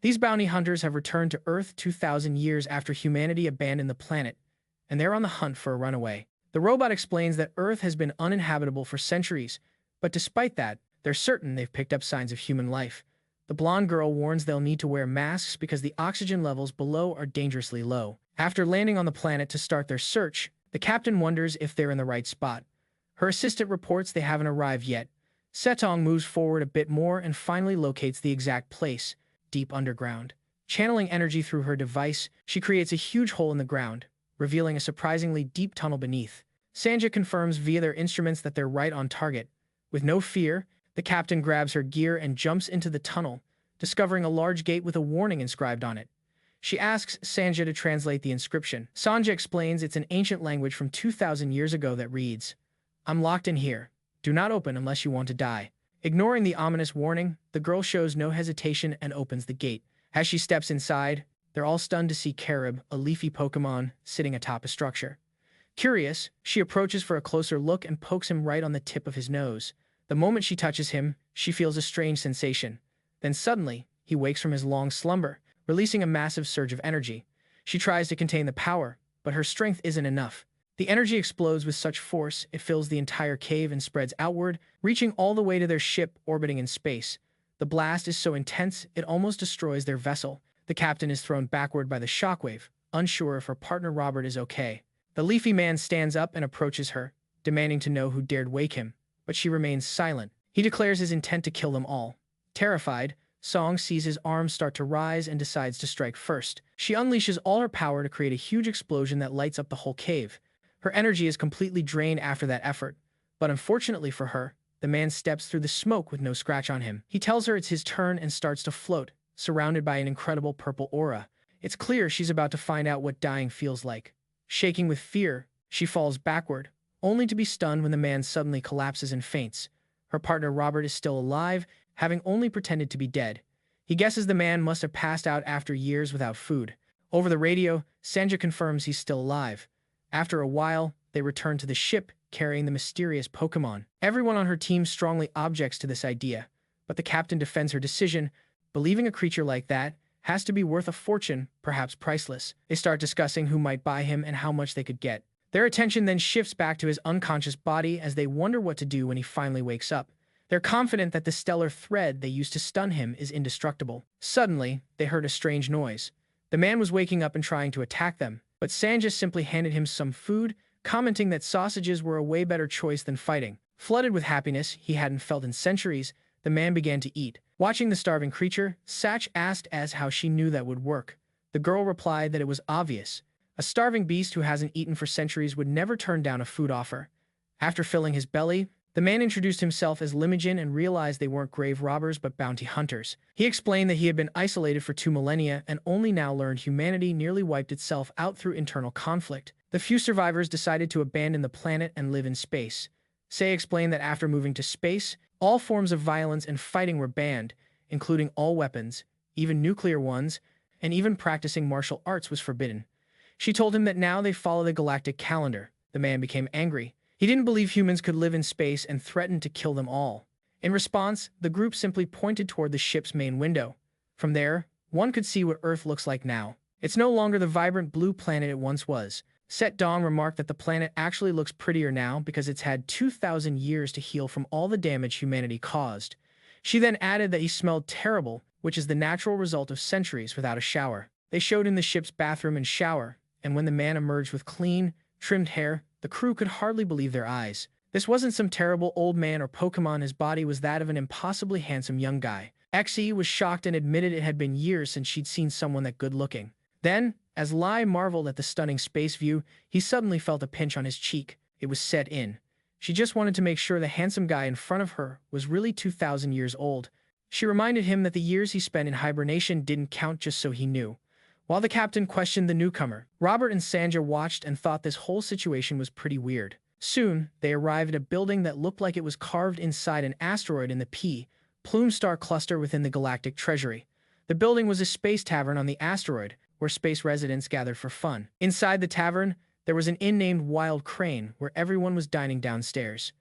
These bounty hunters have returned to Earth 2,000 years after humanity abandoned the planet, and they're on the hunt for a runaway. The robot explains that Earth has been uninhabitable for centuries, but despite that, they're certain they've picked up signs of human life. The blonde girl warns they'll need to wear masks because the oxygen levels below are dangerously low. After landing on the planet to start their search, the captain wonders if they're in the right spot. Her assistant reports they haven't arrived yet. Setong moves forward a bit more and finally locates the exact place, deep underground. Channeling energy through her device, she creates a huge hole in the ground, revealing a surprisingly deep tunnel beneath. Sanja confirms via their instruments that they're right on target. With no fear, the captain grabs her gear and jumps into the tunnel, discovering a large gate with a warning inscribed on it. She asks Sanja to translate the inscription. Sanja explains it's an ancient language from 2,000 years ago that reads, "I'm locked in here. Do not open unless you want to die." Ignoring the ominous warning, the girl shows no hesitation and opens the gate. As she steps inside, they're all stunned to see Carib, a leafy Pokemon, sitting atop a structure. Curious, she approaches for a closer look and pokes him right on the tip of his nose. The moment she touches him, she feels a strange sensation. Then suddenly, he wakes from his long slumber, releasing a massive surge of energy. She tries to contain the power, but her strength isn't enough. The energy explodes with such force, it fills the entire cave and spreads outward, reaching all the way to their ship orbiting in space. The blast is so intense, it almost destroys their vessel. The captain is thrown backward by the shockwave, unsure if her partner Robert is okay. The leafy man stands up and approaches her, demanding to know who dared wake him, but she remains silent. He declares his intent to kill them all. Terrified, Song sees his arms start to rise and decides to strike first. She unleashes all her power to create a huge explosion that lights up the whole cave. Her energy is completely drained after that effort, but unfortunately for her, the man steps through the smoke with no scratch on him. He tells her it's his turn and starts to float, surrounded by an incredible purple aura. It's clear she's about to find out what dying feels like. Shaking with fear, she falls backward, only to be stunned when the man suddenly collapses and faints. Her partner Robert is still alive, having only pretended to be dead. He guesses the man must have passed out after years without food. Over the radio, Sanja confirms he's still alive. After a while, they return to the ship, carrying the mysterious Pokemon. Everyone on her team strongly objects to this idea, but the captain defends her decision, believing a creature like that has to be worth a fortune, perhaps priceless. They start discussing who might buy him and how much they could get. Their attention then shifts back to his unconscious body as they wonder what to do when he finally wakes up. They're confident that the stellar thread they used to stun him is indestructible. Suddenly, they heard a strange noise. The man was waking up and trying to attack them, but Sanja simply handed him some food, commenting that sausages were a way better choice than fighting. Flooded with happiness he hadn't felt in centuries, the man began to eat. Watching the starving creature, Satch asked as how she knew that would work. The girl replied that it was obvious. A starving beast who hasn't eaten for centuries would never turn down a food offer. After filling his belly, the man introduced himself as Limujin and realized they weren't grave robbers but bounty hunters. He explained that he had been isolated for 2 millennia and only now learned humanity nearly wiped itself out through internal conflict. The few survivors decided to abandon the planet and live in space. Sei explained that after moving to space, all forms of violence and fighting were banned, including all weapons, even nuclear ones, and even practicing martial arts was forbidden. She told him that now they follow the galactic calendar. The man became angry. He didn't believe humans could live in space and threatened to kill them all. In response, the group simply pointed toward the ship's main window. From there, one could see what Earth looks like now. It's no longer the vibrant blue planet it once was. Set Dong remarked that the planet actually looks prettier now because it's had 2,000 years to heal from all the damage humanity caused. She then added that he smelled terrible, which is the natural result of centuries without a shower. They showed him the ship's bathroom and shower, and when the man emerged with clean, trimmed hair, the crew could hardly believe their eyes. This wasn't some terrible old man or Pokemon, his body was that of an impossibly handsome young guy. Xe was shocked and admitted it had been years since she'd seen someone that good-looking. Then, as Lai marveled at the stunning space view, he suddenly felt a pinch on his cheek. It was set in. She just wanted to make sure the handsome guy in front of her was really 2,000 years old. She reminded him that the years he spent in hibernation didn't count, just so he knew. While the captain questioned the newcomer, Robert and Sanja watched and thought this whole situation was pretty weird. Soon, they arrived at a building that looked like it was carved inside an asteroid in the Plume Star cluster within the galactic treasury. The building was a space tavern on the asteroid, where space residents gathered for fun. Inside the tavern, there was an inn named Wild Crane, where everyone was dining downstairs.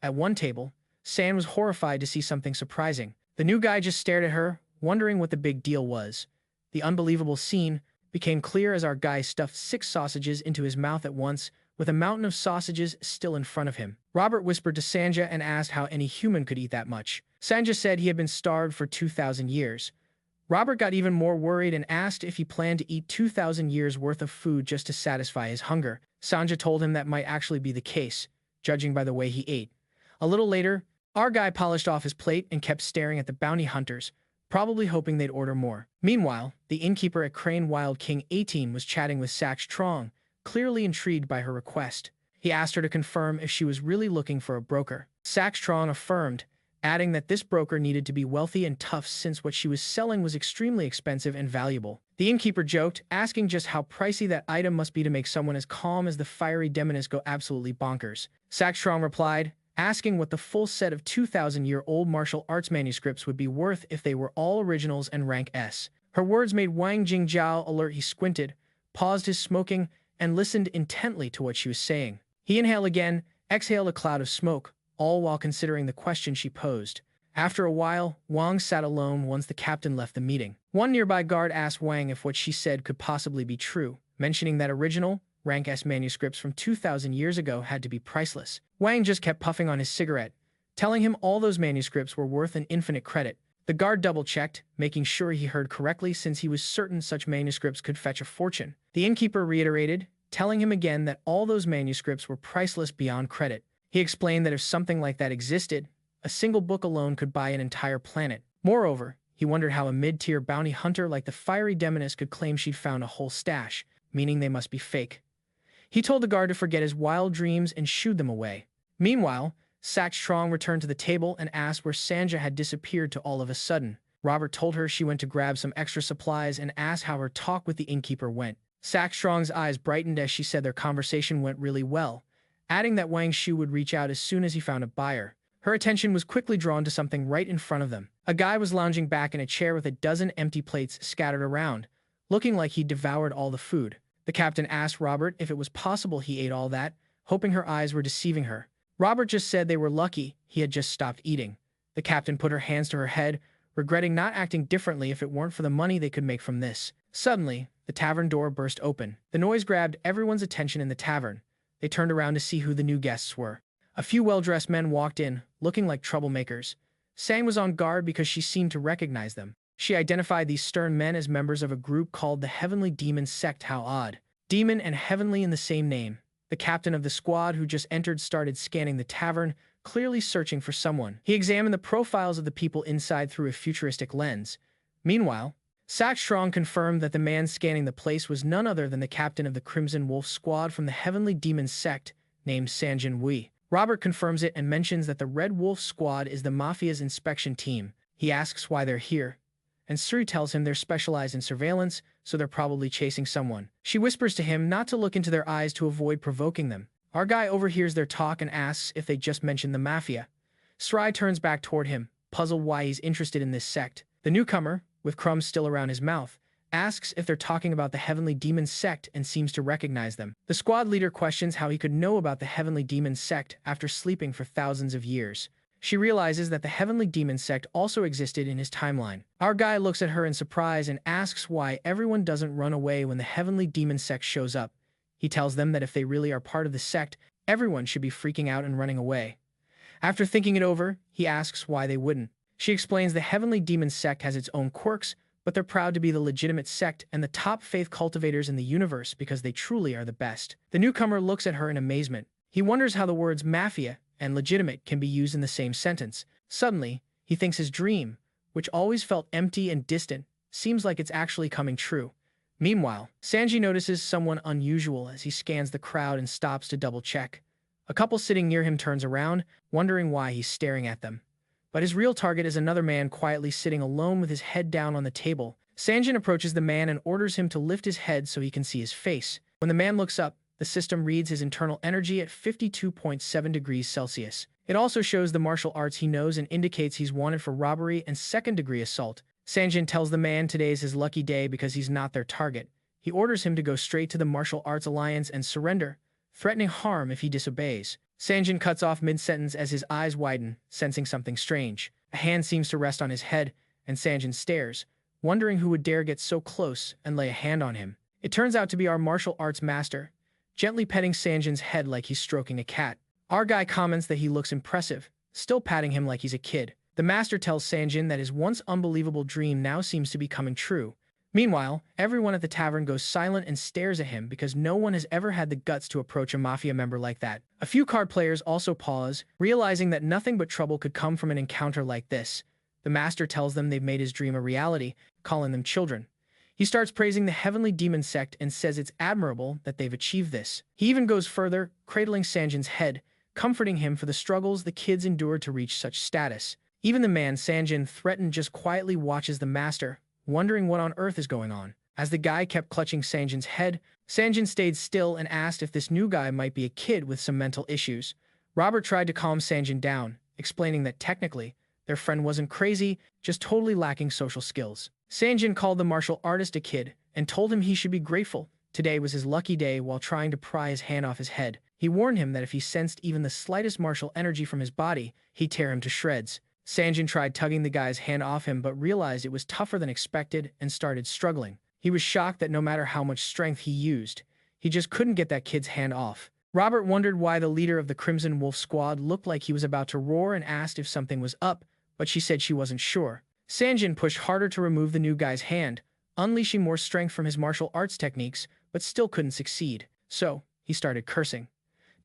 At one table, San was horrified to see something surprising. The new guy just stared at her, wondering what the big deal was. The unbelievable scene became clear as our guy stuffed 6 sausages into his mouth at once, with a mountain of sausages still in front of him. Robert whispered to Sanja and asked how any human could eat that much. Sanja said he had been starved for 2,000 years. Robert got even more worried and asked if he planned to eat 2,000 years worth of food just to satisfy his hunger. Sanja told him that might actually be the case, judging by the way he ate. A little later, our guy polished off his plate and kept staring at the bounty hunters, probably hoping they'd order more. Meanwhile, the innkeeper at Crane Wild King 18 was chatting with Sax Trong, clearly intrigued by her request. He asked her to confirm if she was really looking for a broker. Sax Trong affirmed, adding that this broker needed to be wealthy and tough since what she was selling was extremely expensive and valuable. The innkeeper joked, asking just how pricey that item must be to make someone as calm as the fiery demoness go absolutely bonkers. Sax Trong replied, asking what the full set of 2,000-year-old martial arts manuscripts would be worth if they were all originals and rank S. Her words made Wang Jingjiao alert. He squinted, paused his smoking, and listened intently to what she was saying. He inhaled again, exhaled a cloud of smoke, all while considering the question she posed. After a while, Wang sat alone once the captain left the meeting. One nearby guard asked Wang if what she said could possibly be true, mentioning that original, rank S manuscripts from 2,000 years ago had to be priceless. Wang just kept puffing on his cigarette, telling him all those manuscripts were worth an infinite credit. The guard double-checked, making sure he heard correctly since he was certain such manuscripts could fetch a fortune. The innkeeper reiterated, telling him again that all those manuscripts were priceless beyond credit. He explained that if something like that existed, a single book alone could buy an entire planet. Moreover, he wondered how a mid-tier bounty hunter like the fiery demoness could claim she'd found a whole stash, meaning they must be fake. He told the guard to forget his wild dreams and shooed them away. Meanwhile, Sax Trong returned to the table and asked where Sanja had disappeared to all of a sudden. Robert told her she went to grab some extra supplies and asked how her talk with the innkeeper went. Sax Trong's eyes brightened as she said their conversation went really well, adding that Wang Shu would reach out as soon as he found a buyer. Her attention was quickly drawn to something right in front of them. A guy was lounging back in a chair with a dozen empty plates scattered around, looking like he'd devoured all the food. The captain asked Robert if it was possible he ate all that, hoping her eyes were deceiving her. Robert just said they were lucky he had just stopped eating. The captain put her hands to her head, regretting not acting differently if it weren't for the money they could make from this. Suddenly, the tavern door burst open. The noise grabbed everyone's attention in the tavern. They turned around to see who the new guests were. A few well-dressed men walked in, looking like troublemakers. Sang was on guard because she seemed to recognize them. She identified these stern men as members of a group called the Heavenly Demon Sect. How odd. Demon and Heavenly in the same name. The captain of the squad who just entered started scanning the tavern, clearly searching for someone. He examined the profiles of the people inside through a futuristic lens. Meanwhile, Sax Trong confirmed that the man scanning the place was none other than the captain of the Crimson Wolf squad from the Heavenly Demon Sect, named Sanjin Wei. Robert confirms it and mentions that the Red Wolf squad is the Mafia's inspection team. He asks why they're here, and Suri tells him they're specialized in surveillance, so they're probably chasing someone. She whispers to him not to look into their eyes to avoid provoking them. Our guy overhears their talk and asks if they just mentioned the Mafia. Sri turns back toward him, puzzled why he's interested in this sect. The newcomer, with crumbs still around his mouth, asks if they're talking about the Heavenly Demon Sect and seems to recognize them. The squad leader questions how he could know about the Heavenly Demon Sect after sleeping for thousands of years. She realizes that the Heavenly Demon Sect also existed in his timeline. Our guy looks at her in surprise and asks why everyone doesn't run away when the Heavenly Demon Sect shows up. He tells them that if they really are part of the sect, everyone should be freaking out and running away. After thinking it over, he asks why they wouldn't. She explains the Heavenly Demon Sect has its own quirks, but they're proud to be the legitimate sect and the top faith cultivators in the universe because they truly are the best. The newcomer looks at her in amazement. He wonders how the words mafia and legitimate can be used in the same sentence. Suddenly, he thinks his dream, which always felt empty and distant, seems like it's actually coming true. Meanwhile, Sanji notices someone unusual as he scans the crowd and stops to double-check. A couple sitting near him turns around, wondering why he's staring at them. But his real target is another man quietly sitting alone with his head down on the table. Sanjin approaches the man and orders him to lift his head so he can see his face. When the man looks up, the system reads his internal energy at 52.7 degrees Celsius. It also shows the martial arts he knows and indicates he's wanted for robbery and second-degree assault. Sanjin tells the man today's his lucky day because he's not their target. He orders him to go straight to the Martial Arts Alliance and surrender, threatening harm if he disobeys. Sanjin cuts off mid-sentence as his eyes widen, sensing something strange. A hand seems to rest on his head, and Sanjin stares, wondering who would dare get so close and lay a hand on him. It turns out to be our martial arts master, gently petting Sanjin's head like he's stroking a cat. Our guy comments that he looks impressive, still patting him like he's a kid. The master tells Sanjin that his once unbelievable dream now seems to be coming true. Meanwhile, everyone at the tavern goes silent and stares at him because no one has ever had the guts to approach a mafia member like that. A few card players also pause, realizing that nothing but trouble could come from an encounter like this. The master tells them they've made his dream a reality, calling them children. He starts praising the heavenly demon sect and says it's admirable that they've achieved this. He even goes further, cradling Sanjin's head, comforting him for the struggles the kids endured to reach such status. Even the man Sanjin threatened just quietly watches the master, wondering what on earth is going on. As the guy kept clutching Sanjin's head, Sanjin stayed still and asked if this new guy might be a kid with some mental issues. Robert tried to calm Sanjin down, explaining that technically, their friend wasn't crazy, just totally lacking social skills. Sanjin called the martial artist a kid and told him he should be grateful. Today was his lucky day while trying to pry his hand off his head. He warned him that if he sensed even the slightest martial energy from his body, he'd tear him to shreds. Sanjin tried tugging the guy's hand off him but realized it was tougher than expected and started struggling. He was shocked that no matter how much strength he used, he just couldn't get that kid's hand off. Robert wondered why the leader of the Crimson Wolf squad looked like he was about to roar and asked if something was up, but she said she wasn't sure. Sanjin pushed harder to remove the new guy's hand, unleashing more strength from his martial arts techniques, but still couldn't succeed. So, he started cursing.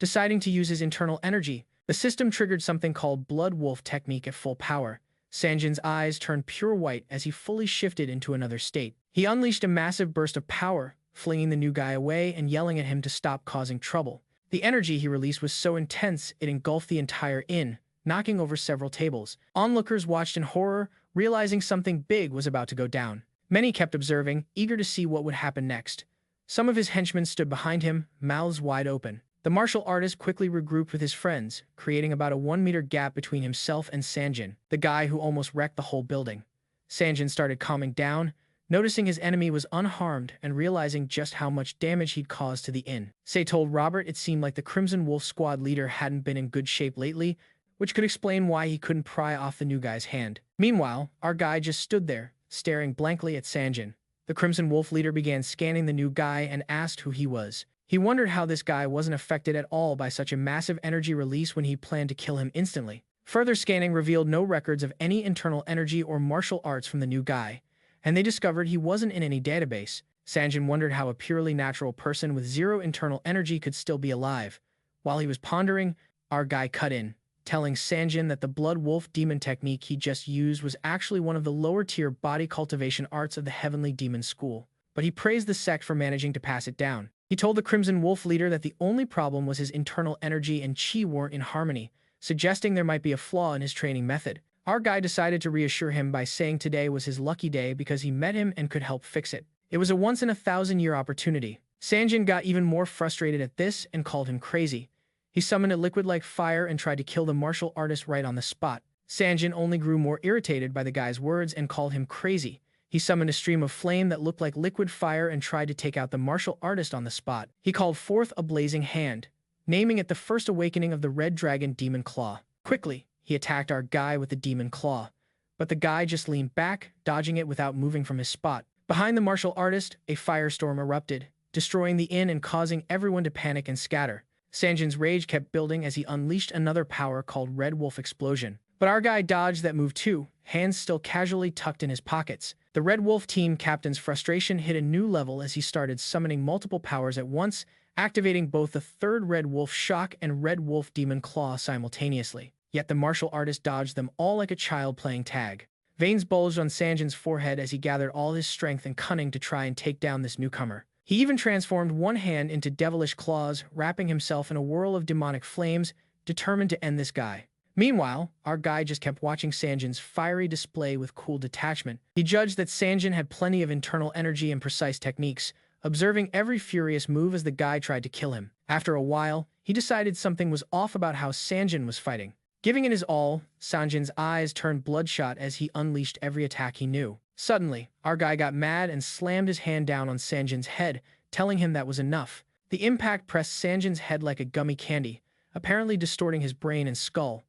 Deciding to use his internal energy, the system triggered something called Blood Wolf technique at full power. Sanjin's eyes turned pure white as he fully shifted into another state. He unleashed a massive burst of power, flinging the new guy away and yelling at him to stop causing trouble. The energy he released was so intense it engulfed the entire inn, knocking over several tables. Onlookers watched in horror, realizing something big was about to go down. Many kept observing, eager to see what would happen next. Some of his henchmen stood behind him, mouths wide open. The martial artist quickly regrouped with his friends, creating about a 1-meter gap between himself and Sanjin, the guy who almost wrecked the whole building. Sanjin started calming down, noticing his enemy was unharmed and realizing just how much damage he'd caused to the inn. Say told Robert it seemed like the Crimson Wolf squad leader hadn't been in good shape lately, which could explain why he couldn't pry off the new guy's hand. Meanwhile, our guy just stood there, staring blankly at Sanjin. The Crimson Wolf leader began scanning the new guy and asked who he was. He wondered how this guy wasn't affected at all by such a massive energy release when he planned to kill him instantly. Further scanning revealed no records of any internal energy or martial arts from the new guy, and they discovered he wasn't in any database. Sanjin wondered how a purely natural person with zero internal energy could still be alive. While he was pondering, our guy cut in, telling Sanjin that the Blood Wolf demon technique he just used was actually one of the lower-tier body cultivation arts of the Heavenly Demon School, but he praised the sect for managing to pass it down. He told the Crimson Wolf leader that the only problem was his internal energy and chi weren't in harmony, suggesting there might be a flaw in his training method. Our guy decided to reassure him by saying today was his lucky day because he met him and could help fix it. It was a once-in-a-thousand-year opportunity. Sanjin got even more frustrated at this and called him crazy. He summoned a liquid like fire and tried to kill the martial artist right on the spot. Sanjin only grew more irritated by the guy's words and called him crazy. He summoned a stream of flame that looked like liquid fire and tried to take out the martial artist on the spot. He called forth a blazing hand, naming it the first awakening of the Red Dragon Demon Claw. Quickly, he attacked our guy with the Demon Claw, but the guy just leaned back, dodging it without moving from his spot. Behind the martial artist, a firestorm erupted, destroying the inn and causing everyone to panic and scatter. Sanjin's rage kept building as he unleashed another power called Red Wolf Explosion. But our guy dodged that move too, hands still casually tucked in his pockets. The Red Wolf team captain's frustration hit a new level as he started summoning multiple powers at once, activating both the third Red Wolf Shock and Red Wolf Demon Claw simultaneously. Yet the martial artist dodged them all like a child playing tag. Veins bulged on Sanjin's forehead as he gathered all his strength and cunning to try and take down this newcomer. He even transformed one hand into devilish claws, wrapping himself in a whirl of demonic flames, determined to end this guy. Meanwhile, our guy just kept watching Sanjin's fiery display with cool detachment. He judged that Sanjin had plenty of internal energy and precise techniques, observing every furious move as the guy tried to kill him. After a while, he decided something was off about how Sanjin was fighting. Giving it his all, Sanjin's eyes turned bloodshot as he unleashed every attack he knew. Suddenly, our guy got mad and slammed his hand down on Sanjin's head, telling him that was enough. The impact pressed Sanjin's head like a gummy candy, apparently distorting his brain and skull.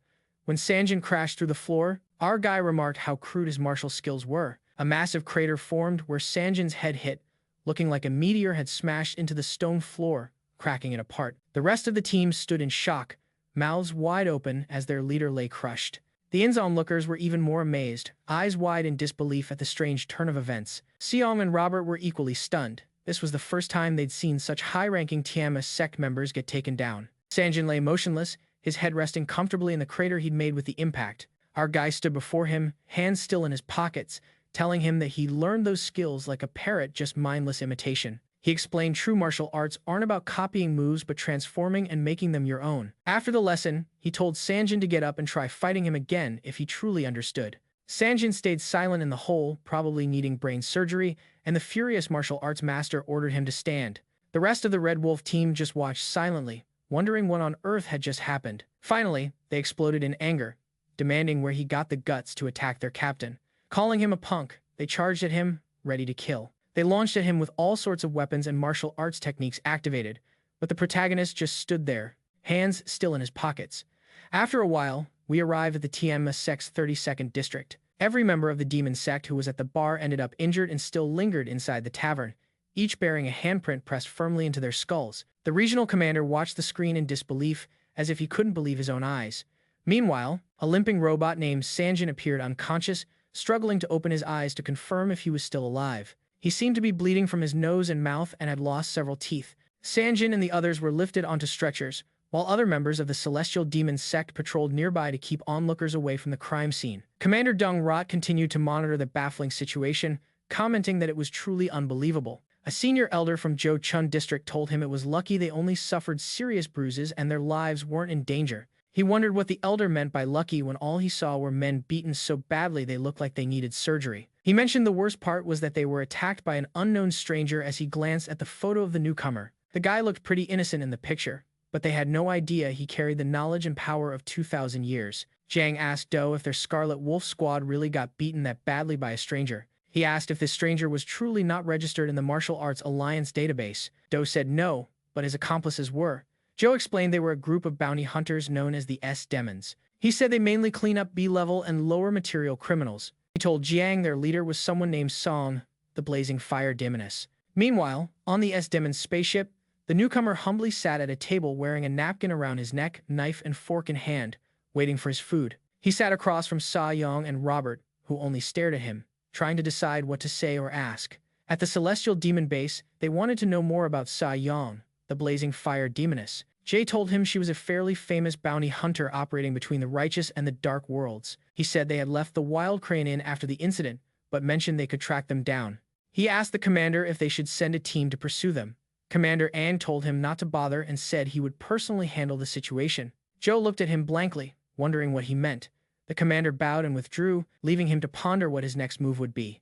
When Sanjin crashed through the floor, Our guy remarked how crude his martial skills were. A massive crater formed where Sanjin's head hit, looking like a meteor had smashed into the stone floor, cracking it apart. The rest of the team stood in shock, mouths wide open as their leader lay crushed. The ins onlookers were even more amazed, eyes wide in disbelief at the strange turn of events. Seong and Robert were equally stunned. This was the first time they'd seen such high-ranking Tiamat sect members get taken down. Sanjin lay motionless, his head resting comfortably in the crater he'd made with the impact. Our guy stood before him, hands still in his pockets, telling him that he learned those skills like a parrot, just mindless imitation. He explained true martial arts aren't about copying moves but transforming and making them your own. After the lesson, he told Sanjin to get up and try fighting him again if he truly understood. Sanjin stayed silent in the hole, probably needing brain surgery, and the furious martial arts master ordered him to stand. The rest of the Red Wolf team just watched silently, wondering what on earth had just happened. Finally, they exploded in anger, demanding where he got the guts to attack their captain. Calling him a punk, they charged at him, ready to kill. They launched at him with all sorts of weapons and martial arts techniques activated, but the protagonist just stood there, hands still in his pockets. After a while, we arrived at the Tiamat sect's 32nd district. Every member of the demon sect who was at the bar ended up injured and still lingered inside the tavern, each bearing a handprint pressed firmly into their skulls. The regional commander watched the screen in disbelief, as if he couldn't believe his own eyes. Meanwhile, a limping robot named Sanjin appeared unconscious, struggling to open his eyes to confirm if he was still alive. He seemed to be bleeding from his nose and mouth and had lost several teeth. Sanjin and the others were lifted onto stretchers, while other members of the Celestial Demon sect patrolled nearby to keep onlookers away from the crime scene. Commander Dung Rot continued to monitor the baffling situation, commenting that it was truly unbelievable. A senior elder from Jo Chun district told him it was lucky they only suffered serious bruises and their lives weren't in danger. He wondered what the elder meant by lucky when all he saw were men beaten so badly they looked like they needed surgery. He mentioned the worst part was that they were attacked by an unknown stranger as he glanced at the photo of the newcomer. The guy looked pretty innocent in the picture, but they had no idea he carried the knowledge and power of 2,000 years. Jiang asked Do if their Scarlet Wolf squad really got beaten that badly by a stranger. He asked if this stranger was truly not registered in the Martial Arts Alliance database. Do said no, but his accomplices were. Joe explained they were a group of bounty hunters known as the YRS Demons. He said they mainly clean up B-level and lower material criminals. He told Jiang their leader was someone named Song, the Blazing Fire Demoness. Meanwhile, on the YRS Demon's spaceship, the newcomer humbly sat at a table wearing a napkin around his neck, knife and fork in hand, waiting for his food. He sat across from Sa Yong and Robert, who only stared at him, trying to decide what to say or ask. At the Celestial Demon base, they wanted to know more about Sa Yong, the Blazing Fire Demoness. Jay told him she was a fairly famous bounty hunter operating between the righteous and the dark worlds. He said they had left the Wild Crane Inn after the incident, but mentioned they could track them down. He asked the commander if they should send a team to pursue them. Commander An told him not to bother and said he would personally handle the situation. Joe looked at him blankly, wondering what he meant. The commander bowed and withdrew, leaving him to ponder what his next move would be.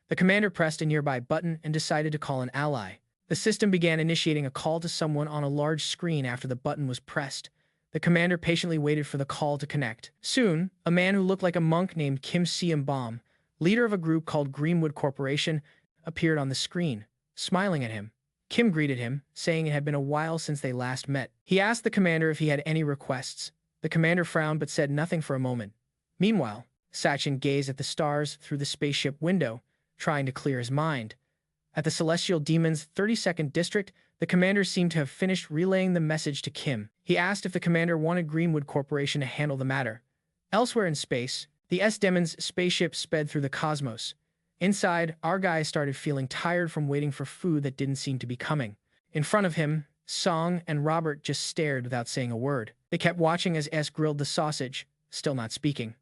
The commander pressed a nearby button and decided to call an ally. The system began initiating a call to someone on a large screen after the button was pressed. The commander patiently waited for the call to connect. Soon, a man who looked like a monk named Kim Seum Bom, leader of a group called Greenwood Corporation, appeared on the screen, smiling at him. Kim greeted him, saying it had been a while since they last met. He asked the commander if he had any requests. The commander frowned but said nothing for a moment. Meanwhile, Sachin gazed at the stars through the spaceship window, trying to clear his mind. At the Celestial Demon's 32nd district, the commander seemed to have finished relaying the message to Kim. He asked if the commander wanted Greenwood Corporation to handle the matter. Elsewhere in space, the YRS Demon's spaceship sped through the cosmos. Inside, our guy started feeling tired from waiting for food that didn't seem to be coming. In front of him, Song and Robert just stared without saying a word. They kept watching as S grilled the sausage, still not speaking.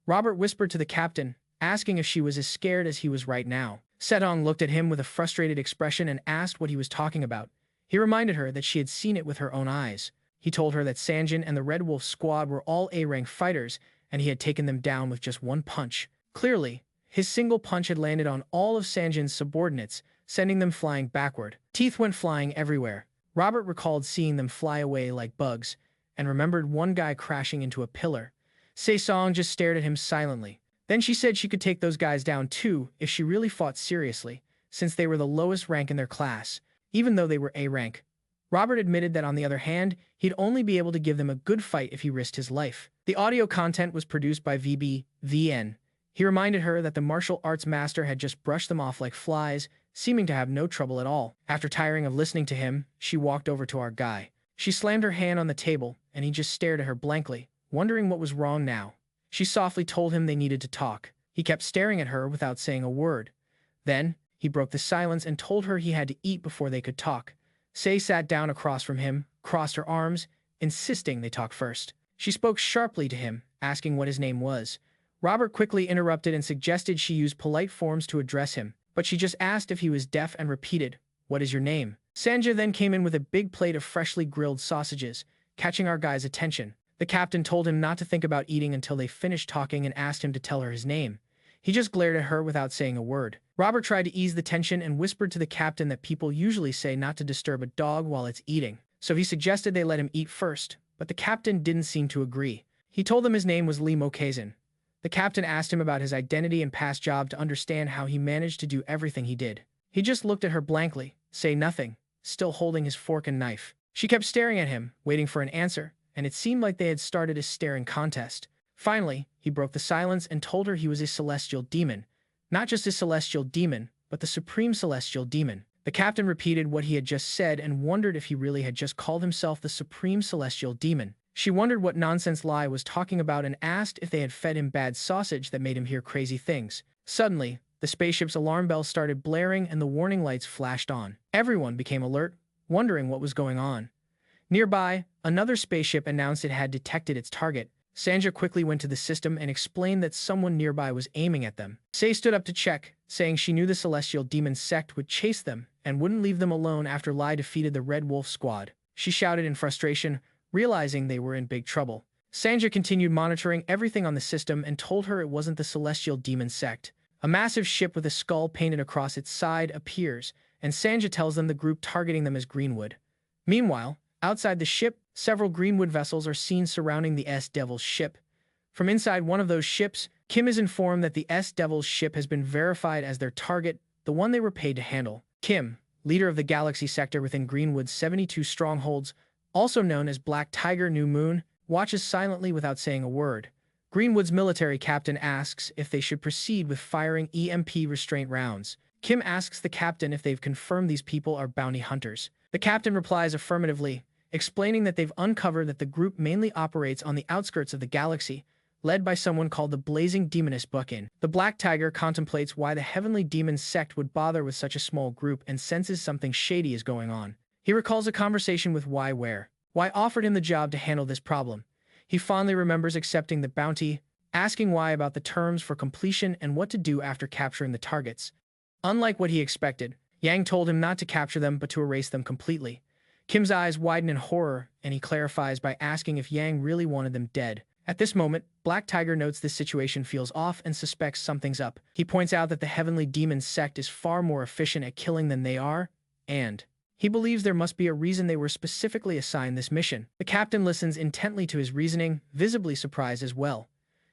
Robert whispered to the captain, asking if she was as scared as he was right now. Setong looked at him with a frustrated expression and asked what he was talking about. He reminded her that she had seen it with her own eyes. He told her that Sanjin and the Red Wolf squad were all A-rank fighters, and he had taken them down with just one punch. Clearly, his single punch had landed on all of Sanjin's subordinates, sending them flying backward. Teeth went flying everywhere. Robert recalled seeing them fly away like bugs, and remembered one guy crashing into a pillar. Se-song just stared at him silently. Then she said she could take those guys down too if she really fought seriously, since they were the lowest rank in their class, even though they were A rank. Robert admitted that on the other hand, he'd only be able to give them a good fight if he risked his life. The audio content was produced by VN. He reminded her that the martial arts master had just brushed them off like flies, seeming to have no trouble at all. After tiring of listening to him, she walked over to our guy. She slammed her hand on the table, and he just stared at her blankly, wondering what was wrong now. She softly told him they needed to talk. He kept staring at her without saying a word. Then, he broke the silence and told her he had to eat before they could talk. Sei sat down across from him, crossed her arms, insisting they talk first. She spoke sharply to him, asking what his name was. Robert quickly interrupted and suggested she use polite forms to address him, but she just asked if he was deaf and repeated, "What is your name?" Sanja then came in with a big plate of freshly grilled sausages, catching our guy's attention. The captain told him not to think about eating until they finished talking and asked him to tell her his name. He just glared at her without saying a word. Robert tried to ease the tension and whispered to the captain that people usually say not to disturb a dog while it's eating, so he suggested they let him eat first, but the captain didn't seem to agree. He told them his name was Lee Mokazin. The captain asked him about his identity and past job to understand how he managed to do everything he did. He just looked at her blankly, say nothing, still holding his fork and knife. She kept staring at him, waiting for an answer, and it seemed like they had started a staring contest. Finally, he broke the silence and told her he was a celestial demon. Not just a celestial demon, but the supreme celestial demon. The captain repeated what he had just said and wondered if he really had just called himself the supreme celestial demon. She wondered what nonsense Lai was talking about and asked if they had fed him bad sausage that made him hear crazy things. Suddenly, the spaceship's alarm bells started blaring and the warning lights flashed on. Everyone became alert, wondering what was going on. Nearby, another spaceship announced it had detected its target. Sanja quickly went to the system and explained that someone nearby was aiming at them. Sei stood up to check, saying she knew the celestial demon sect would chase them and wouldn't leave them alone after Lai defeated the Red Wolf squad. She shouted in frustration, realizing they were in big trouble. Sanja continued monitoring everything on the system and told her it wasn't the celestial demon sect. A massive ship with a skull painted across its side appears, and Sanja tells them the group targeting them as Greenwood. Meanwhile, outside the ship, several Greenwood vessels are seen surrounding the S-Devil's ship. From inside one of those ships, Kim is informed that the S-Devil's ship has been verified as their target, the one they were paid to handle. Kim, leader of the Galaxy sector within Greenwood's 72 strongholds, also known as Black Tiger New Moon, watches silently without saying a word. Greenwood's military captain asks if they should proceed with firing EMP restraint rounds. Kim asks the captain if they've confirmed these people are bounty hunters. The captain replies affirmatively, explaining that they've uncovered that the group mainly operates on the outskirts of the galaxy, led by someone called the Blazing Demoness Buckin. The Black Tiger contemplates why the Heavenly Demon sect would bother with such a small group and senses something shady is going on. He recalls a conversation with Y where Y offered him the job to handle this problem. He fondly remembers accepting the bounty, asking Y about the terms for completion and what to do after capturing the targets. Unlike what he expected, Yang told him not to capture them but to erase them completely. Kim's eyes widen in horror, and he clarifies by asking if Yang really wanted them dead. At this moment, Black Tiger notes this situation feels off and suspects something's up. He points out that the Heavenly Demon sect is far more efficient at killing than they are, and he believes there must be a reason they were specifically assigned this mission. The captain listens intently to his reasoning, visibly surprised as well.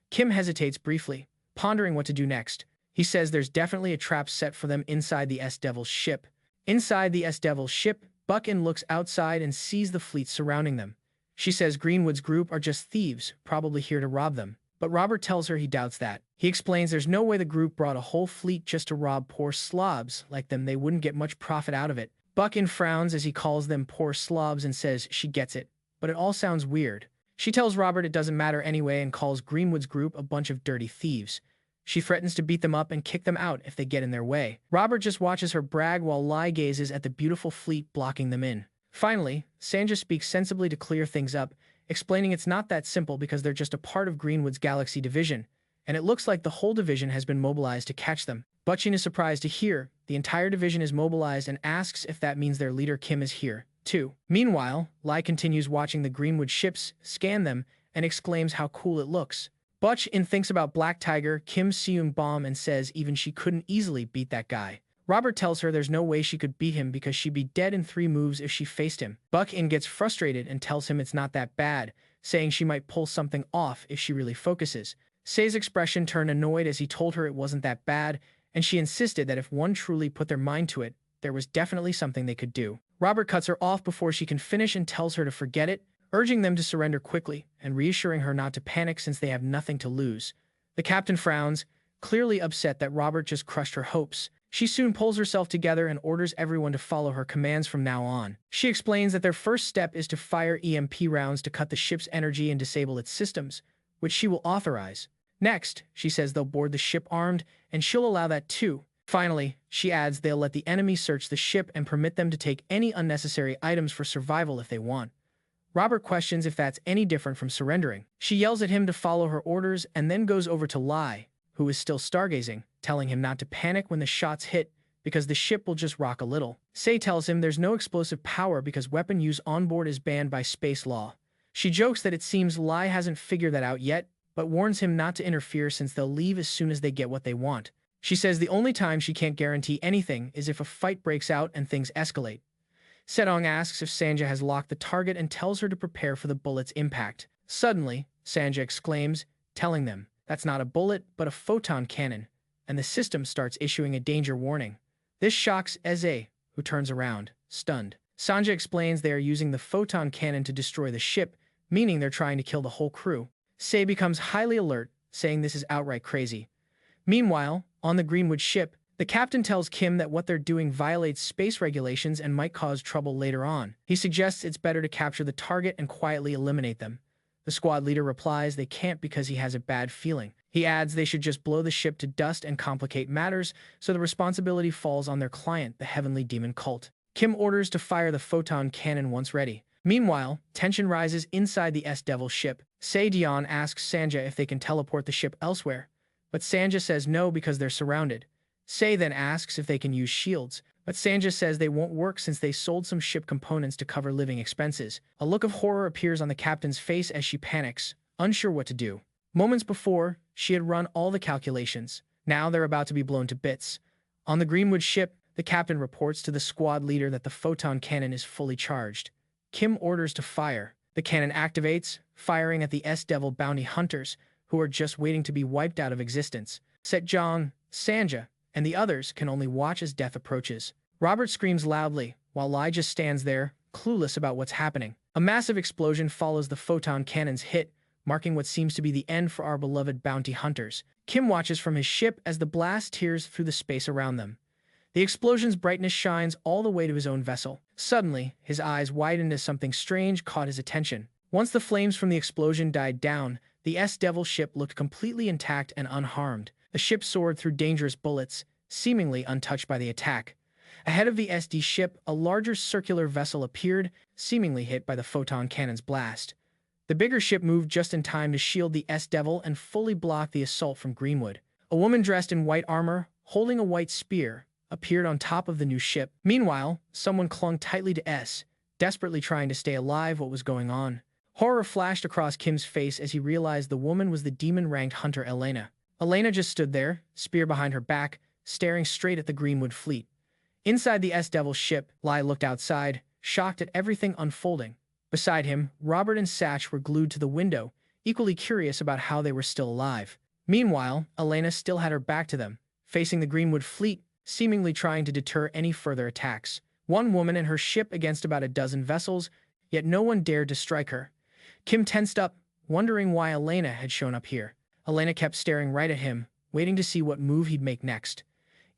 Kim hesitates briefly, pondering what to do next. He says there's definitely a trap set for them inside the S-Devil's ship. Inside the S-Devil's ship, Buckin looks outside and sees the fleet surrounding them. She says Greenwood's group are just thieves, probably here to rob them. But Robert tells her he doubts that. He explains there's no way the group brought a whole fleet just to rob poor slobs like them. They wouldn't get much profit out of it. Buckin frowns as he calls them poor slobs and says she gets it, but it all sounds weird. She tells Robert it doesn't matter anyway and calls Greenwood's group a bunch of dirty thieves. She threatens to beat them up and kick them out if they get in their way. Robert just watches her brag while Lai gazes at the beautiful fleet blocking them in. Finally, Sanja speaks sensibly to clear things up, explaining it's not that simple because they're just a part of Greenwood's Galaxy division, and it looks like the whole division has been mobilized to catch them. Buchin is surprised to hear the entire division is mobilized and asks if that means their leader Kim is here, too. Meanwhile, Lai continues watching the Greenwood ships, scan them, and exclaims how cool it looks. Buchin thinks about Black Tiger, Kim Seung Bom, and says even she couldn't easily beat that guy. Robert tells her there's no way she could beat him because she'd be dead in 3 moves if she faced him. Buchin gets frustrated and tells him it's not that bad, saying she might pull something off if she really focuses. Sei's expression turned annoyed as he told her it wasn't that bad, and she insisted that if one truly put their mind to it, there was definitely something they could do. Robert cuts her off before she can finish and tells her to forget it, urging them to surrender quickly and reassuring her not to panic since they have nothing to lose. The captain frowns, clearly upset that Robert just crushed her hopes. She soon pulls herself together and orders everyone to follow her commands from now on. She explains that their first step is to fire EMP rounds to cut the ship's energy and disable its systems, which she will authorize. Next, she says they'll board the ship armed, and she'll allow that too. Finally, she adds they'll let the enemy search the ship and permit them to take any unnecessary items for survival if they want. Robert questions if that's any different from surrendering. She yells at him to follow her orders and then goes over to Lai, who is still stargazing, telling him not to panic when the shots hit because the ship will just rock a little. Sei tells him there's no explosive power because weapon use on board is banned by space law. She jokes that it seems Lai hasn't figured that out yet, but warns him not to interfere since they'll leave as soon as they get what they want. She says the only time she can't guarantee anything is if a fight breaks out and things escalate. Sedong asks if Sanja has locked the target and tells her to prepare for the bullet's impact. Suddenly, Sanja exclaims, telling them that's not a bullet but a photon cannon, and the system starts issuing a danger warning. This shocks Eze, who turns around, stunned. Sanja explains they are using the photon cannon to destroy the ship, meaning they're trying to kill the whole crew. Sei becomes highly alert, saying this is outright crazy. Meanwhile, on the Greenwood ship, the captain tells Kim that what they're doing violates space regulations and might cause trouble later on. He suggests it's better to capture the target and quietly eliminate them. The squad leader replies they can't because he has a bad feeling. He adds they should just blow the ship to dust and complicate matters, so the responsibility falls on their client, the Heavenly Demon Cult. Kim orders to fire the photon cannon once ready. Meanwhile, tension rises inside the S-Devil ship. Sei Dion asks Sanja if they can teleport the ship elsewhere, but Sanja says no because they're surrounded. Sei then asks if they can use shields, but Sanja says they won't work since they sold some ship components to cover living expenses. A look of horror appears on the captain's face as she panics, unsure what to do. Moments before, she had run all the calculations. Now they're about to be blown to bits. On the Greenwood ship, the captain reports to the squad leader that the photon cannon is fully charged. Kim orders to fire. The cannon activates, firing at the S-Devil bounty hunters, who are just waiting to be wiped out of existence. Setjong, Sanja, and the others can only watch as death approaches. Robert screams loudly, while Lai just stands there, clueless about what's happening. A massive explosion follows the photon cannon's hit, marking what seems to be the end for our beloved bounty hunters. Kim watches from his ship as the blast tears through the space around them. The explosion's brightness shines all the way to his own vessel. Suddenly, his eyes widened as something strange caught his attention. Once the flames from the explosion died down, the S-Devil ship looked completely intact and unharmed. The ship soared through dangerous bullets, seemingly untouched by the attack. Ahead of the SD ship, a larger circular vessel appeared, seemingly hit by the photon cannon's blast. The bigger ship moved just in time to shield the S-Devil and fully block the assault from Greenwood. A woman dressed in white armor, holding a white spear, appeared on top of the new ship. Meanwhile, someone clung tightly to S, desperately trying to stay alive what was going on. Horror flashed across Kim's face as he realized the woman was the demon-ranked hunter Elena. Elena just stood there, spear behind her back, staring straight at the Greenwood fleet. Inside the S-Devil ship, Lai looked outside, shocked at everything unfolding. Beside him, Robert and Satch were glued to the window, equally curious about how they were still alive. Meanwhile, Elena still had her back to them, facing the Greenwood fleet, seemingly trying to deter any further attacks. One woman and her ship against about a dozen vessels, yet no one dared to strike her. Kim tensed up, wondering why Elena had shown up here. Elena kept staring right at him, waiting to see what move he'd make next.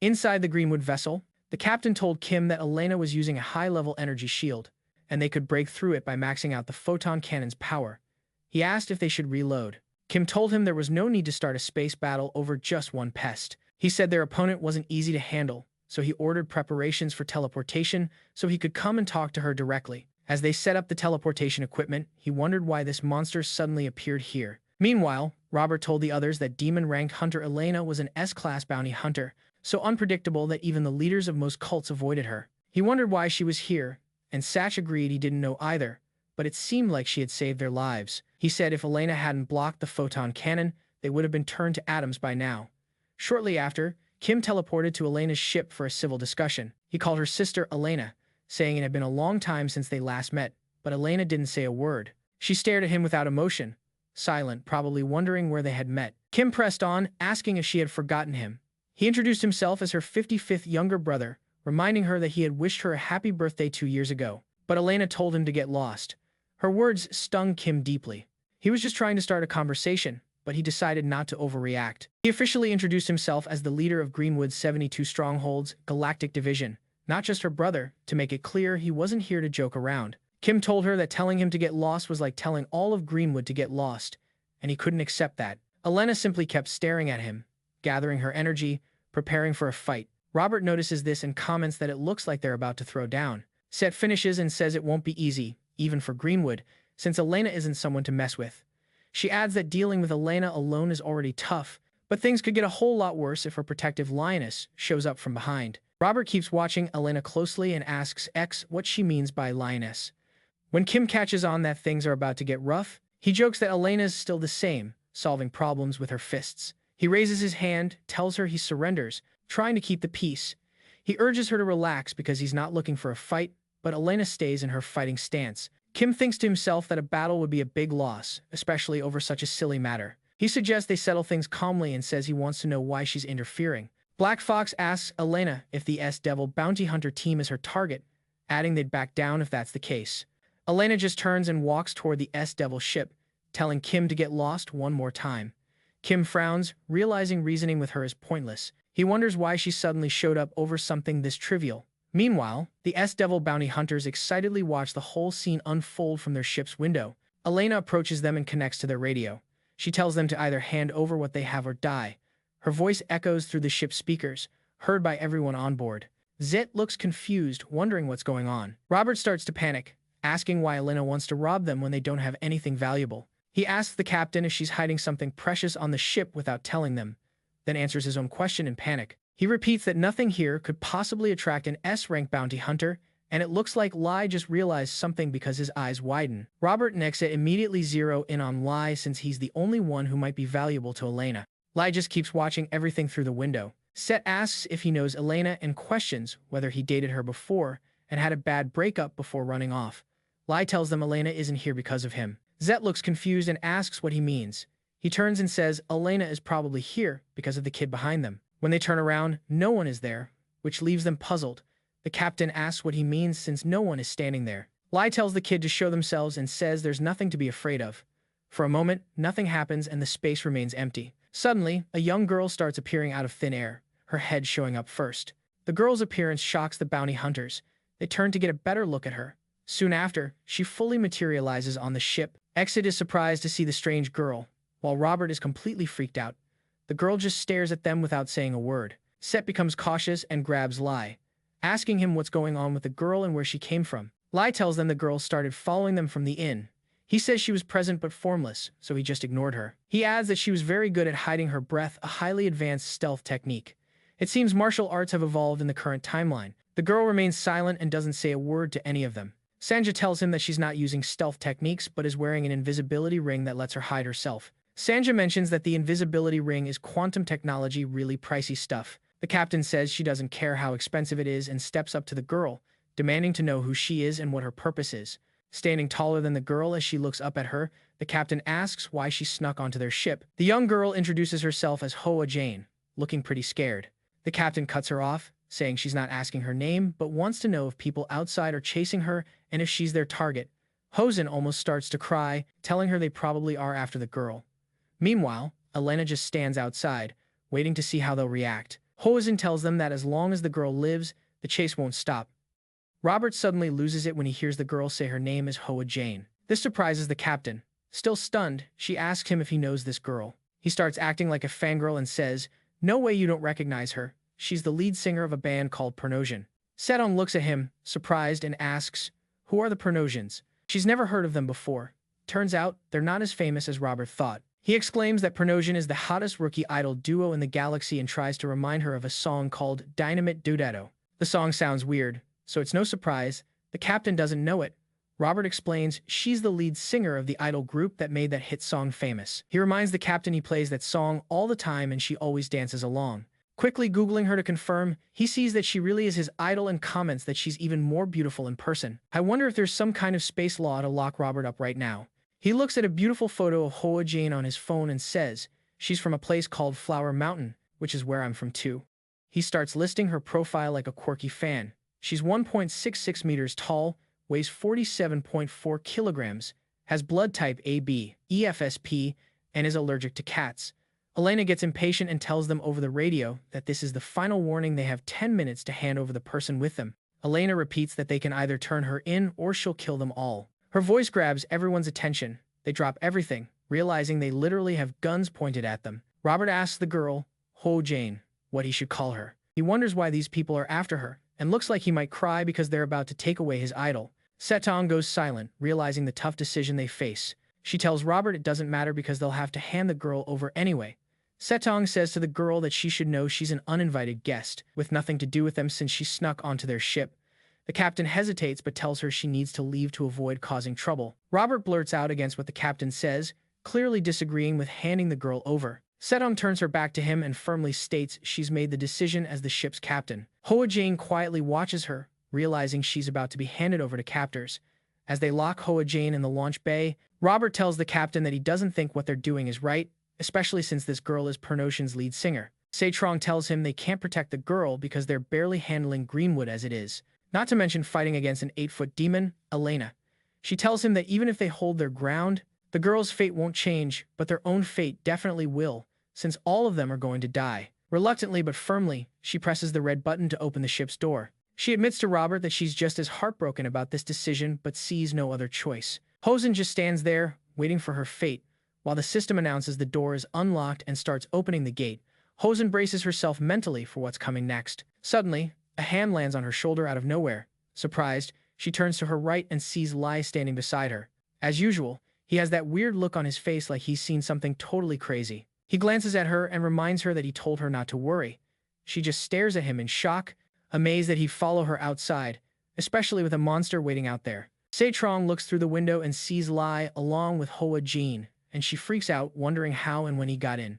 Inside the Greenwood vessel, the captain told Kim that Elena was using a high-level energy shield, and they could break through it by maxing out the photon cannon's power. He asked if they should reload. Kim told him there was no need to start a space battle over just one pest. He said their opponent wasn't easy to handle, so he ordered preparations for teleportation so he could come and talk to her directly. As they set up the teleportation equipment, he wondered why this monster suddenly appeared here. Meanwhile, Robert told the others that demon-ranked hunter Elena was an S-class bounty hunter, so unpredictable that even the leaders of most cults avoided her. He wondered why she was here, and Satch agreed he didn't know either, but it seemed like she had saved their lives. He said if Elena hadn't blocked the photon cannon, they would have been turned to atoms by now. Shortly after, Kim teleported to Elena's ship for a civil discussion. He called her sister Elena, saying it had been a long time since they last met, but Elena didn't say a word. She stared at him without emotion, silent, probably wondering where they had met. Kim pressed on, asking if she had forgotten him. He introduced himself as her 55th younger brother, reminding her that he had wished her a happy birthday 2 years ago. But Elena told him to get lost. Her words stung Kim deeply. He was just trying to start a conversation, but he decided not to overreact. He officially introduced himself as the leader of Greenwood's 72 Strongholds Galactic Division, not just her brother, to make it clear he wasn't here to joke around. Kim told her that telling him to get lost was like telling all of Greenwood to get lost, and he couldn't accept that. Elena simply kept staring at him, gathering her energy, preparing for a fight. Robert notices this and comments that it looks like they're about to throw down. Set finishes and says it won't be easy, even for Greenwood, since Elena isn't someone to mess with. She adds that dealing with Elena alone is already tough, but things could get a whole lot worse if her protective lioness shows up from behind. Robert keeps watching Elena closely and asks X what she means by lioness. When Kim catches on that things are about to get rough, he jokes that Elena's still the same, solving problems with her fists. He raises his hand, tells her he surrenders, trying to keep the peace. He urges her to relax because he's not looking for a fight, but Elena stays in her fighting stance. Kim thinks to himself that a battle would be a big loss, especially over such a silly matter. He suggests they settle things calmly and says he wants to know why she's interfering. Black Fox asks Elena if the S-Devil bounty hunter team is her target, adding they'd back down if that's the case. Elena just turns and walks toward the S-Devil ship, telling Kim to get lost one more time. Kim frowns, realizing reasoning with her is pointless. He wonders why she suddenly showed up over something this trivial. Meanwhile, the S-Devil bounty hunters excitedly watch the whole scene unfold from their ship's window. Elena approaches them and connects to their radio. She tells them to either hand over what they have or die. Her voice echoes through the ship's speakers, heard by everyone on board. Zet looks confused, wondering what's going on. Robert starts to panic, asking why Elena wants to rob them when they don't have anything valuable. He asks the captain if she's hiding something precious on the ship without telling them, then answers his own question in panic. He repeats that nothing here could possibly attract an S-rank bounty hunter, and it looks like Lai just realized something because his eyes widen. Robert and Exit immediately zero in on Lai since he's the only one who might be valuable to Elena. Lai just keeps watching everything through the window. Set asks if he knows Elena and questions whether he dated her before and had a bad breakup before running off. Lai tells them Elena isn't here because of him. Zet looks confused and asks what he means. He turns and says Elena is probably here because of the kid behind them. When they turn around, no one is there, which leaves them puzzled. The captain asks what he means since no one is standing there. Lai tells the kid to show themselves and says there's nothing to be afraid of. For a moment, nothing happens and the space remains empty. Suddenly, a young girl starts appearing out of thin air, her head showing up first. The girl's appearance shocks the bounty hunters. They turn to get a better look at her. Soon after, she fully materializes on the ship. Exit is surprised to see the strange girl, while Robert is completely freaked out. The girl just stares at them without saying a word. Set becomes cautious and grabs Lai, asking him what's going on with the girl and where she came from. Lai tells them the girl started following them from the inn. He says she was present but formless, so he just ignored her. He adds that she was very good at hiding her breath, a highly advanced stealth technique. It seems martial arts have evolved in the current timeline. The girl remains silent and doesn't say a word to any of them. Sanja tells him that she's not using stealth techniques but is wearing an invisibility ring that lets her hide herself. Sanja mentions that the invisibility ring is quantum technology, really pricey stuff. The captain says she doesn't care how expensive it is and steps up to the girl, demanding to know who she is and what her purpose is. Standing taller than the girl as she looks up at her, the captain asks why she snuck onto their ship. The young girl introduces herself as Hoa Jane, looking pretty scared. The captain cuts her off, saying she's not asking her name but wants to know if people outside are chasing her and if she's their target. Hosen almost starts to cry, telling her they probably are after the girl. Meanwhile, Elena just stands outside, waiting to see how they'll react. Hosen tells them that as long as the girl lives, the chase won't stop. Robert suddenly loses it when he hears the girl say her name is Hoa Jane. This surprises the captain. Still stunned, she asks him if he knows this girl. He starts acting like a fangirl and says, "No way you don't recognize her. She's the lead singer of a band called Pernosian." Sedon looks at him, surprised, and asks, "Who are the Pernosians?" She's never heard of them before. Turns out, they're not as famous as Robert thought. He exclaims that Pernosian is the hottest rookie idol duo in the galaxy and tries to remind her of a song called Dynamite Dudato. The song sounds weird, so it's no surprise the captain doesn't know it. Robert explains she's the lead singer of the idol group that made that hit song famous. He reminds the captain he plays that song all the time and she always dances along. Quickly Googling her to confirm, he sees that she really is his idol and comments that she's even more beautiful in person. I wonder if there's some kind of space law to lock Robert up right now. He looks at a beautiful photo of Hoa Jane on his phone and says, "She's from a place called Flower Mountain, which is where I'm from too." He starts listing her profile like a quirky fan. She's 1.66 meters tall, weighs 47.4 kilograms, has blood type AB, EFSP, and is allergic to cats. Elena gets impatient and tells them over the radio that this is the final warning. They have 10 minutes to hand over the person with them. Elena repeats that they can either turn her in or she'll kill them all. Her voice grabs everyone's attention. They drop everything, realizing they literally have guns pointed at them. Robert asks the girl, Ho Jane, what he should call her. He wonders why these people are after her, and looks like he might cry because they're about to take away his idol. Setong goes silent, realizing the tough decision they face. She tells Robert it doesn't matter because they'll have to hand the girl over anyway. Setong says to the girl that she should know she's an uninvited guest, with nothing to do with them since she snuck onto their ship. The captain hesitates but tells her she needs to leave to avoid causing trouble. Robert blurts out against what the captain says, clearly disagreeing with handing the girl over. Setong turns her back to him and firmly states she's made the decision as the ship's captain. Hoa Jane quietly watches her, realizing she's about to be handed over to captors. As they lock Hoa Jane in the launch bay, Robert tells the captain that he doesn't think what they're doing is right, especially since this girl is Pernotion's lead singer. Seitrong tells him they can't protect the girl because they're barely handling Greenwood as it is, not to mention fighting against an 8-foot demon, Elena. She tells him that even if they hold their ground, the girl's fate won't change, but their own fate definitely will, since all of them are going to die. Reluctantly but firmly, she presses the red button to open the ship's door. She admits to Robert that she's just as heartbroken about this decision but sees no other choice. Hosen just stands there, waiting for her fate, while the system announces the door is unlocked and starts opening the gate. Hosen braces herself mentally for what's coming next. Suddenly, a hand lands on her shoulder out of nowhere. Surprised, she turns to her right and sees Lai standing beside her. As usual, he has that weird look on his face like he's seen something totally crazy. He glances at her and reminds her that he told her not to worry. She just stares at him in shock, amazed that he'd follow her outside, especially with a monster waiting out there. Seitrong looks through the window and sees Lai along with Hoa Jane, and she freaks out, wondering how and when he got in.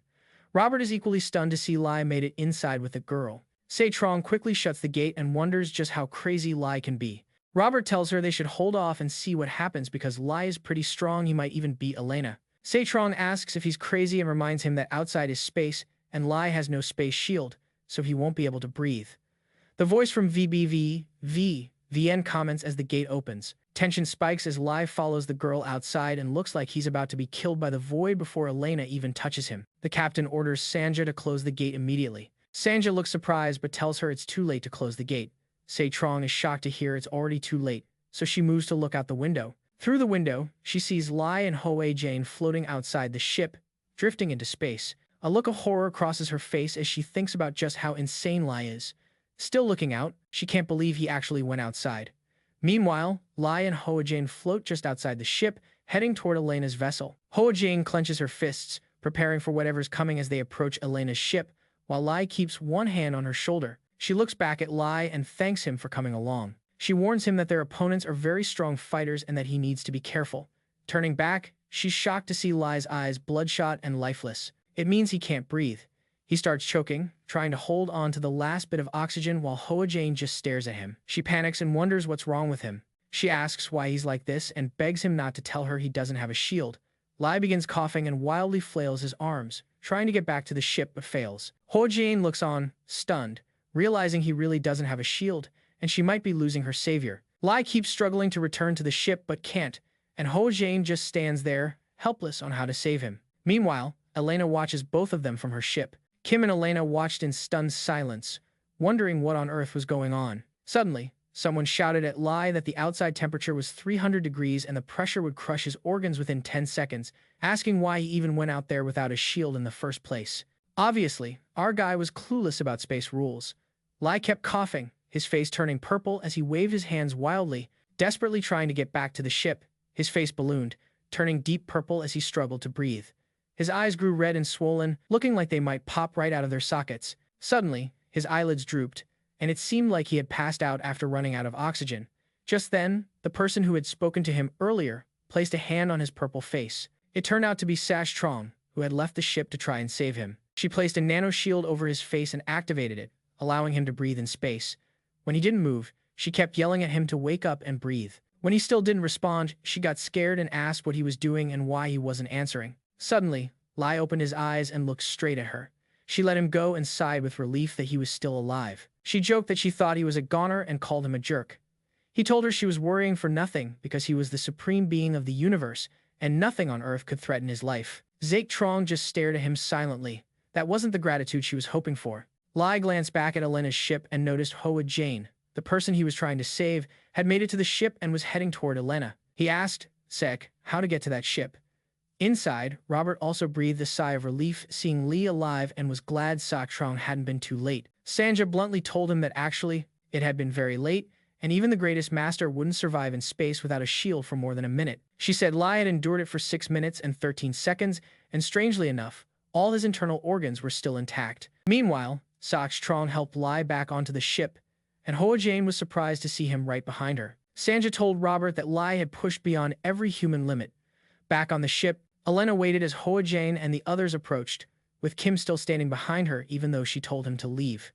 Robert is equally stunned to see Lai made it inside with the girl. Seitrong quickly shuts the gate and wonders just how crazy Lai can be. Robert tells her they should hold off and see what happens because Lai is pretty strong. He might even beat Elena. Seitrong asks if he's crazy and reminds him that outside is space, and Lai has no space shield, so he won't be able to breathe. The voice from VN comments as the gate opens. Tension spikes as Lai follows the girl outside and looks like he's about to be killed by the void before Elena even touches him. The captain orders Sanja to close the gate immediately. Sanja looks surprised but tells her it's too late to close the gate. Seitrong is shocked to hear it's already too late, so she moves to look out the window. Through the window, she sees Lai and Hoa Jane floating outside the ship, drifting into space. A look of horror crosses her face as she thinks about just how insane Lai is. Still looking out, she can't believe he actually went outside. Meanwhile, Lai and Hoa Jane float just outside the ship, heading toward Elena's vessel. Hoa Jane clenches her fists, preparing for whatever's coming as they approach Elena's ship, while Lai keeps one hand on her shoulder. She looks back at Lai and thanks him for coming along. She warns him that their opponents are very strong fighters and that he needs to be careful. Turning back, she's shocked to see Lai's eyes bloodshot and lifeless. It means he can't breathe. He starts choking, trying to hold on to the last bit of oxygen while Hoa Jane just stares at him. She panics and wonders what's wrong with him. She asks why he's like this and begs him not to tell her he doesn't have a shield. Lai begins coughing and wildly flails his arms, trying to get back to the ship but fails. Hoa Jane looks on, stunned, realizing he really doesn't have a shield, and she might be losing her savior. Lai keeps struggling to return to the ship but can't, and Hoa Jane just stands there, helpless on how to save him. Meanwhile, Elena watches both of them from her ship. Kim and Elena watched in stunned silence, wondering what on earth was going on. Suddenly, someone shouted at Lai that the outside temperature was 300 degrees and the pressure would crush his organs within 10 seconds, asking why he even went out there without a shield in the first place. Obviously, our guy was clueless about space rules. Lai kept coughing, his face turning purple as he waved his hands wildly, desperately trying to get back to the ship. His face ballooned, turning deep purple as he struggled to breathe. His eyes grew red and swollen, looking like they might pop right out of their sockets. Suddenly, his eyelids drooped, and it seemed like he had passed out after running out of oxygen. Just then, the person who had spoken to him earlier placed a hand on his purple face. It turned out to be Sash Trong, who had left the ship to try and save him. She placed a nano shield over his face and activated it, allowing him to breathe in space. When he didn't move, she kept yelling at him to wake up and breathe. When he still didn't respond, she got scared and asked what he was doing and why he wasn't answering. Suddenly, Lai opened his eyes and looked straight at her. She let him go and sighed with relief that he was still alive. She joked that she thought he was a goner and called him a jerk. He told her she was worrying for nothing because he was the supreme being of the universe, and nothing on Earth could threaten his life. Zeke Trong just stared at him silently. That wasn't the gratitude she was hoping for. Lai glanced back at Elena's ship and noticed Hoa Jane, the person he was trying to save, had made it to the ship and was heading toward Elena. He asked Sek how to get to that ship. Inside, Robert also breathed a sigh of relief seeing Lee alive and was glad Sok Trong hadn't been too late. Sanja bluntly told him that actually, it had been very late, and even the greatest master wouldn't survive in space without a shield for more than a minute. She said Lai had endured it for 6 minutes and 13 seconds, and strangely enough, all his internal organs were still intact. Meanwhile, Sok Trong helped Lai back onto the ship, and Hoa Jane was surprised to see him right behind her. Sanja told Robert that Lai had pushed beyond every human limit. Back on the ship, Elena waited as Hoa Jane and the others approached, with Kim still standing behind her even though she told him to leave.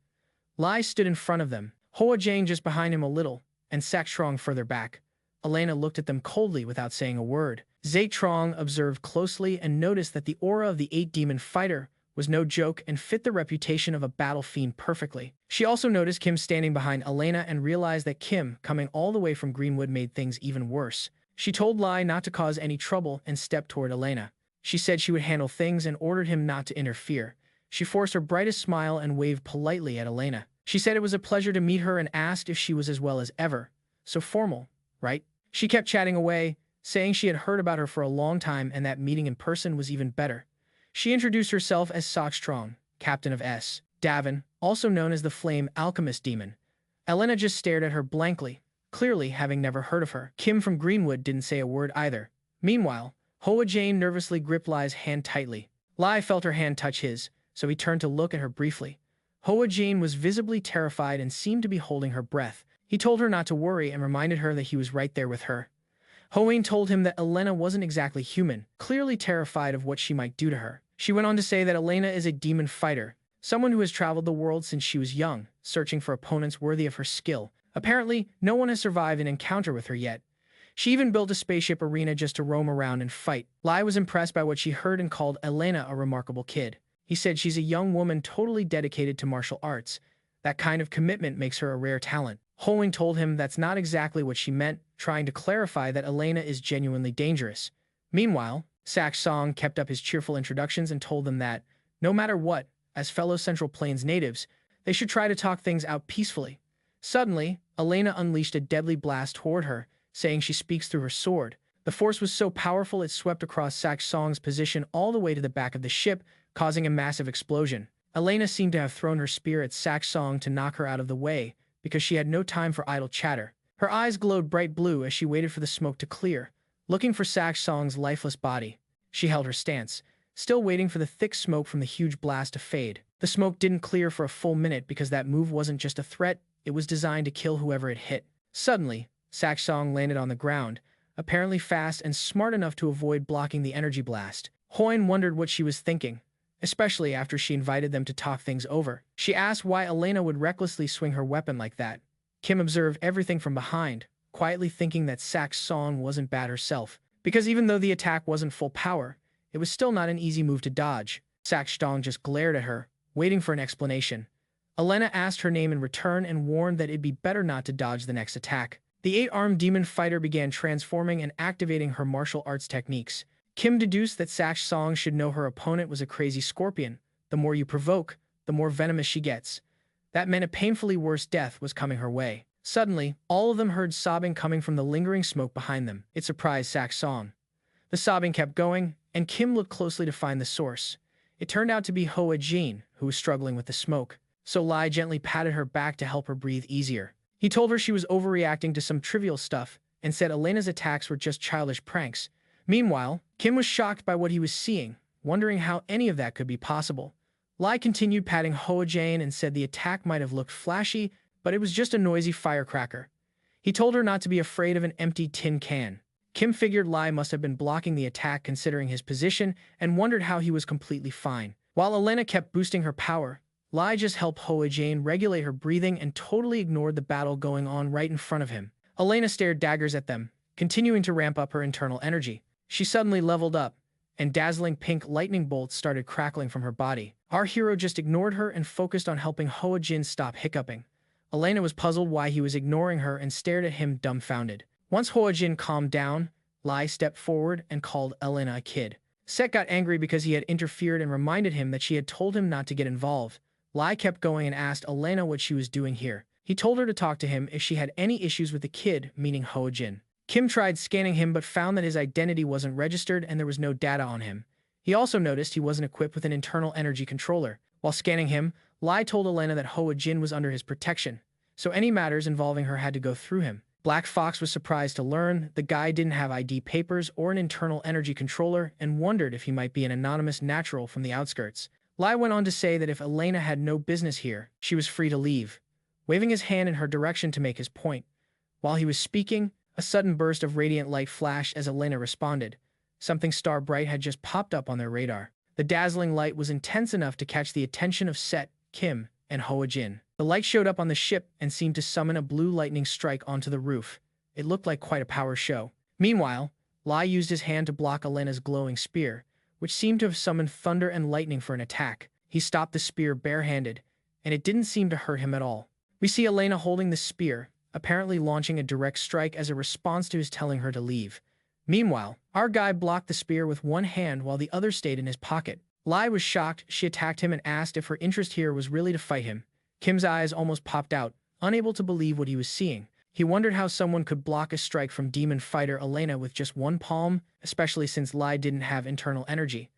Lai stood in front of them, Hoa Jane just behind him a little, and Sak Trong further back. Elena looked at them coldly without saying a word. Zay Trong observed closely and noticed that the aura of the 8-demon fighter was no joke and fit the reputation of a battle fiend perfectly. She also noticed Kim standing behind Elena and realized that Kim, coming all the way from Greenwood, made things even worse. She told Lai not to cause any trouble and stepped toward Elena. She said she would handle things and ordered him not to interfere. She forced her brightest smile and waved politely at Elena. She said it was a pleasure to meet her and asked if she was as well as ever. So formal, right? She kept chatting away, saying she had heard about her for a long time and that meeting in person was even better. She introduced herself as Sok Trong, captain of S. Davin, also known as the Flame Alchemist Demon. Elena just stared at her blankly, clearly having never heard of her. Kim from Greenwood didn't say a word either. Meanwhile, Hoa Jane nervously gripped Lai's hand tightly. Lai felt her hand touch his, so he turned to look at her briefly. Hoa Jane was visibly terrified and seemed to be holding her breath. He told her not to worry and reminded her that he was right there with her. Hoane told him that Elena wasn't exactly human, clearly terrified of what she might do to her. She went on to say that Elena is a demon fighter, someone who has traveled the world since she was young, searching for opponents worthy of her skill. Apparently, no one has survived an encounter with her yet. She even built a spaceship arena just to roam around and fight. Lai was impressed by what she heard and called Elena a remarkable kid. He said she's a young woman totally dedicated to martial arts. That kind of commitment makes her a rare talent. Hoang told him that's not exactly what she meant, trying to clarify that Elena is genuinely dangerous. Meanwhile, Sak Song kept up his cheerful introductions and told them that, no matter what, as fellow Central Plains natives, they should try to talk things out peacefully. Suddenly, Elena unleashed a deadly blast toward her, saying she speaks through her sword. The force was so powerful it swept across Sak Song's position all the way to the back of the ship, causing a massive explosion. Elena seemed to have thrown her spear at Sak Song to knock her out of the way, because she had no time for idle chatter. Her eyes glowed bright blue as she waited for the smoke to clear, looking for Sak Song's lifeless body. She held her stance, still waiting for the thick smoke from the huge blast to fade. The smoke didn't clear for a full minute because that move wasn't just a threat, it was designed to kill whoever it hit. Suddenly, Sak Song landed on the ground, apparently fast and smart enough to avoid blocking the energy blast. Hoin wondered what she was thinking, especially after she invited them to talk things over. She asked why Elena would recklessly swing her weapon like that. Kim observed everything from behind, quietly thinking that Sak Song wasn't bad herself, because even though the attack wasn't full power, it was still not an easy move to dodge. Sak Song just glared at her, waiting for an explanation. Elena asked her name in return and warned that it'd be better not to dodge the next attack. The 8-armed demon fighter began transforming and activating her martial arts techniques. Kim deduced that Sak Song should know her opponent was a crazy scorpion. The more you provoke, the more venomous she gets. That meant a painfully worse death was coming her way. Suddenly, all of them heard sobbing coming from the lingering smoke behind them. It surprised Sak Song. The sobbing kept going, and Kim looked closely to find the source. It turned out to be Hoa Jane, who was struggling with the smoke, so Lai gently patted her back to help her breathe easier. He told her she was overreacting to some trivial stuff, and said Elena's attacks were just childish pranks. Meanwhile, Kim was shocked by what he was seeing, wondering how any of that could be possible. Lai continued patting Hoa Jane and said the attack might have looked flashy, but it was just a noisy firecracker. He told her not to be afraid of an empty tin can. Kim figured Lai must have been blocking the attack considering his position and wondered how he was completely fine. While Elena kept boosting her power, Lai just helped Hoa Jane regulate her breathing and totally ignored the battle going on right in front of him. Elena stared daggers at them, continuing to ramp up her internal energy. She suddenly leveled up, and dazzling pink lightning bolts started crackling from her body. Our hero just ignored her and focused on helping Hoa Jin stop hiccuping. Elena was puzzled why he was ignoring her and stared at him dumbfounded. Once Hoa Jin calmed down, Lai stepped forward and called Elena a kid. Set got angry because he had interfered and reminded him that she had told him not to get involved. Lai kept going and asked Elena what she was doing here. He told her to talk to him if she had any issues with the kid, meaning Hoa Jin. Kim tried scanning him but found that his identity wasn't registered and there was no data on him. He also noticed he wasn't equipped with an internal energy controller. While scanning him, Lai told Elena that Hoa Jin was under his protection, so any matters involving her had to go through him. Black Fox was surprised to learn the guy didn't have ID papers or an internal energy controller and wondered if he might be an anonymous natural from the outskirts. Lai went on to say that if Elena had no business here, she was free to leave, waving his hand in her direction to make his point. While he was speaking, a sudden burst of radiant light flashed as Elena responded. Something star-bright had just popped up on their radar. The dazzling light was intense enough to catch the attention of Set, Kim, and Hoa Jin. The light showed up on the ship and seemed to summon a blue lightning strike onto the roof. It looked like quite a power show. Meanwhile, Lai used his hand to block Elena's glowing spear, which seemed to have summoned thunder and lightning for an attack. He stopped the spear barehanded, and it didn't seem to hurt him at all. We see Elena holding the spear, apparently launching a direct strike as a response to his telling her to leave. Meanwhile, our guy blocked the spear with one hand while the other stayed in his pocket. Lai was shocked. She attacked him and asked if her interest here was really to fight him. Kim's eyes almost popped out, unable to believe what he was seeing. He wondered how someone could block a strike from demon fighter Elena with just one palm, especially since Lai didn't have internal energy.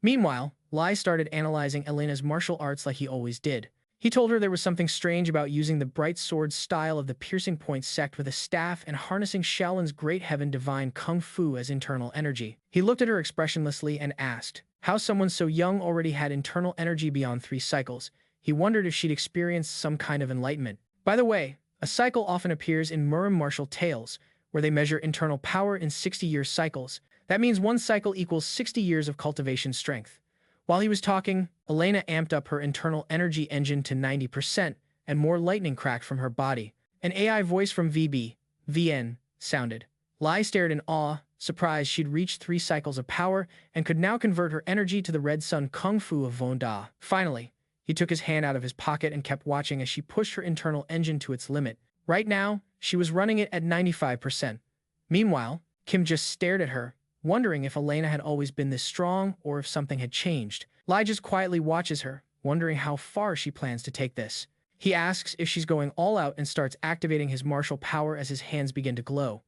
Meanwhile, Lai started analyzing Elena's martial arts like he always did. He told her there was something strange about using the bright sword style of the piercing point sect with a staff and harnessing Shaolin's great heaven divine kung fu as internal energy. He looked at her expressionlessly and asked how someone so young already had internal energy beyond 3 cycles. He wondered if she'd experienced some kind of enlightenment. By the way, a cycle often appears in Murim martial tales, where they measure internal power in 60-year cycles. That means one cycle equals 60 years of cultivation strength. While he was talking, Elena amped up her internal energy engine to 90%, and more lightning cracked from her body. An AI voice from VN sounded. Lai stared in awe, surprised she'd reached 3 cycles of power and could now convert her energy to the Red Sun Kung Fu of Von Da. Finally, he took his hand out of his pocket and kept watching as she pushed her internal engine to its limit. Right now, she was running it at 95%. Meanwhile, Kim just stared at her, wondering if Elena had always been this strong or if something had changed. Lai just quietly watches her, wondering how far she plans to take this. He asks if she's going all out and starts activating his martial power as his hands begin to glow.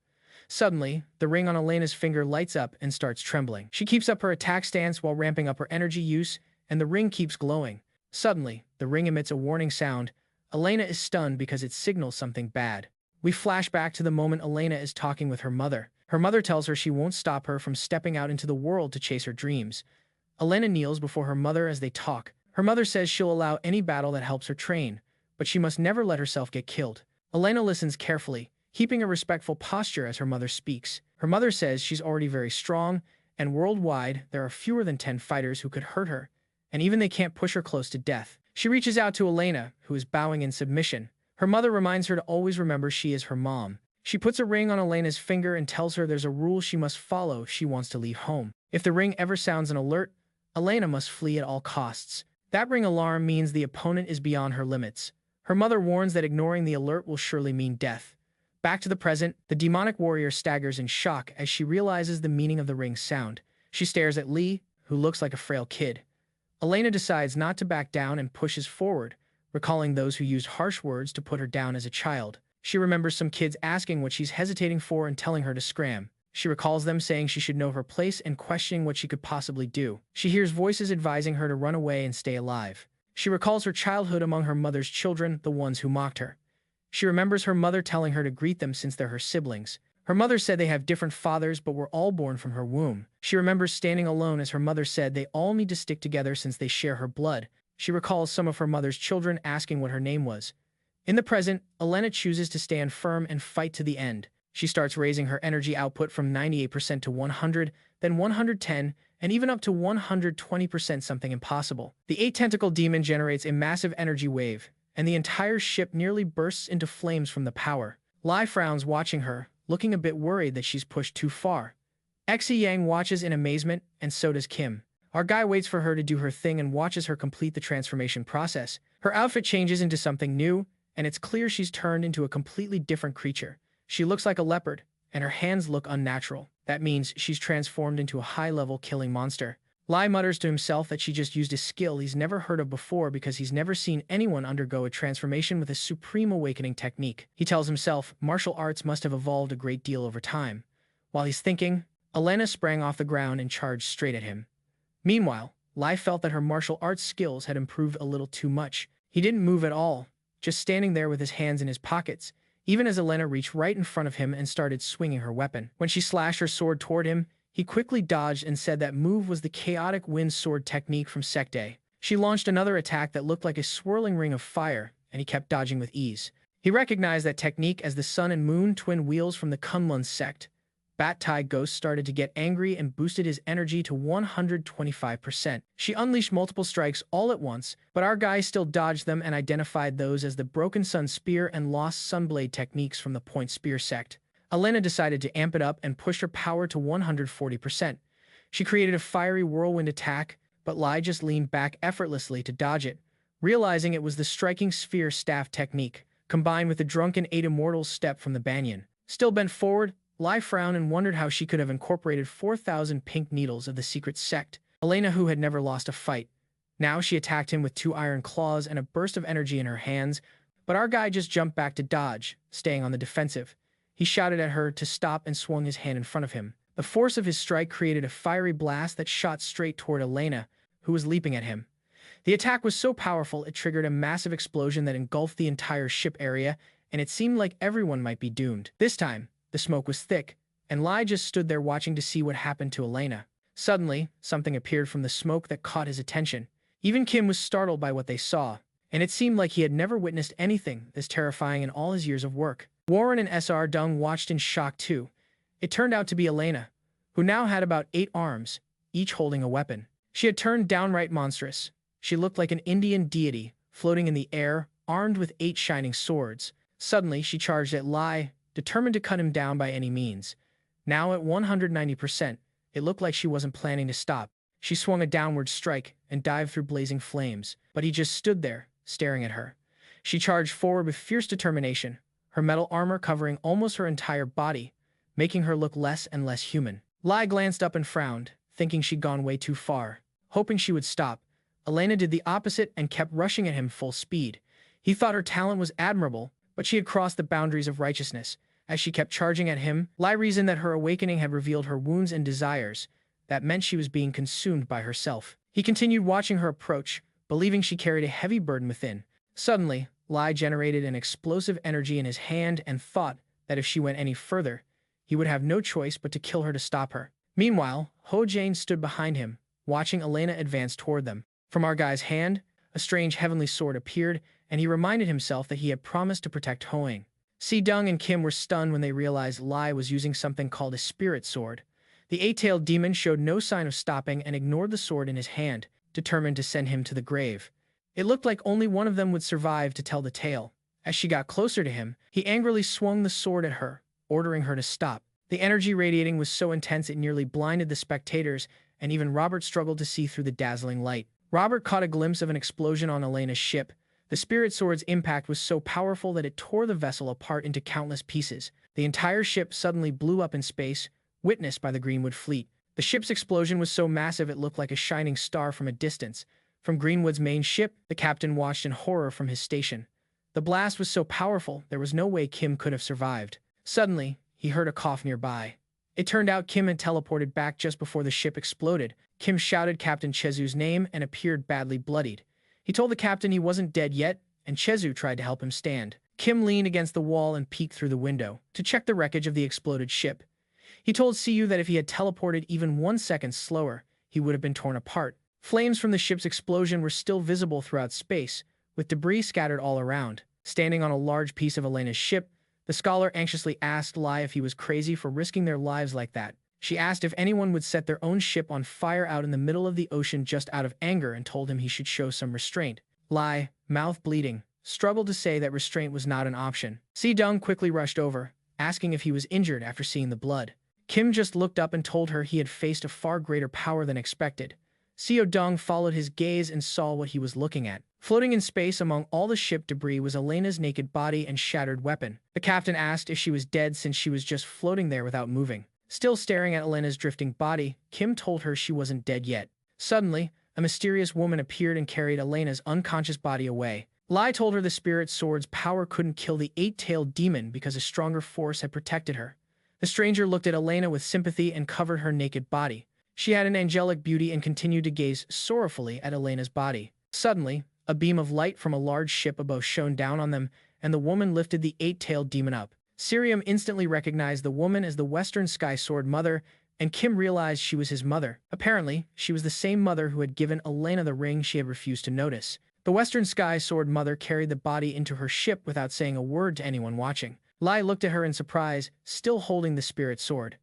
Suddenly, the ring on Elena's finger lights up and starts trembling. She keeps up her attack stance while ramping up her energy use, and the ring keeps glowing. Suddenly, the ring emits a warning sound. Elena is stunned because it signals something bad. We flash back to the moment Elena is talking with her mother. Her mother tells her she won't stop her from stepping out into the world to chase her dreams. Elena kneels before her mother as they talk. Her mother says she'll allow any battle that helps her train, but she must never let herself get killed. Elena listens carefully, keeping a respectful posture as her mother speaks. Her mother says she's already very strong, and worldwide there are fewer than 10 fighters who could hurt her, and even they can't push her close to death. She reaches out to Elena, who is bowing in submission. Her mother reminds her to always remember she is her mom. She puts a ring on Elena's finger and tells her there's a rule she must follow if she wants to leave home. If the ring ever sounds an alert, Elena must flee at all costs. That ring alarm means the opponent is beyond her limits. Her mother warns that ignoring the alert will surely mean death. Back to the present, the demonic warrior staggers in shock as she realizes the meaning of the ring's sound. She stares at Lee, who looks like a frail kid. Elena decides not to back down and pushes forward, recalling those who used harsh words to put her down as a child. She remembers some kids asking what she's hesitating for and telling her to scram. She recalls them saying she should know her place and questioning what she could possibly do. She hears voices advising her to run away and stay alive. She recalls her childhood among her mother's children, the ones who mocked her. She remembers her mother telling her to greet them since they're her siblings. Her mother said they have different fathers but were all born from her womb. She remembers standing alone as her mother said they all need to stick together since they share her blood. She recalls some of her mother's children asking what her name was. In the present, Elena chooses to stand firm and fight to the end. She starts raising her energy output from 98% to 100, then 110, and even up to 120%, something impossible. The 8-tentacle demon generates a massive energy wave, and the entire ship nearly bursts into flames from the power. Lai frowns watching her, looking a bit worried that she's pushed too far. Xi Yang watches in amazement, and so does Kim. Our guy waits for her to do her thing and watches her complete the transformation process. Her outfit changes into something new, and it's clear she's turned into a completely different creature. She looks like a leopard, and her hands look unnatural. That means she's transformed into a high-level killing monster. Lai mutters to himself that she just used a skill he's never heard of before because he's never seen anyone undergo a transformation with a supreme awakening technique. He tells himself martial arts must have evolved a great deal over time. While he's thinking, Elena sprang off the ground and charged straight at him. Meanwhile, Lai felt that her martial arts skills had improved a little too much. He didn't move at all, just standing there with his hands in his pockets, even as Elena reached right in front of him and started swinging her weapon. When she slashed her sword toward him, he quickly dodged and said that move was the chaotic wind sword technique from Secte. She launched another attack that looked like a swirling ring of fire, and he kept dodging with ease. He recognized that technique as the sun and moon twin wheels from the Kunlun sect. Bat Tai Ghost started to get angry and boosted his energy to 125%. She unleashed multiple strikes all at once, but our guy still dodged them and identified those as the Broken Sun Spear and Lost Sunblade techniques from the Point Spear sect. Elena decided to amp it up and push her power to 140%. She created a fiery whirlwind attack, but Lai just leaned back effortlessly to dodge it, realizing it was the striking sphere staff technique, combined with the drunken eight immortals step from the Banyan. Still bent forward, Lai frowned and wondered how she could have incorporated 4,000 pink needles of the secret sect. Elena, who had never lost a fight. Now she attacked him with 2 iron claws and a burst of energy in her hands, but our guy just jumped back to dodge, staying on the defensive. He shouted at her to stop and swung his hand in front of him. The force of his strike created a fiery blast that shot straight toward Elena, who was leaping at him. The attack was so powerful it triggered a massive explosion that engulfed the entire ship area, and it seemed like everyone might be doomed. This time, the smoke was thick, and Lai just stood there watching to see what happened to Elena. Suddenly, something appeared from the smoke that caught his attention. Even Kim was startled by what they saw, and it seemed like he had never witnessed anything this terrifying in all his years of work. Warren and SR Dung watched in shock too. It turned out to be Elena, who now had about 8 arms, each holding a weapon. She had turned downright monstrous. She looked like an Indian deity, floating in the air, armed with 8 shining swords. Suddenly, she charged at Lai, determined to cut him down by any means. Now at 190%, it looked like she wasn't planning to stop. She swung a downward strike and dived through blazing flames, but he just stood there, staring at her. She charged forward with fierce determination, her metal armor covering almost her entire body, making her look less and less human. Lai glanced up and frowned, thinking she'd gone way too far. Hoping she would stop, Elena did the opposite and kept rushing at him full speed. He thought her talent was admirable, but she had crossed the boundaries of righteousness. As she kept charging at him, Lai reasoned that her awakening had revealed her wounds and desires. That meant she was being consumed by herself. He continued watching her approach, believing she carried a heavy burden within. Suddenly, Lai generated an explosive energy in his hand and thought that if she went any further, he would have no choice but to kill her to stop her. Meanwhile, Ho Jane stood behind him, watching Elena advance toward them. From our guy's hand, a strange heavenly sword appeared, and he reminded himself that he had promised to protect Hoang. Si Dung and Kim were stunned when they realized Lai was using something called a spirit sword. The 8-tailed demon showed no sign of stopping and ignored the sword in his hand, determined to send him to the grave. It looked like only one of them would survive to tell the tale. As she got closer to him, he angrily swung the sword at her, ordering her to stop. The energy radiating was so intense it nearly blinded the spectators, and even Robert struggled to see through the dazzling light. Robert caught a glimpse of an explosion on Elena's ship. The spirit sword's impact was so powerful that it tore the vessel apart into countless pieces. The entire ship suddenly blew up in space, witnessed by the Greenwood fleet. The ship's explosion was so massive it looked like a shining star from a distance. From Greenwood's main ship, the captain watched in horror from his station. The blast was so powerful, there was no way Kim could have survived. Suddenly, he heard a cough nearby. It turned out Kim had teleported back just before the ship exploded. Kim shouted Captain Chezu's name and appeared badly bloodied. He told the captain he wasn't dead yet, and Chezu tried to help him stand. Kim leaned against the wall and peeked through the window to check the wreckage of the exploded ship. He told Siyu that if he had teleported even 1 second slower, he would have been torn apart. Flames from the ship's explosion were still visible throughout space, with debris scattered all around. Standing on a large piece of Elena's ship, the scholar anxiously asked Lai if he was crazy for risking their lives like that. She asked if anyone would set their own ship on fire out in the middle of the ocean just out of anger and told him he should show some restraint. Lai, mouth bleeding, struggled to say that restraint was not an option. Si Dung quickly rushed over, asking if he was injured after seeing the blood. Kim just looked up and told her he had faced a far greater power than expected. Seo Dong followed his gaze and saw what he was looking at. Floating in space among all the ship debris was Elena's naked body and shattered weapon. The captain asked if she was dead since she was just floating there without moving. Still staring at Elena's drifting body, Kim told her she wasn't dead yet. Suddenly, a mysterious woman appeared and carried Elena's unconscious body away. Lai told her the spirit sword's power couldn't kill the eight-tailed demon because a stronger force had protected her. The stranger looked at Elena with sympathy and covered her naked body. She had an angelic beauty and continued to gaze sorrowfully at Elena's body. Suddenly, a beam of light from a large ship above shone down on them, and the woman lifted the eight-tailed demon up. Sirium instantly recognized the woman as the Western Sky Sword Mother, and Kim realized she was his mother. Apparently, she was the same mother who had given Elena the ring she had refused to notice. The Western Sky Sword Mother carried the body into her ship without saying a word to anyone watching. Lai looked at her in surprise, still holding the spirit sword.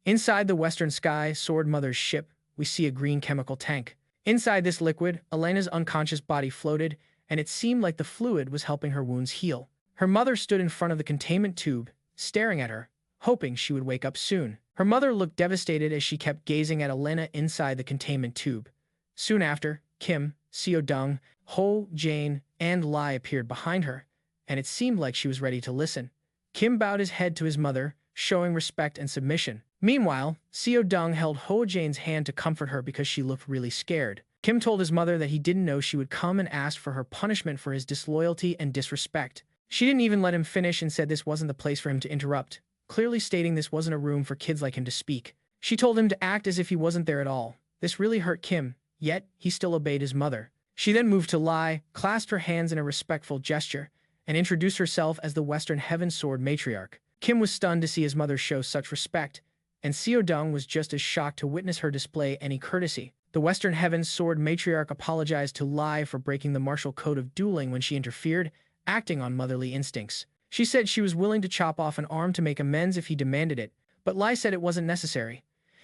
Inside the Western Sky Sword Mother's ship, we see a green chemical tank. Inside this liquid, Elena's unconscious body floated, and it seemed like the fluid was helping her wounds heal. Her mother stood in front of the containment tube, staring at her, hoping she would wake up soon. Her mother looked devastated as she kept gazing at Elena inside the containment tube. Soon after, Kim, Seo Dong, Ho, Jane, and Lai appeared behind her, and it seemed like she was ready to listen. Kim bowed his head to his mother, showing respect and submission. Meanwhile, Seo Dong held Ho Jane's hand to comfort her because she looked really scared. Kim told his mother that he didn't know she would come and ask for her punishment for his disloyalty and disrespect. She didn't even let him finish and said this wasn't the place for him to interrupt, clearly stating this wasn't a room for kids like him to speak. She told him to act as if he wasn't there at all. This really hurt Kim, yet he still obeyed his mother. She then moved to Lai, clasped her hands in a respectful gesture, and introduced herself as the Western Heaven Sword Matriarch. Kim was stunned to see his mother show such respect, and Seo Dong was just as shocked to witness her display any courtesy. The Western Heaven Sword Matriarch apologized to Lai for breaking the martial code of dueling when she interfered, acting on motherly instincts. She said she was willing to chop off an arm to make amends if he demanded it, but Lai said it wasn't necessary.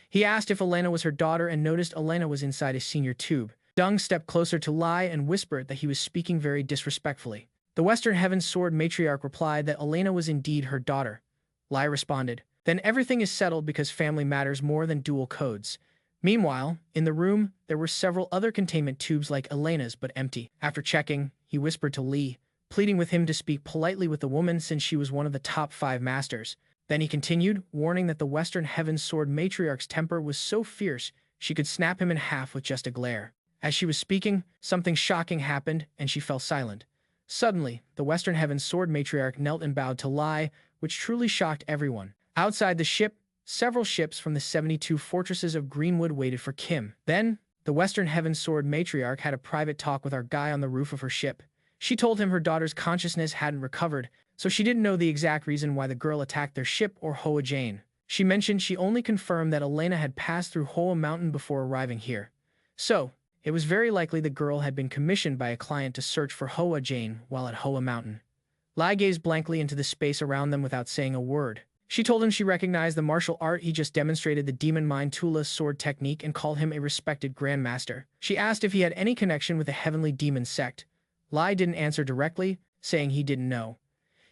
He asked if Elena was her daughter and noticed Elena was inside his senior tube. Dong stepped closer to Lai and whispered that he was speaking very disrespectfully. The Western Heaven Sword Matriarch replied that Elena was indeed her daughter. Lai responded, "Then everything is settled because family matters more than dual codes." Meanwhile, in the room, there were several other containment tubes like Elena's but empty. After checking, he whispered to Li, pleading with him to speak politely with the woman since she was one of the top 5 masters. Then he continued, warning that the Western Heaven Sword Matriarch's temper was so fierce she could snap him in half with just a glare. As she was speaking, something shocking happened and she fell silent. Suddenly, the Western Heaven Sword Matriarch knelt and bowed to Lai, which truly shocked everyone. Outside the ship, several ships from the 72 fortresses of Greenwood waited for Kim. Then, the Western Heaven Sword Matriarch had a private talk with our guy on the roof of her ship. She told him her daughter's consciousness hadn't recovered, so she didn't know the exact reason why the girl attacked their ship or Hoa Jane. She mentioned she only confirmed that Elena had passed through Hoa Mountain before arriving here. So, it was very likely the girl had been commissioned by a client to search for Hoa Jane while at Hoa Mountain. Lai gazed blankly into the space around them without saying a word. She told him she recognized the martial art he just demonstrated, the Demon Mind Tula sword technique, and called him a respected grandmaster. She asked if he had any connection with the Heavenly Demon sect. Lai didn't answer directly, saying he didn't know.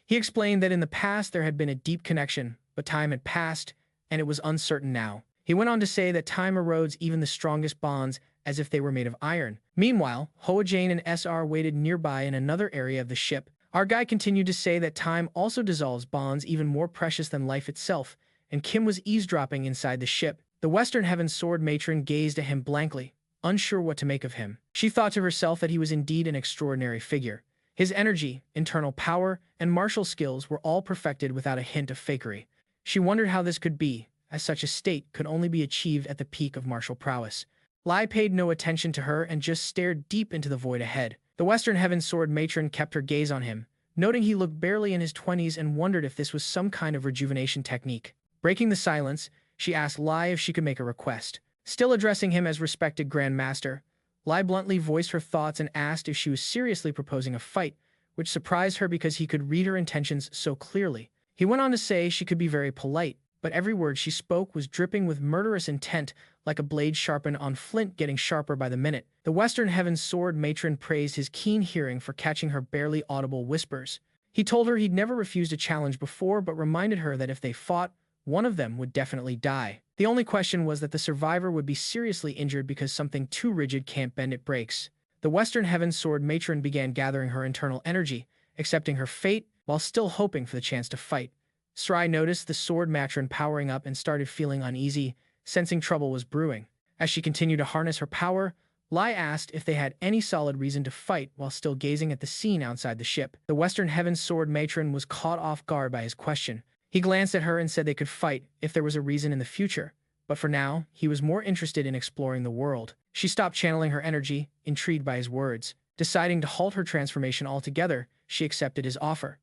He explained that in the past there had been a deep connection, but time had passed, and it was uncertain now. He went on to say that time erodes even the strongest bonds, as if they were made of iron. Meanwhile, Hoa Jane and SR waited nearby in another area of the ship. Our guy continued to say that time also dissolves bonds even more precious than life itself, and Kim was eavesdropping inside the ship. The Western Heaven Sword Matron gazed at him blankly, unsure what to make of him. She thought to herself that he was indeed an extraordinary figure. His energy, internal power, and martial skills were all perfected without a hint of fakery. She wondered how this could be, as such a state could only be achieved at the peak of martial prowess. Lai paid no attention to her and just stared deep into the void ahead. The Western Heaven Sword Matron kept her gaze on him, noting he looked barely in his 20s and wondered if this was some kind of rejuvenation technique. Breaking the silence, she asked Lai if she could make a request. Still addressing him as respected Grand Master, Lai bluntly voiced her thoughts and asked if she was seriously proposing a fight, which surprised her because he could read her intentions so clearly. He went on to say she could be very polite, but every word she spoke was dripping with murderous intent, like a blade sharpened on flint getting sharper by the minute. The Western Heaven Sword Matron praised his keen hearing for catching her barely audible whispers. He told her he'd never refused a challenge before, but reminded her that if they fought, one of them would definitely die. The only question was that the survivor would be seriously injured because something too rigid can't bend, it breaks. The Western Heaven Sword matron began gathering her internal energy, accepting her fate while still hoping for the chance to fight. Srai noticed the sword matron powering up and started feeling uneasy, sensing trouble was brewing. As she continued to harness her power, Lai asked if they had any solid reason to fight while still gazing at the scene outside the ship. The Western Heaven Sword matron was caught off guard by his question. He glanced at her and said they could fight if there was a reason in the future, but for now, he was more interested in exploring the world. She stopped channeling her energy, intrigued by his words. Deciding to halt her transformation altogether, she accepted his offer.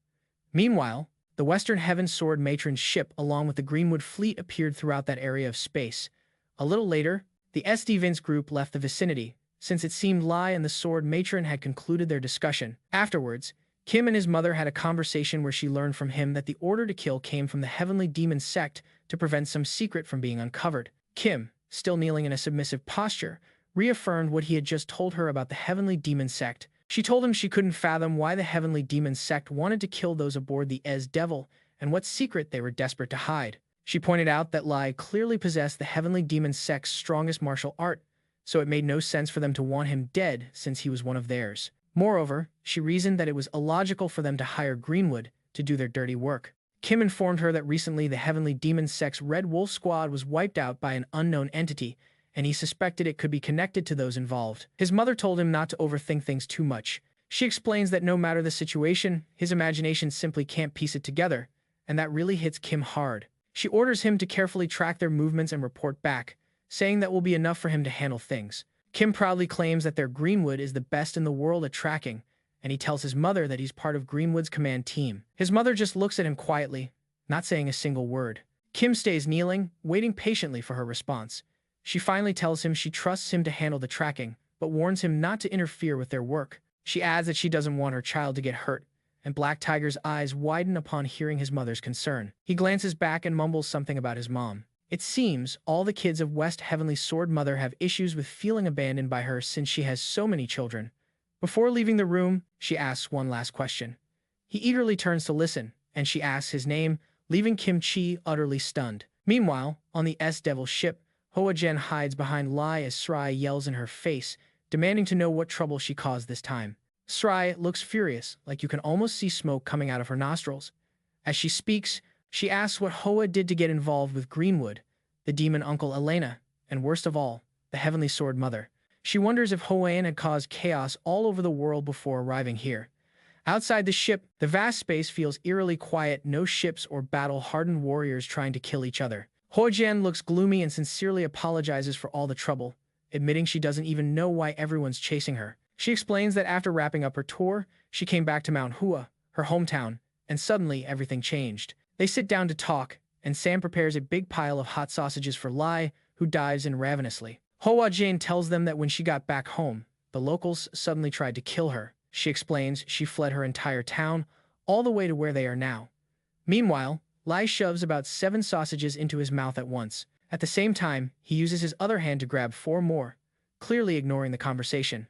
Meanwhile, the Western Heaven Sword matron's ship along with the Greenwood fleet appeared throughout that area of space. A little later, the SD Vince group left the vicinity, since it seemed Lai and the sword matron had concluded their discussion. Afterwards, Kim and his mother had a conversation where she learned from him that the order to kill came from the Heavenly Demon sect to prevent some secret from being uncovered. Kim, still kneeling in a submissive posture, reaffirmed what he had just told her about the Heavenly Demon sect. She told him she couldn't fathom why the Heavenly Demon sect wanted to kill those aboard the Ez Devil and what secret they were desperate to hide. She pointed out that Lai clearly possessed the Heavenly Demon sect's strongest martial art, so it made no sense for them to want him dead since he was one of theirs. Moreover, she reasoned that it was illogical for them to hire Greenwood to do their dirty work. Kim informed her that recently the Heavenly Demon sect's Red Wolf squad was wiped out by an unknown entity, and he suspected it could be connected to those involved. His mother told him not to overthink things too much. She explains that no matter the situation, his imagination simply can't piece it together, and that really hits Kim hard. She orders him to carefully track their movements and report back, saying that will be enough for him to handle things. Kim proudly claims that their Greenwood is the best in the world at tracking, and he tells his mother that he's part of Greenwood's command team. His mother just looks at him quietly, not saying a single word. Kim stays kneeling, waiting patiently for her response. She finally tells him she trusts him to handle the tracking, but warns him not to interfere with their work. She adds that she doesn't want her child to get hurt, and Black Tiger's eyes widen upon hearing his mother's concern. He glances back and mumbles something about his mom. It seems all the kids of West Heavenly Sword Mother have issues with feeling abandoned by her since she has so many children. Before leaving the room, she asks one last question. He eagerly turns to listen, and she asks his name, leaving Kim Chi utterly stunned. Meanwhile, on the S-Devil ship, Hoa Jen hides behind Lai as Srai yells in her face, demanding to know what trouble she caused this time. Srai looks furious, like you can almost see smoke coming out of her nostrils. As she speaks, she asks what Hoa did to get involved with Greenwood, the demon uncle Elena, and worst of all, the Heavenly Sword Mother. She wonders if Hoan had caused chaos all over the world before arriving here. Outside the ship, the vast space feels eerily quiet, no ships or battle-hardened warriors trying to kill each other. Hoa Jen looks gloomy and sincerely apologizes for all the trouble, admitting she doesn't even know why everyone's chasing her. She explains that after wrapping up her tour, she came back to Manhwa, her hometown, and suddenly everything changed. They sit down to talk, and Sam prepares a big pile of hot sausages for Lai, who dives in ravenously. Hoa Jen tells them that when she got back home, the locals suddenly tried to kill her. She explains she fled her entire town, all the way to where they are now. Meanwhile, Lai shoves about 7 sausages into his mouth at once. At the same time, he uses his other hand to grab 4 more, clearly ignoring the conversation.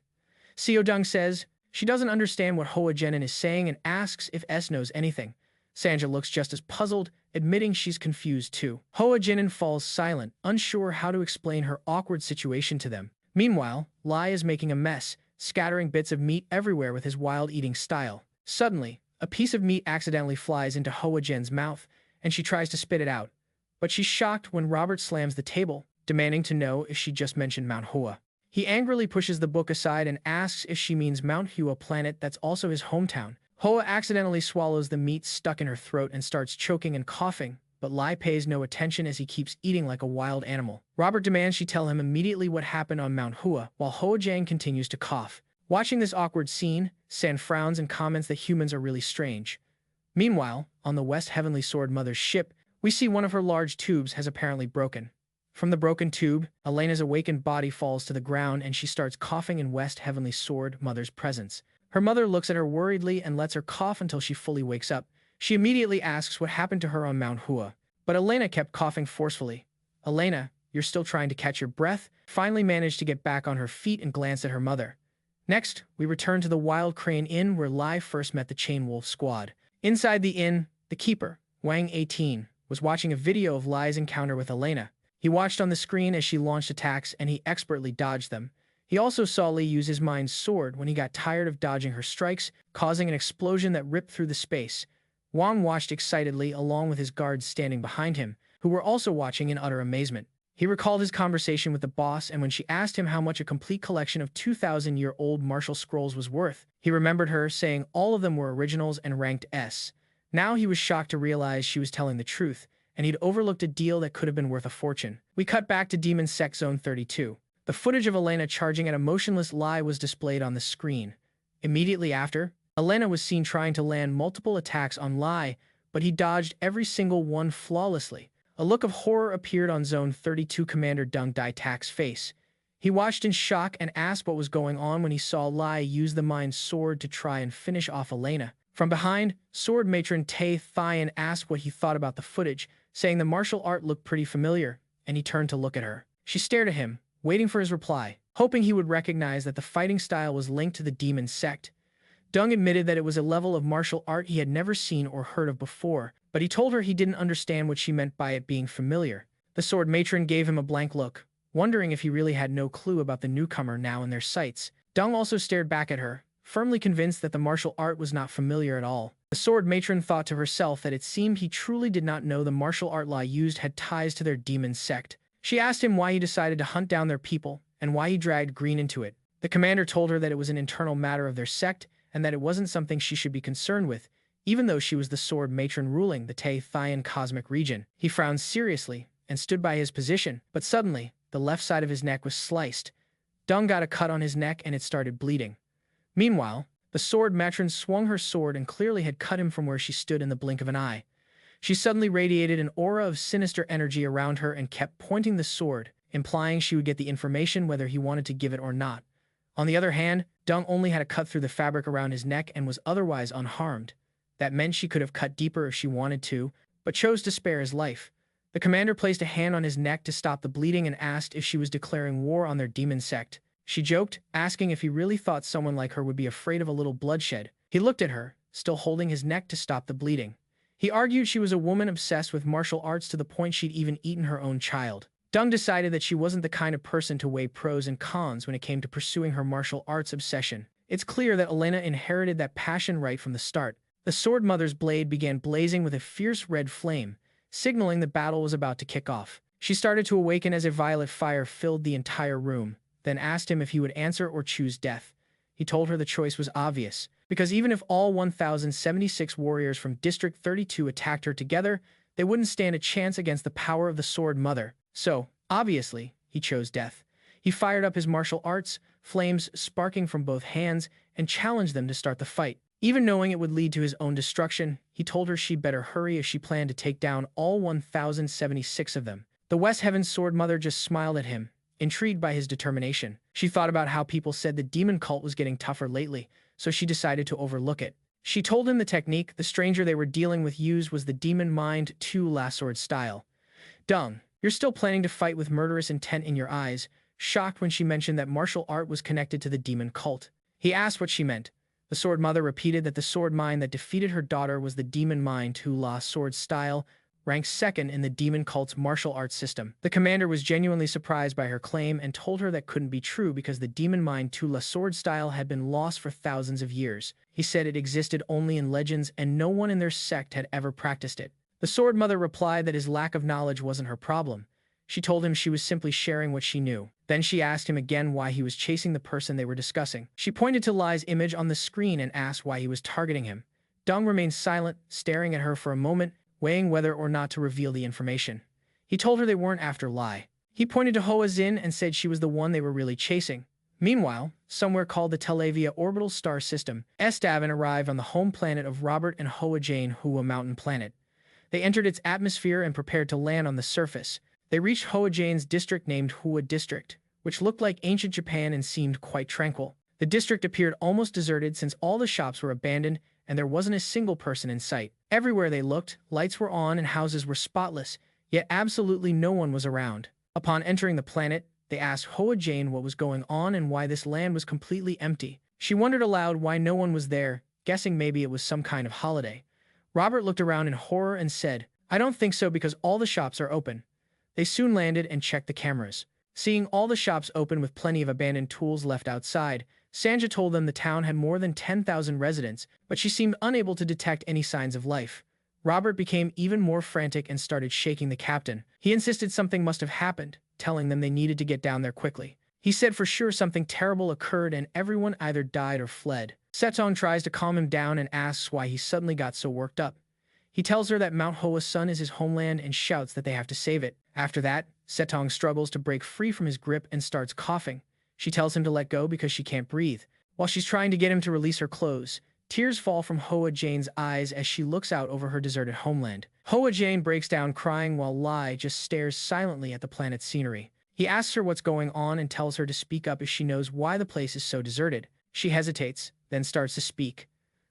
Seo Dung says she doesn't understand what Hoa Jen is saying and asks if S knows anything. Sanja looks just as puzzled, admitting she's confused too. Hoa Jen falls silent, unsure how to explain her awkward situation to them. Meanwhile, Lai is making a mess, scattering bits of meat everywhere with his wild eating style. Suddenly, a piece of meat accidentally flies into Hoa Jen's mouth, and she tries to spit it out. But she's shocked when Robert slams the table, demanding to know if she just mentioned Mount Hua. He angrily pushes the book aside and asks if she means Mount Hua, planet that's also his hometown. Hoa accidentally swallows the meat stuck in her throat and starts choking and coughing, but Lai pays no attention as he keeps eating like a wild animal. Robert demands she tell him immediately what happened on Mount Hua, while Hoa Jen continues to cough. Watching this awkward scene, San frowns and comments that humans are really strange. Meanwhile, on the West Heavenly Sword Mother's ship, we see one of her large tubes has apparently broken. From the broken tube, Elena's awakened body falls to the ground and she starts coughing in West Heavenly Sword Mother's presence. Her mother looks at her worriedly and lets her cough until she fully wakes up. She immediately asks what happened to her on Mount Hua, but Elena kept coughing forcefully. Elena, you're still trying to catch your breath, finally managed to get back on her feet and glance at her mother. Next, we return to the Wild Crane Inn where Lai first met the Chain Wolf squad. Inside the inn, the keeper, Wang 18, was watching a video of Lai's encounter with Elena. He watched on the screen as she launched attacks and he expertly dodged them. He also saw Li use his mind's sword when he got tired of dodging her strikes, causing an explosion that ripped through the space. Wang watched excitedly along with his guards standing behind him, who were also watching in utter amazement. He recalled his conversation with the boss, and when she asked him how much a complete collection of 2,000-year-old martial scrolls was worth, he remembered her saying all of them were originals and ranked S. Now he was shocked to realize she was telling the truth, and he'd overlooked a deal that could have been worth a fortune. We cut back to Demon Sect Zone 32. The footage of Elena charging at a motionless Lai was displayed on the screen. Immediately after, Elena was seen trying to land multiple attacks on Lai, but he dodged every single one flawlessly. A look of horror appeared on Zone 32 Commander Deng Daitak's face. He watched in shock and asked what was going on when he saw Lai use the mind's sword to try and finish off Elena. From behind, Sword Matron Tae Thian asked what he thought about the footage, saying the martial art looked pretty familiar, and he turned to look at her. She stared at him, waiting for his reply, hoping he would recognize that the fighting style was linked to the demon sect. Deng admitted that it was a level of martial art he had never seen or heard of before, but he told her he didn't understand what she meant by it being familiar. The sword matron gave him a blank look, wondering if he really had no clue about the newcomer now in their sights. Deng also stared back at her, firmly convinced that the martial art was not familiar at all. The sword matron thought to herself that it seemed he truly did not know the martial art Lai used had ties to their demon sect. She asked him why he decided to hunt down their people, and why he dragged Green into it. The commander told her that it was an internal matter of their sect, and that it wasn't something she should be concerned with, even though she was the sword matron ruling the Tae Thian cosmic region. He frowned seriously and stood by his position, but suddenly, the left side of his neck was sliced. Deng got a cut on his neck and it started bleeding. Meanwhile, the sword matron swung her sword and clearly had cut him from where she stood in the blink of an eye. She suddenly radiated an aura of sinister energy around her and kept pointing the sword, implying she would get the information whether he wanted to give it or not. On the other hand, Deng only had a cut through the fabric around his neck and was otherwise unharmed. That meant she could have cut deeper if she wanted to, but chose to spare his life. The commander placed a hand on his neck to stop the bleeding and asked if she was declaring war on their demon sect. She joked, asking if he really thought someone like her would be afraid of a little bloodshed. He looked at her, still holding his neck to stop the bleeding. He argued she was a woman obsessed with martial arts to the point she'd even eaten her own child. Deng decided that she wasn't the kind of person to weigh pros and cons when it came to pursuing her martial arts obsession. It's clear that Elena inherited that passion right from the start. The sword mother's blade began blazing with a fierce red flame, signaling the battle was about to kick off. She started to awaken as a violet fire filled the entire room, then asked him if he would answer or choose death. He told her the choice was obvious, because even if all 1,076 warriors from District 32 attacked her together, they wouldn't stand a chance against the power of the sword mother. So, obviously, he chose death. He fired up his martial arts, flames sparking from both hands, and challenged them to start the fight. Even knowing it would lead to his own destruction, he told her she'd better hurry if she planned to take down all 1,076 of them. The West Heaven Sword Mother just smiled at him, intrigued by his determination. She thought about how people said the demon cult was getting tougher lately, so she decided to overlook it. She told him the technique the stranger they were dealing with used was the Demon Mind 2 last sword style. Deng, you're still planning to fight with murderous intent in your eyes, shocked when she mentioned that martial art was connected to the demon cult. He asked what she meant. The sword mother repeated that the sword mind that defeated her daughter was the Demon Mind 2 La sword style, ranked second in the demon cult's martial arts system. The commander was genuinely surprised by her claim and told her that couldn't be true because the Demon Mind 2 La sword style had been lost for thousands of years. He said it existed only in legends and no one in their sect had ever practiced it. The sword mother replied that his lack of knowledge wasn't her problem. She told him she was simply sharing what she knew. Then she asked him again why he was chasing the person they were discussing. She pointed to Lai's image on the screen and asked why he was targeting him. Deng remained silent, staring at her for a moment, weighing whether or not to reveal the information. He told her they weren't after Lai. He pointed to Hoa Xin and said she was the one they were really chasing. Meanwhile, somewhere called the Telavia Orbital Star System, Estavan arrived on the home planet of Robert and Hoa Jane Hua Mountain Planet. They entered its atmosphere and prepared to land on the surface. They reached Hoa Jane's district named Hua District, which looked like ancient Japan and seemed quite tranquil. The district appeared almost deserted since all the shops were abandoned and there wasn't a single person in sight. Everywhere they looked, lights were on and houses were spotless, yet absolutely no one was around. Upon entering the planet, they asked Hoa Jane what was going on and why this land was completely empty. She wondered aloud why no one was there, guessing maybe it was some kind of holiday. Robert looked around in horror and said, I don't think so because all the shops are open. They soon landed and checked the cameras. Seeing all the shops open with plenty of abandoned tools left outside, Sanja told them the town had more than 10,000 residents, but she seemed unable to detect any signs of life. Robert became even more frantic and started shaking the captain. He insisted something must have happened, telling them they needed to get down there quickly. He said for sure something terrible occurred and everyone either died or fled. Setong tries to calm him down and asks why he suddenly got so worked up. He tells her that Mount Hoa's sun is his homeland and shouts that they have to save it. After that, Setong struggles to break free from his grip and starts coughing. She tells him to let go because she can't breathe. While she's trying to get him to release her clothes, tears fall from Hoa Jane's eyes as she looks out over her deserted homeland. Hoa Jane breaks down crying while Lai just stares silently at the planet's scenery. He asks her what's going on and tells her to speak up if she knows why the place is so deserted. She hesitates, then starts to speak,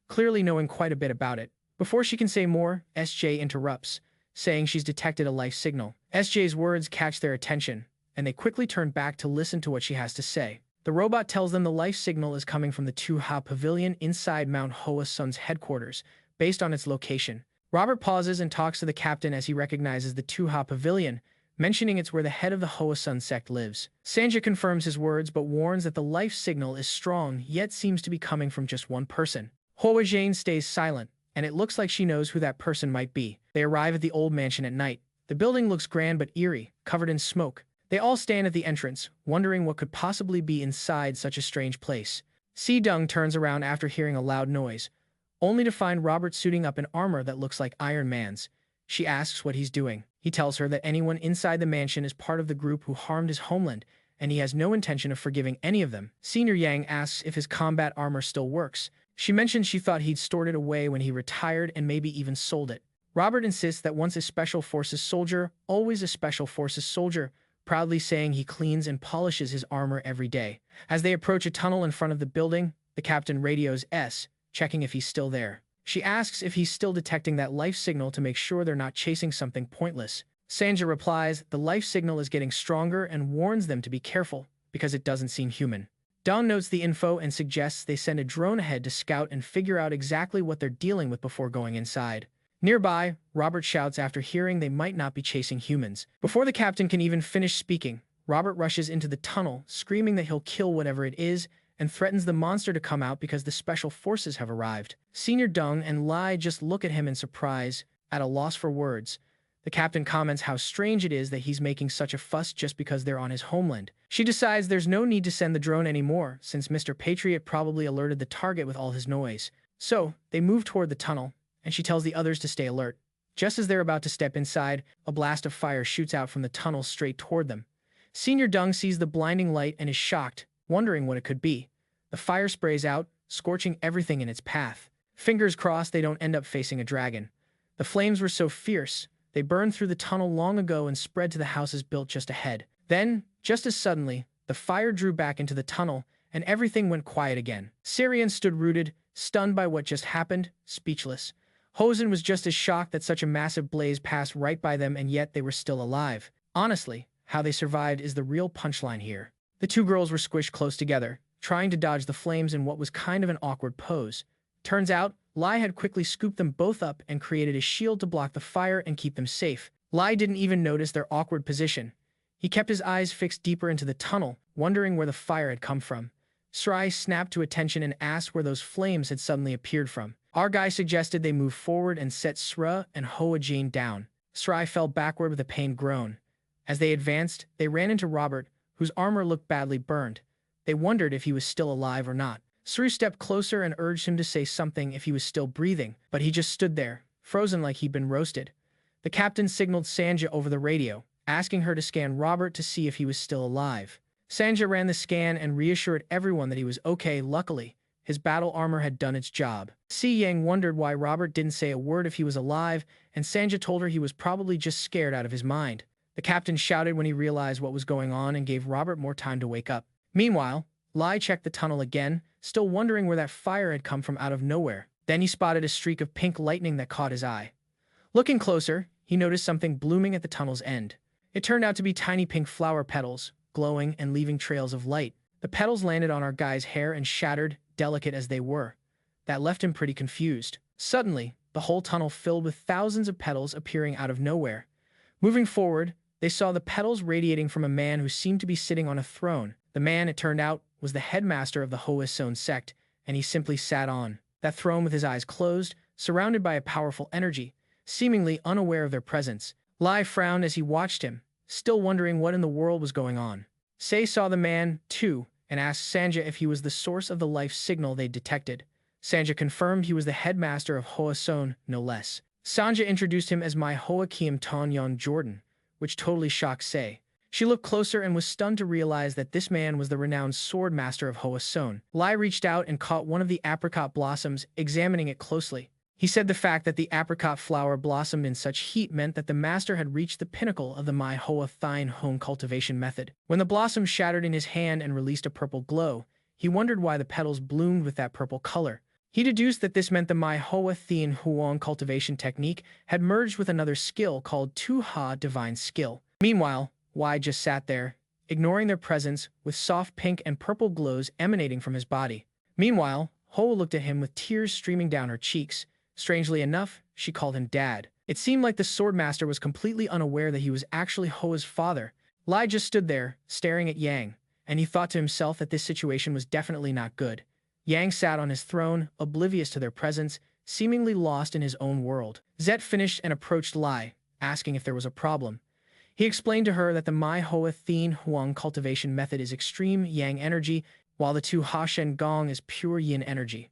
clearly knowing quite a bit about it. Before she can say more, SJ interrupts, saying she's detected a life signal. SJ's words catch their attention, and they quickly turn back to listen to what she has to say. The robot tells them the life signal is coming from the Tu-Ha Pavilion inside Mount Hoa's sun's headquarters, based on its location. Robert pauses and talks to the captain as he recognizes the Tu-Ha Pavilion, mentioning it's where the head of the Hoa Sun sect lives. Sanja confirms his words but warns that the life signal is strong yet seems to be coming from just one person. Hoa Jane stays silent, and it looks like she knows who that person might be. They arrive at the old mansion at night. The building looks grand but eerie, covered in smoke. They all stand at the entrance, wondering what could possibly be inside such a strange place. Si-Dung turns around after hearing a loud noise, only to find Robert suiting up in armor that looks like Iron Man's. She asks what he's doing. He tells her that anyone inside the mansion is part of the group who harmed his homeland, and he has no intention of forgiving any of them. Senior Yang asks if his combat armor still works. She mentions she thought he'd stored it away when he retired and maybe even sold it. Robert insists that once a Special Forces soldier, always a Special Forces soldier, proudly saying he cleans and polishes his armor every day. As they approach a tunnel in front of the building, the captain radios S, checking if he's still there. She asks if he's still detecting that life signal to make sure they're not chasing something pointless. Sanja replies the life signal is getting stronger and warns them to be careful, because it doesn't seem human. Dong notes the info and suggests they send a drone ahead to scout and figure out exactly what they're dealing with before going inside. Nearby, Robert shouts after hearing they might not be chasing humans. Before the captain can even finish speaking, Robert rushes into the tunnel, screaming that he'll kill whatever it is, and threatens the monster to come out because the special forces have arrived. Senior Dong and Lai just look at him in surprise, at a loss for words. The captain comments how strange it is that he's making such a fuss just because they're on his homeland. She decides there's no need to send the drone anymore, since Mr. Patriot probably alerted the target with all his noise. So, they move toward the tunnel, and she tells the others to stay alert. Just as they're about to step inside, a blast of fire shoots out from the tunnel straight toward them. Senior Dong sees the blinding light and is shocked, wondering what it could be. The fire sprays out, scorching everything in its path. Fingers crossed they don't end up facing a dragon. The flames were so fierce, they burned through the tunnel long ago and spread to the houses built just ahead. Then, just as suddenly, the fire drew back into the tunnel, and everything went quiet again. Syrian stood rooted, stunned by what just happened, speechless. Hosen was just as shocked that such a massive blaze passed right by them and yet they were still alive. Honestly, how they survived is the real punchline here. The two girls were squished close together, trying to dodge the flames in what was kind of an awkward pose. Turns out, Lai had quickly scooped them both up and created a shield to block the fire and keep them safe. Lai didn't even notice their awkward position. He kept his eyes fixed deeper into the tunnel, wondering where the fire had come from. Srai snapped to attention and asked where those flames had suddenly appeared from. Our guy suggested they move forward and set Sra and Hoa Jane down. Srai fell backward with a pained groan. As they advanced, they ran into Robert, whose armor looked badly burned. They wondered if he was still alive or not. Sru stepped closer and urged him to say something if he was still breathing, but he just stood there, frozen like he'd been roasted. The captain signaled Sanja over the radio, asking her to scan Robert to see if he was still alive. Sanja ran the scan and reassured everyone that he was okay. Luckily, his battle armor had done its job. Si Yang wondered why Robert didn't say a word if he was alive, and Sanja told her he was probably just scared out of his mind. The captain shouted when he realized what was going on and gave Robert more time to wake up. Meanwhile, Lai checked the tunnel again, still wondering where that fire had come from out of nowhere. Then he spotted a streak of pink lightning that caught his eye. Looking closer, he noticed something blooming at the tunnel's end. It turned out to be tiny pink flower petals, glowing and leaving trails of light. The petals landed on our guy's hair and shattered, delicate as they were. That left him pretty confused. Suddenly, the whole tunnel filled with thousands of petals appearing out of nowhere. Moving forward, they saw the petals radiating from a man who seemed to be sitting on a throne. The man, it turned out, was the headmaster of the Hoason sect, and he simply sat on that throne with his eyes closed, surrounded by a powerful energy, seemingly unaware of their presence. Lai frowned as he watched him, still wondering what in the world was going on. Sei saw the man, too, and asked Sanja if he was the source of the life signal they detected. Sanja confirmed he was the headmaster of Hoason, no less. Sanja introduced him as my Hoakim Tanyon Jordan, which totally shocked Sei. She looked closer and was stunned to realize that this man was the renowned sword master of Hoason. Lai reached out and caught one of the apricot blossoms, examining it closely. He said the fact that the apricot flower blossomed in such heat meant that the master had reached the pinnacle of the Mai Hoa Thine home cultivation method. When the blossom shattered in his hand and released a purple glow, he wondered why the petals bloomed with that purple color. He deduced that this meant the Mai Hoa Thien Huang cultivation technique had merged with another skill called Tu Ha Divine Skill. Meanwhile, Wai just sat there, ignoring their presence, with soft pink and purple glows emanating from his body. Meanwhile, Hoa looked at him with tears streaming down her cheeks. Strangely enough, she called him Dad. It seemed like the swordmaster was completely unaware that he was actually Hoa's father. Lai just stood there, staring at Yang, and he thought to himself that this situation was definitely not good. Yang sat on his throne, oblivious to their presence, seemingly lost in his own world. Zet finished and approached Lai, asking if there was a problem. He explained to her that the Mai Hoa Thien Huang cultivation method is extreme Yang energy, while the Tu Ha Shen Gong is pure Yin energy.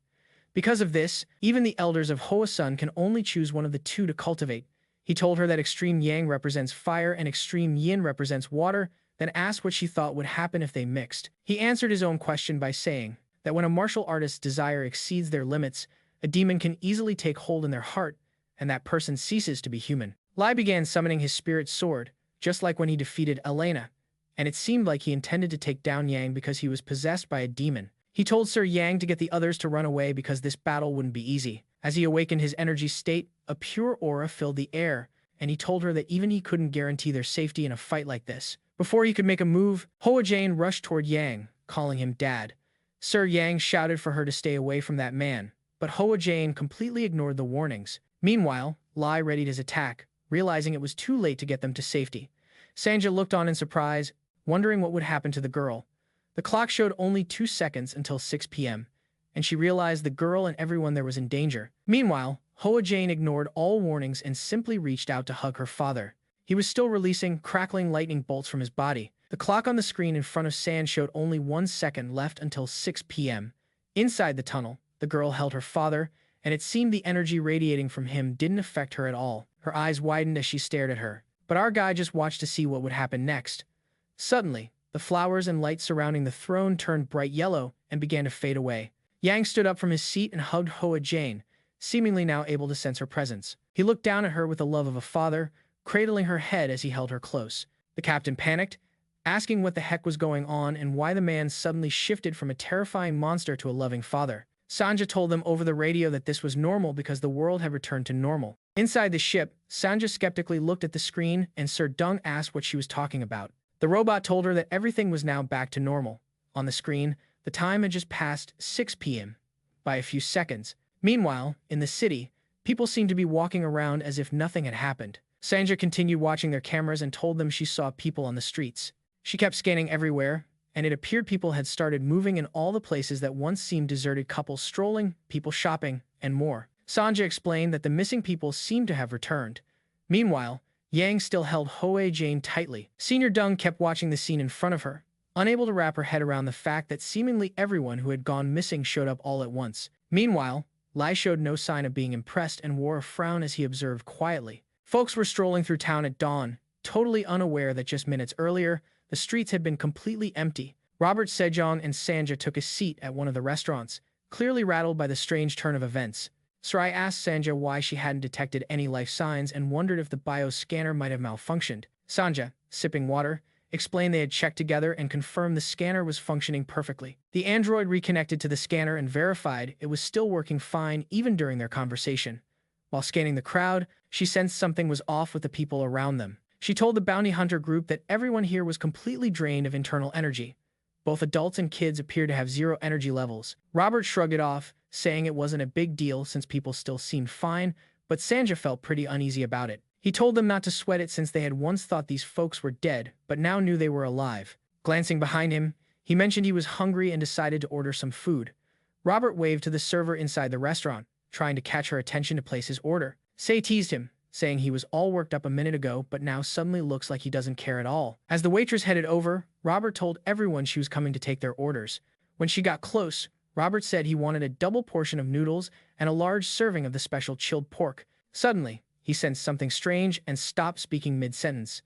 Because of this, even the elders of Hoasun can only choose one of the two to cultivate. He told her that extreme Yang represents fire and extreme Yin represents water, then asked what she thought would happen if they mixed. He answered his own question by saying that when a martial artist's desire exceeds their limits, a demon can easily take hold in their heart, and that person ceases to be human. Lai began summoning his spirit sword, just like when he defeated Elena, and it seemed like he intended to take down Yang because he was possessed by a demon. He told Sir Yang to get the others to run away because this battle wouldn't be easy. As he awakened his energy state, a pure aura filled the air, and he told her that even he couldn't guarantee their safety in a fight like this. Before he could make a move, Hoa Jane rushed toward Yang, calling him Dad. Sir Yang shouted for her to stay away from that man, but Hoa Jane completely ignored the warnings. Meanwhile, Lai readied his attack, realizing it was too late to get them to safety. Sanja looked on in surprise, wondering what would happen to the girl. The clock showed only 2 seconds until 6 p.m., and she realized the girl and everyone there was in danger. Meanwhile, Hoa Jane ignored all warnings and simply reached out to hug her father. He was still releasing crackling lightning bolts from his body. The clock on the screen in front of San showed only 1 second left until 6 p.m. Inside the tunnel, the girl held her father, and it seemed the energy radiating from him didn't affect her at all. Her eyes widened as she stared at her. But our guy just watched to see what would happen next. Suddenly, the flowers and lights surrounding the throne turned bright yellow and began to fade away. Yang stood up from his seat and hugged Hoa Jane, seemingly now able to sense her presence. He looked down at her with the love of a father, cradling her head as he held her close. The captain panicked, asking what the heck was going on and why the man suddenly shifted from a terrifying monster to a loving father. Sanja told them over the radio that this was normal because the world had returned to normal. Inside the ship, Sanja skeptically looked at the screen and Sir Dung asked what she was talking about. The robot told her that everything was now back to normal. On the screen, the time had just passed 6 p.m. by a few seconds. Meanwhile, in the city, people seemed to be walking around as if nothing had happened. Sanja continued watching their cameras and told them she saw people on the streets. She kept scanning everywhere, and it appeared people had started moving in all the places that once seemed deserted, couples strolling, people shopping, and more. Sanja explained that the missing people seemed to have returned. Meanwhile, Yang still held Hoa Jane tightly. Senior Dung kept watching the scene in front of her, unable to wrap her head around the fact that seemingly everyone who had gone missing showed up all at once. Meanwhile, Lai showed no sign of being impressed and wore a frown as he observed quietly. Folks were strolling through town at dawn, totally unaware that just minutes earlier, the streets had been completely empty. Robert Sejong and Sanja took a seat at one of the restaurants, clearly rattled by the strange turn of events. Sarai asked Sanja why she hadn't detected any life signs and wondered if the bioscanner might have malfunctioned. Sanja, sipping water, explained they had checked together and confirmed the scanner was functioning perfectly. The android reconnected to the scanner and verified it was still working fine even during their conversation. While scanning the crowd, she sensed something was off with the people around them. She told the bounty hunter group that everyone here was completely drained of internal energy. Both adults and kids appeared to have 0 energy levels. Robert shrugged it off, saying it wasn't a big deal since people still seemed fine, but Sanja felt pretty uneasy about it. He told them not to sweat it since they had once thought these folks were dead, but now knew they were alive. Glancing behind him, he mentioned he was hungry and decided to order some food. Robert waved to the server inside the restaurant, trying to catch her attention to place his order. Say teased him, saying he was all worked up a minute ago but now suddenly looks like he doesn't care at all. As the waitress headed over, Robert told everyone she was coming to take their orders. When she got close, Robert said he wanted a double portion of noodles and a large serving of the special chilled pork. Suddenly, he sensed something strange and stopped speaking mid-sentence.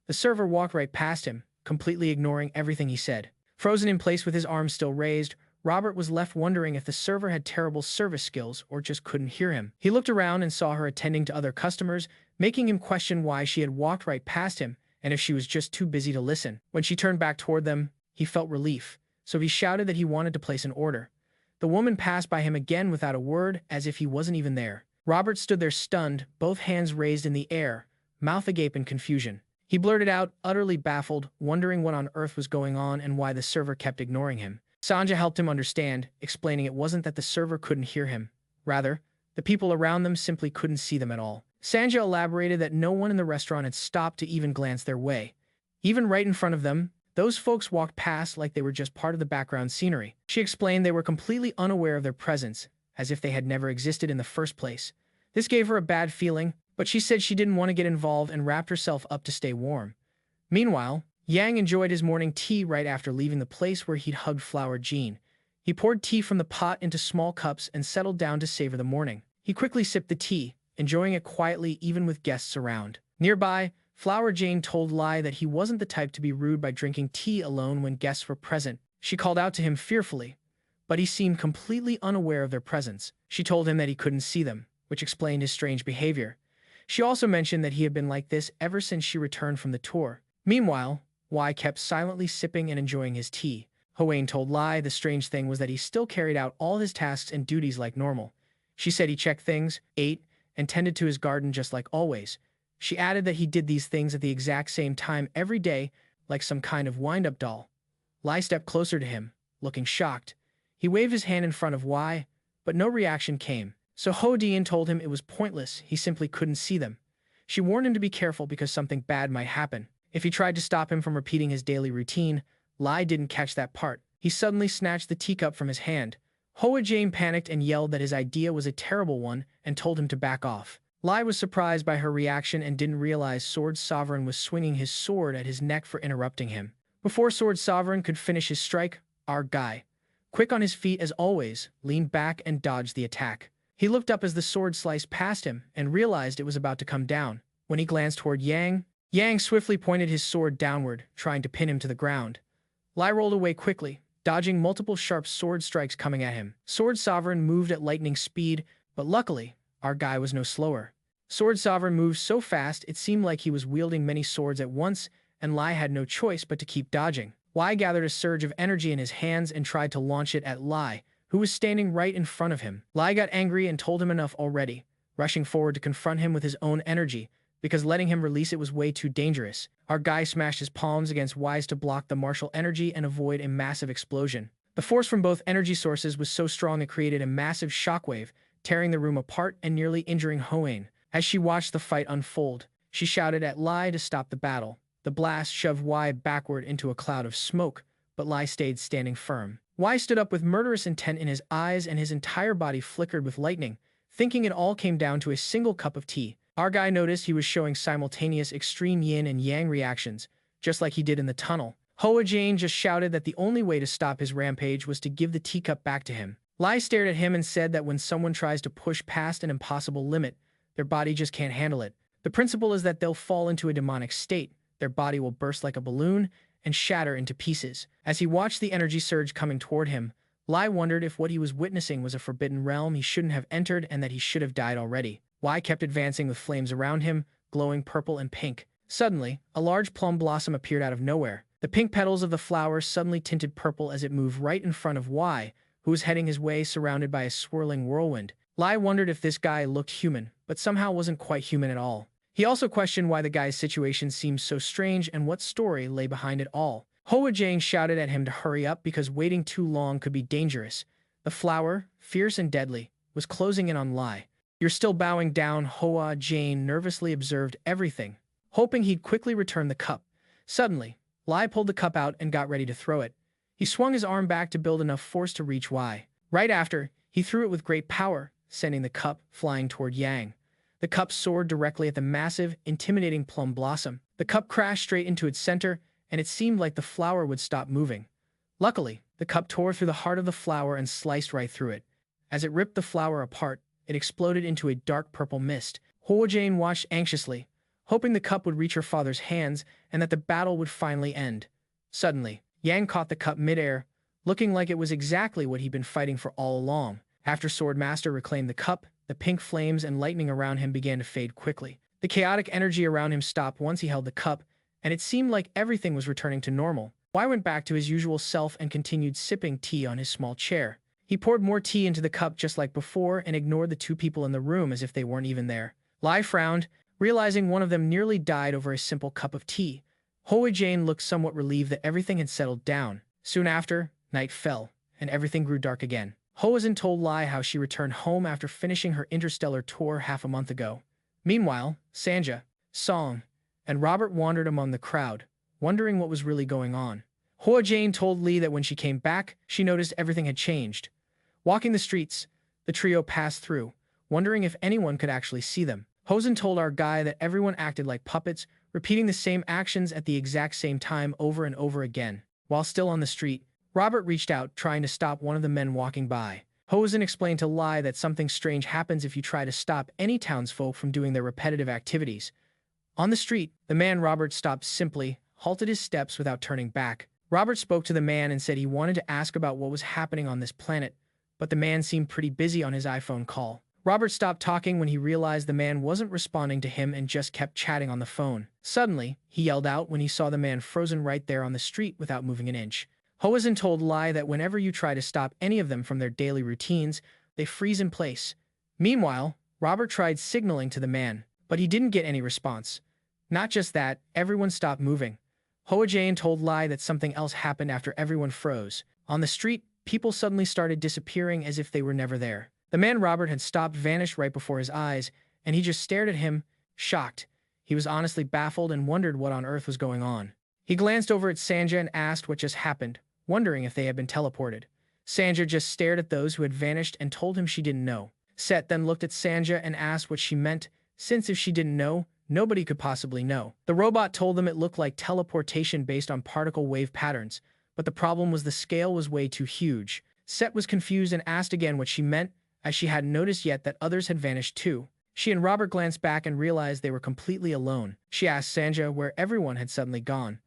The server walked right past him, completely ignoring everything he said. Frozen in place with his arms still raised, Robert was left wondering if the server had terrible service skills or just couldn't hear him. He looked around and saw her attending to other customers, making him question why she had walked right past him and if she was just too busy to listen. When she turned back toward them, he felt relief, so he shouted that he wanted to place an order. The woman passed by him again without a word, as if he wasn't even there. Robert stood there stunned, both hands raised in the air, mouth agape in confusion. He blurted out, utterly baffled, wondering what on earth was going on and why the server kept ignoring him. Sanja helped him understand, explaining it wasn't that the server couldn't hear him. Rather, the people around them simply couldn't see them at all. Sanja elaborated that no one in the restaurant had stopped to even glance their way. Even right in front of them, those folks walked past like they were just part of the background scenery. She explained they were completely unaware of their presence, as if they had never existed in the first place. This gave her a bad feeling, but she said she didn't want to get involved and wrapped herself up to stay warm. Meanwhile, Yang enjoyed his morning tea right after leaving the place where he'd hugged Flower Jean. He poured tea from the pot into small cups and settled down to savor the morning. He quickly sipped the tea, enjoying it quietly even with guests around. Nearby, Flower Jane told Lai that he wasn't the type to be rude by drinking tea alone when guests were present. She called out to him fearfully, but he seemed completely unaware of their presence. She told him that he couldn't see them, which explained his strange behavior. She also mentioned that he had been like this ever since she returned from the tour. Meanwhile, Y kept silently sipping and enjoying his tea. Hoane told Lai the strange thing was that he still carried out all his tasks and duties like normal. She said he checked things, ate, and tended to his garden just like always. She added that he did these things at the exact same time every day, like some kind of wind-up doll. Lai stepped closer to him, looking shocked. He waved his hand in front of Y, but no reaction came. So Ho Dian told him it was pointless, he simply couldn't see them. She warned him to be careful because something bad might happen. If he tried to stop him from repeating his daily routine, Lai didn't catch that part. He suddenly snatched the teacup from his hand. Hoa Jane panicked and yelled that his idea was a terrible one and told him to back off. Lai was surprised by her reaction and didn't realize Sword Sovereign was swinging his sword at his neck for interrupting him. Before Sword Sovereign could finish his strike, our guy, quick on his feet as always, leaned back and dodged the attack. He looked up as the sword sliced past him and realized it was about to come down. When he glanced toward Yang, Yang swiftly pointed his sword downward, trying to pin him to the ground. Lai rolled away quickly, dodging multiple sharp sword strikes coming at him. Sword Sovereign moved at lightning speed, but luckily, our guy was no slower. Sword Sovereign moved so fast it seemed like he was wielding many swords at once, and Lai had no choice but to keep dodging. Lai gathered a surge of energy in his hands and tried to launch it at Lai, who was standing right in front of him. Lai got angry and told him enough already, rushing forward to confront him with his own energy, because letting him release it was way too dangerous. Our guy smashed his palms against Y's to block the martial energy and avoid a massive explosion. The force from both energy sources was so strong it created a massive shockwave, tearing the room apart and nearly injuring Hoane. As she watched the fight unfold, she shouted at Lai to stop the battle. The blast shoved Y backward into a cloud of smoke, but Lai stayed standing firm. Y stood up with murderous intent in his eyes and his entire body flickered with lightning, thinking it all came down to a single cup of tea. Our guy noticed he was showing simultaneous extreme yin and yang reactions, just like he did in the tunnel. Hoa Jane just shouted that the only way to stop his rampage was to give the teacup back to him. Lai stared at him and said that when someone tries to push past an impossible limit, their body just can't handle it. The principle is that they'll fall into a demonic state, their body will burst like a balloon, and shatter into pieces. As he watched the energy surge coming toward him, Lai wondered if what he was witnessing was a forbidden realm he shouldn't have entered and that he should have died already. Y kept advancing with flames around him, glowing purple and pink. Suddenly, a large plum blossom appeared out of nowhere. The pink petals of the flower suddenly tinted purple as it moved right in front of Y, who was heading his way surrounded by a swirling whirlwind. Lai wondered if this guy looked human, but somehow wasn't quite human at all. He also questioned why the guy's situation seemed so strange and what story lay behind it all. Hoa Jane shouted at him to hurry up because waiting too long could be dangerous. The flower, fierce and deadly, was closing in on Lai. You're still bowing down, Hoa Jane nervously observed everything, hoping he'd quickly return the cup. Suddenly, Lai pulled the cup out and got ready to throw it. He swung his arm back to build enough force to reach Y. Right after, he threw it with great power, sending the cup flying toward Yang. The cup soared directly at the massive, intimidating plum blossom. The cup crashed straight into its center, and it seemed like the flower would stop moving. Luckily, the cup tore through the heart of the flower and sliced right through it. As it ripped the flower apart, it exploded into a dark purple mist. Hoa Jane watched anxiously, hoping the cup would reach her father's hands and that the battle would finally end. Suddenly, Yang caught the cup midair, looking like it was exactly what he'd been fighting for all along. After Swordmaster reclaimed the cup, the pink flames and lightning around him began to fade quickly. The chaotic energy around him stopped once he held the cup, and it seemed like everything was returning to normal. Y went back to his usual self and continued sipping tea on his small chair. He poured more tea into the cup just like before and ignored the two people in the room as if they weren't even there. Lai frowned, realizing one of them nearly died over a simple cup of tea. Hoa Jane looked somewhat relieved that everything had settled down. Soon after, night fell, and everything grew dark again. Hoazin told Lai how she returned home after finishing her interstellar tour half a month ago. Meanwhile, Sanja, Song, and Robert wandered among the crowd, wondering what was really going on. Hoa Jane told Lee that when she came back, she noticed everything had changed. Walking the streets, the trio passed through, wondering if anyone could actually see them. Hoazin told our guy that everyone acted like puppets, repeating the same actions at the exact same time over and over again. While still on the street, Robert reached out, trying to stop one of the men walking by. Hoazin explained to Lai that something strange happens if you try to stop any townsfolk from doing their repetitive activities. On the street, the man Robert stopped simply, halted his steps without turning back. Robert spoke to the man and said he wanted to ask about what was happening on this planet, but the man seemed pretty busy on his iPhone call. Robert stopped talking when he realized the man wasn't responding to him and just kept chatting on the phone. Suddenly, he yelled out when he saw the man frozen right there on the street without moving an inch. Hoazin told Lai that whenever you try to stop any of them from their daily routines, they freeze in place. Meanwhile, Robert tried signaling to the man, but he didn't get any response. Not just that, everyone stopped moving. Hoa Jane told Lai that something else happened after everyone froze. On the street, people suddenly started disappearing as if they were never there. The man Robert had stopped vanished right before his eyes, and he just stared at him, shocked. He was honestly baffled and wondered what on earth was going on. He glanced over at Sanja and asked what just happened, wondering if they had been teleported. Sanja just stared at those who had vanished and told him she didn't know. Set then looked at Sanja and asked what she meant, since if she didn't know, nobody could possibly know. The robot told them it looked like teleportation based on particle wave patterns, but the problem was the scale was way too huge. Set was confused and asked again what she meant, as she hadn't noticed yet that others had vanished too. She and Robert glanced back and realized they were completely alone. She asked Sanja where everyone had suddenly gone.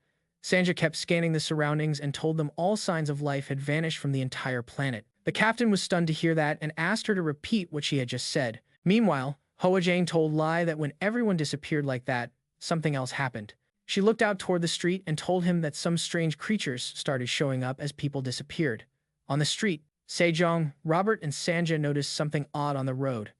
Sanja kept scanning the surroundings and told them all signs of life had vanished from the entire planet. The captain was stunned to hear that and asked her to repeat what she had just said. Meanwhile, Hoa Jane told Lai that when everyone disappeared like that, something else happened. She looked out toward the street and told him that some strange creatures started showing up as people disappeared. On the street, Sejong, Robert, and Sanja noticed something odd on the road.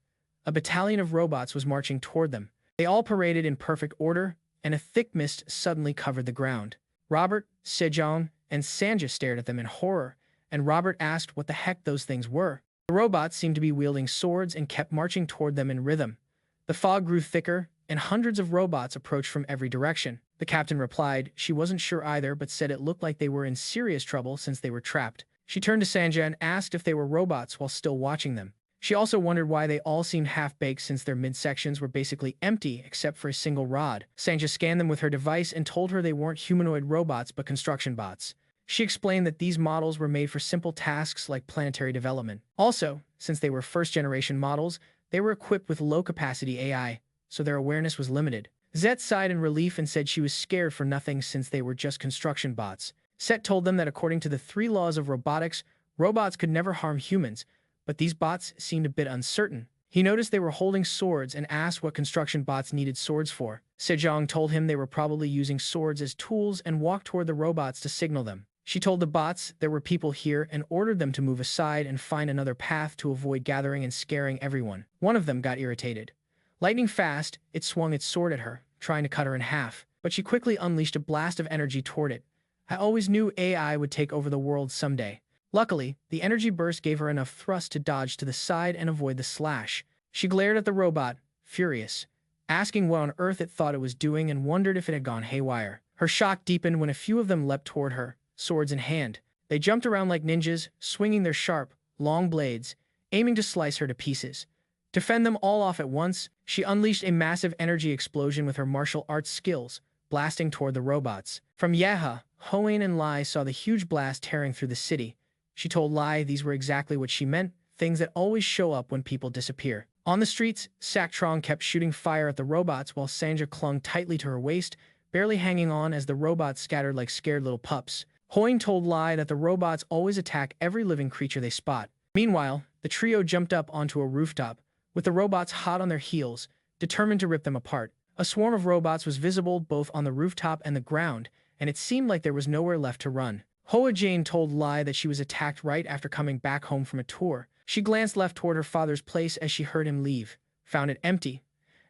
A battalion of robots was marching toward them. They all paraded in perfect order, and a thick mist suddenly covered the ground. Robert, Sejong, and Sanja stared at them in horror, and Robert asked what the heck those things were. The robots seemed to be wielding swords and kept marching toward them in rhythm. The fog grew thicker, and hundreds of robots approached from every direction. The captain replied she wasn't sure either, but said it looked like they were in serious trouble since they were trapped. She turned to Sanja and asked if they were robots while still watching them. She also wondered why they all seemed half-baked since their midsections were basically empty except for a single rod. Sanja scanned them with her device and told her they weren't humanoid robots but construction bots. She explained that these models were made for simple tasks like planetary development. Also, since they were first-generation models, they were equipped with low-capacity AI, so their awareness was limited. Zet sighed in relief and said she was scared for nothing since they were just construction bots. Set told them that according to the 3 laws of robotics, robots could never harm humans, but these bots seemed a bit uncertain. He noticed they were holding swords and asked what construction bots needed swords for. Sejong told him they were probably using swords as tools and walked toward the robots to signal them. She told the bots there were people here and ordered them to move aside and find another path to avoid gathering and scaring everyone. One of them got irritated. Lightning fast, it swung its sword at her, trying to cut her in half, but she quickly unleashed a blast of energy toward it. I always knew AI would take over the world someday. Luckily, the energy burst gave her enough thrust to dodge to the side and avoid the slash. She glared at the robot, furious, asking what on earth it thought it was doing and wondered if it had gone haywire. Her shock deepened when a few of them leapt toward her, swords in hand. They jumped around like ninjas, swinging their sharp, long blades, aiming to slice her to pieces. To fend them all off at once, she unleashed a massive energy explosion with her martial arts skills, blasting toward the robots. From Yaha, Hoen and Lai saw the huge blast tearing through the city. She told Lai these were exactly what she meant, things that always show up when people disappear. On the streets, Saktrong kept shooting fire at the robots while Sanja clung tightly to her waist, barely hanging on as the robots scattered like scared little pups. Hoen told Lai that the robots always attack every living creature they spot. Meanwhile, the trio jumped up onto a rooftop, with the robots hot on their heels, determined to rip them apart. A swarm of robots was visible both on the rooftop and the ground, and it seemed like there was nowhere left to run. Hoa Jane told Lai that she was attacked right after coming back home from a tour. She glanced left toward her father's place as she heard him leave, found it empty,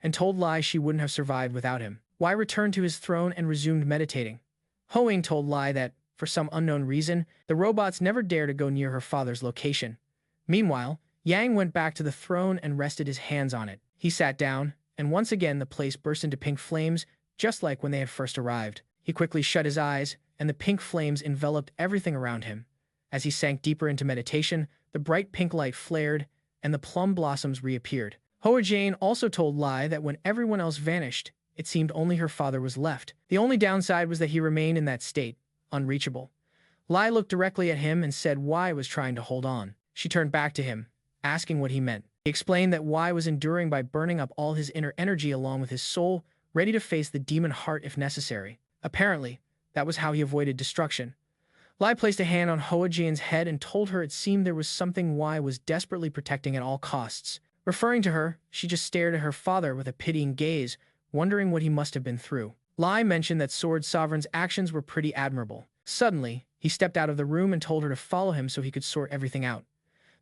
and told Lai she wouldn't have survived without him. Wai returned to his throne and resumed meditating. Hoing told Lai that, for some unknown reason, the robots never dare to go near her father's location. Meanwhile, Yang went back to the throne and rested his hands on it. He sat down, and once again the place burst into pink flames, just like when they had first arrived. He quickly shut his eyes, and the pink flames enveloped everything around him. As he sank deeper into meditation, the bright pink light flared, and the plum blossoms reappeared. Hoa Jane also told Lai that when everyone else vanished, it seemed only her father was left. The only downside was that he remained in that state, unreachable. Lai looked directly at him and said Wai was trying to hold on. She turned back to him, asking what he meant. He explained that Wai was enduring by burning up all his inner energy along with his soul, ready to face the demon heart if necessary. Apparently, that was how he avoided destruction. Lai placed a hand on Hoa Jane's head and told her it seemed there was something Wai was desperately protecting at all costs. Referring to her, she just stared at her father with a pitying gaze, wondering what he must have been through. Lai mentioned that Sword Sovereign's actions were pretty admirable. Suddenly, he stepped out of the room and told her to follow him so he could sort everything out.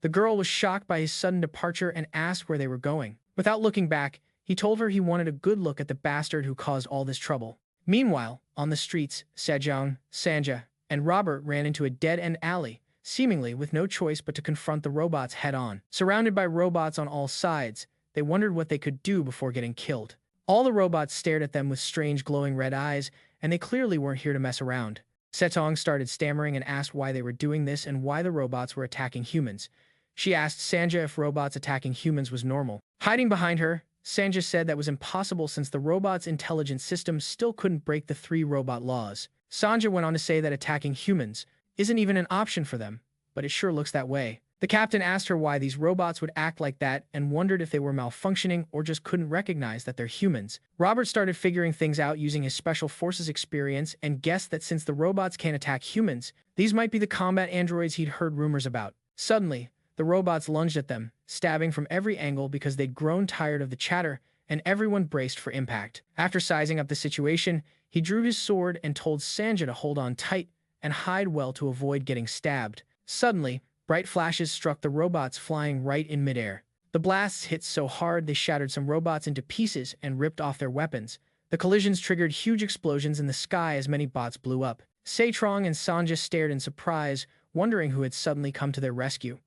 The girl was shocked by his sudden departure and asked where they were going. Without looking back, he told her he wanted a good look at the bastard who caused all this trouble. Meanwhile, on the streets, Sejong, Sanja, and Robert ran into a dead-end alley, seemingly with no choice but to confront the robots head-on. Surrounded by robots on all sides, they wondered what they could do before getting killed. All the robots stared at them with strange glowing red eyes, and they clearly weren't here to mess around. Setong started stammering and asked why they were doing this and why the robots were attacking humans. She asked Sanja if robots attacking humans was normal. Hiding behind her, Sanja said that was impossible since the robot's intelligence system still couldn't break the 3 robot laws. Sanja went on to say that attacking humans isn't even an option for them, but it sure looks that way. The captain asked her why these robots would act like that and wondered if they were malfunctioning or just couldn't recognize that they're humans. Robert started figuring things out using his special forces experience and guessed that since the robots can't attack humans, these might be the combat androids he'd heard rumors about. Suddenly, the robots lunged at them, stabbing from every angle because they'd grown tired of the chatter, and everyone braced for impact. After sizing up the situation, he drew his sword and told Sanja to hold on tight and hide well to avoid getting stabbed. Suddenly, bright flashes struck the robots flying right in midair. The blasts hit so hard they shattered some robots into pieces and ripped off their weapons. The collisions triggered huge explosions in the sky as many bots blew up. Seitrong and Sanja stared in surprise, wondering who had suddenly come to their rescue.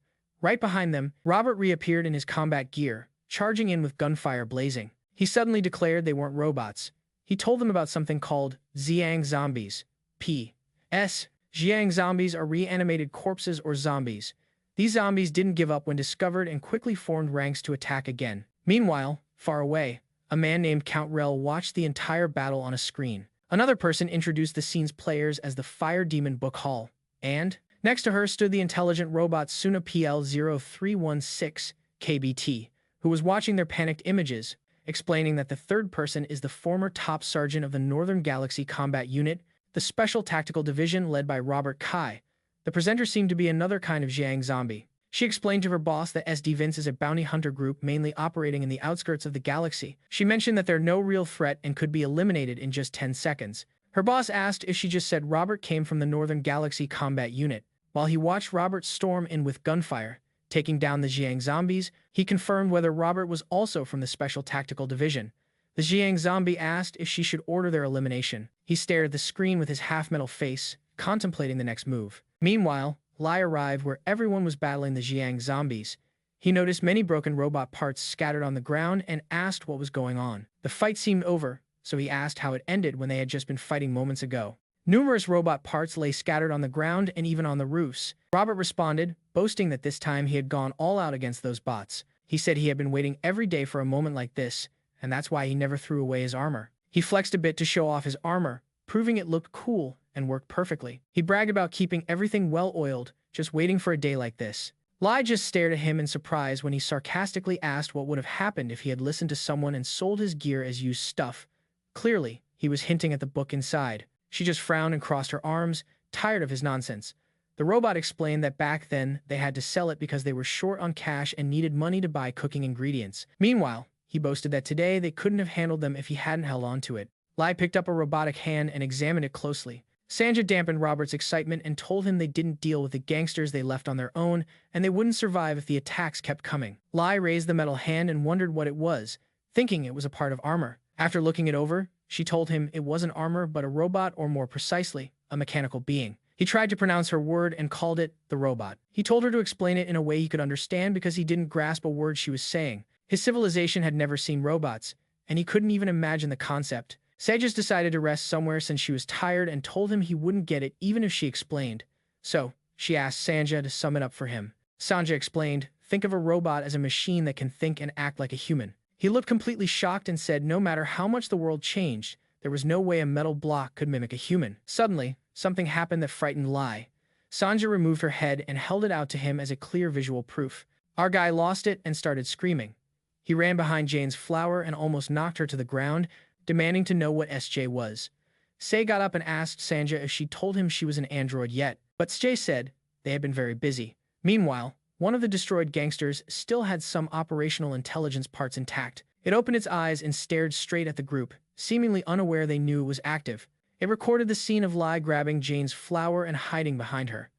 Right behind them, Robert reappeared in his combat gear, charging in with gunfire blazing. He suddenly declared they weren't robots. He told them about something called Xiang zombies. P.S. Xiang zombies are reanimated corpses or zombies. These zombies didn't give up when discovered and quickly formed ranks to attack again. Meanwhile, far away, a man named Count Rel watched the entire battle on a screen. Another person introduced the scene's players as the Fire Demon Book Hall, and next to her stood the intelligent robot Suna PL0316 KBT, who was watching their panicked images, explaining that the third person is the former top sergeant of the Northern Galaxy Combat Unit, the Special Tactical Division led by Robert Kai. The presenter seemed to be another kind of Xiang zombie. She explained to her boss that SD Vince is a bounty hunter group mainly operating in the outskirts of the galaxy. She mentioned that they're no real threat and could be eliminated in just 10 seconds. Her boss asked if she just said Robert came from the Northern Galaxy Combat Unit. While he watched Robert storm in with gunfire, taking down the Xiang zombies, he confirmed whether Robert was also from the Special Tactical Division. The Xiang zombie asked if she should order their elimination. He stared at the screen with his half-metal face, contemplating the next move. Meanwhile, Lai arrived where everyone was battling the Xiang zombies. He noticed many broken robot parts scattered on the ground and asked what was going on. The fight seemed over, so he asked how it ended when they had just been fighting moments ago. Numerous robot parts lay scattered on the ground and even on the roofs. Robert responded, boasting that this time he had gone all out against those bots. He said he had been waiting every day for a moment like this, and that's why he never threw away his armor. He flexed a bit to show off his armor, proving it looked cool and worked perfectly. He bragged about keeping everything well-oiled, just waiting for a day like this. Lai just stared at him in surprise when he sarcastically asked what would have happened if he had listened to someone and sold his gear as used stuff. Clearly, he was hinting at the book inside. She just frowned and crossed her arms, tired of his nonsense. The robot explained that back then they had to sell it because they were short on cash and needed money to buy cooking ingredients. Meanwhile, he boasted that today they couldn't have handled them if he hadn't held on to it. Lai picked up a robotic hand and examined it closely. Sanja dampened Robert's excitement and told him they didn't deal with the gangsters they left on their own, and they wouldn't survive if the attacks kept coming. Lai raised the metal hand and wondered what it was, thinking it was a part of armor. After looking it over, she told him it wasn't armor but a robot, or more precisely, a mechanical being. He tried to pronounce her word and called it the robot. He told her to explain it in a way he could understand because he didn't grasp a word she was saying. His civilization had never seen robots, and he couldn't even imagine the concept. Sages decided to rest somewhere since she was tired and told him he wouldn't get it even if she explained. So, she asked Sanja to sum it up for him. Sanja explained, "Think of a robot as a machine that can think and act like a human." He looked completely shocked and said no matter how much the world changed, there was no way a metal block could mimic a human. Suddenly, something happened that frightened Lai. Sanja removed her head and held it out to him as a clear visual proof. Our guy lost it and started screaming. He ran behind Jane's flower and almost knocked her to the ground, demanding to know what SJ was. Say got up and asked Sanja if she told him she was an android yet, but SJ said they had been very busy. Meanwhile, one of the destroyed gangsters still had some operational intelligence parts intact. It opened its eyes and stared straight at the group, seemingly unaware they knew it was active. It recorded the scene of Lai grabbing Jane's flower and hiding behind her.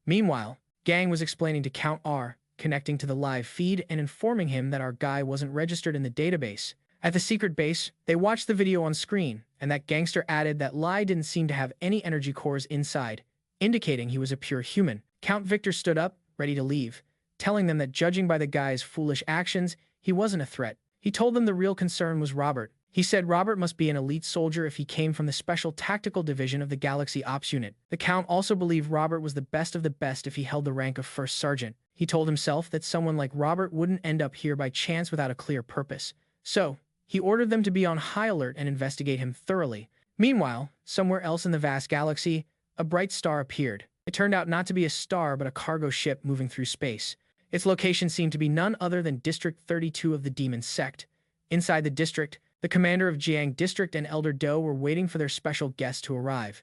Meanwhile, Gang was explaining to Count R, connecting to the live feed and informing him that our guy wasn't registered in the database. At the secret base, they watched the video on screen, and that gangster added that Lai didn't seem to have any energy cores inside, indicating he was a pure human. Count Victor stood up, ready to leave, telling them that judging by the guy's foolish actions, he wasn't a threat. He told them the real concern was Robert. He said Robert must be an elite soldier if he came from the Special Tactical Division of the Galaxy Ops Unit. The Count also believed Robert was the best of the best if he held the rank of First Sergeant. He told himself that someone like Robert wouldn't end up here by chance without a clear purpose. So, he ordered them to be on high alert and investigate him thoroughly. Meanwhile, somewhere else in the vast galaxy, a bright star appeared. It turned out not to be a star but a cargo ship moving through space. Its location seemed to be none other than District 32 of the Demon Sect. Inside the district, the commander of Jiang District and Elder Do were waiting for their special guest to arrive.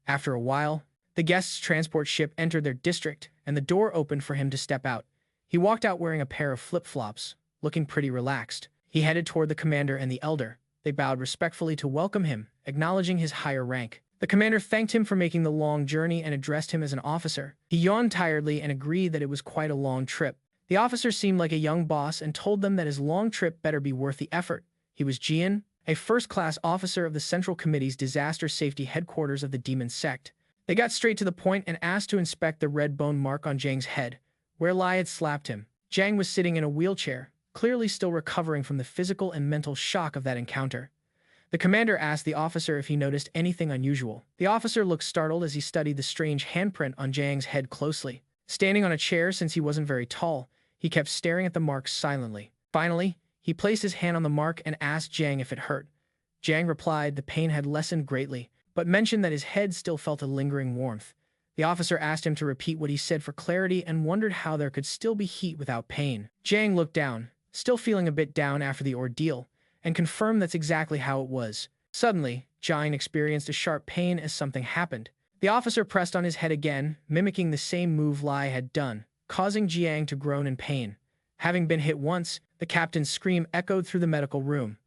After a while, the guest's transport ship entered their district, and the door opened for him to step out. He walked out wearing a pair of flip-flops, looking pretty relaxed. He headed toward the commander and the elder. They bowed respectfully to welcome him, acknowledging his higher rank. The commander thanked him for making the long journey and addressed him as an officer. He yawned tiredly and agreed that it was quite a long trip. The officer seemed like a young boss and told them that his long trip better be worth the effort. He was Jian, a first-class officer of the Central Committee's Disaster Safety Headquarters of the Demon Sect. They got straight to the point and asked to inspect the red bone mark on Jiang's head, where Lai had slapped him. Jiang was sitting in a wheelchair, clearly still recovering from the physical and mental shock of that encounter. The commander asked the officer if he noticed anything unusual. The officer looked startled as he studied the strange handprint on Jiang's head closely. Standing on a chair since he wasn't very tall, he kept staring at the mark silently. Finally, he placed his hand on the mark and asked Jiang if it hurt. Jiang replied the pain had lessened greatly, but mentioned that his head still felt a lingering warmth. The officer asked him to repeat what he said for clarity and wondered how there could still be heat without pain. Jiang looked down, still feeling a bit down after the ordeal, and confirmed that's exactly how it was. Suddenly, Jiang experienced a sharp pain as something happened. The officer pressed on his head again, mimicking the same move Lai had done, causing Jiang to groan in pain. Having been hit once, the captain's scream echoed through the medical room.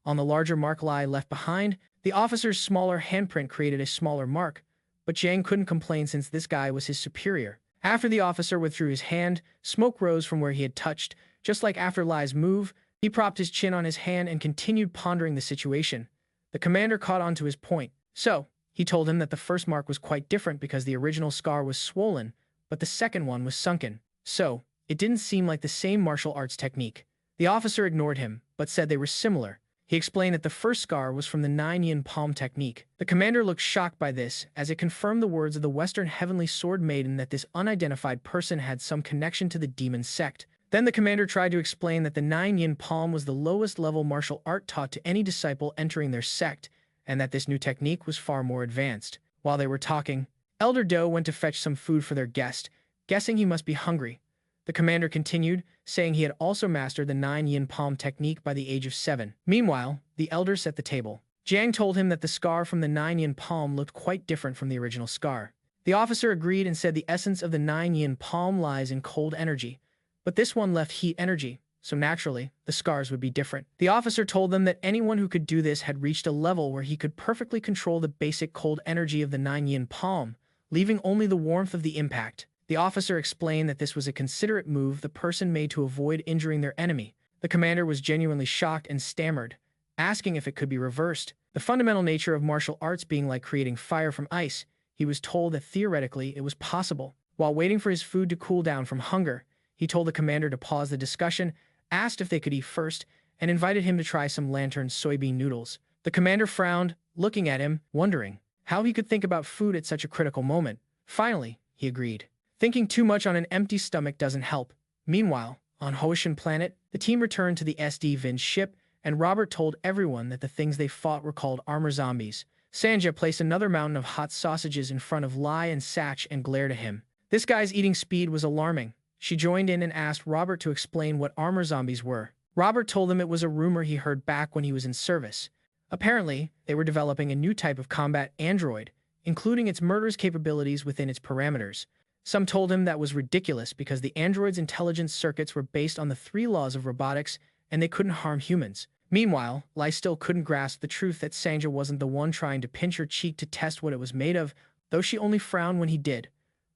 On the larger mark Lai left behind, the officer's smaller handprint created a smaller mark, but Jiang couldn't complain since this guy was his superior. After the officer withdrew his hand, smoke rose from where he had touched. Just like after Lai's move, he propped his chin on his hand and continued pondering the situation. The commander caught on to his point. So, he told him that the first mark was quite different because the original scar was swollen, but the second one was sunken. So, It didn't seem like the same martial arts technique. The officer ignored him, but said they were similar. He explained that the first scar was from the 9-yin palm technique. The commander looked shocked by this, as it confirmed the words of the Western Heavenly Sword Maiden that this unidentified person had some connection to the demon sect. Then the commander tried to explain that the 9-yin palm was the lowest level martial art taught to any disciple entering their sect, and that this new technique was far more advanced. While they were talking, Elder Do went to fetch some food for their guest, guessing he must be hungry. The commander continued, saying he had also mastered the 9-yin palm technique by the age of 7. Meanwhile, the elder set the table. Jiang told him that the scar from the 9-yin palm looked quite different from the original scar. The officer agreed and said the essence of the 9-yin palm lies in cold energy, but this one left heat energy, so naturally, the scars would be different. The officer told them that anyone who could do this had reached a level where he could perfectly control the basic cold energy of the 9-yin palm, leaving only the warmth of the impact. The officer explained that this was a considerate move the person made to avoid injuring their enemy. The commander was genuinely shocked and stammered, asking if it could be reversed. The fundamental nature of martial arts being like creating fire from ice, he was told that theoretically it was possible. While waiting for his food to cool down from hunger, he told the commander to pause the discussion, asked if they could eat first, and invited him to try some lantern soybean noodles. The commander frowned, looking at him, wondering how he could think about food at such a critical moment. Finally, he agreed. Thinking too much on an empty stomach doesn't help. Meanwhile, on Hoishin planet, the team returned to the SD Vin's ship, and Robert told everyone that the things they fought were called armor zombies. Sanja placed another mountain of hot sausages in front of Lai and Sach and glared at him. This guy's eating speed was alarming. She joined in and asked Robert to explain what armor zombies were. Robert told them it was a rumor he heard back when he was in service. Apparently, they were developing a new type of combat android, including its murderous capabilities within its parameters. Some told him that was ridiculous because the android's intelligence circuits were based on the 3 laws of robotics and they couldn't harm humans. Meanwhile, Lai still couldn't grasp the truth that Sanja wasn't the one trying to pinch her cheek to test what it was made of, though she only frowned when he did.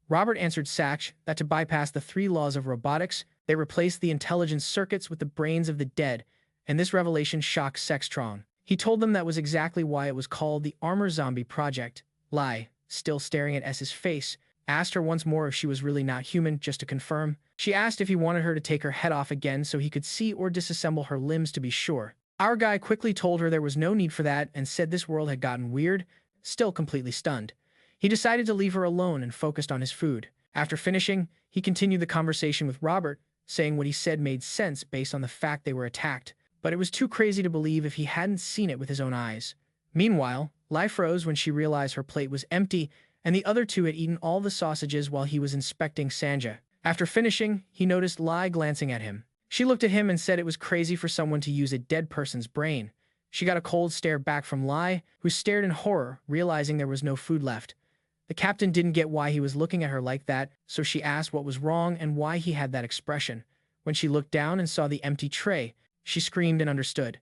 Robert answered Sach that to bypass the 3 laws of robotics, they replaced the intelligence circuits with the brains of the dead, and this revelation shocked Sextron. He told them that was exactly why it was called the Armor Zombie Project. Lai, still staring at S's face, asked her once more if she was really not human, just to confirm. She asked if he wanted her to take her head off again so he could see or disassemble her limbs to be sure. Our guy quickly told her there was no need for that and said this world had gotten weird, still completely stunned. He decided to leave her alone and focused on his food. After finishing, he continued the conversation with Robert, saying what he said made sense based on the fact they were attacked, but it was too crazy to believe if he hadn't seen it with his own eyes. Meanwhile, Lai froze when she realized her plate was empty and the other 2 had eaten all the sausages while he was inspecting Sanja. After finishing, he noticed Lai glancing at him. She looked at him and said it was crazy for someone to use a dead person's brain. She got a cold stare back from Lai, who stared in horror, realizing there was no food left. The captain didn't get why he was looking at her like that, so she asked what was wrong and why he had that expression. When she looked down and saw the empty tray, she screamed and understood.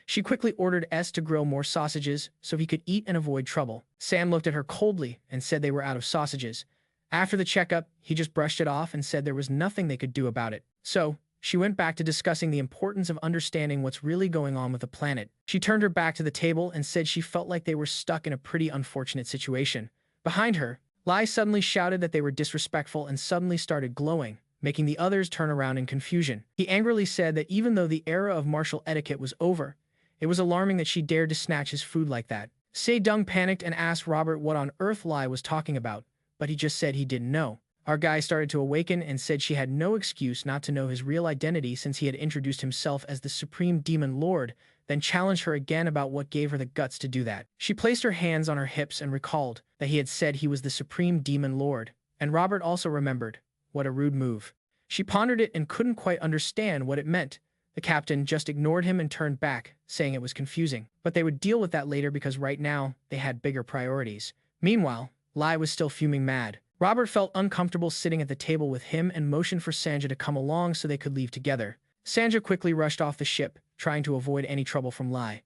She quickly ordered S to grill more sausages so he could eat and avoid trouble. Sam looked at her coldly and said they were out of sausages. After the checkup, he just brushed it off and said there was nothing they could do about it. So, she went back to discussing the importance of understanding what's really going on with the planet. She turned her back to the table and said she felt like they were stuck in a pretty unfortunate situation. Behind her, Lai suddenly shouted that they were disrespectful and suddenly started glowing, making the others turn around in confusion. He angrily said that even though the era of martial etiquette was over, it was alarming that she dared to snatch his food like that. Se-dung panicked and asked Robert what on earth Lai was talking about, but he just said he didn't know. Our guy started to awaken and said she had no excuse not to know his real identity since he had introduced himself as the Supreme Demon Lord, then challenged her again about what gave her the guts to do that. She placed her hands on her hips and recalled that he had said he was the Supreme Demon Lord, and Robert also remembered. What a rude move. She pondered it and couldn't quite understand what it meant. The captain just ignored him and turned back, saying it was confusing. But they would deal with that later because right now, they had bigger priorities. Meanwhile, Lai was still fuming mad. Robert felt uncomfortable sitting at the table with him and motioned for Sanja to come along so they could leave together. Sanja quickly rushed off the ship, trying to avoid any trouble from Lai.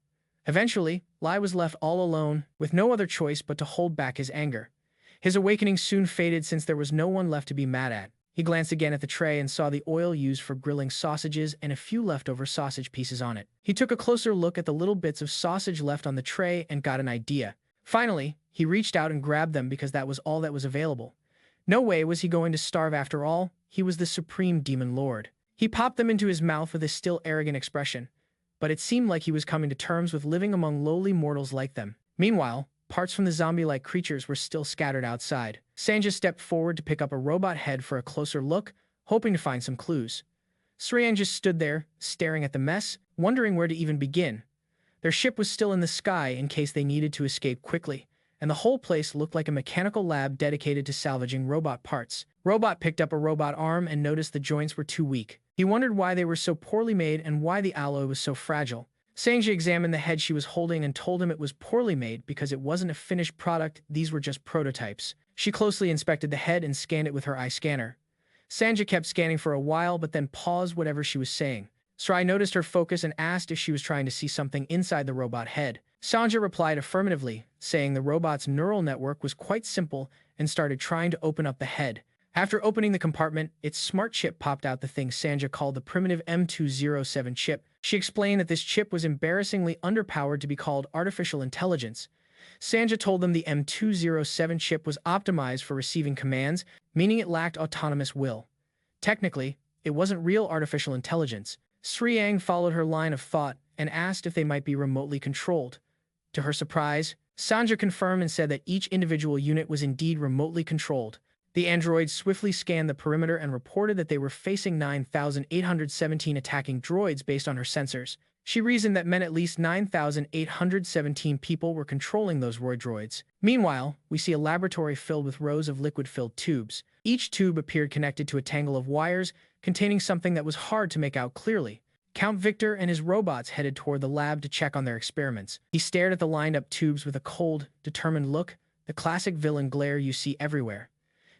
Eventually, Lai was left all alone, with no other choice but to hold back his anger. His awakening soon faded since there was no one left to be mad at. He glanced again at the tray and saw the oil used for grilling sausages and a few leftover sausage pieces on it. He took a closer look at the little bits of sausage left on the tray and got an idea. Finally, he reached out and grabbed them because that was all that was available. No way was he going to starve after all, he was the supreme demon lord. He popped them into his mouth with a still arrogant expression, but it seemed like he was coming to terms with living among lowly mortals like them. Meanwhile, parts from the zombie-like creatures were still scattered outside. Sanja stepped forward to pick up a robot head for a closer look, hoping to find some clues. Sriang just stood there, staring at the mess, wondering where to even begin. Their ship was still in the sky in case they needed to escape quickly, and the whole place looked like a mechanical lab dedicated to salvaging robot parts. Robot picked up a robot arm and noticed the joints were too weak. He wondered why they were so poorly made and why the alloy was so fragile. Sangja examined the head she was holding and told him it was poorly made because it wasn't a finished product, these were just prototypes. She closely inspected the head and scanned it with her eye scanner. Sanja kept scanning for a while but then paused whatever she was saying. Srai noticed her focus and asked if she was trying to see something inside the robot head. Sanja replied affirmatively, saying the robot's neural network was quite simple and started trying to open up the head. After opening the compartment, its smart chip popped out, the thing Sanja called the primitive M207 chip. She explained that this chip was embarrassingly underpowered to be called artificial intelligence. Sanja told them the M207 chip was optimized for receiving commands, meaning it lacked autonomous will. Technically, it wasn't real artificial intelligence. Sriang followed her line of thought and asked if they might be remotely controlled. To her surprise, Sanja confirmed and said that each individual unit was indeed remotely controlled. The androids swiftly scanned the perimeter and reported that they were facing 9,817 attacking droids based on her sensors. She reasoned that meant at least 9,817 people were controlling those droids. Meanwhile, we see a laboratory filled with rows of liquid-filled tubes. Each tube appeared connected to a tangle of wires containing something that was hard to make out clearly. Count Victor and his robots headed toward the lab to check on their experiments. He stared at the lined-up tubes with a cold, determined look, the classic villain glare you see everywhere.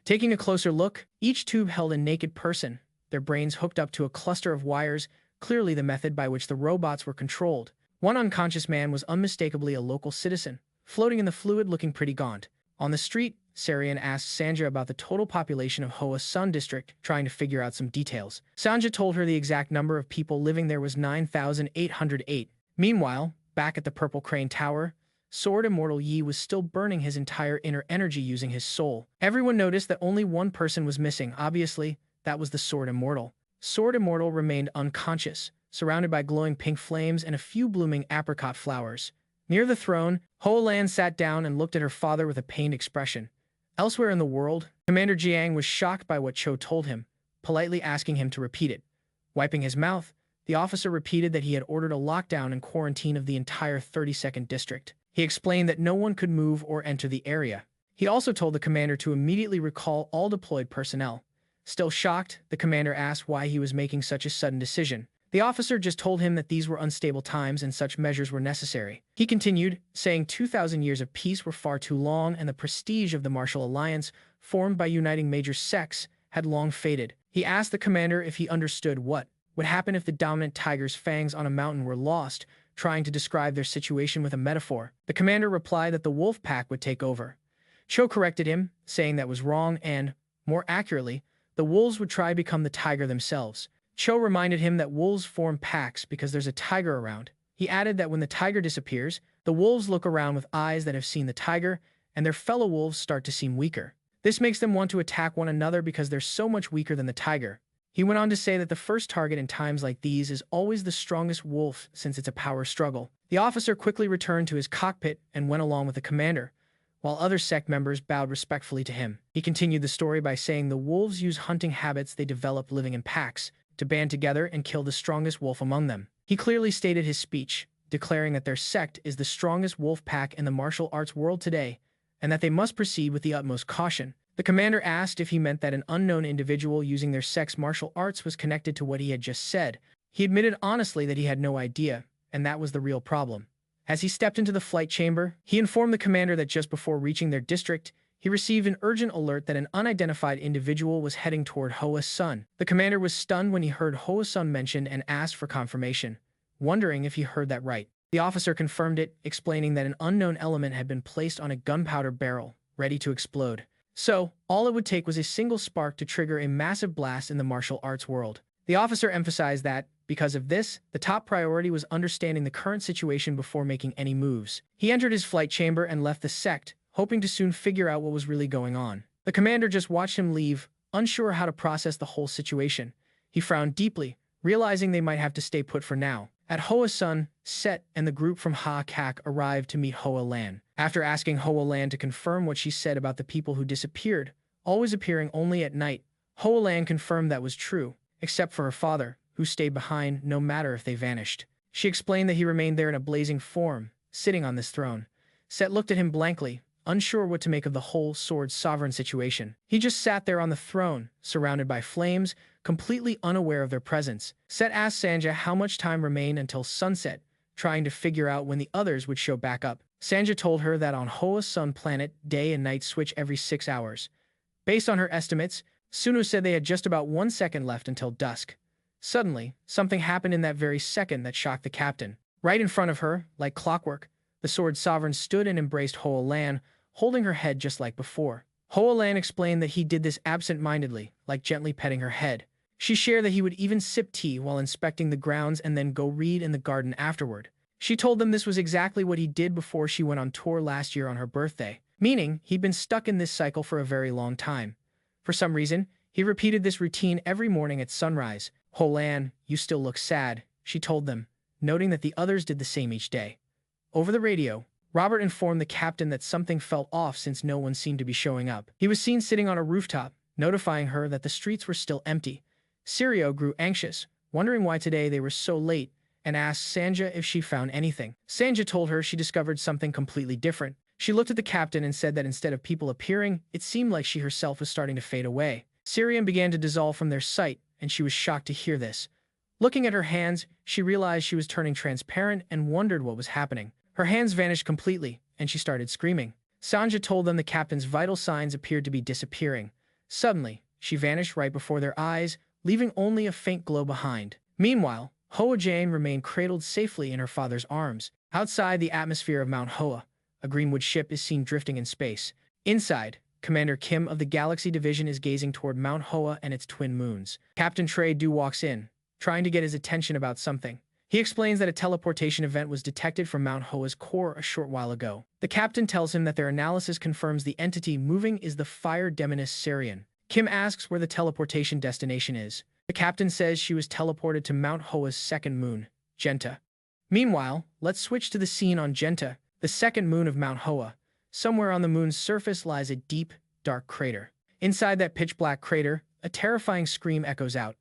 Taking a closer look, each tube held a naked person, their brains hooked up to a cluster of wires, clearly the method by which the robots were controlled. One unconscious man was unmistakably a local citizen, floating in the fluid looking pretty gaunt. On the street, Sarian asked Sanja about the total population of Hoa Sun District, trying to figure out some details. Sanja told her the exact number of people living there was 9,808. Meanwhile, back at the Purple Crane Tower, Sword Immortal Yi was still burning his entire inner energy using his soul. Everyone noticed that only one person was missing. Obviously, that was the Sword Immortal. Sword Immortal remained unconscious, surrounded by glowing pink flames and a few blooming apricot flowers. Near the throne, Hoa Lan sat down and looked at her father with a pained expression. Elsewhere in the world, Commander Jiang was shocked by what Cho told him, politely asking him to repeat it. Wiping his mouth, the officer repeated that he had ordered a lockdown and quarantine of the entire 32nd district. He explained that no one could move or enter the area. He also told the commander to immediately recall all deployed personnel. Still shocked, the commander asked why he was making such a sudden decision. The officer just told him that these were unstable times and such measures were necessary. He continued, saying 2,000 years of peace were far too long and the prestige of the martial alliance, formed by uniting major sects, had long faded. He asked the commander if he understood what would happen if the dominant tiger's fangs on a mountain were lost, trying to describe their situation with a metaphor. The commander replied that the wolf pack would take over. Cho corrected him, saying that was wrong and, more accurately, the wolves would try to become the tiger themselves. Cho reminded him that wolves form packs because there's a tiger around. He added that when the tiger disappears, the wolves look around with eyes that have seen the tiger, and their fellow wolves start to seem weaker. This makes them want to attack one another because they're so much weaker than the tiger. He went on to say that the first target in times like these is always the strongest wolf since it's a power struggle. The officer quickly returned to his cockpit and went along with the commander, while other sect members bowed respectfully to him. He continued the story by saying the wolves use hunting habits they develop living in packs to band together and kill the strongest wolf among them. He clearly stated his speech, declaring that their sect is the strongest wolf pack in the martial arts world today, and that they must proceed with the utmost caution. The commander asked if he meant that an unknown individual using their sect's martial arts was connected to what he had just said. He admitted honestly that he had no idea, and that was the real problem. As he stepped into the flight chamber, he informed the commander that just before reaching their district, he received an urgent alert that an unidentified individual was heading toward Hoa Sun. The commander was stunned when he heard Hoa Sun mentioned and asked for confirmation, wondering if he heard that right. The officer confirmed it, explaining that an unknown element had been placed on a gunpowder barrel, ready to explode. So, all it would take was a single spark to trigger a massive blast in the martial arts world. The officer emphasized that, because of this, the top priority was understanding the current situation before making any moves. He entered his flight chamber and left the sect, hoping to soon figure out what was really going on. The commander just watched him leave, unsure how to process the whole situation. He frowned deeply, realizing they might have to stay put for now. At Hoa's sun set and the group from Ha Kak arrived to meet Hoa Lan. After asking Hoa Lan to confirm what she said about the people who disappeared, always appearing only at night, Hoa Lan confirmed that was true, except for her father, who stayed behind no matter if they vanished. She explained that he remained there in a blazing form, sitting on this throne. Set looked at him blankly, unsure what to make of the whole sword sovereign situation. He just sat there on the throne, surrounded by flames, completely unaware of their presence. Set asked Sanja how much time remained until sunset, trying to figure out when the others would show back up. Sanja told her that on Hoa's sun planet, day and night switch every 6 hours. Based on her estimates, Sunu said they had just about 1 second left until dusk. Suddenly, something happened in that very second that shocked the captain. Right in front of her, like clockwork, the sword sovereign stood and embraced Hoa Lan, holding her head just like before. Hoa Lan explained that he did this absent-mindedly, like gently petting her head. She shared that he would even sip tea while inspecting the grounds and then go read in the garden afterward. She told them this was exactly what he did before she went on tour last year on her birthday, meaning he'd been stuck in this cycle for a very long time. For some reason, he repeated this routine every morning at sunrise. Hoa Lan, you still look sad, she told them, noting that the others did the same each day. Over the radio, Robert informed the captain that something felt off since no one seemed to be showing up. He was seen sitting on a rooftop, notifying her that the streets were still empty. Sirio grew anxious, wondering why today they were so late, and asked Sanja if she found anything. Sanja told her she discovered something completely different. She looked at the captain and said that instead of people appearing, it seemed like she herself was starting to fade away. Sirian began to dissolve from their sight, and she was shocked to hear this. Looking at her hands, she realized she was turning transparent and wondered what was happening. Her hands vanished completely, and she started screaming. Sanja told them the captain's vital signs appeared to be disappearing. Suddenly, she vanished right before their eyes, leaving only a faint glow behind. Meanwhile, Hoa Jane remained cradled safely in her father's arms. Outside the atmosphere of Mount Hoa, a Greenwood ship is seen drifting in space. Inside, Commander Kim of the Galaxy Division is gazing toward Mount Hoa and its twin moons. Captain Trey Du walks in, trying to get his attention about something. He explains that a teleportation event was detected from Mount Hoa's core a short while ago. The captain tells him that their analysis confirms the entity moving is the fire demoness Sarian. Kim asks where the teleportation destination is. The captain says she was teleported to Mount Hoa's second moon, Genta. Meanwhile, let's switch to the scene on Genta, the second moon of Mount Hoa. Somewhere on the moon's surface lies a deep, dark crater. Inside that pitch-black crater, a terrifying scream echoes out.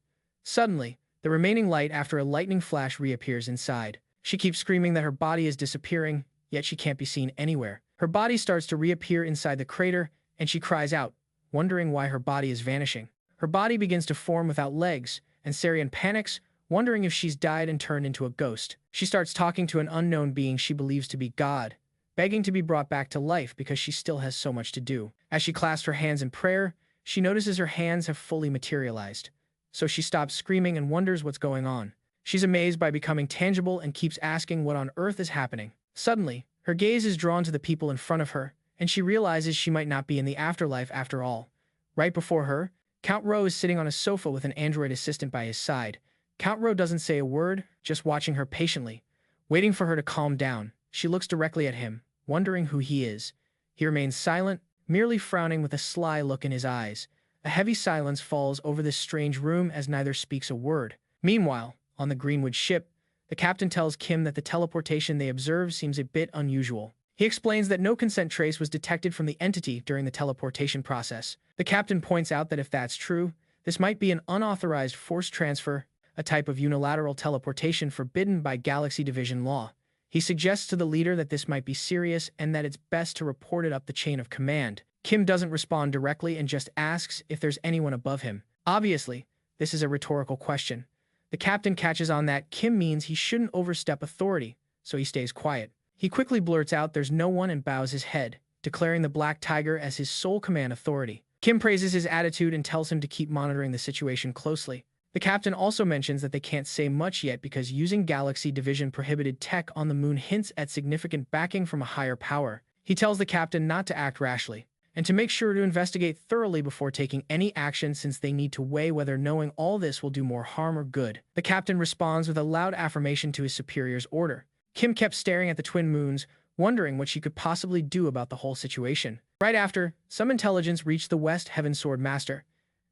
Suddenly, the remaining light after a lightning flash reappears inside. She keeps screaming that her body is disappearing, yet she can't be seen anywhere. Her body starts to reappear inside the crater, and she cries out, wondering why her body is vanishing. Her body begins to form without legs, and Sarian panics, wondering if she's died and turned into a ghost. She starts talking to an unknown being she believes to be God, begging to be brought back to life because she still has so much to do. As she clasps her hands in prayer, she notices her hands have fully materialized. So she stops screaming and wonders what's going on. She's amazed by becoming tangible and keeps asking what on earth is happening. Suddenly, her gaze is drawn to the people in front of her, and she realizes she might not be in the afterlife after all. Right before her, Count Ro is sitting on a sofa with an android assistant by his side. Count Ro doesn't say a word, just watching her patiently, waiting for her to calm down. She looks directly at him, wondering who he is. He remains silent, merely frowning with a sly look in his eyes. A heavy silence falls over this strange room as neither speaks a word. Meanwhile, on the Greenwood ship, the captain tells Kim that the teleportation they observe seems a bit unusual. He explains that no consent trace was detected from the entity during the teleportation process. The captain points out that if that's true, this might be an unauthorized force transfer, a type of unilateral teleportation forbidden by Galaxy Division law. He suggests to the leader that this might be serious and that it's best to report it up the chain of command. Kim doesn't respond directly and just asks if there's anyone above him. Obviously, this is a rhetorical question. The captain catches on that Kim means he shouldn't overstep authority, so he stays quiet. He quickly blurts out there's no one and bows his head, declaring the Black Tiger as his sole command authority. Kim praises his attitude and tells him to keep monitoring the situation closely. The captain also mentions that they can't say much yet because using Galaxy Division prohibited tech on the moon hints at significant backing from a higher power. He tells the captain not to act rashly, and to make sure to investigate thoroughly before taking any action since they need to weigh whether knowing all this will do more harm or good. The captain responds with a loud affirmation to his superior's order. Kim kept staring at the twin moons, wondering what she could possibly do about the whole situation. Right after, some intelligence reached the West Heaven Sword Master,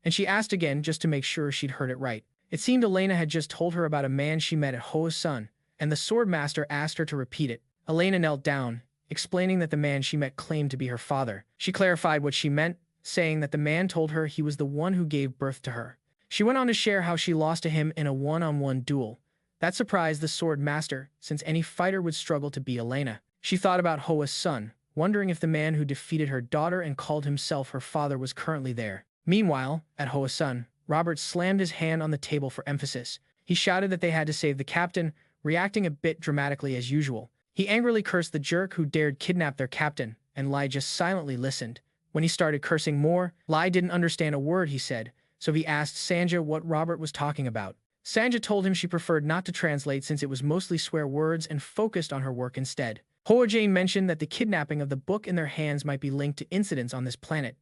and she asked again just to make sure she'd heard it right. It seemed Elena had just told her about a man she met at Hoa-sun, and the sword master asked her to repeat it. Elena knelt down, explaining that the man she met claimed to be her father. She clarified what she meant, saying that the man told her he was the one who gave birth to her. She went on to share how she lost to him in a one-on-one duel. That surprised the sword master, since any fighter would struggle to beat Elena. She thought about Hoa-sun, wondering if the man who defeated her daughter and called himself her father was currently there. Meanwhile, at Hoa-sun, Robert slammed his hand on the table for emphasis. He shouted that they had to save the captain, reacting a bit dramatically as usual. He angrily cursed the jerk who dared kidnap their captain, and Lai just silently listened. When he started cursing more, Lai didn't understand a word he said, so he asked Sanja what Robert was talking about. Sanja told him she preferred not to translate since it was mostly swear words and focused on her work instead. Hoa-jane mentioned that the kidnapping of the book in their hands might be linked to incidents on this planet.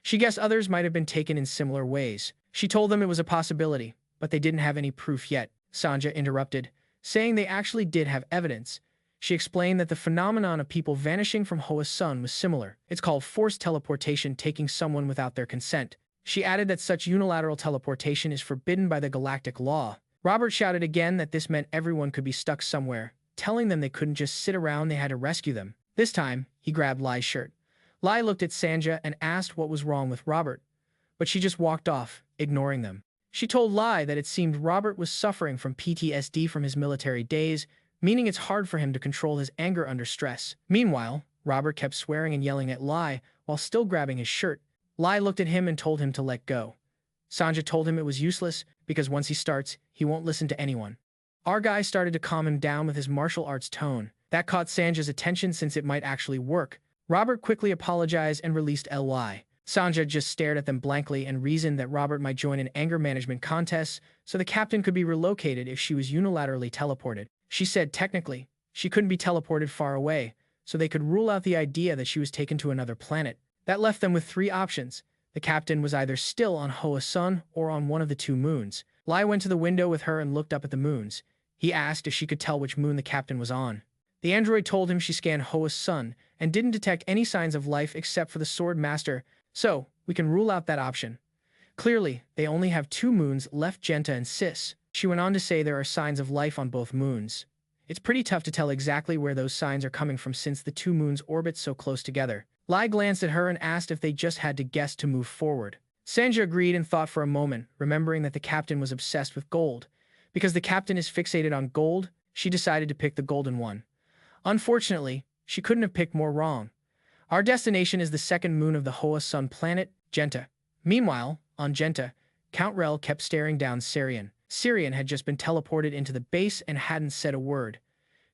She guessed others might have been taken in similar ways. She told them it was a possibility, but they didn't have any proof yet. Sanja interrupted, saying they actually did have evidence. She explained that the phenomenon of people vanishing from Hoa-sun was similar. It's called forced teleportation, taking someone without their consent. She added that such unilateral teleportation is forbidden by the galactic law. Robert shouted again that this meant everyone could be stuck somewhere, telling them they couldn't just sit around, they had to rescue them. This time, he grabbed Lai's shirt. Lai looked at Sanja and asked what was wrong with Robert, but she just walked off, ignoring them. She told Lai that it seemed Robert was suffering from PTSD from his military days, meaning it's hard for him to control his anger under stress. Meanwhile, Robert kept swearing and yelling at Lai while still grabbing his shirt. Lai looked at him and told him to let go. Sanja told him it was useless because once he starts, he won't listen to anyone. Our guy started to calm him down with his martial arts tone. That caught Sanja's attention since it might actually work. Robert quickly apologized and released Ly. Sanja just stared at them blankly and reasoned that Robert might join an anger management contest so the captain could be relocated if she was unilaterally teleported. She said technically, she couldn't be teleported far away, so they could rule out the idea that she was taken to another planet. That left them with three options. The captain was either still on Hoa-sun or on one of the two moons. Lai went to the window with her and looked up at the moons. He asked if she could tell which moon the captain was on. The android told him she scanned Hoa-sun and didn't detect any signs of life except for the sword master, so we can rule out that option. Clearly, they only have two moons left, Genta and Sis. She went on to say there are signs of life on both moons. It's pretty tough to tell exactly where those signs are coming from since the two moons orbit so close together. Lai glanced at her and asked if they just had to guess to move forward. Sanja agreed and thought for a moment, remembering that the captain was obsessed with gold. Because the captain is fixated on gold, she decided to pick the golden one. Unfortunately, she couldn't have picked more wrong. Our destination is the second moon of the Hoa-sun planet, Genta. Meanwhile, on Genta, Count Rel kept staring down Syrian. Syrian had just been teleported into the base and hadn't said a word.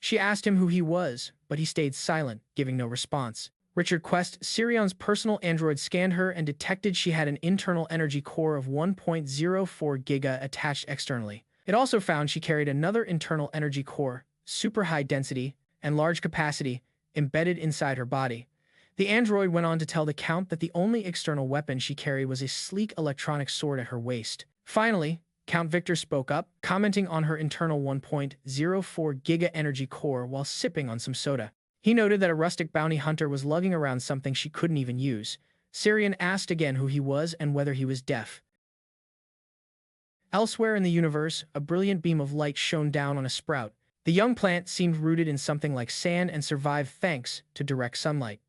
She asked him who he was, but he stayed silent, giving no response. Richard Quest, Sirion's personal android, scanned her and detected she had an internal energy core of 1.04 giga attached externally. It also found she carried another internal energy core, super high density and large capacity, embedded inside her body. The android went on to tell the Count that the only external weapon she carried was a sleek electronic sword at her waist. Finally, Count Victor spoke up, commenting on her internal 1.04 giga energy core while sipping on some soda. He noted that a rustic bounty hunter was lugging around something she couldn't even use. Syrian asked again who he was and whether he was deaf. Elsewhere in the universe, a brilliant beam of light shone down on a sprout. The young plant seemed rooted in something like sand and survived thanks to direct sunlight.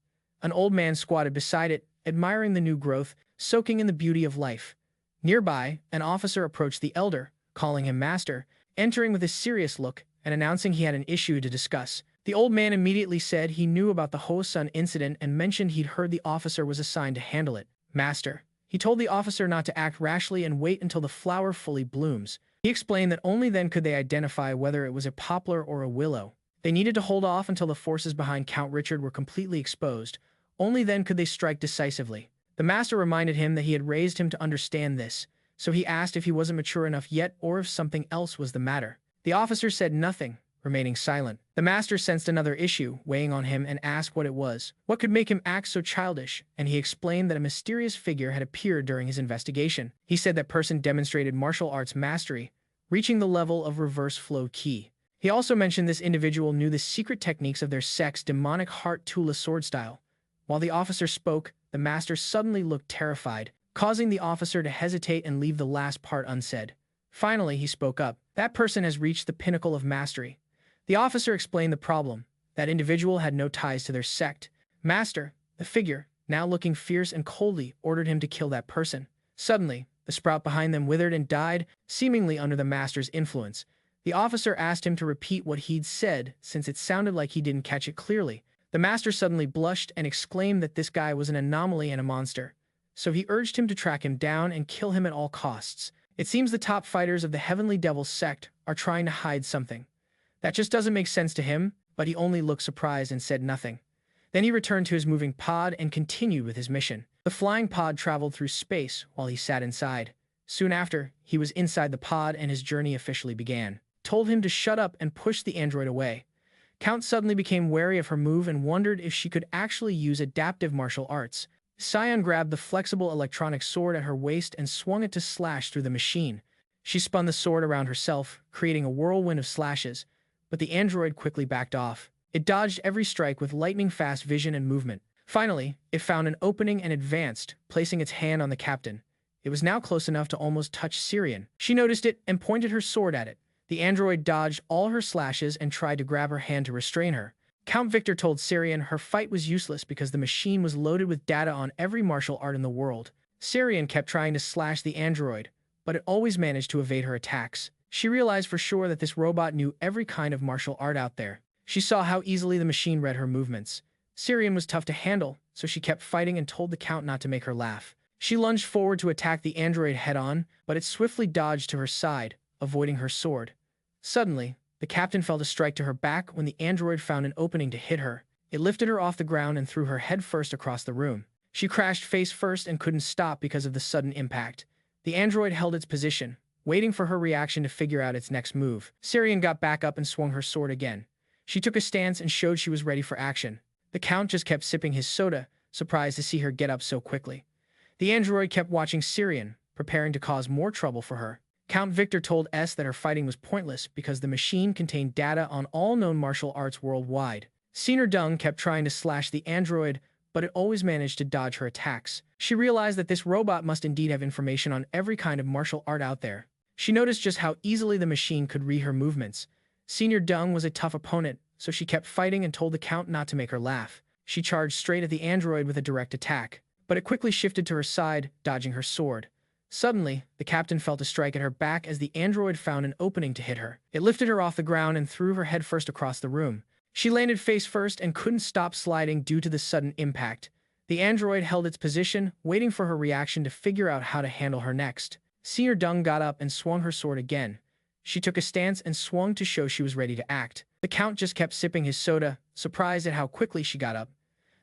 An old man squatted beside it, admiring the new growth, soaking in the beauty of life. Nearby, an officer approached the elder, calling him master, entering with a serious look and announcing he had an issue to discuss. The old man immediately said he knew about the Hoa-sun incident and mentioned he'd heard the officer was assigned to handle it. Master. He told the officer not to act rashly and wait until the flower fully blooms. He explained that only then could they identify whether it was a poplar or a willow. They needed to hold off until the forces behind Count Richard were completely exposed. Only then could they strike decisively. The master reminded him that he had raised him to understand this, so he asked if he wasn't mature enough yet or if something else was the matter. The officer said nothing, remaining silent. The master sensed another issue weighing on him and asked what it was. What could make him act so childish? And he explained that a mysterious figure had appeared during his investigation. He said that person demonstrated martial arts mastery, reaching the level of reverse flow ki. He also mentioned this individual knew the secret techniques of their sex demonic heart Tula sword style. While the officer spoke, the master suddenly looked terrified. causing the officer to hesitate and leave the last part unsaid. Finally, he spoke up. That person has reached the pinnacle of mastery. The officer explained the problem. That individual had no ties to their sect. Master, the figure, now looking fierce and coldly, ordered him to kill that person. Suddenly, the sprout behind them withered and died, seemingly under the master's influence. The officer asked him to repeat what he'd said, since it sounded like he didn't catch it clearly. The master suddenly blushed and exclaimed that this guy was an anomaly and a monster. So he urged him to track him down and kill him at all costs. It seems the top fighters of the Heavenly Devil sect are trying to hide something. That just doesn't make sense to him, but he only looked surprised and said nothing. Then he returned to his moving pod and continued with his mission. The flying pod traveled through space while he sat inside. Soon after, he was inside the pod and his journey officially began. Told him to shut up and push the android away. Count suddenly became wary of her move and wondered if she could actually use adaptive martial arts. Sion grabbed the flexible electronic sword at her waist and swung it to slash through the machine. She spun the sword around herself, creating a whirlwind of slashes, but the android quickly backed off. It dodged every strike with lightning-fast vision and movement. Finally, it found an opening and advanced, placing its hand on the captain. It was now close enough to almost touch Syrian. She noticed it and pointed her sword at it. The android dodged all her slashes and tried to grab her hand to restrain her. Count Victor told Syrian her fight was useless because the machine was loaded with data on every martial art in the world. Syrian kept trying to slash the android, but it always managed to evade her attacks. She realized for sure that this robot knew every kind of martial art out there. She saw how easily the machine read her movements. Syrian was tough to handle, so she kept fighting and told the Count not to make her laugh. She lunged forward to attack the android head-on, but it swiftly dodged to her side, avoiding her sword. Suddenly, the captain felt a strike to her back when the android found an opening to hit her. It lifted her off the ground and threw her head first across the room. She crashed face first and couldn't stop because of the sudden impact. The android held its position, waiting for her reaction to figure out its next move. Syrian got back up and swung her sword again. She took a stance and showed she was ready for action. The Count just kept sipping his soda, surprised to see her get up so quickly. The android kept watching Syrian, preparing to cause more trouble for her. Count Victor told S that her fighting was pointless because the machine contained data on all known martial arts worldwide. Senior Dung kept trying to slash the android, but it always managed to dodge her attacks. She realized that this robot must indeed have information on every kind of martial art out there. She noticed just how easily the machine could read her movements. Senior Dung was a tough opponent, so she kept fighting and told the Count not to make her laugh. She charged straight at the android with a direct attack, but it quickly shifted to her side, dodging her sword. Suddenly, the captain felt a strike at her back as the android found an opening to hit her. It lifted her off the ground and threw her head first across the room. She landed face first and couldn't stop sliding due to the sudden impact. The android held its position, waiting for her reaction to figure out how to handle her next. Senior Dung got up and swung her sword again. She took a stance and swung to show she was ready to act. The Count just kept sipping his soda, surprised at how quickly she got up.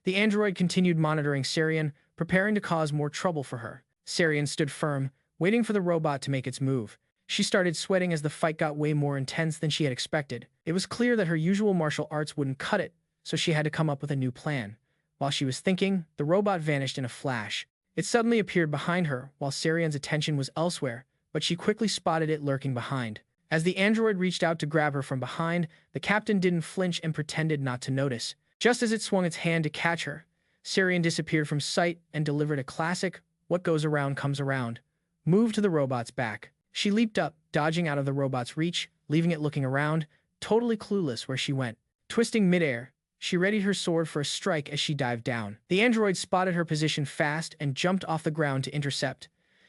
The android continued monitoring Syrian, preparing to cause more trouble for her. Syrian stood firm, waiting for the robot to make its move. She started sweating as the fight got way more intense than she had expected. It was clear that her usual martial arts wouldn't cut it, so she had to come up with a new plan. While she was thinking, the robot vanished in a flash. It suddenly appeared behind her, while Syrian's attention was elsewhere, but she quickly spotted it lurking behind. As the android reached out to grab her from behind, the captain didn't flinch and pretended not to notice. Just as it swung its hand to catch her, Syrian disappeared from sight and delivered a classic, "What goes around comes around" move to the robot's back. She leaped up, dodging out of the robot's reach, leaving it looking around, totally clueless where she went. Twisting midair, she readied her sword for a strike as she dived down. The android spotted her position fast and jumped off the ground to intercept.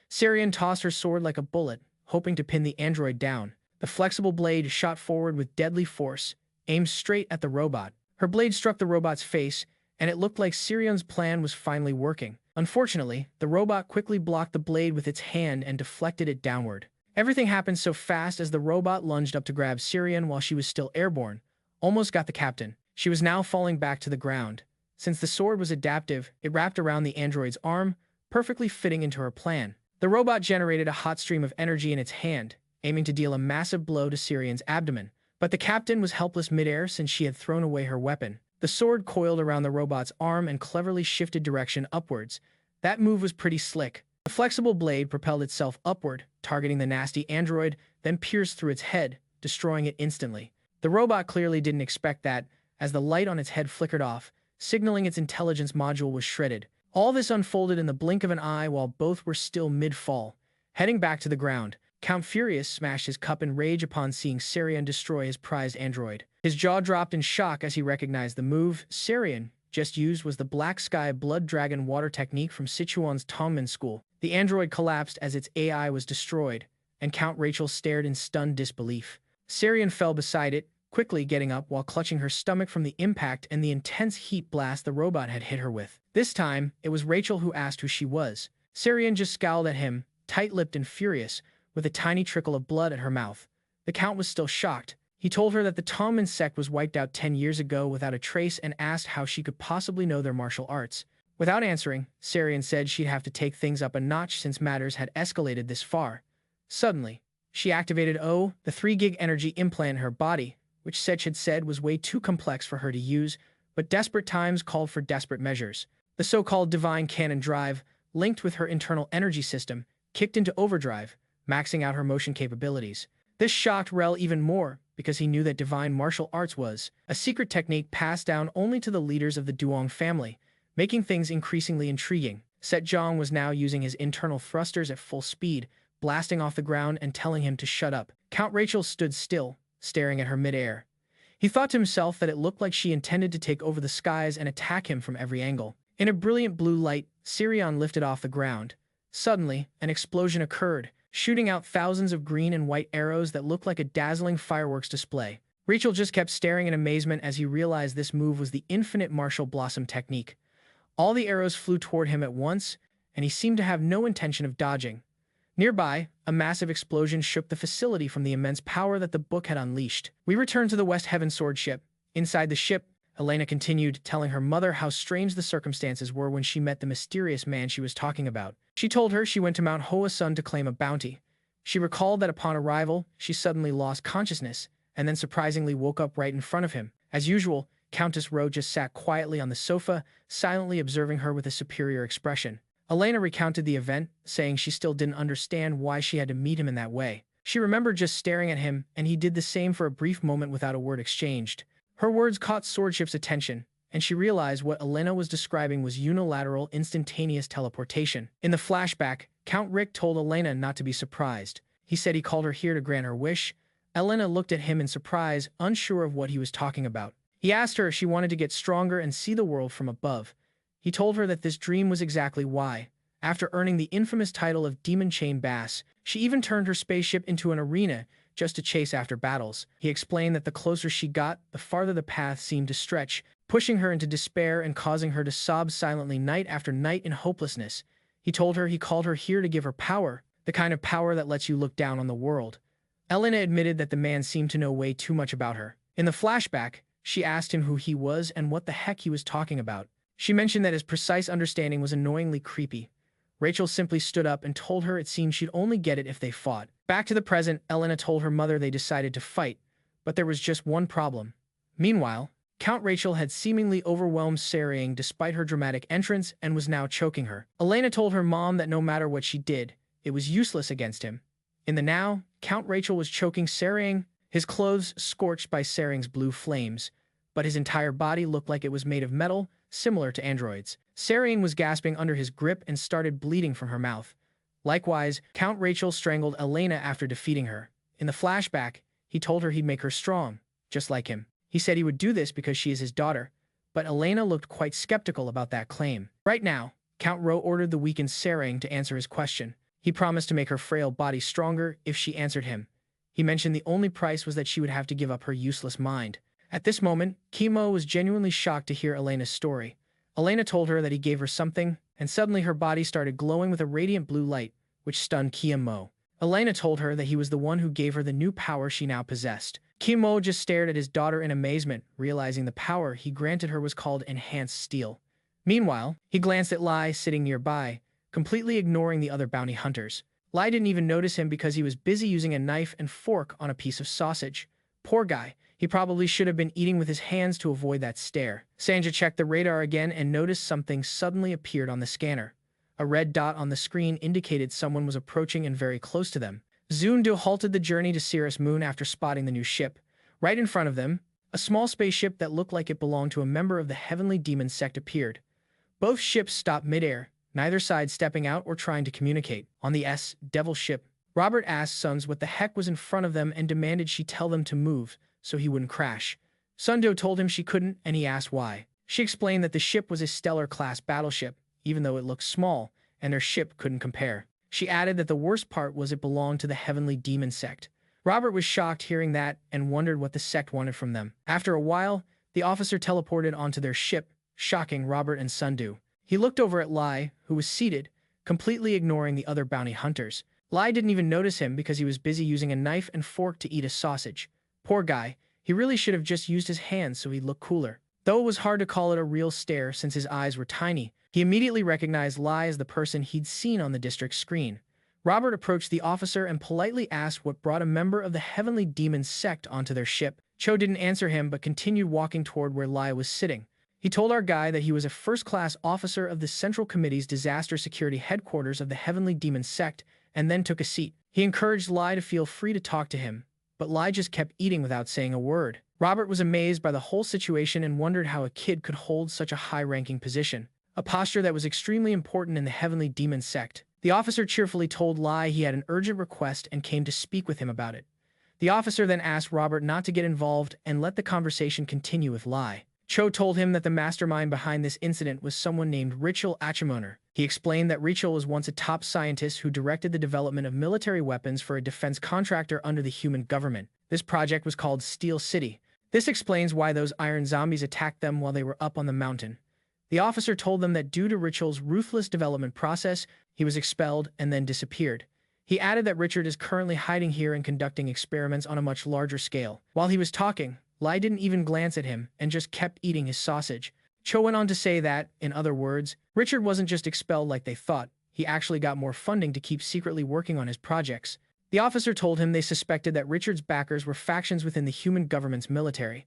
Syrian tossed her sword like a bullet, hoping to pin the android down. The flexible blade shot forward with deadly force, aimed straight at the robot. Her blade struck the robot's face, and it looked like Syrian's plan was finally working. Unfortunately, the robot quickly blocked the blade with its hand and deflected it downward. Everything happened so fast as the robot lunged up to grab Syrian while she was still airborne. Almost got the captain. She was now falling back to the ground. Since the sword was adaptive, it wrapped around the android's arm, perfectly fitting into her plan. The robot generated a hot stream of energy in its hand, aiming to deal a massive blow to Syrian's abdomen. But the captain was helpless midair since she had thrown away her weapon. The sword coiled around the robot's arm and cleverly shifted direction upwards. That move was pretty slick. The flexible blade propelled itself upward, targeting the nasty android, then pierced through its head, destroying it instantly. The robot clearly didn't expect that, as the light on its head flickered off, signaling its intelligence module was shredded. All this unfolded in the blink of an eye while both were still mid-fall. Heading back to the ground, Count Furious smashed his cup in rage upon seeing Sarian destroy his prized android. His jaw dropped in shock as he recognized the move Sarian just used was the Black Sky Blood Dragon water technique from Sichuan's Tongmen school. The android collapsed as its AI was destroyed, and Count Rachel stared in stunned disbelief. Sarian fell beside it, quickly getting up while clutching her stomach from the impact and the intense heat blast the robot had hit her with. This time, it was Rachel who asked who she was. Sarian just scowled at him, tight-lipped and furious, with a tiny trickle of blood at her mouth. The Count was still shocked. He told her that the Tongmen sect was wiped out 10 years ago without a trace and asked how she could possibly know their martial arts. Without answering, Sarian said she'd have to take things up a notch since matters had escalated this far. Suddenly, she activated the 3 gig energy implant in her body, which Sech had said was way too complex for her to use, but desperate times called for desperate measures. The so-called divine cannon drive, linked with her internal energy system, kicked into overdrive, maxing out her motion capabilities. This shocked Rel even more, because he knew that divine martial arts was a secret technique passed down only to the leaders of the Duong family, making things increasingly intriguing. Set Zhang was now using his internal thrusters at full speed, blasting off the ground and telling him to shut up. Count Rachel stood still, staring at her mid-air. He thought to himself that it looked like she intended to take over the skies and attack him from every angle. In a brilliant blue light, Sirion lifted off the ground. Suddenly, an explosion occurred, shooting out thousands of green and white arrows that looked like a dazzling fireworks display. Rachel just kept staring in amazement as he realized this move was the infinite martial blossom technique. All the arrows flew toward him at once, and he seemed to have no intention of dodging. Nearby, a massive explosion shook the facility from the immense power that the book had unleashed. We returned to the West Heaven sword ship. Inside the ship, Elena continued, telling her mother how strange the circumstances were when she met the mysterious man she was talking about. She told her she went to Mount Hoa Sun to claim a bounty. She recalled that upon arrival, she suddenly lost consciousness, and then surprisingly woke up right in front of him. As usual, Countess Ro just sat quietly on the sofa, silently observing her with a superior expression. Elena recounted the event, saying she still didn't understand why she had to meet him in that way. She remembered just staring at him, and he did the same for a brief moment without a word exchanged. Her words caught Swordship's attention, and she realized what Elena was describing was unilateral, instantaneous teleportation. In the flashback, Count Rick told Elena not to be surprised. He said he called her here to grant her wish. Elena looked at him in surprise, unsure of what he was talking about. He asked her if she wanted to get stronger and see the world from above. He told her that this dream was exactly why. After earning the infamous title of Demon Chain Bass, she even turned her spaceship into an arena just to chase after battles. He explained that the closer she got, the farther the path seemed to stretch, pushing her into despair and causing her to sob silently night after night in hopelessness. He told her he called her here to give her power, the kind of power that lets you look down on the world. Elena admitted that the man seemed to know way too much about her. In the flashback, she asked him who he was and what the heck he was talking about. She mentioned that his precise understanding was annoyingly creepy. Rachel simply stood up and told her it seemed she'd only get it if they fought. Back to the present, Elena told her mother they decided to fight, but there was just one problem. Meanwhile, Count Rachel had seemingly overwhelmed Sariang despite her dramatic entrance and was now choking her. Elena told her mom that no matter what she did, it was useless against him. In the now, Count Rachel was choking Sariang, his clothes scorched by Sariang's blue flames, but his entire body looked like it was made of metal, similar to androids. Sariang was gasping under his grip and started bleeding from her mouth. Likewise, Count Rachel strangled Elena after defeating her. In the flashback, he told her he'd make her strong, just like him. He said he would do this because she is his daughter, but Elena looked quite skeptical about that claim. Right now, Count Ro ordered the weakened Sariang to answer his question. He promised to make her frail body stronger if she answered him. He mentioned the only price was that she would have to give up her useless mind. At this moment, Kimo was genuinely shocked to hear Elena's story. Elena told her that he gave her something, and suddenly her body started glowing with a radiant blue light, which stunned Kimo. Elena told her that he was the one who gave her the new power she now possessed. Kimo just stared at his daughter in amazement, realizing the power he granted her was called Enhanced Steel. Meanwhile, he glanced at Lai sitting nearby, completely ignoring the other bounty hunters. Lai didn't even notice him because he was busy using a knife and fork on a piece of sausage. Poor guy. He probably should have been eating with his hands to avoid that stare. Sanja checked the radar again and noticed something suddenly appeared on the scanner. A red dot on the screen indicated someone was approaching and very close to them. Zundu halted the journey to Cirrus Moon after spotting the new ship. Right in front of them, a small spaceship that looked like it belonged to a member of the Heavenly Demon Sect appeared. Both ships stopped midair, neither side stepping out or trying to communicate. On the Devil ship, Robert asked Sons what the heck was in front of them and demanded she tell them to move so he wouldn't crash. Sundo told him she couldn't, and he asked why. She explained that the ship was a Stellar-class battleship, even though it looked small, and their ship couldn't compare. She added that the worst part was it belonged to the Heavenly Demon sect. Robert was shocked hearing that and wondered what the sect wanted from them. After a while, the officer teleported onto their ship, shocking Robert and Sundu. He looked over at Lai, who was seated, completely ignoring the other bounty hunters. Lai didn't even notice him because he was busy using a knife and fork to eat a sausage. Poor guy, he really should have just used his hands so he'd look cooler. Though it was hard to call it a real stare since his eyes were tiny, he immediately recognized Lai as the person he'd seen on the district screen. Robert approached the officer and politely asked what brought a member of the Heavenly Demon sect onto their ship. Cho didn't answer him but continued walking toward where Lai was sitting. He told our guy that he was a first-class officer of the Central Committee's Disaster Security Headquarters of the Heavenly Demon sect and then took a seat. He encouraged Lai to feel free to talk to him, but Lai just kept eating without saying a word. Robert was amazed by the whole situation and wondered how a kid could hold such a high-ranking position, a posture that was extremely important in the Heavenly Demon sect. The officer cheerfully told Lai he had an urgent request and came to speak with him about it. The officer then asked Robert not to get involved and let the conversation continue with Lai. Cho told him that the mastermind behind this incident was someone named Rachel Achamoner. He explained that Rachel was once a top scientist who directed the development of military weapons for a defense contractor under the human government. This project was called Steel City. This explains why those iron zombies attacked them while they were up on the mountain. The officer told them that due to Rachel's ruthless development process, he was expelled and then disappeared. He added that Richard is currently hiding here and conducting experiments on a much larger scale. While he was talking, Lai didn't even glance at him and just kept eating his sausage. Cho went on to say that, in other words, Richard wasn't just expelled like they thought, he actually got more funding to keep secretly working on his projects. The officer told him they suspected that Richard's backers were factions within the human government's military.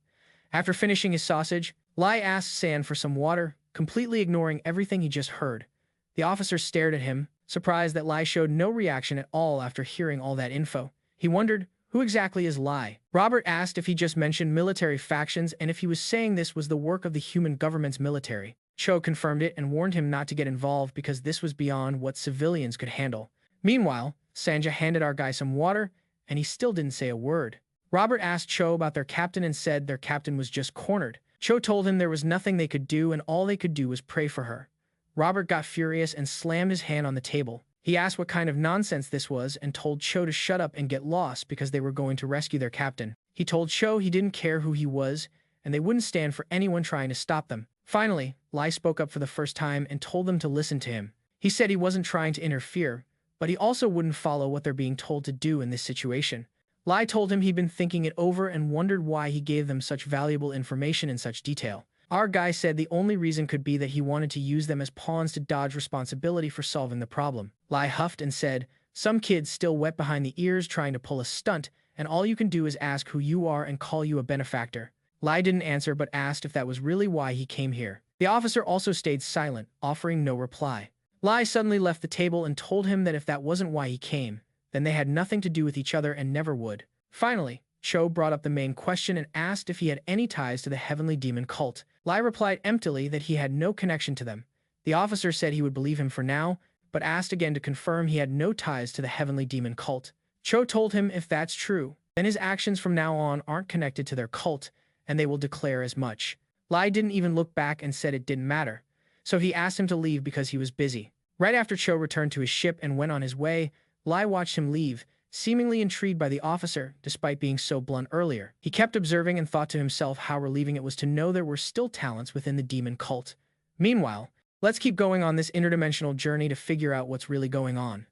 After finishing his sausage, Lai asked San for some water, completely ignoring everything he just heard. The officer stared at him, surprised that Lai showed no reaction at all after hearing all that info. He wondered, who exactly is Lai? Robert asked if he just mentioned military factions and if he was saying this was the work of the human government's military. Cho confirmed it and warned him not to get involved because this was beyond what civilians could handle. Meanwhile, Sanja handed our guy some water, and he still didn't say a word. Robert asked Cho about their captain and said their captain was just cornered. Cho told him there was nothing they could do and all they could do was pray for her. Robert got furious and slammed his hand on the table. He asked what kind of nonsense this was and told Cho to shut up and get lost because they were going to rescue their captain. He told Cho he didn't care who he was and they wouldn't stand for anyone trying to stop them. Finally, Lai spoke up for the first time and told them to listen to him. He said he wasn't trying to interfere, but he also wouldn't follow what they're being told to do in this situation. Lai told him he'd been thinking it over and wondered why he gave them such valuable information in such detail. Our guy said the only reason could be that he wanted to use them as pawns to dodge responsibility for solving the problem. Lai huffed and said, "Some kid's still wet behind the ears trying to pull a stunt, and all you can do is ask who you are and call you a benefactor." Lai didn't answer but asked if that was really why he came here. The officer also stayed silent, offering no reply. Lai suddenly left the table and told him that if that wasn't why he came, then they had nothing to do with each other and never would. Finally, Cho brought up the main question and asked if he had any ties to the Heavenly Demon cult. Lai replied emptily that he had no connection to them. The officer said he would believe him for now, but asked again to confirm he had no ties to the Heavenly Demon cult. Cho told him if that's true, then his actions from now on aren't connected to their cult, and they will declare as much. Lai didn't even look back and said it didn't matter, so he asked him to leave because he was busy. Right after Cho returned to his ship and went on his way, Lai watched him leave, seemingly intrigued by the officer, despite being so blunt earlier. He kept observing and thought to himself how relieving it was to know there were still talents within the demon cult. Meanwhile, let's keep going on this interdimensional journey to figure out what's really going on.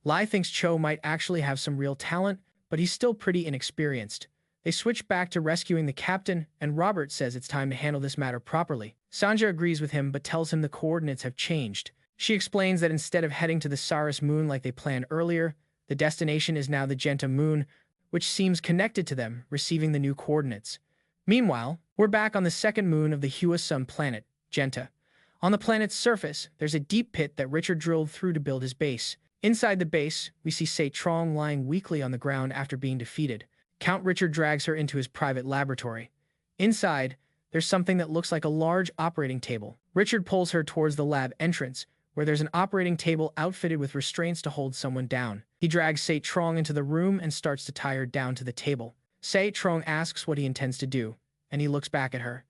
Lai thinks Cho might actually have some real talent, but he's still pretty inexperienced. They switch back to rescuing the captain, and Robert says it's time to handle this matter properly. Sanja agrees with him but tells him the coordinates have changed. She explains that instead of heading to the Saris moon like they planned earlier, the destination is now the Genta moon, which seems connected to them, receiving the new coordinates. Meanwhile, we're back on the second moon of the Hua Sun planet, Genta. On the planet's surface, there's a deep pit that Richard drilled through to build his base. Inside the base, we see Sei Trong lying weakly on the ground after being defeated. Count Richard drags her into his private laboratory. Inside, there's something that looks like a large operating table. Richard pulls her towards the lab entrance, where there's an operating table outfitted with restraints to hold someone down. He drags Se Trong into the room and starts to tie her down to the table. Se Trong asks what he intends to do, and he looks back at her.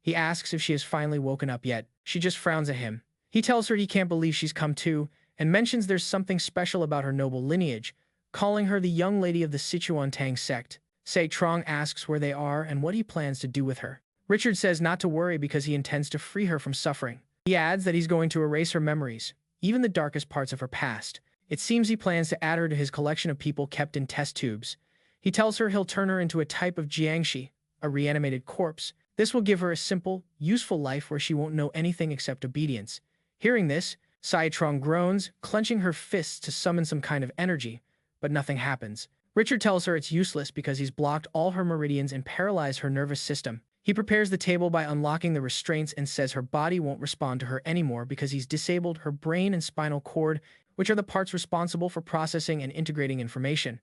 He asks if she has finally woken up yet. She just frowns at him. He tells her he can't believe she's come to, and mentions there's something special about her noble lineage, calling her the young lady of the Sichuan Tang sect. Se Trong asks where they are and what he plans to do with her. Richard says not to worry because he intends to free her from suffering. He adds that he's going to erase her memories, even the darkest parts of her past. It seems he plans to add her to his collection of people kept in test tubes. He tells her he'll turn her into a type of Jiangshi, a reanimated corpse. This will give her a simple, useful life where she won't know anything except obedience. Hearing this, Se Trong groans, clenching her fists to summon some kind of energy, but nothing happens. Richard tells her it's useless because he's blocked all her meridians and paralyzed her nervous system. He prepares the table by unlocking the restraints and says her body won't respond to her anymore because he's disabled her brain and spinal cord, which are the parts responsible for processing and integrating information.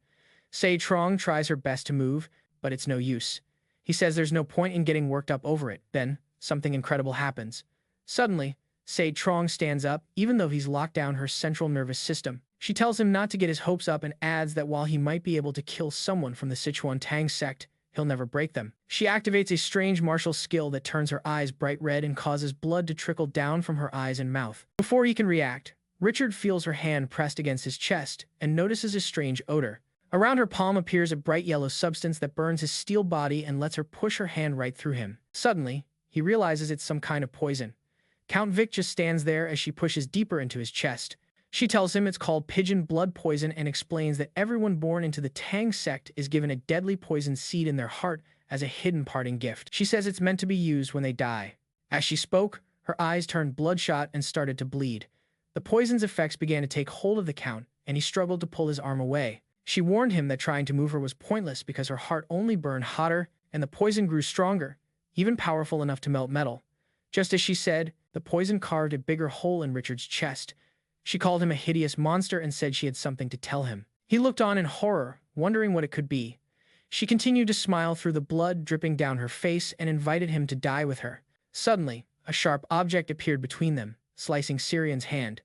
Se Trong tries her best to move, but it's no use. He says there's no point in getting worked up over it. Then, something incredible happens. Suddenly, Se Trong stands up, even though he's locked down her central nervous system. She tells him not to get his hopes up and adds that while he might be able to kill someone from the Sichuan Tang sect, he'll never break them. She activates a strange martial skill that turns her eyes bright red and causes blood to trickle down from her eyes and mouth. Before he can react, Richard feels her hand pressed against his chest and notices a strange odor. Around her palm appears a bright yellow substance that burns his steel body and lets her push her hand right through him. Suddenly, he realizes it's some kind of poison. Count Vic just stands there as she pushes deeper into his chest. She tells him it's called pigeon blood poison and explains that everyone born into the Tang sect is given a deadly poison seed in their heart as a hidden parting gift. She says it's meant to be used when they die. As she spoke, her eyes turned bloodshot and started to bleed. The poison's effects began to take hold of the Count, and he struggled to pull his arm away. She warned him that trying to move her was pointless because her heart only burned hotter, and the poison grew stronger, even powerful enough to melt metal. Just as she said, the poison carved a bigger hole in Richard's chest. She called him a hideous monster and said she had something to tell him. He looked on in horror, wondering what it could be. She continued to smile through the blood dripping down her face and invited him to die with her. Suddenly, a sharp object appeared between them, slicing Syrian's hand.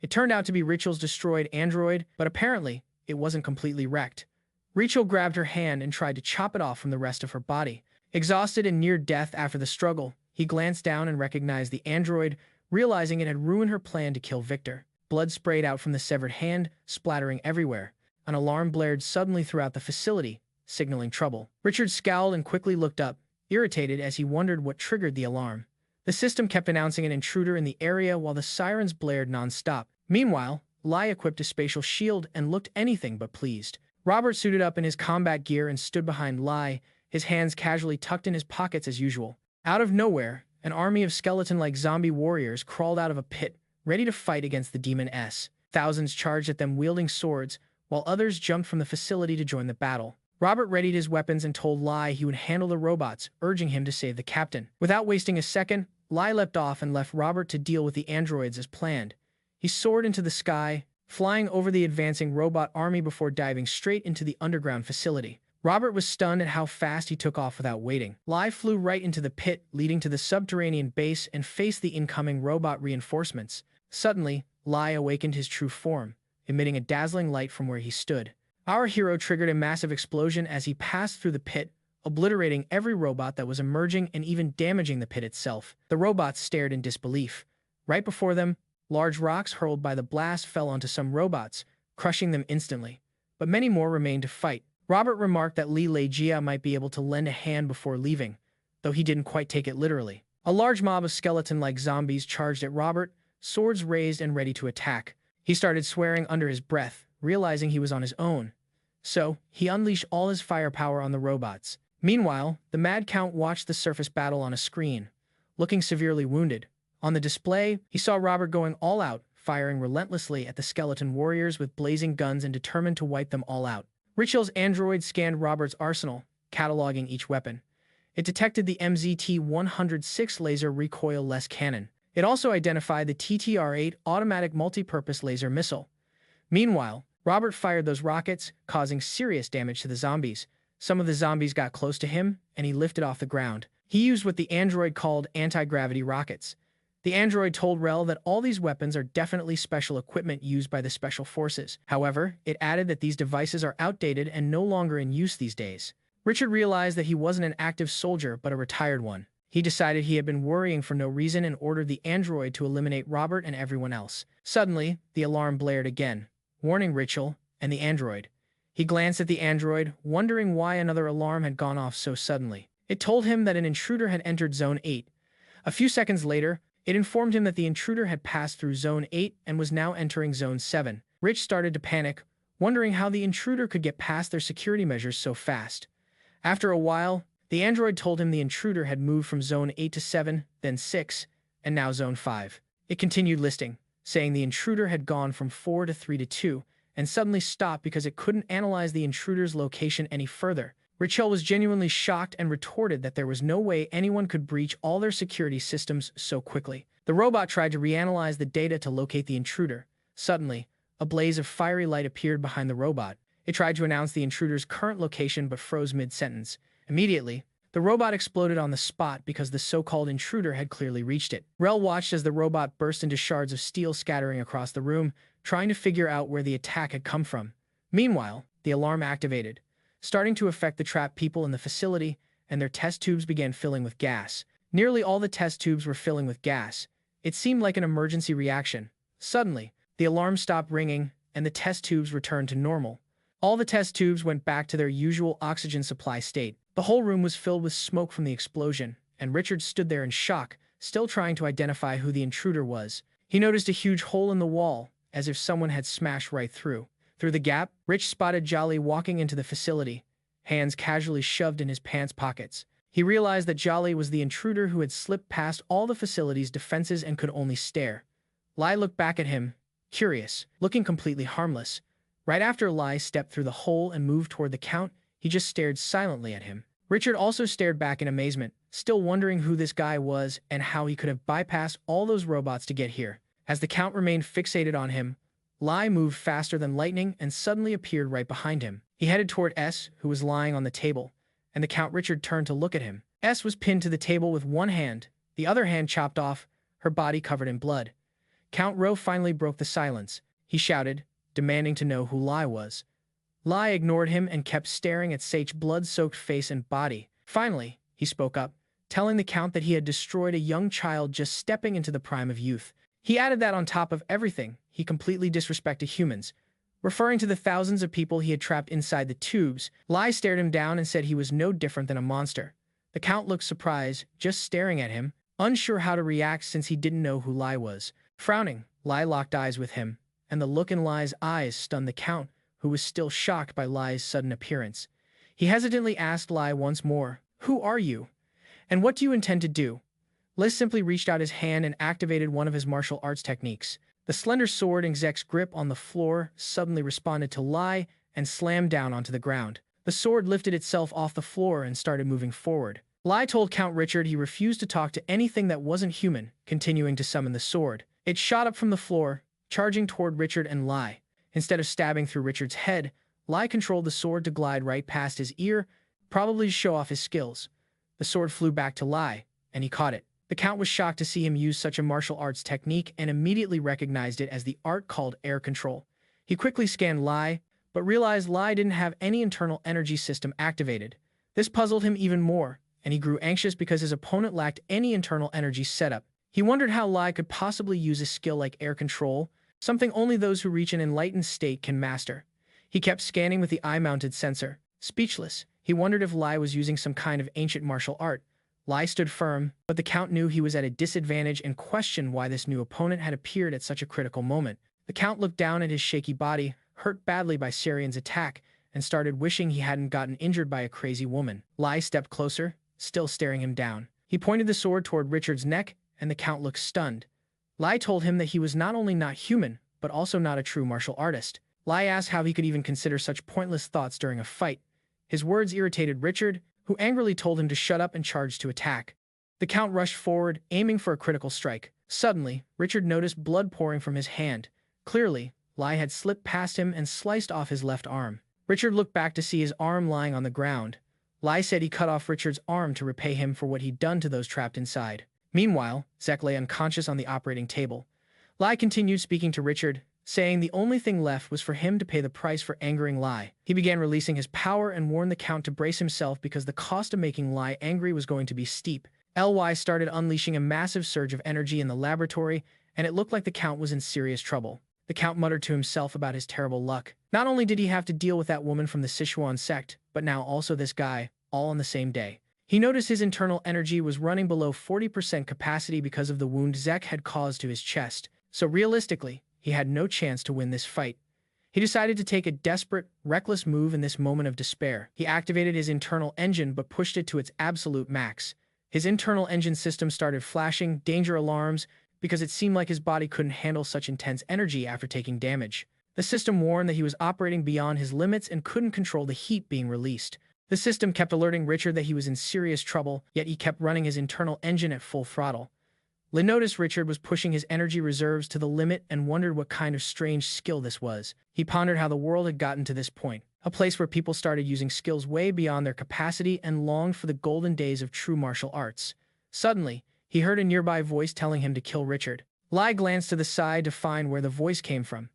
It turned out to be Rachel's destroyed android, but apparently, it wasn't completely wrecked. Rachel grabbed her hand and tried to chop it off from the rest of her body. Exhausted and near death after the struggle, he glanced down and recognized the android, realizing it had ruined her plan to kill Victor. Blood sprayed out from the severed hand, splattering everywhere. An alarm blared suddenly throughout the facility, signaling trouble. Richard scowled and quickly looked up, irritated as he wondered what triggered the alarm. The system kept announcing an intruder in the area while the sirens blared non-stop. Meanwhile, Lai equipped a spatial shield and looked anything but pleased. Robert suited up in his combat gear and stood behind Lai, his hands casually tucked in his pockets as usual. Out of nowhere, an army of skeleton-like zombie warriors crawled out of a pit, ready to fight against the Demon S. Thousands charged at them wielding swords, while others jumped from the facility to join the battle. Robert readied his weapons and told Lai he would handle the robots, urging him to save the captain. Without wasting a second, Lai leapt off and left Robert to deal with the androids as planned. He soared into the sky, flying over the advancing robot army before diving straight into the underground facility. Robert was stunned at how fast he took off without waiting. Lai flew right into the pit, leading to the subterranean base and faced the incoming robot reinforcements. Suddenly, Lai awakened his true form, emitting a dazzling light from where he stood. Our hero triggered a massive explosion as he passed through the pit, obliterating every robot that was emerging and even damaging the pit itself. The robots stared in disbelief. Right before them, large rocks hurled by the blast fell onto some robots, crushing them instantly. But many more remained to fight. Robert remarked that Li Leijia might be able to lend a hand before leaving, though he didn't quite take it literally. A large mob of skeleton-like zombies charged at Robert, swords raised and ready to attack. He started swearing under his breath, realizing he was on his own. So, he unleashed all his firepower on the robots. Meanwhile, the Mad Count watched the surface battle on a screen, looking severely wounded. On the display, he saw Robert going all out, firing relentlessly at the skeleton warriors with blazing guns and determined to wipe them all out. Richel's android scanned Robert's arsenal, cataloging each weapon. It detected the MZT-106 laser recoil-less cannon. It also identified the TTR-8 automatic multi-purpose laser missile. Meanwhile, Robert fired those rockets, causing serious damage to the zombies. Some of the zombies got close to him, and he lifted off the ground. he used what the android called anti-gravity rockets. The android told Rel that all these weapons are definitely special equipment used by the special forces. However, it added that these devices are outdated and no longer in use these days. Richard realized that he wasn't an active soldier but a retired one. He decided he had been worrying for no reason and ordered the android to eliminate Robert and everyone else. Suddenly, the alarm blared again, warning Richard and the android. He glanced at the android, wondering why another alarm had gone off so suddenly. It told him that an intruder had entered Zone 8. A few seconds later, it informed him that the intruder had passed through Zone 8 and was now entering Zone 7. Rich started to panic, wondering how the intruder could get past their security measures so fast. After a while, the android told him the intruder had moved from Zone 8 to 7, then 6, and now Zone 5. It continued listing, saying the intruder had gone from 4 to 3 to 2, and suddenly stopped because it couldn't analyze the intruder's location any further. Richel was genuinely shocked and retorted that there was no way anyone could breach all their security systems so quickly. The robot tried to reanalyze the data to locate the intruder. Suddenly, a blaze of fiery light appeared behind the robot. It tried to announce the intruder's current location but froze mid-sentence. Immediately, the robot exploded on the spot because the so-called intruder had clearly reached it. Rel watched as the robot burst into shards of steel scattering across the room, trying to figure out where the attack had come from. Meanwhile, the alarm activated, starting to affect the trapped people in the facility, and their test tubes began filling with gas. Nearly all the test tubes were filling with gas. It seemed like an emergency reaction. Suddenly, the alarm stopped ringing, and the test tubes returned to normal. All the test tubes went back to their usual oxygen supply state. The whole room was filled with smoke from the explosion, and Richard stood there in shock, still trying to identify who the intruder was. He noticed a huge hole in the wall, as if someone had smashed right through. Through the gap, Rich spotted Jolly walking into the facility, hands casually shoved in his pants pockets. He realized that Jolly was the intruder who had slipped past all the facility's defenses and could only stare. Lai looked back at him, curious, looking completely harmless. Right after Lai stepped through the hole and moved toward the Count, he just stared silently at him. Richard also stared back in amazement, still wondering who this guy was and how he could have bypassed all those robots to get here. As the Count remained fixated on him, Lai moved faster than lightning and suddenly appeared right behind him. He headed toward S, who was lying on the table, and the Count Richard turned to look at him. S was pinned to the table with one hand, the other hand chopped off, her body covered in blood. Count Ro finally broke the silence. He shouted, demanding to know who Lai was. Lai ignored him and kept staring at Sage's blood-soaked face and body. Finally, he spoke up, telling the Count that he had destroyed a young child just stepping into the prime of youth. He added that on top of everything, he completely disrespected humans. Referring to the thousands of people he had trapped inside the tubes, Lai stared him down and said he was no different than a monster. The Count looked surprised, just staring at him, unsure how to react since he didn't know who Lai was. Frowning, Lai locked eyes with him, and the look in Lai's eyes stunned the Count, who was still shocked by Lai's sudden appearance. He hesitantly asked Lai once more, "Who are you? And what do you intend to do?" Lai simply reached out his hand and activated one of his martial arts techniques. The slender sword in Zek's grip on the floor suddenly responded to Lai and slammed down onto the ground. The sword lifted itself off the floor and started moving forward. Lai told Count Richard he refused to talk to anything that wasn't human, continuing to summon the sword. It shot up from the floor, charging toward Richard and Lai. Instead of stabbing through Richard's head, Lai controlled the sword to glide right past his ear, probably to show off his skills. The sword flew back to Lai, and he caught it. The Count was shocked to see him use such a martial arts technique and immediately recognized it as the art called air control. He quickly scanned Lai, but realized Lai didn't have any internal energy system activated. This puzzled him even more, and he grew anxious because his opponent lacked any internal energy setup. He wondered how Lai could possibly use a skill like air control, something only those who reach an enlightened state can master. He kept scanning with the eye-mounted sensor. Speechless, he wondered if Lai was using some kind of ancient martial art. Lai stood firm, but the Count knew he was at a disadvantage and questioned why this new opponent had appeared at such a critical moment. The Count looked down at his shaky body, hurt badly by Sarian's attack, and started wishing he hadn't gotten injured by a crazy woman. Lai stepped closer, still staring him down. He pointed the sword toward Richard's neck, and the Count looked stunned. Lai told him that he was not only not human, but also not a true martial artist. Lai asked how he could even consider such pointless thoughts during a fight. His words irritated Richard, who angrily told him to shut up and charged to attack. The Count rushed forward, aiming for a critical strike. Suddenly, Richard noticed blood pouring from his hand. Clearly, Lai had slipped past him and sliced off his left arm. Richard looked back to see his arm lying on the ground. Lai said he cut off Richard's arm to repay him for what he'd done to those trapped inside. Meanwhile, Zek lay unconscious on the operating table. Lai continued speaking to Richard, saying the only thing left was for him to pay the price for angering Lai. He began releasing his power and warned the Count to brace himself because the cost of making Lai angry was going to be steep. Ly started unleashing a massive surge of energy in the laboratory, and it looked like the Count was in serious trouble. The Count muttered to himself about his terrible luck. Not only did he have to deal with that woman from the Sichuan sect, but now also this guy, all on the same day. He noticed his internal energy was running below 40% capacity because of the wound Zek had caused to his chest, so realistically, he had no chance to win this fight. He decided to take a desperate, reckless move in this moment of despair. He activated his internal engine but pushed it to its absolute max. His internal engine system started flashing danger alarms because it seemed like his body couldn't handle such intense energy after taking damage. The system warned that he was operating beyond his limits and couldn't control the heat being released. The system kept alerting Richard that he was in serious trouble, yet he kept running his internal engine at full throttle. Lin noticed Richard was pushing his energy reserves to the limit and wondered what kind of strange skill this was. He pondered how the world had gotten to this point, a place where people started using skills way beyond their capacity and longed for the golden days of true martial arts. Suddenly, he heard a nearby voice telling him to kill Richard. Lai glanced to the side to find where the voice came from.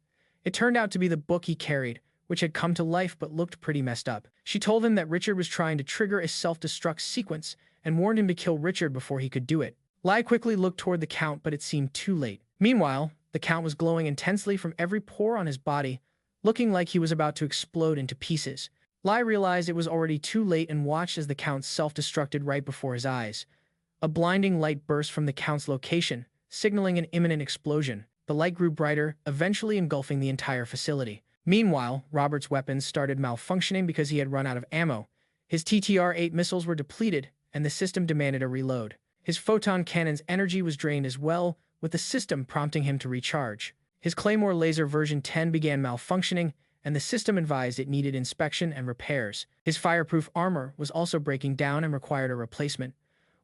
It turned out to be the book he carried, which had come to life but looked pretty messed up. She told him that Richard was trying to trigger a self-destruct sequence and warned him to kill Richard before he could do it. Lai quickly looked toward the Count, but it seemed too late. Meanwhile, the Count was glowing intensely from every pore on his body, looking like he was about to explode into pieces. Lai realized it was already too late and watched as the Count self-destructed right before his eyes. A blinding light burst from the Count's location, signaling an imminent explosion. The light grew brighter, eventually engulfing the entire facility. Meanwhile, Robert's weapons started malfunctioning because he had run out of ammo. His TTR-8 missiles were depleted, and the system demanded a reload. His photon cannon's energy was drained as well, with the system prompting him to recharge. His Claymore laser version 10 began malfunctioning, and the system advised it needed inspection and repairs. His fireproof armor was also breaking down and required a replacement.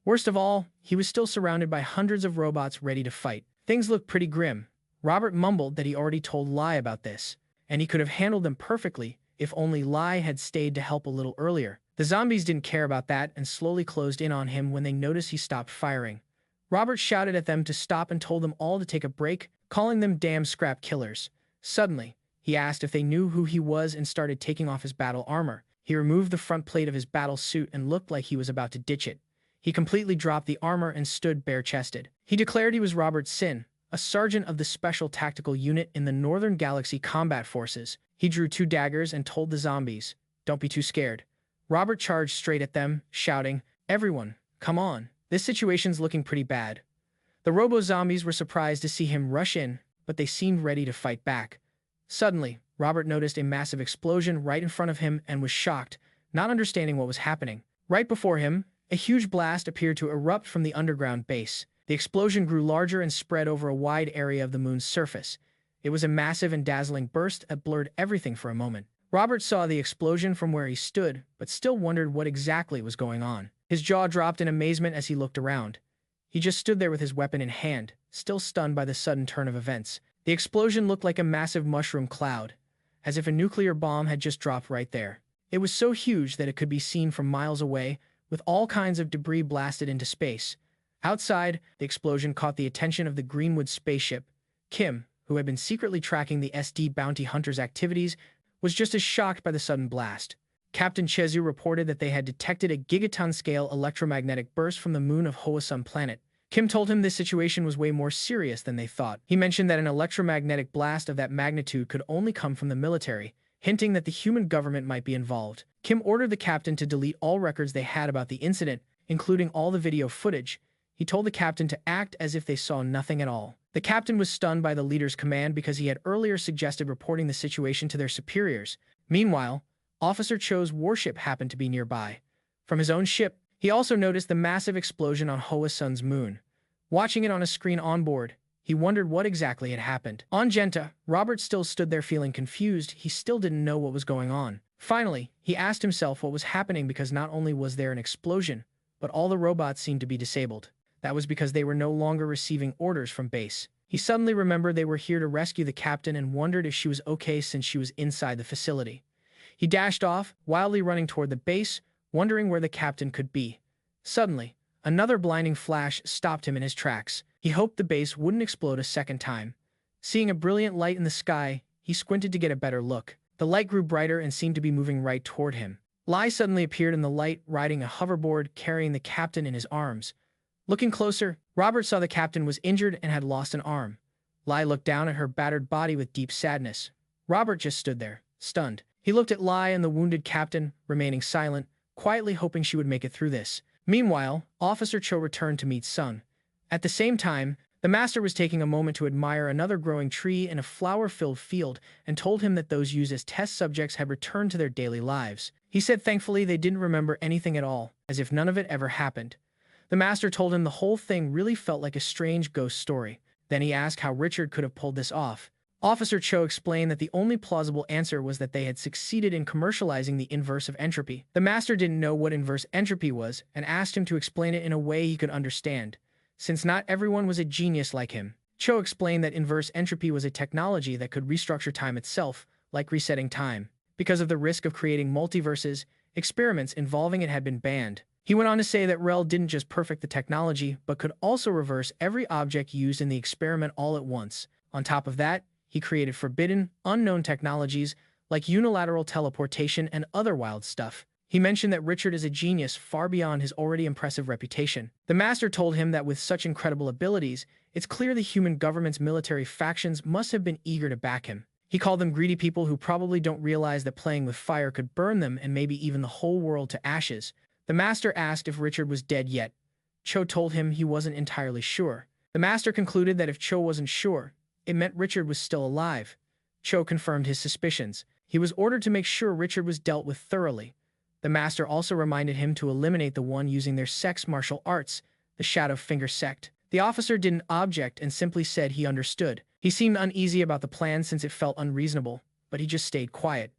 Worst of all, he was still surrounded by hundreds of robots ready to fight. Things looked pretty grim. Robert mumbled that he already told Lai about this, and he could have handled them perfectly if only Lai had stayed to help a little earlier. The zombies didn't care about that and slowly closed in on him when they noticed he stopped firing. Robert shouted at them to stop and told them all to take a break, calling them damn scrap killers. Suddenly, he asked if they knew who he was and started taking off his battle armor. He removed the front plate of his battle suit and looked like he was about to ditch it. He completely dropped the armor and stood bare-chested. He declared he was Robert Sin, a sergeant of the Special Tactical Unit in the Northern Galaxy Combat Forces. He drew 2 daggers and told the zombies, "Don't be too scared." Robert charged straight at them, shouting, "Everyone, come on. This situation's looking pretty bad." The robo-zombies were surprised to see him rush in, but they seemed ready to fight back. Suddenly, Robert noticed a massive explosion right in front of him and was shocked, not understanding what was happening. Right before him, a huge blast appeared to erupt from the underground base. The explosion grew larger and spread over a wide area of the moon's surface. It was a massive and dazzling burst that blurred everything for a moment. Robert saw the explosion from where he stood, but still wondered what exactly was going on. His jaw dropped in amazement as he looked around. He just stood there with his weapon in hand, still stunned by the sudden turn of events. The explosion looked like a massive mushroom cloud, as if a nuclear bomb had just dropped right there. It was so huge that it could be seen from miles away, with all kinds of debris blasted into space. Outside, the explosion caught the attention of the Greenwood spaceship. Kim, who had been secretly tracking the SD bounty hunter's activities, was just as shocked by the sudden blast. Captain Chezu reported that they had detected a gigaton-scale electromagnetic burst from the moon of Hoasun planet. Kim told him this situation was way more serious than they thought. He mentioned that an electromagnetic blast of that magnitude could only come from the military, hinting that the human government might be involved. Kim ordered the captain to delete all records they had about the incident, including all the video footage. He told the captain to act as if they saw nothing at all. The captain was stunned by the leader's command because he had earlier suggested reporting the situation to their superiors. Meanwhile, Officer Cho's warship happened to be nearby. From his own ship, he also noticed the massive explosion on Hoasun's moon. Watching it on a screen on board, he wondered what exactly had happened. On Genta, Robert still stood there feeling confused. He still didn't know what was going on. Finally, he asked himself what was happening because not only was there an explosion, but all the robots seemed to be disabled. That was because they were no longer receiving orders from base. He suddenly remembered they were here to rescue the captain and wondered if she was okay since she was inside the facility. He dashed off, wildly running toward the base, wondering where the captain could be. Suddenly, another blinding flash stopped him in his tracks. He hoped the base wouldn't explode a second time. Seeing a brilliant light in the sky, he squinted to get a better look. The light grew brighter and seemed to be moving right toward him. Lai suddenly appeared in the light, riding a hoverboard, carrying the captain in his arms. Looking closer, Robert saw the captain was injured and had lost an arm. Lai looked down at her battered body with deep sadness. Robert just stood there, stunned. He looked at Lai and the wounded captain, remaining silent, quietly hoping she would make it through this. Meanwhile, Officer Cho returned to meet Sung. At the same time, the master was taking a moment to admire another growing tree in a flower-filled field and told him that those used as test subjects had returned to their daily lives. He said thankfully they didn't remember anything at all, as if none of it ever happened. The master told him the whole thing really felt like a strange ghost story. Then he asked how Richard could have pulled this off. Officer Cho explained that the only plausible answer was that they had succeeded in commercializing the inverse of entropy. The master didn't know what inverse entropy was and asked him to explain it in a way he could understand. Since not everyone was a genius like him, Cho explained that inverse entropy was a technology that could restructure time itself, like resetting time. Because of the risk of creating multiverses, experiments involving it had been banned. He went on to say that REL didn't just perfect the technology, but could also reverse every object used in the experiment all at once. On top of that, he created forbidden, unknown technologies like unilateral teleportation and other wild stuff. He mentioned that Richard is a genius far beyond his already impressive reputation. The master told him that with such incredible abilities, it's clear the human government's military factions must have been eager to back him. He called them greedy people who probably don't realize that playing with fire could burn them and maybe even the whole world to ashes. The master asked if Richard was dead yet. Cho told him he wasn't entirely sure. The master concluded that if Cho wasn't sure, it meant Richard was still alive. Cho confirmed his suspicions. He was ordered to make sure Richard was dealt with thoroughly. The master also reminded him to eliminate the one using their sex martial arts, the Shadow Finger sect. The officer didn't object and simply said he understood. He seemed uneasy about the plan since it felt unreasonable, but he just stayed quiet.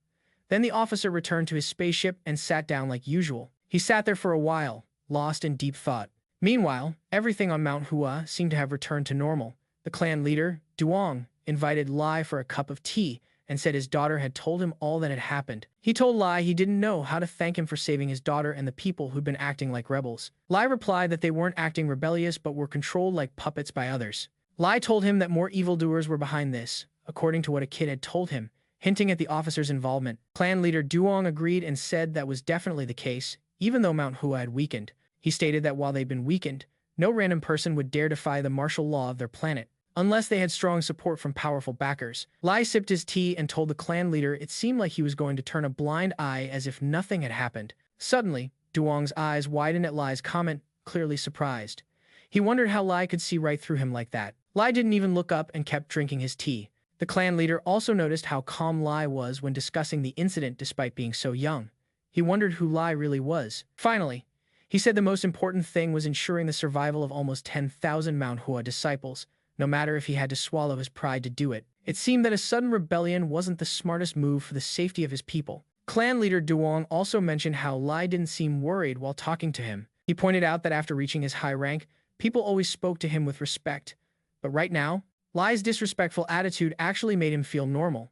Then the officer returned to his spaceship and sat down like usual. He sat there for a while, lost in deep thought. Meanwhile, everything on Mount Hua seemed to have returned to normal. The clan leader, Duong, invited Lai for a cup of tea and said his daughter had told him all that had happened. He told Lai he didn't know how to thank him for saving his daughter and the people who'd been acting like rebels. Lai replied that they weren't acting rebellious but were controlled like puppets by others. Lai told him that more evildoers were behind this, according to what a kid had told him, hinting at the officer's involvement. Clan leader Duong agreed and said that was definitely the case, even though Mount Hua had weakened. He stated that while they'd been weakened, no random person would dare defy the martial law of their planet, unless they had strong support from powerful backers. Lai sipped his tea and told the clan leader it seemed like he was going to turn a blind eye as if nothing had happened. Suddenly, Duong's eyes widened at Lai's comment, clearly surprised. He wondered how Lai could see right through him like that. Lai didn't even look up and kept drinking his tea. The clan leader also noticed how calm Lai was when discussing the incident despite being so young. He wondered who Lai really was. Finally, he said the most important thing was ensuring the survival of almost 10,000 Mount Hua disciples, no matter if he had to swallow his pride to do it. It seemed that a sudden rebellion wasn't the smartest move for the safety of his people. Clan leader Duong also mentioned how Lai didn't seem worried while talking to him. He pointed out that after reaching his high rank, people always spoke to him with respect. But right now, Lai's disrespectful attitude actually made him feel normal.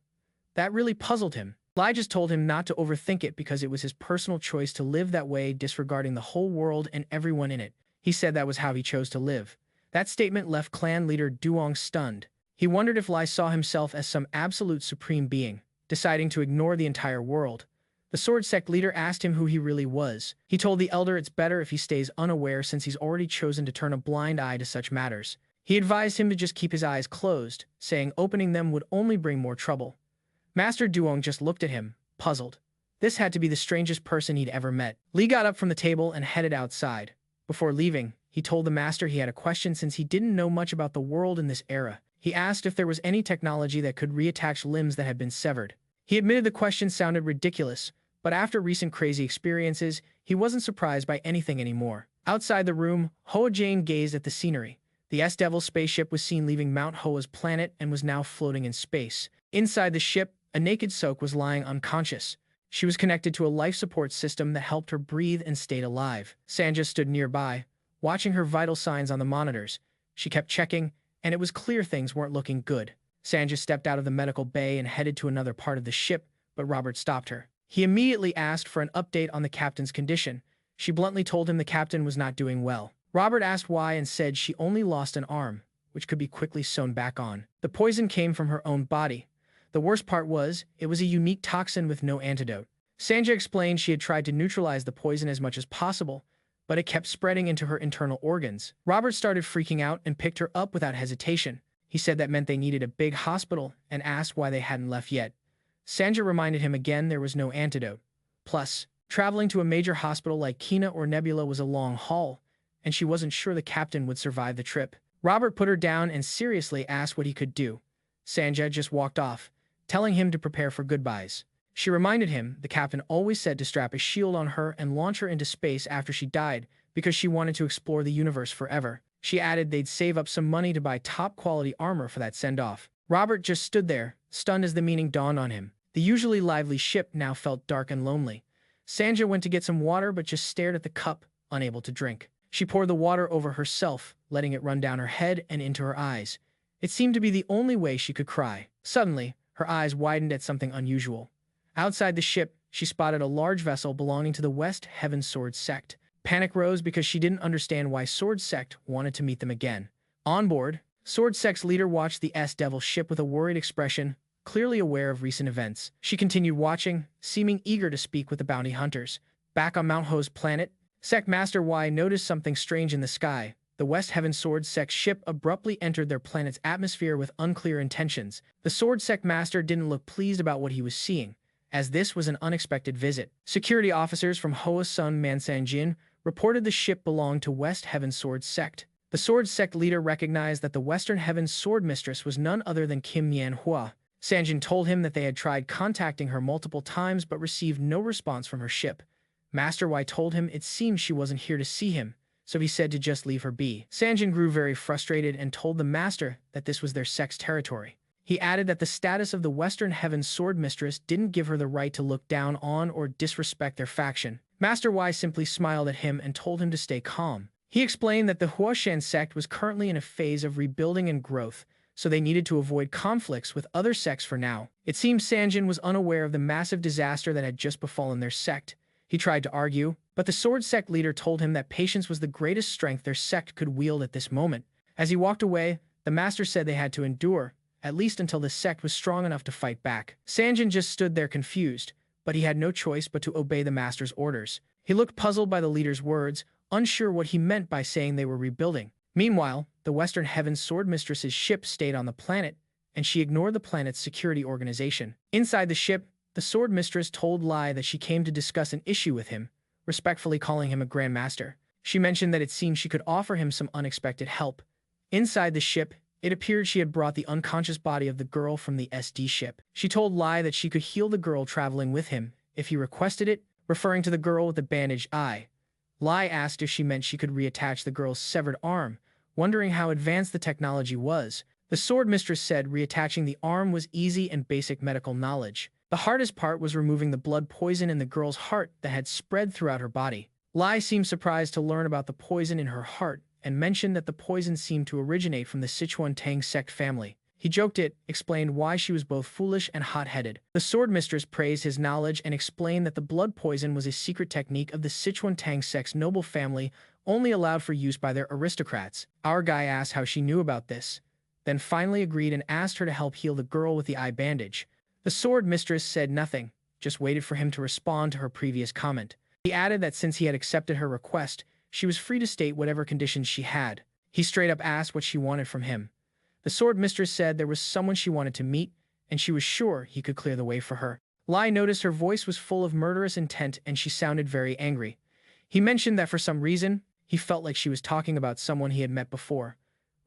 That really puzzled him. Lai just told him not to overthink it because it was his personal choice to live that way, disregarding the whole world and everyone in it. He said that was how he chose to live. That statement left clan leader Duong stunned. He wondered if Lai saw himself as some absolute supreme being, deciding to ignore the entire world. The sword sect leader asked him who he really was. He told the elder it's better if he stays unaware since he's already chosen to turn a blind eye to such matters. He advised him to just keep his eyes closed, saying opening them would only bring more trouble. Master Duong just looked at him, puzzled. This had to be the strangest person he'd ever met. Li got up from the table and headed outside. Before leaving, he told the master he had a question since he didn't know much about the world in this era. He asked if there was any technology that could reattach limbs that had been severed. He admitted the question sounded ridiculous, but after recent crazy experiences, he wasn't surprised by anything anymore. Outside the room, Hoa Jane gazed at the scenery. The S-Devil spaceship was seen leaving Mount Hoa's planet and was now floating in space. Inside the ship, a naked Sok was lying unconscious. She was connected to a life support system that helped her breathe and stayed alive. Sanja stood nearby, watching her vital signs on the monitors. She kept checking, and it was clear things weren't looking good. Sanja stepped out of the medical bay and headed to another part of the ship, but Robert stopped her. He immediately asked for an update on the captain's condition. She bluntly told him the captain was not doing well. Robert asked why and said she only lost an arm, which could be quickly sewn back on. The poison came from her own body. The worst part was, it was a unique toxin with no antidote. Sanja explained she had tried to neutralize the poison as much as possible, but it kept spreading into her internal organs. Robert started freaking out and picked her up without hesitation. He said that meant they needed a big hospital and asked why they hadn't left yet. Sanja reminded him again there was no antidote. Plus, traveling to a major hospital like Kina or Nebula was a long haul, and she wasn't sure the captain would survive the trip. Robert put her down and seriously asked what he could do. Sanja just walked off, telling him to prepare for goodbyes. She reminded him the captain always said to strap a shield on her and launch her into space after she died because she wanted to explore the universe forever. She added they'd save up some money to buy top-quality armor for that send-off. Robert just stood there, stunned as the meaning dawned on him. The usually lively ship now felt dark and lonely. Sanja went to get some water but just stared at the cup, unable to drink. She poured the water over herself, letting it run down her head and into her eyes. It seemed to be the only way she could cry. Suddenly, her eyes widened at something unusual. Outside the ship, she spotted a large vessel belonging to the West Heaven Sword Sect. Panic rose because she didn't understand why Sword Sect wanted to meet them again. On board, Sword Sect's leader watched the S-Devil ship with a worried expression, clearly aware of recent events. She continued watching, seeming eager to speak with the bounty hunters. Back on Mount Ho's planet, Sect Master Y noticed something strange in the sky. The West Heaven Sword Sect ship abruptly entered their planet's atmosphere with unclear intentions. The Sword Sect Master didn't look pleased about what he was seeing, as this was an unexpected visit. Security officers from Hoa's son Mansanjin reported the ship belonged to West Heaven Sword Sect. The Sword Sect leader recognized that the Western Heaven Sword Mistress was none other than Kim Manhwa. Sanjin told him that they had tried contacting her multiple times but received no response from her ship. Master Y told him it seemed she wasn't here to see him, so he said to just leave her be. Sanjin grew very frustrated and told the master that this was their sect's territory. He added that the status of the Western Heaven Sword Mistress didn't give her the right to look down on or disrespect their faction. Master Y simply smiled at him and told him to stay calm. He explained that the Huashan sect was currently in a phase of rebuilding and growth, so they needed to avoid conflicts with other sects for now. It seemed Sanjin was unaware of the massive disaster that had just befallen their sect. He tried to argue, but the Sword Sect leader told him that patience was the greatest strength their sect could wield at this moment. As he walked away, the master said they had to endure, at least until the sect was strong enough to fight back. Sanjin just stood there confused, but he had no choice but to obey the master's orders. He looked puzzled by the leader's words, unsure what he meant by saying they were rebuilding. Meanwhile, the Western Heaven Sword Mistress's ship stayed on the planet, and she ignored the planet's security organization. Inside the ship, the Sword Mistress told Lai that she came to discuss an issue with him, respectfully calling him a Grand Master. She mentioned that it seemed she could offer him some unexpected help. Inside the ship, it appeared she had brought the unconscious body of the girl from the SD ship. She told Lai that she could heal the girl traveling with him, if he requested it, referring to the girl with the bandaged eye. Lai asked if she meant she could reattach the girl's severed arm, wondering how advanced the technology was. The Sword Mistress said reattaching the arm was easy and basic medical knowledge. The hardest part was removing the blood poison in the girl's heart that had spread throughout her body. Lai seemed surprised to learn about the poison in her heart and mentioned that the poison seemed to originate from the Sichuan Tang sect family. He joked it, explained why she was both foolish and hot-headed. The Sword Mistress praised his knowledge and explained that the blood poison was a secret technique of the Sichuan Tang sect's noble family, only allowed for use by their aristocrats. Our guy asked how she knew about this, then finally agreed and asked her to help heal the girl with the eye bandage. The Sword Mistress said nothing, just waited for him to respond to her previous comment. He added that since he had accepted her request, she was free to state whatever conditions she had. He straight up asked what she wanted from him. The Sword Mistress said there was someone she wanted to meet, and she was sure he could clear the way for her. Lai noticed her voice was full of murderous intent and she sounded very angry. He mentioned that for some reason, he felt like she was talking about someone he had met before.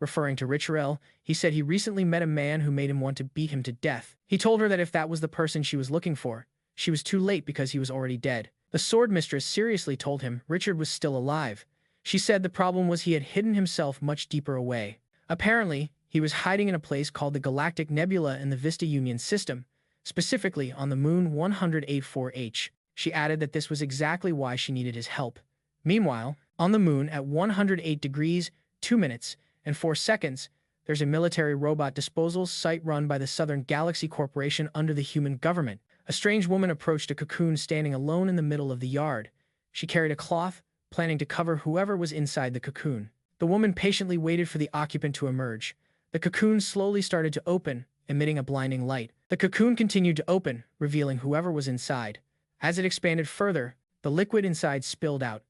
Referring to Richarel, he said he recently met a man who made him want to beat him to death. He told her that if that was the person she was looking for, she was too late because he was already dead. The Sword Mistress seriously told him Richard was still alive. She said the problem was he had hidden himself much deeper away. Apparently, he was hiding in a place called the Galactic Nebula in the Vista Union system, specifically on the moon 184H. She added that this was exactly why she needed his help. Meanwhile, on the moon at 108 degrees, 2 minutes, and 4 seconds, there's a military robot disposal site run by the Southern Galaxy Corporation under the human government. A strange woman approached a cocoon standing alone in the middle of the yard. She carried a cloth, planning to cover whoever was inside the cocoon. The woman patiently waited for the occupant to emerge. The cocoon slowly started to open, emitting a blinding light. The cocoon continued to open, revealing whoever was inside. As it expanded further, the liquid inside spilled out.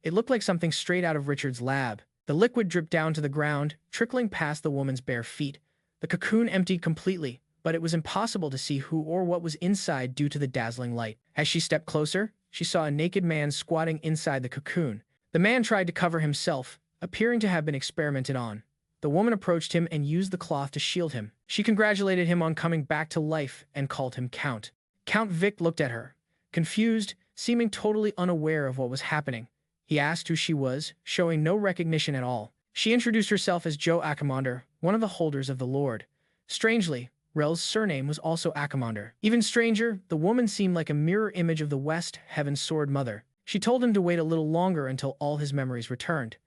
It looked like something straight out of Richard's lab. The liquid dripped down to the ground, trickling past the woman's bare feet. The cocoon emptied completely, but it was impossible to see who or what was inside due to the dazzling light. As she stepped closer, she saw a naked man squatting inside the cocoon. The man tried to cover himself, appearing to have been experimented on. The woman approached him and used the cloth to shield him. She congratulated him on coming back to life and called him Count. Count Vic looked at her, confused, seeming totally unaware of what was happening. He asked who she was, showing no recognition at all. She introduced herself as Joe Accomander, one of the holders of the Lord. Strangely, Rel's surname was also Accomander. Even stranger, the woman seemed like a mirror image of the West Heaven Sword Mother. She told him to wait a little longer until all his memories returned.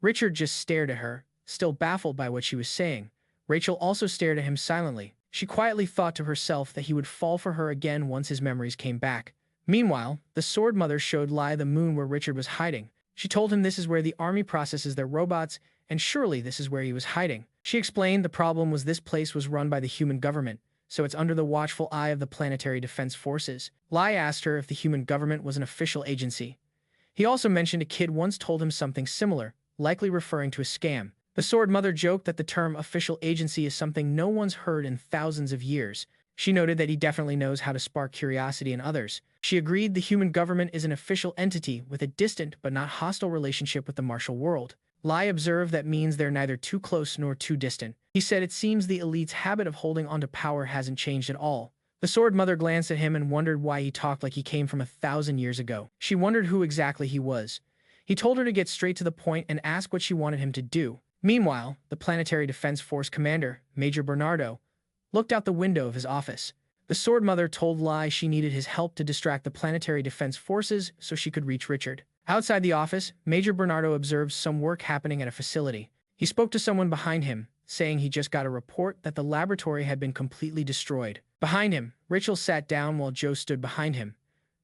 Richard just stared at her, still baffled by what she was saying. Rachel also stared at him silently. She quietly thought to herself that he would fall for her again once his memories came back. Meanwhile, the Sword Mother showed Lai the moon where Richard was hiding. She told him this is where the army processes their robots, and surely this is where he was hiding. She explained the problem was this place was run by the human government, so it's under the watchful eye of the Planetary Defense Forces. Lai asked her if the human government was an official agency. He also mentioned a kid once told him something similar, likely referring to a scam. The Sword Mother joked that the term official agency is something no one's heard in thousands of years. She noted that he definitely knows how to spark curiosity in others. She agreed the human government is an official entity with a distant but not hostile relationship with the martial world. Lai observed that means they're neither too close nor too distant. He said it seems the elite's habit of holding onto power hasn't changed at all. The Sword Mother glanced at him and wondered why he talked like he came from 1,000 years ago. She wondered who exactly he was. He told her to get straight to the point and ask what she wanted him to do. Meanwhile, the Planetary Defense Force commander, Major Bernardo, looked out the window of his office. The Sword Mother told Lai she needed his help to distract the Planetary Defense Forces so she could reach Richard. Outside the office, Major Bernardo observed some work happening at a facility. He spoke to someone behind him, saying he just got a report that the laboratory had been completely destroyed. Behind him, Rachel sat down while Joe stood behind him.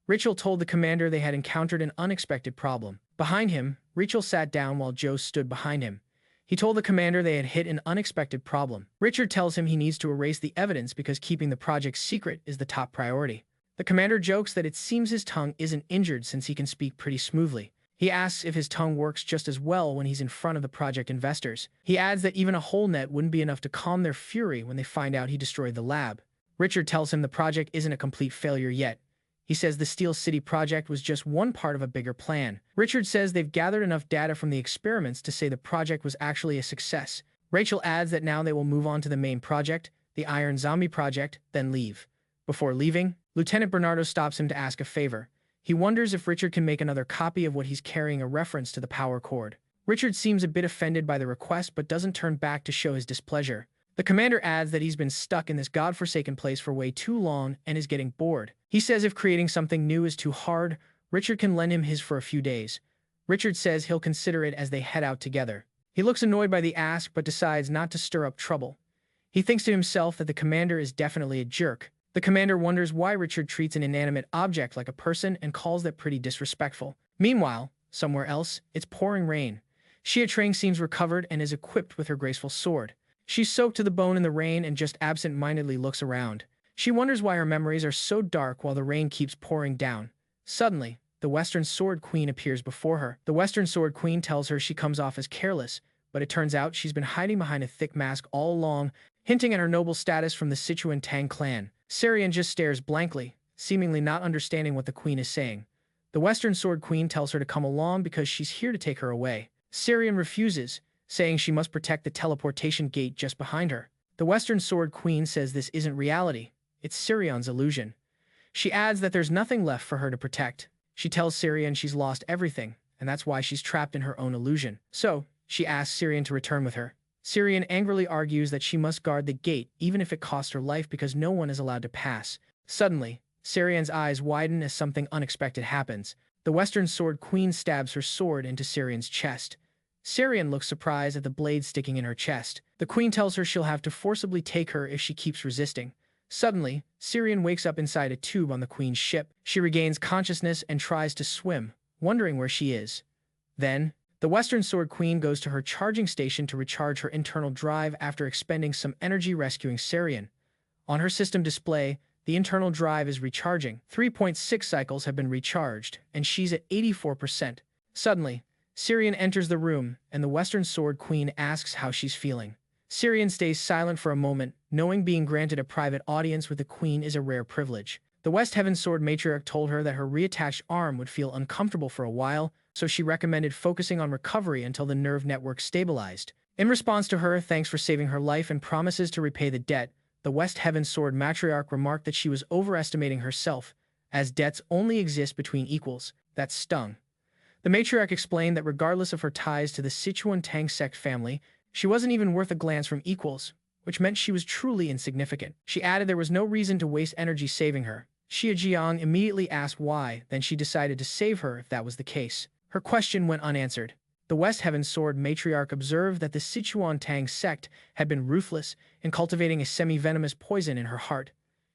Rachel told the commander they had encountered an unexpected problem. Behind him, Rachel sat down while Joe stood behind him. He told the commander they had hit an unexpected problem. Richard tells him he needs to erase the evidence because keeping the project secret is the top priority. The commander jokes that it seems his tongue isn't injured since he can speak pretty smoothly. He asks if his tongue works just as well when he's in front of the project investors. He adds that even a whole net wouldn't be enough to calm their fury when they find out he destroyed the lab. Richard tells him the project isn't a complete failure yet. He says the Steel City project was just one part of a bigger plan. Richard says they've gathered enough data from the experiments to say the project was actually a success. Rachel adds that now they will move on to the main project, the Iron Zombie project, then leave. Before leaving, Lieutenant Bernardo stops him to ask a favor. He wonders if Richard can make another copy of what he's carrying, a reference to the power cord. Richard seems a bit offended by the request but doesn't turn back to show his displeasure. The commander adds that he's been stuck in this godforsaken place for way too long and is getting bored. He says if creating something new is too hard, Richard can lend him his for a few days. Richard says he'll consider it as they head out together. He looks annoyed by the ask but decides not to stir up trouble. He thinks to himself that the commander is definitely a jerk. The commander wonders why Richard treats an inanimate object like a person and calls that pretty disrespectful. Meanwhile, somewhere else, it's pouring rain. Xia Trang seems recovered and is equipped with her graceful sword. She's soaked to the bone in the rain and just absent-mindedly looks around. She wonders why her memories are so dark while the rain keeps pouring down. Suddenly, the Western Sword Queen appears before her. The Western Sword Queen tells her she comes off as careless, but it turns out she's been hiding behind a thick mask all along, hinting at her noble status from the Sichuan Tang clan. Sarian just stares blankly, seemingly not understanding what the queen is saying. The Western Sword Queen tells her to come along because she's here to take her away. Sarian refuses, saying she must protect the teleportation gate just behind her. The Western Sword Queen says this isn't reality, it's Sirion's illusion. She adds that there's nothing left for her to protect. She tells Sirion she's lost everything, and that's why she's trapped in her own illusion. So, she asks Sirion to return with her. Sirion angrily argues that she must guard the gate even if it costs her life because no one is allowed to pass. Suddenly, Sirion's eyes widen as something unexpected happens. The Western Sword Queen stabs her sword into Sirion's chest. Sirion looks surprised at the blade sticking in her chest. The queen tells her she'll have to forcibly take her if she keeps resisting. Suddenly, Syrian wakes up inside a tube on the Queen's ship. She regains consciousness and tries to swim, wondering where she is. Then, the Western Sword Queen goes to her charging station to recharge her internal drive after expending some energy rescuing Syrian. On her system display, the internal drive is recharging. 3.6 cycles have been recharged, and she's at 84%. Suddenly, Syrian enters the room, and the Western Sword Queen asks how she's feeling. Syrian stays silent for a moment, knowing being granted a private audience with the Queen is a rare privilege. The West Heaven Sword Matriarch told her that her reattached arm would feel uncomfortable for a while, so she recommended focusing on recovery until the nerve network stabilized. In response to her thanks for saving her life and promises to repay the debt, the West Heaven Sword Matriarch remarked that she was overestimating herself, as debts only exist between equals. That stung. The matriarch explained that regardless of her ties to the Sichuan Tang sect family, she wasn't even worth a glance from equals, which meant she was truly insignificant. She added there was no reason to waste energy saving her. Xia Jiang immediately asked why, then she decided to save her if that was the case. Her question went unanswered. The West Heaven Sword Matriarch observed that the Sichuan Tang sect had been ruthless in cultivating a semi-venomous poison in her heart.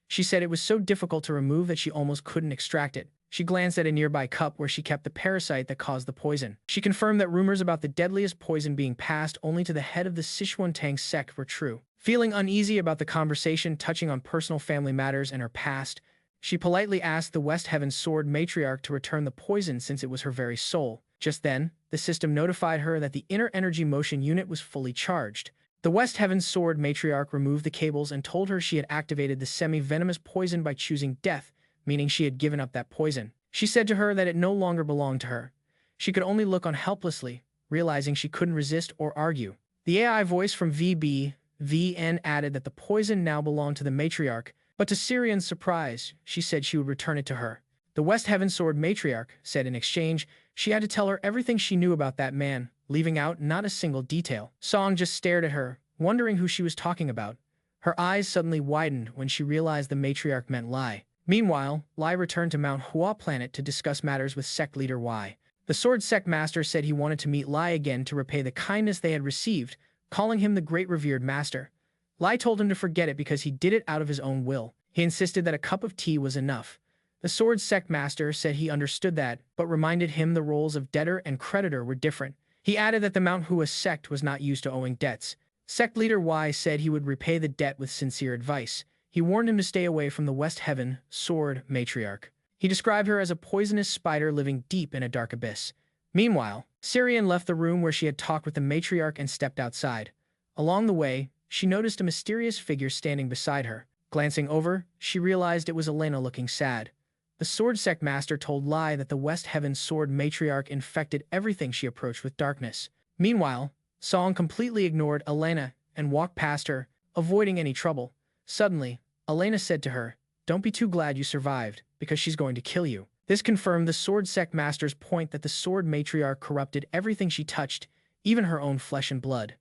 She said it was so difficult to remove that she almost couldn't extract it. She glanced at a nearby cup where she kept the parasite that caused the poison. She confirmed that rumors about the deadliest poison being passed only to the head of the Sichuan Tang sect were true. Feeling uneasy about the conversation touching on personal family matters and her past, she politely asked the West Heaven Sword Matriarch to return the poison since it was her very soul. Just then, the system notified her that the inner energy motion unit was fully charged. The West Heaven Sword Matriarch removed the cables and told her she had activated the semi-venomous poison by choosing death, meaning she had given up that poison. She said to her that it no longer belonged to her. She could only look on helplessly, realizing she couldn't resist or argue. The AI voice from VN added that the poison now belonged to the matriarch, but to Syrian's surprise, she said she would return it to her. The West Heaven Sword Matriarch said in exchange, she had to tell her everything she knew about that man, leaving out not a single detail. Song just stared at her, wondering who she was talking about. Her eyes suddenly widened when she realized the matriarch meant Lai. Meanwhile, Lai returned to Mount Hua planet to discuss matters with sect leader Y. The sword sect master said he wanted to meet Lai again to repay the kindness they had received, calling him the great revered master. Lai told him to forget it because he did it out of his own will. He insisted that a cup of tea was enough. The sword sect master said he understood that, but reminded him the roles of debtor and creditor were different. He added that the Mount Hua sect was not used to owing debts. Sect leader Y said he would repay the debt with sincere advice. He warned him to stay away from the West Heaven Sword Matriarch. He described her as a poisonous spider living deep in a dark abyss. Meanwhile, Syrian left the room where she had talked with the matriarch and stepped outside. Along the way, she noticed a mysterious figure standing beside her. Glancing over, she realized it was Elena looking sad. The sword sect master told Lai that the West Heaven Sword Matriarch infected everything she approached with darkness. Meanwhile, Song completely ignored Elena and walked past her, avoiding any trouble. Suddenly, Elena said to her, "Don't be too glad you survived, because she's going to kill you." This confirmed the sword sect master's point that the sword matriarch corrupted everything she touched, even her own flesh and blood.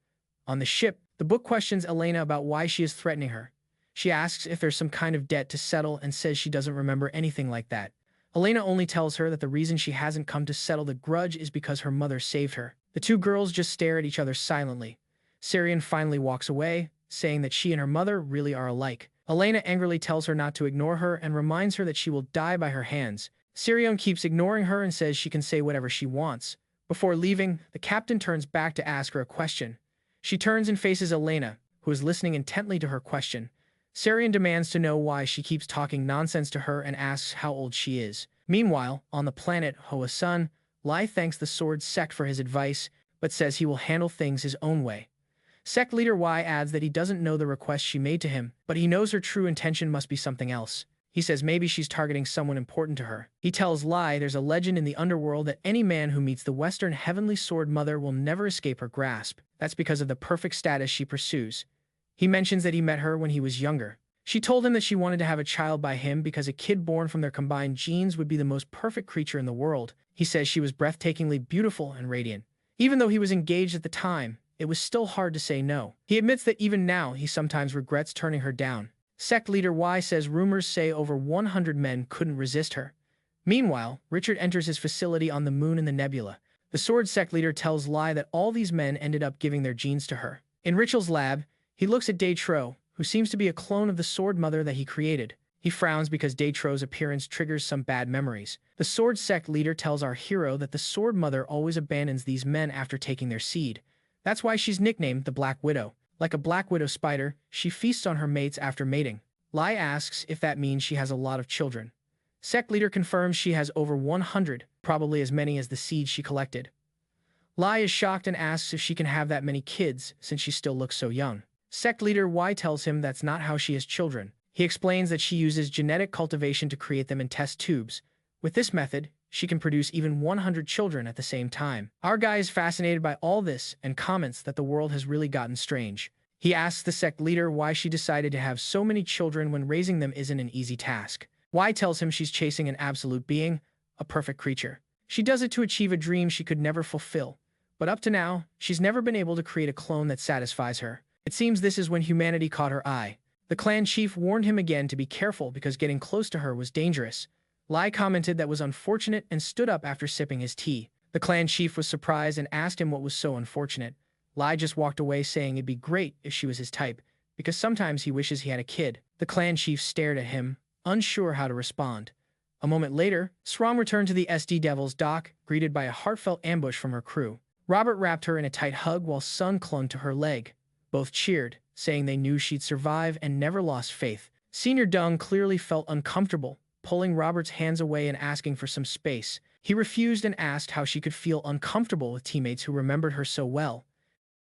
On the ship, the book questions Elena about why she is threatening her. She asks if there's some kind of debt to settle and says she doesn't remember anything like that. Elena only tells her that the reason she hasn't come to settle the grudge is because her mother saved her. The two girls just stare at each other silently. Syrian finally walks away, saying that she and her mother really are alike. Elena angrily tells her not to ignore her and reminds her that she will die by her hands. Syrian keeps ignoring her and says she can say whatever she wants. Before leaving, the captain turns back to ask her a question. She turns and faces Elena, who is listening intently to her question. Syrian demands to know why she keeps talking nonsense to her and asks how old she is. Meanwhile, on the planet Hoa-sun, Lai thanks the sword sect for his advice, but says he will handle things his own way. Sect leader Y adds that he doesn't know the request she made to him, but he knows her true intention must be something else. He says maybe she's targeting someone important to her. He tells Lai there's a legend in the underworld that any man who meets the Western Heavenly Sword Mother will never escape her grasp. That's because of the perfect status she pursues. He mentions that he met her when he was younger. She told him that she wanted to have a child by him because a kid born from their combined genes would be the most perfect creature in the world. He says she was breathtakingly beautiful and radiant. Even though he was engaged at the time, it was still hard to say no. He admits that even now he sometimes regrets turning her down. Sect leader Y says rumors say over 100 men couldn't resist her. Meanwhile, Richard enters his facility on the moon in the nebula. The sword sect leader tells Lai that all these men ended up giving their genes to her. In Richard's lab, he looks at Datro, who seems to be a clone of the Sword Mother that he created. He frowns because Deitro's appearance triggers some bad memories. The Sword Sect leader tells our hero that the Sword Mother always abandons these men after taking their seed. That's why she's nicknamed the Black Widow. Like a Black Widow spider, she feasts on her mates after mating. Lai asks if that means she has a lot of children. Sect leader confirms she has over 100, probably as many as the seeds she collected. Lai is shocked and asks if she can have that many kids since she still looks so young. Sect leader Y tells him that's not how she has children. He explains that she uses genetic cultivation to create them in test tubes. With this method, she can produce even 100 children at the same time. Our guy is fascinated by all this and comments that the world has really gotten strange. He asks the sect leader why she decided to have so many children when raising them isn't an easy task. Y tells him she's chasing an absolute being, a perfect creature. She does it to achieve a dream she could never fulfill. But up to now, she's never been able to create a clone that satisfies her. It seems this is when humanity caught her eye. The clan chief warned him again to be careful because getting close to her was dangerous. Lai commented that was unfortunate and stood up after sipping his tea. The clan chief was surprised and asked him what was so unfortunate. Lai just walked away saying it'd be great if she was his type, because sometimes he wishes he had a kid. The clan chief stared at him, unsure how to respond. A moment later, Srom returned to the SD Devil's dock, greeted by a heartfelt ambush from her crew. Robert wrapped her in a tight hug while Sun clung to her leg. Both cheered, saying they knew she'd survive and never lost faith. Senior Dung clearly felt uncomfortable, pulling Robert's hands away and asking for some space. He refused and asked how she could feel uncomfortable with teammates who remembered her so well.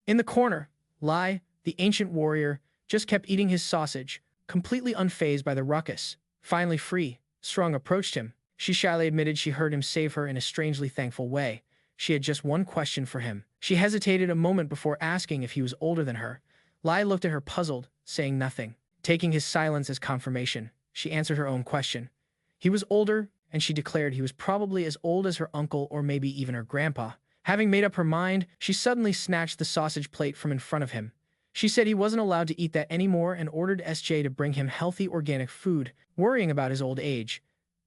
In the corner, Lai, the ancient warrior, just kept eating his sausage, completely unfazed by the ruckus. Finally free, Strong approached him. She shyly admitted she heard him save her in a strangely thankful way. She had just one question for him. She hesitated a moment before asking if he was older than her. Lai looked at her puzzled, saying nothing. Taking his silence as confirmation, she answered her own question. He was older, and she declared he was probably as old as her uncle or maybe even her grandpa. Having made up her mind, she suddenly snatched the sausage plate from in front of him. She said he wasn't allowed to eat that anymore and ordered SJ to bring him healthy organic food, worrying about his old age.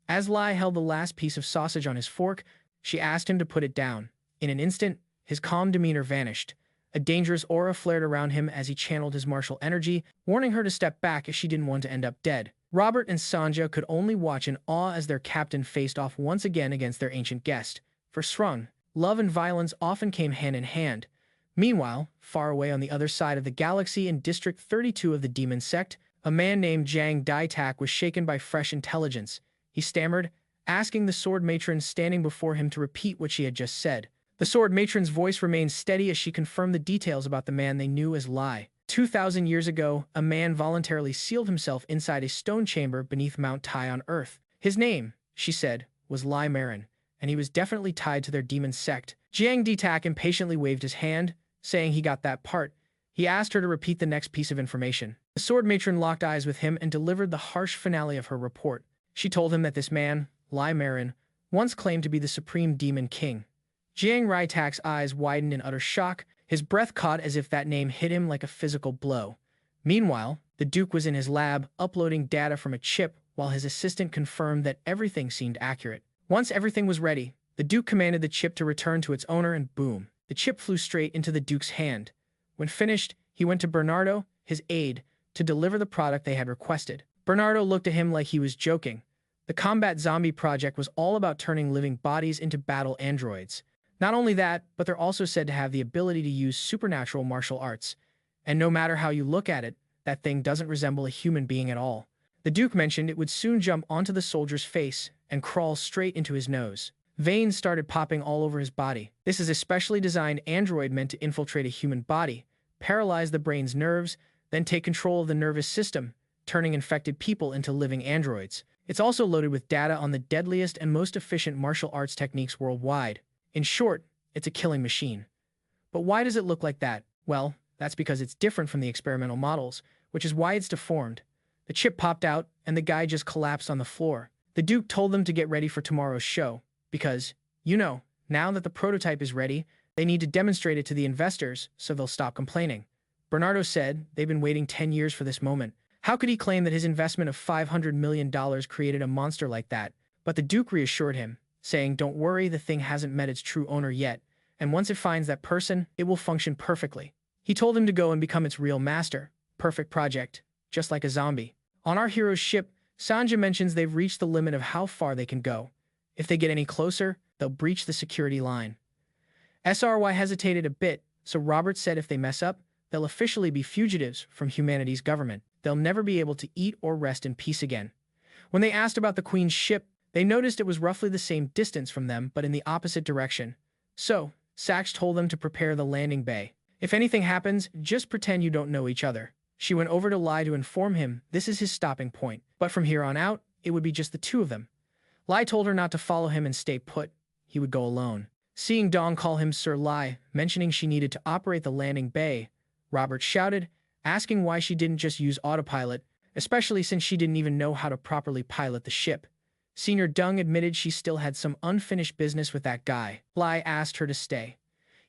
As Lai held the last piece of sausage on his fork, she asked him to put it down. In an instant, his calm demeanor vanished. A dangerous aura flared around him as he channeled his martial energy, warning her to step back as she didn't want to end up dead. Robert and Sanja could only watch in awe as their captain faced off once again against their ancient guest. For Srung, love and violence often came hand in hand. Meanwhile, far away on the other side of the galaxy in District 32 of the Demon Sect, a man named Jang Daitak was shaken by fresh intelligence. He stammered, asking the sword matron standing before him to repeat what she had just said. The sword matron's voice remained steady as she confirmed the details about the man they knew as Lai. 2,000 years ago, a man voluntarily sealed himself inside a stone chamber beneath Mount Tai on Earth. His name, she said, was Lai Marin, and he was definitely tied to their demon sect. Jiang Ditak impatiently waved his hand, saying he got that part. He asked her to repeat the next piece of information. The sword matron locked eyes with him and delivered the harsh finale of her report. She told him that this man, Lai Marin, once claimed to be the supreme demon king. Jiang Raitak's eyes widened in utter shock, his breath caught as if that name hit him like a physical blow. Meanwhile, the Duke was in his lab, uploading data from a chip while his assistant confirmed that everything seemed accurate. Once everything was ready, the Duke commanded the chip to return to its owner and boom, the chip flew straight into the Duke's hand. When finished, he went to Bernardo, his aide, to deliver the product they had requested. Bernardo looked at him like he was joking. The Combat Zombie project was all about turning living bodies into battle androids. Not only that, but they're also said to have the ability to use supernatural martial arts. And no matter how you look at it, that thing doesn't resemble a human being at all. The Duke mentioned it would soon jump onto the soldier's face and crawl straight into his nose. Veins started popping all over his body. This is a specially designed android meant to infiltrate a human body, paralyze the brain's nerves, then take control of the nervous system, turning infected people into living androids. It's also loaded with data on the deadliest and most efficient martial arts techniques worldwide. In short, it's a killing machine. But why does it look like that? Well, that's because it's different from the experimental models, which is why it's deformed. The chip popped out, and the guy just collapsed on the floor. The Duke told them to get ready for tomorrow's show, because, now that the prototype is ready, they need to demonstrate it to the investors so they'll stop complaining. Bernardo said they've been waiting 10 years for this moment. How could he claim that his investment of $500 million created a monster like that? But the Duke reassured him, saying, don't worry, the thing hasn't met its true owner yet, and once it finds that person, it will function perfectly. He told him to go and become its real master, perfect project, just like a zombie. On our hero's ship, Sanja mentions they've reached the limit of how far they can go. If they get any closer, they'll breach the security line. SRY hesitated a bit, so Robert said if they mess up, they'll officially be fugitives from humanity's government. They'll never be able to eat or rest in peace again. When they asked about the Queen's ship, they noticed it was roughly the same distance from them but in the opposite direction. So, Sachs told them to prepare the landing bay. If anything happens, just pretend you don't know each other. She went over to Lai to inform him this is his stopping point, but from here on out, it would be just the two of them. Lai told her not to follow him and stay put. He would go alone. Seeing Dong call him Sir Lai, mentioning she needed to operate the landing bay, Robert shouted, asking why she didn't just use autopilot, especially since she didn't even know how to properly pilot the ship. Senior Dong admitted she still had some unfinished business with that guy. Lai asked her to stay.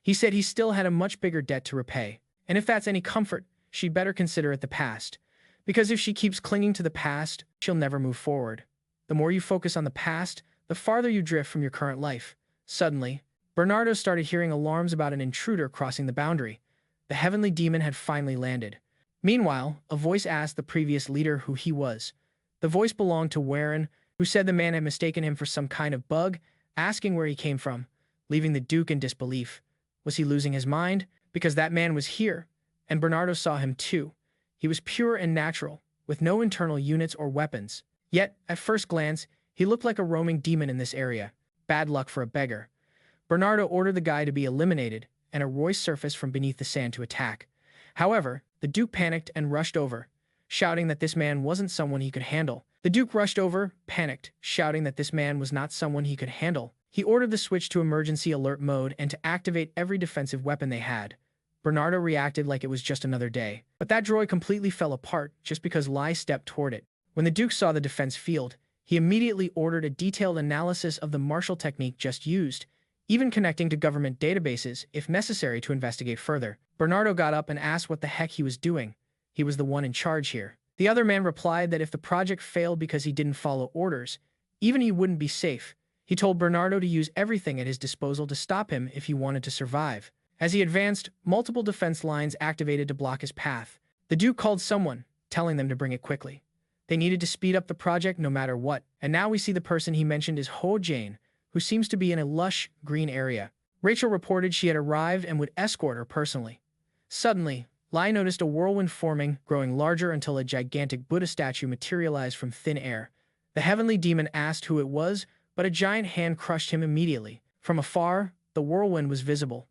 He said he still had a much bigger debt to repay, and if that's any comfort, she'd better consider it the past. Because if she keeps clinging to the past, she'll never move forward. The more you focus on the past, the farther you drift from your current life. Suddenly, Bernardo started hearing alarms about an intruder crossing the boundary. The heavenly demon had finally landed. Meanwhile, a voice asked the previous leader who he was. The voice belonged to Warren, who said the man had mistaken him for some kind of bug, asking where he came from, leaving the Duke in disbelief. Was he losing his mind? Because that man was here, and Bernardo saw him too. He was pure and natural, with no internal units or weapons. Yet, at first glance, he looked like a roaming demon in this area. Bad luck for a beggar. Bernardo ordered the guy to be eliminated, and a Royce surfaced from beneath the sand to attack. However, the Duke panicked and rushed over, shouting that this man wasn't someone he could handle. The Duke rushed over, panicked, shouting that this man was not someone he could handle. He ordered the switch to emergency alert mode and to activate every defensive weapon they had. Bernardo reacted like it was just another day. But that droid completely fell apart just because Lai stepped toward it. When the Duke saw the defense field, he immediately ordered a detailed analysis of the martial technique just used, even connecting to government databases if necessary to investigate further. Bernardo got up and asked what the heck he was doing. He was the one in charge here. The other man replied that if the project failed because he didn't follow orders, even he wouldn't be safe. He told Bernardo to use everything at his disposal to stop him if he wanted to survive. As he advanced, multiple defense lines activated to block his path. The Duke called someone, telling them to bring it quickly. They needed to speed up the project no matter what, and now we see the person he mentioned is Ho Jane, who seems to be in a lush, green area. Rachel reported she had arrived and would escort her personally. Suddenly, Lai noticed a whirlwind forming, growing larger until a gigantic Buddha statue materialized from thin air. The heavenly demon asked who it was, but a giant hand crushed him immediately. From afar, the whirlwind was visible.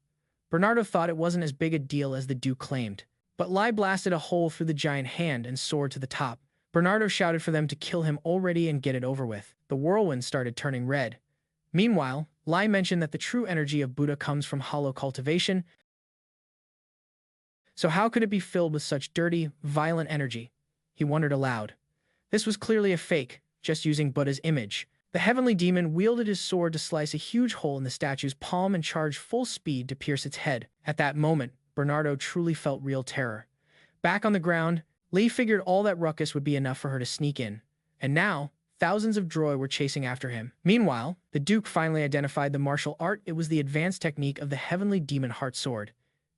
Bernardo thought it wasn't as big a deal as the Duke claimed, but Lai blasted a hole through the giant hand and soared to the top. Bernardo shouted for them to kill him already and get it over with. The whirlwind started turning red. Meanwhile, Lai mentioned that the true energy of Buddha comes from hollow cultivation, so how could it be filled with such dirty, violent energy? He wondered aloud. This was clearly a fake, just using Buddha's image. The heavenly demon wielded his sword to slice a huge hole in the statue's palm and charged full speed to pierce its head. At that moment, Bernardo truly felt real terror. Back on the ground, Lee figured all that ruckus would be enough for her to sneak in. And now, thousands of droid were chasing after him. Meanwhile, the Duke finally identified the martial art. It was the advanced technique of the heavenly demon heart sword.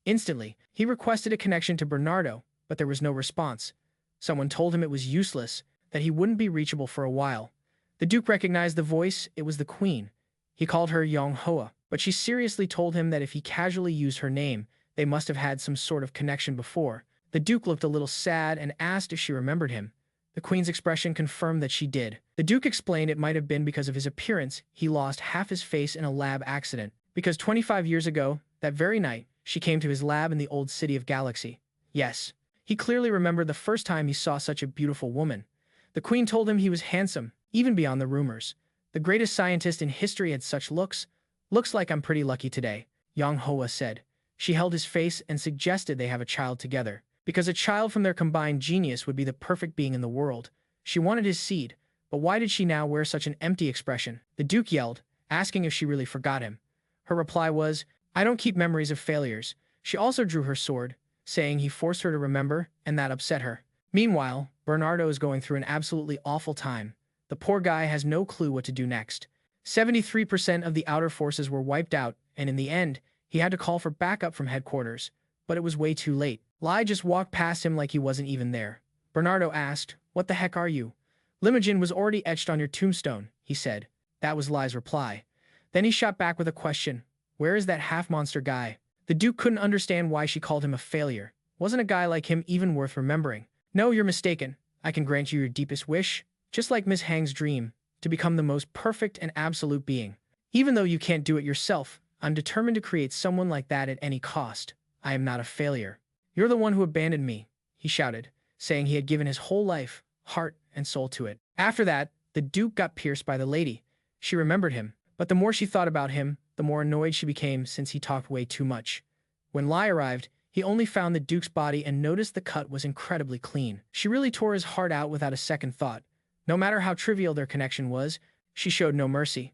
Instantly, he requested a connection to Bernardo, but there was no response. Someone told him it was useless, that he wouldn't be reachable for a while. The Duke recognized the voice. It was the Queen. He called her Yong Hoa, but she seriously told him that if he casually used her name, they must have had some sort of connection before. The Duke looked a little sad and asked if she remembered him. The Queen's expression confirmed that she did. The Duke explained it might have been because of his appearance. He lost half his face in a lab accident, because 25 years ago, that very night, she came to his lab in the old city of Galaxy. Yes, he clearly remembered the first time he saw such a beautiful woman. The Queen told him he was handsome, even beyond the rumors. The greatest scientist in history had such looks. Looks like I'm pretty lucky today, Yang Hoa said. She held his face and suggested they have a child together, because a child from their combined genius would be the perfect being in the world. She wanted his seed, but why did she now wear such an empty expression? The Duke yelled, asking if she really forgot him. Her reply was, I don't keep memories of failures. She also drew her sword, saying he forced her to remember, and that upset her. Meanwhile, Bernardo is going through an absolutely awful time. The poor guy has no clue what to do next. 73% of the outer forces were wiped out, and in the end, he had to call for backup from headquarters. but it was way too late. Lai just walked past him like he wasn't even there. Bernardo asked, "What the heck are you?" "Limogen was already etched on your tombstone," he said. That was Lai's reply. Then he shot back with a question. "Where is that half-monster guy?" The Duke couldn't understand why she called him a failure. Wasn't a guy like him even worth remembering? "No, you're mistaken. I can grant you your deepest wish, just like Miss Hang's dream, to become the most perfect and absolute being. Even though you can't do it yourself, I'm determined to create someone like that at any cost. I am not a failure." "You're the one who abandoned me," he shouted, saying he had given his whole life, heart, and soul to it. After that, the Duke got pierced by the lady. She remembered him, but the more she thought about him, the more annoyed she became since he talked way too much. When Lai arrived, he only found the Duke's body and noticed the cut was incredibly clean. She really tore his heart out without a second thought. No matter how trivial their connection was, she showed no mercy.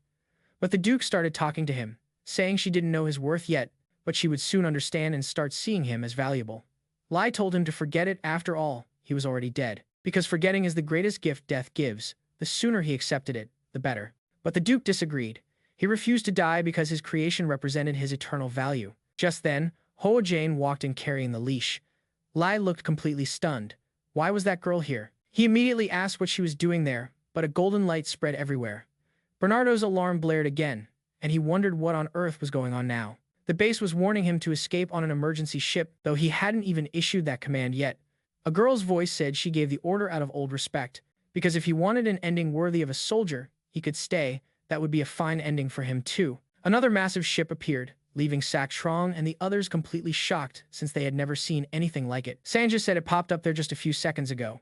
But the Duke started talking to him, saying she didn't know his worth yet, but she would soon understand and start seeing him as valuable. Lai told him to forget it. After all, he was already dead. Because forgetting is the greatest gift death gives, the sooner he accepted it, the better. But the Duke disagreed. He refused to die because his creation represented his eternal value. Just then, Hoa Jane walked in carrying the leash. Lai looked completely stunned. Why was that girl here? He immediately asked what she was doing there, but a golden light spread everywhere. Bernardo's alarm blared again, and he wondered what on earth was going on now. The base was warning him to escape on an emergency ship, though he hadn't even issued that command yet. A girl's voice said she gave the order out of old respect, because if he wanted an ending worthy of a soldier, he could stay. That would be a fine ending for him too. Another massive ship appeared, leaving Sak Trong and the others completely shocked since they had never seen anything like it. Sanja said it popped up there just a few seconds ago.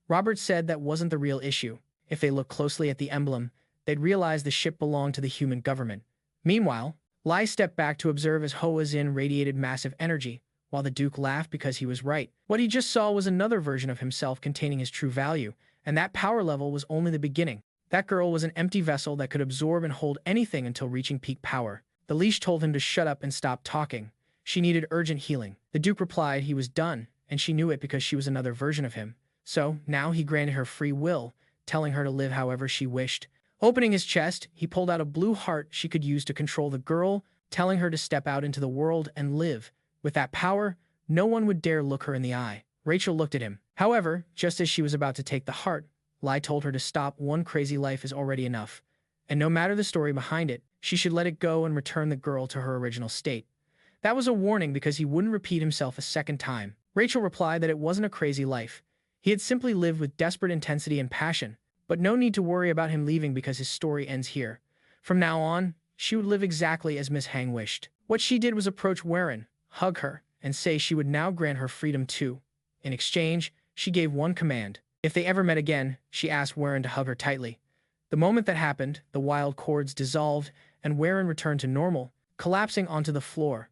Robert said that wasn't the real issue. If they looked closely at the emblem, they'd realize the ship belonged to the human government. Meanwhile, Lai stepped back to observe as Hoa Xin radiated massive energy, while the Duke laughed because he was right. What he just saw was another version of himself containing his true value, and that power level was only the beginning. That girl was an empty vessel that could absorb and hold anything until reaching peak power. The leash told him to shut up and stop talking. She needed urgent healing. The Duke replied he was done, and she knew it because she was another version of him. So, now he granted her free will, telling her to live however she wished. Opening his chest, he pulled out a blue heart she could use to control the girl, telling her to step out into the world and live. With that power, no one would dare look her in the eye. Rachel looked at him. However, just as she was about to take the heart, Lai told her to stop. One crazy life is already enough. And no matter the story behind it, she should let it go and return the girl to her original state. That was a warning because he wouldn't repeat himself a second time. Rachel replied that it wasn't a crazy life. He had simply lived with desperate intensity and passion, but no need to worry about him leaving because his story ends here. From now on, she would live exactly as Miss Hang wished. What she did was approach Warren, hug her, and say she would now grant her freedom too. In exchange, she gave one command. If they ever met again, she asked Warren to hug her tightly. The moment that happened, the wild cords dissolved, and Warren returned to normal, collapsing onto the floor.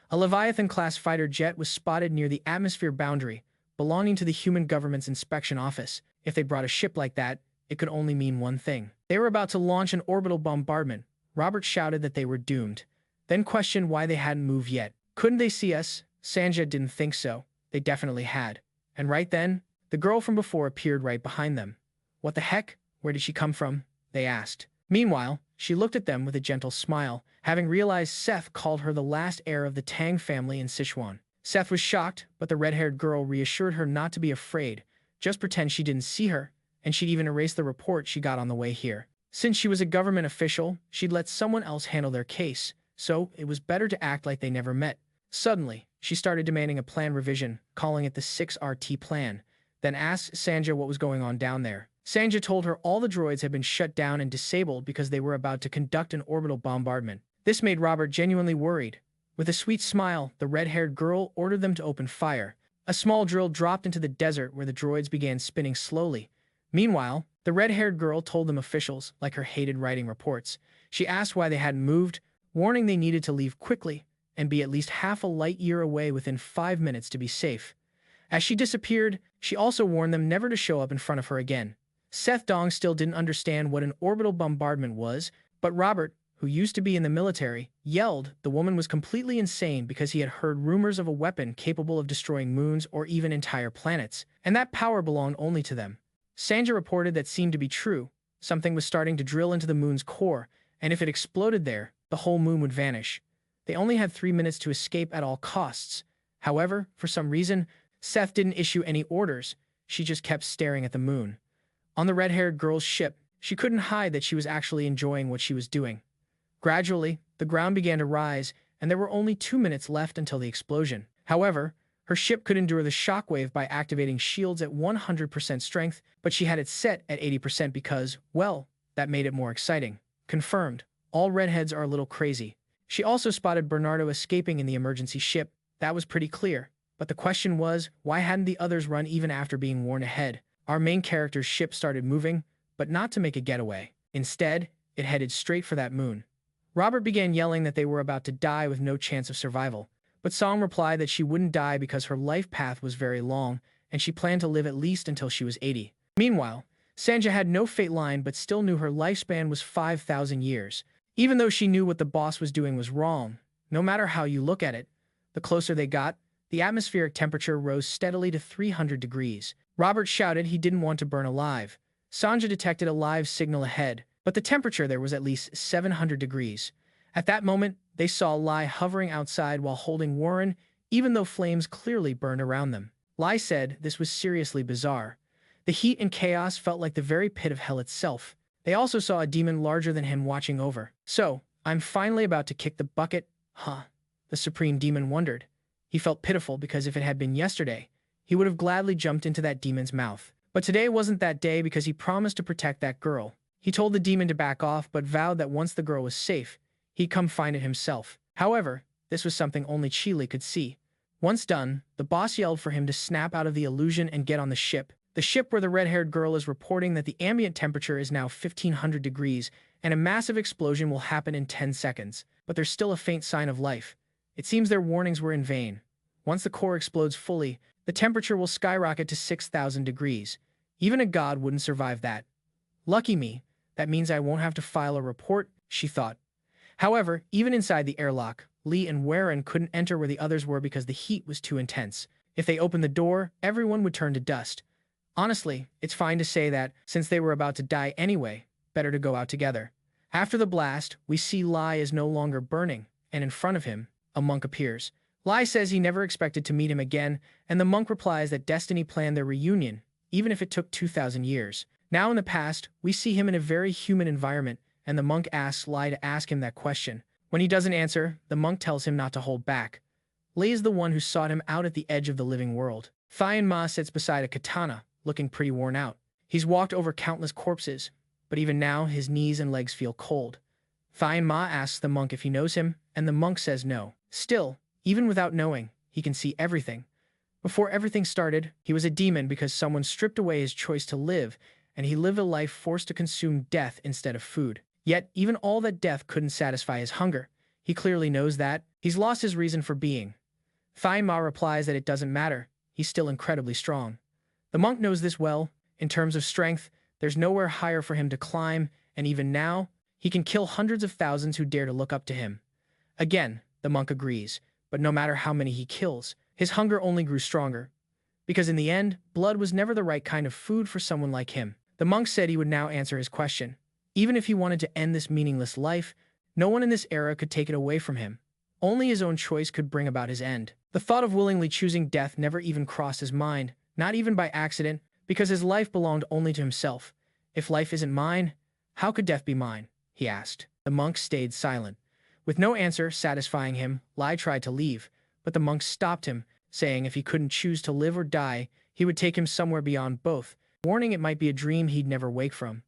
A Leviathan-class fighter jet was spotted near the atmosphere boundary, belonging to the human government's inspection office. If they brought a ship like that, it could only mean one thing. They were about to launch an orbital bombardment. Robert shouted that they were doomed, then questioned why they hadn't moved yet. Couldn't they see us? Sanja didn't think so. They definitely had. And right then, the girl from before appeared right behind them. What the heck? Where did she come from? They asked. Meanwhile, she looked at them with a gentle smile, having realized Seth called her the last heir of the Tang family in Sichuan. Seth was shocked, but the red-haired girl reassured her not to be afraid. Just pretend she didn't see her, and she'd even erase the report she got on the way here. Since she was a government official, she'd let someone else handle their case, so it was better to act like they never met. Suddenly, she started demanding a plan revision, calling it the 6RT plan, then asked Sanja what was going on down there. Sanja told her all the droids had been shut down and disabled because they were about to conduct an orbital bombardment. This made Robert genuinely worried. With a sweet smile, the red-haired girl ordered them to open fire. A small drill dropped into the desert where the droids began spinning slowly. Meanwhile, the red-haired girl told them officials, like her hated writing reports. She asked why they hadn't moved, warning they needed to leave quickly and be at least half a light year away within 5 minutes to be safe. As she disappeared, she also warned them never to show up in front of her again. Seth Dong still didn't understand what an orbital bombardment was, but Robert, who used to be in the military, yelled the woman was completely insane because he had heard rumors of a weapon capable of destroying moons or even entire planets, and that power belonged only to them. Sanja reported that seemed to be true. Something was starting to drill into the moon's core, and if it exploded there, the whole moon would vanish. They only had 3 minutes to escape at all costs, However, for some reason, Seth didn't issue any orders. She just kept staring at the moon. On the red-haired girl's ship, she couldn't hide that she was actually enjoying what she was doing. Gradually, the ground began to rise, and there were only 2 minutes left until the explosion. However, her ship could endure the shockwave by activating shields at 100% strength, but she had it set at 80% because, well, that made it more exciting. Confirmed. All redheads are a little crazy. She also spotted Bernardo escaping in the emergency ship. That was pretty clear. But the question was, why hadn't the others run even after being warned ahead? Our main character's ship started moving, but not to make a getaway. Instead, it headed straight for that moon. Robert began yelling that they were about to die with no chance of survival, but Song replied that she wouldn't die because her life path was very long, and she planned to live at least until she was 80. Meanwhile, Sanja had no fate line but still knew her lifespan was 5,000 years. Even though she knew what the boss was doing was wrong, no matter how you look at it, the closer they got, the atmospheric temperature rose steadily to 300 degrees. Robert shouted he didn't want to burn alive. Sanja detected a live signal ahead, but the temperature there was at least 700 degrees. At that moment, they saw Lai hovering outside while holding Warren, even though flames clearly burned around them. Lai said this was seriously bizarre. The heat and chaos felt like the very pit of hell itself. They also saw a demon larger than him watching over. So, I'm finally about to kick the bucket, huh? The supreme demon wondered. He felt pitiful because if it had been yesterday, he would have gladly jumped into that demon's mouth. But today wasn't that day because he promised to protect that girl. He told the demon to back off but vowed that once the girl was safe, he'd come find it himself. However, this was something only Chile could see. Once done, the boss yelled for him to snap out of the illusion and get on the ship. The ship where the red-haired girl is reporting that the ambient temperature is now 1,500 degrees and a massive explosion will happen in 10 seconds. But there's still a faint sign of life. It seems their warnings were in vain. Once the core explodes fully, the temperature will skyrocket to 6,000 degrees. Even a god wouldn't survive that. Lucky me, that means I won't have to file a report, she thought. However, even inside the airlock, Lee and Warren couldn't enter where the others were because the heat was too intense. If they opened the door, everyone would turn to dust. Honestly, it's fine to say that, since they were about to die anyway, better to go out together. After the blast, we see Lai is no longer burning, and in front of him, a monk appears. Lai says he never expected to meet him again, and the monk replies that destiny planned their reunion, even if it took 2,000 years. Now in the past, we see him in a very human environment, and the monk asks Lai to ask him that question. When he doesn't answer, the monk tells him not to hold back. Lai is the one who sought him out at the edge of the living world. Thai Ma sits beside a katana, looking pretty worn out. He's walked over countless corpses, but even now his knees and legs feel cold. Thai Ma asks the monk if he knows him, and the monk says no. Still, even without knowing, he can see everything. Before everything started, he was a demon because someone stripped away his choice to live, and he lived a life forced to consume death instead of food. Yet, even all that death couldn't satisfy his hunger. He clearly knows that. He's lost his reason for being. Thai Ma replies that it doesn't matter. He's still incredibly strong. The monk knows this well. In terms of strength, there's nowhere higher for him to climb, and even now, he can kill hundreds of thousands who dare to look up to him. Again, the monk agrees, but no matter how many he kills, his hunger only grew stronger. Because in the end, blood was never the right kind of food for someone like him. The monk said he would now answer his question. Even if he wanted to end this meaningless life, no one in this era could take it away from him. Only his own choice could bring about his end. The thought of willingly choosing death never even crossed his mind, not even by accident, because his life belonged only to himself. If life isn't mine, how could death be mine? He asked. The monk stayed silent. With no answer satisfying him, Lai tried to leave, but the monk stopped him, saying if he couldn't choose to live or die, he would take him somewhere beyond both, warning it might be a dream he'd never wake from.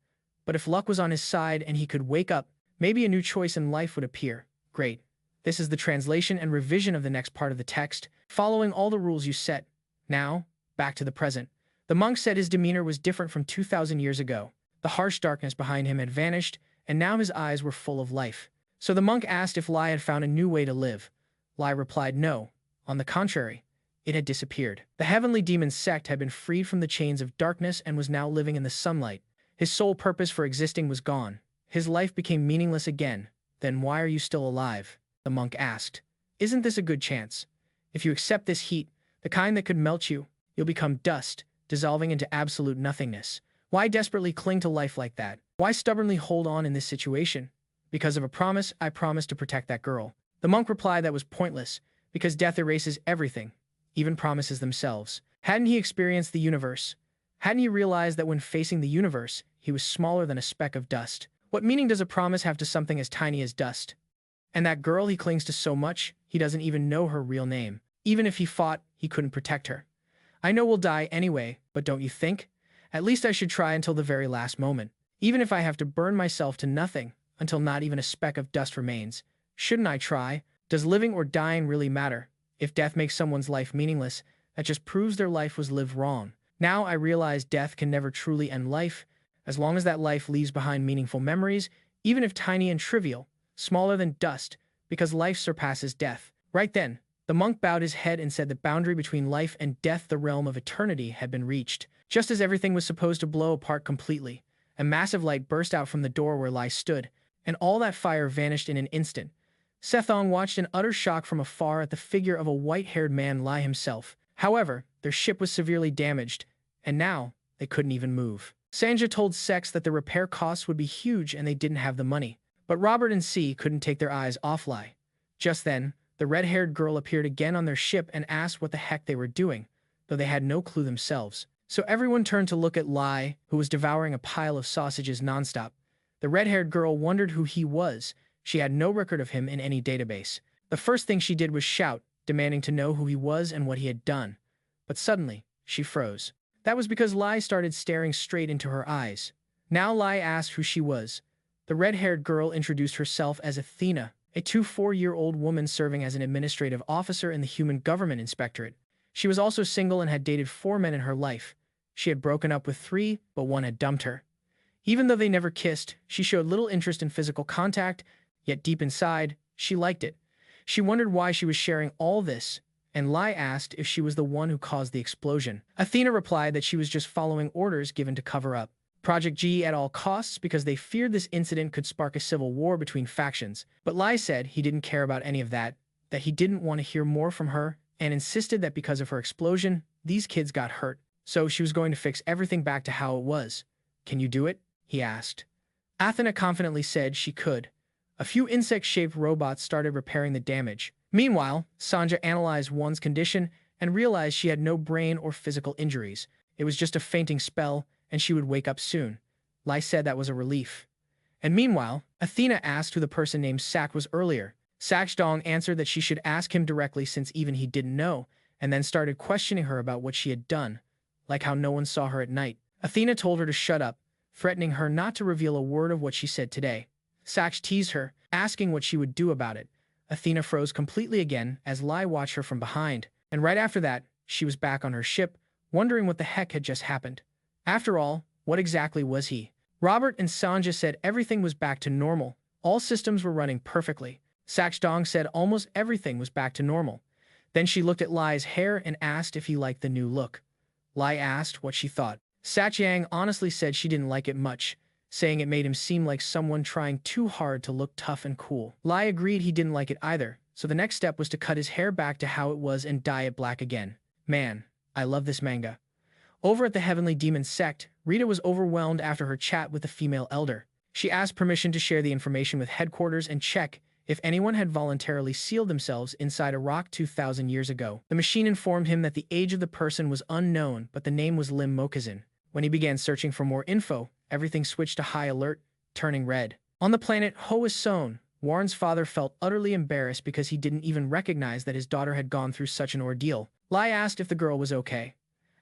But if luck was on his side and he could wake up, maybe a new choice in life would appear. Great. This is the translation and revision of the next part of the text, following all the rules you set. Now, back to the present. The monk said his demeanor was different from 2,000 years ago. The harsh darkness behind him had vanished, and now his eyes were full of life. So the monk asked if Lai had found a new way to live. Lai replied no. On the contrary, it had disappeared. The heavenly demon sect had been freed from the chains of darkness and was now living in the sunlight. His sole purpose for existing was gone. His life became meaningless again. Then why are you still alive? The monk asked. Isn't this a good chance? If you accept this heat, the kind that could melt you, you'll become dust, dissolving into absolute nothingness. Why desperately cling to life like that? Why stubbornly hold on in this situation? Because of a promise, I promised to protect that girl. The monk replied that was pointless, because death erases everything, even promises themselves. Hadn't he experienced the universe? Hadn't he realized that when facing the universe, he was smaller than a speck of dust? What meaning does a promise have to something as tiny as dust? And that girl he clings to so much, he doesn't even know her real name. Even if he fought, he couldn't protect her. I know we'll die anyway, but don't you think? At least I should try until the very last moment. Even if I have to burn myself to nothing, until not even a speck of dust remains. Shouldn't I try? Does living or dying really matter? If death makes someone's life meaningless, that just proves their life was lived wrong. Now I realize death can never truly end life, as long as that life leaves behind meaningful memories, even if tiny and trivial, smaller than dust, because life surpasses death. Right then, the monk bowed his head and said the boundary between life and death, the realm of eternity, had been reached. Just as everything was supposed to blow apart completely, a massive light burst out from the door where Lai stood, and all that fire vanished in an instant. Sethong watched in utter shock from afar at the figure of a white-haired man, Lai himself. However, their ship was severely damaged, and now they couldn't even move. Sanja told Sex that the repair costs would be huge and they didn't have the money. But Robert and C couldn't take their eyes off Lai. Just then, the red-haired girl appeared again on their ship and asked what the heck they were doing, though they had no clue themselves. So everyone turned to look at Lai, who was devouring a pile of sausages nonstop. The red-haired girl wondered who he was. She had no record of him in any database. The first thing she did was shout, demanding to know who he was and what he had done. But suddenly, she froze. That was because Lai started staring straight into her eyes. Now Lai asked who she was. The red-haired girl introduced herself as Athena, a 24-year-old woman serving as an administrative officer in the Human Government Inspectorate. She was also single and had dated 4 men in her life. She had broken up with 3, but 1 had dumped her. Even though they never kissed, she showed little interest in physical contact, yet deep inside, she liked it. She wondered why she was sharing all this, and Lai asked if she was the one who caused the explosion. Athena replied that she was just following orders given to cover up Project G at all costs because they feared this incident could spark a civil war between factions. But Lai said he didn't care about any of that he didn't want to hear more from her, and insisted that because of her explosion, these kids got hurt. So she was going to fix everything back to how it was. Can you do it? He asked. Athena confidently said she could. A few insect-shaped robots started repairing the damage. Meanwhile, Sanja analyzed One's condition and realized she had no brain or physical injuries. It was just a fainting spell, and she would wake up soon. Lai said that was a relief. And meanwhile, Athena asked who the person named Sak was earlier. Sakdong answered that she should ask him directly since even he didn't know, and then started questioning her about what she had done, like how no one saw her at night. Athena told her to shut up, threatening her not to reveal a word of what she said today. Saksh teased her, asking what she would do about it. Athena froze completely again as Lai watched her from behind, and right after that, she was back on her ship, wondering what the heck had just happened. After all, what exactly was he? Robert and Sanja said everything was back to normal. All systems were running perfectly. Sakdong said almost everything was back to normal. Then she looked at Lai's hair and asked if he liked the new look. Lai asked what she thought. Satyang honestly said she didn't like it much, saying it made him seem like someone trying too hard to look tough and cool. Lai agreed he didn't like it either, so the next step was to cut his hair back to how it was and dye it black again. Man, I love this manga. Over at the Heavenly Demon Sect, Rita was overwhelmed after her chat with the female elder. She asked permission to share the information with headquarters and check if anyone had voluntarily sealed themselves inside a rock 2,000 years ago. The machine informed him that the age of the person was unknown, but the name was Lim Mokazin. When he began searching for more info, everything switched to high alert, turning red. On the planet Hoason, Warren's father felt utterly embarrassed because he didn't even recognize that his daughter had gone through such an ordeal. Lai asked if the girl was okay.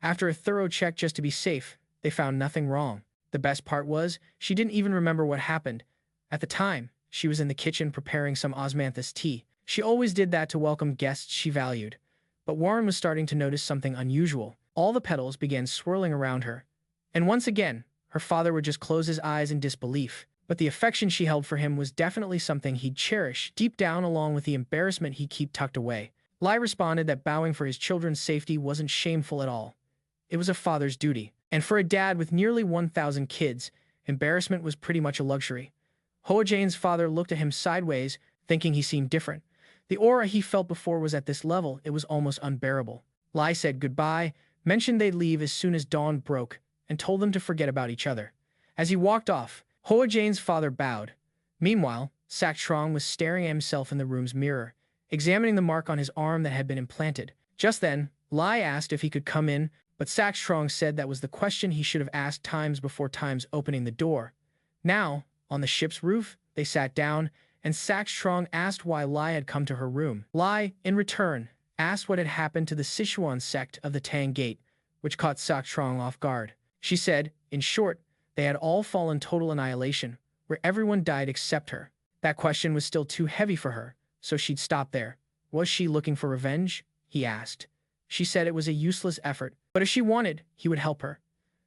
After a thorough check just to be safe, they found nothing wrong. The best part was, she didn't even remember what happened. At the time, she was in the kitchen preparing some osmanthus tea. She always did that to welcome guests she valued. But Warren was starting to notice something unusual. All the petals began swirling around her. And once again, her father would just close his eyes in disbelief. But the affection she held for him was definitely something he'd cherish deep down, along with the embarrassment he'd keep tucked away. Lai responded that bowing for his children's safety wasn't shameful at all. It was a father's duty. And for a dad with nearly 1,000 kids, embarrassment was pretty much a luxury. Hoa Jane's father looked at him sideways, thinking he seemed different. The aura he felt before was at this level, it was almost unbearable. Lai said goodbye, mentioned they'd leave as soon as dawn broke, and told them to forget about each other. As he walked off, Hoa Jane's father bowed. Meanwhile, Sak Trong was staring at himself in the room's mirror, examining the mark on his arm that had been implanted. Just then, Lai asked if he could come in, but Sakstrong said that was the question he should have asked times before times opening the door. Now, on the ship's roof, they sat down, and Sakstrong asked why Lai had come to her room. Lai, in return, asked what had happened to the Sichuan sect of the Tang Gate, which caught Sakstrong off guard. She said, in short, they had all fallen total annihilation, where everyone died except her. That question was still too heavy for her, so she'd stop there. Was she looking for revenge? He asked. She said it was a useless effort, but if she wanted, he would help her.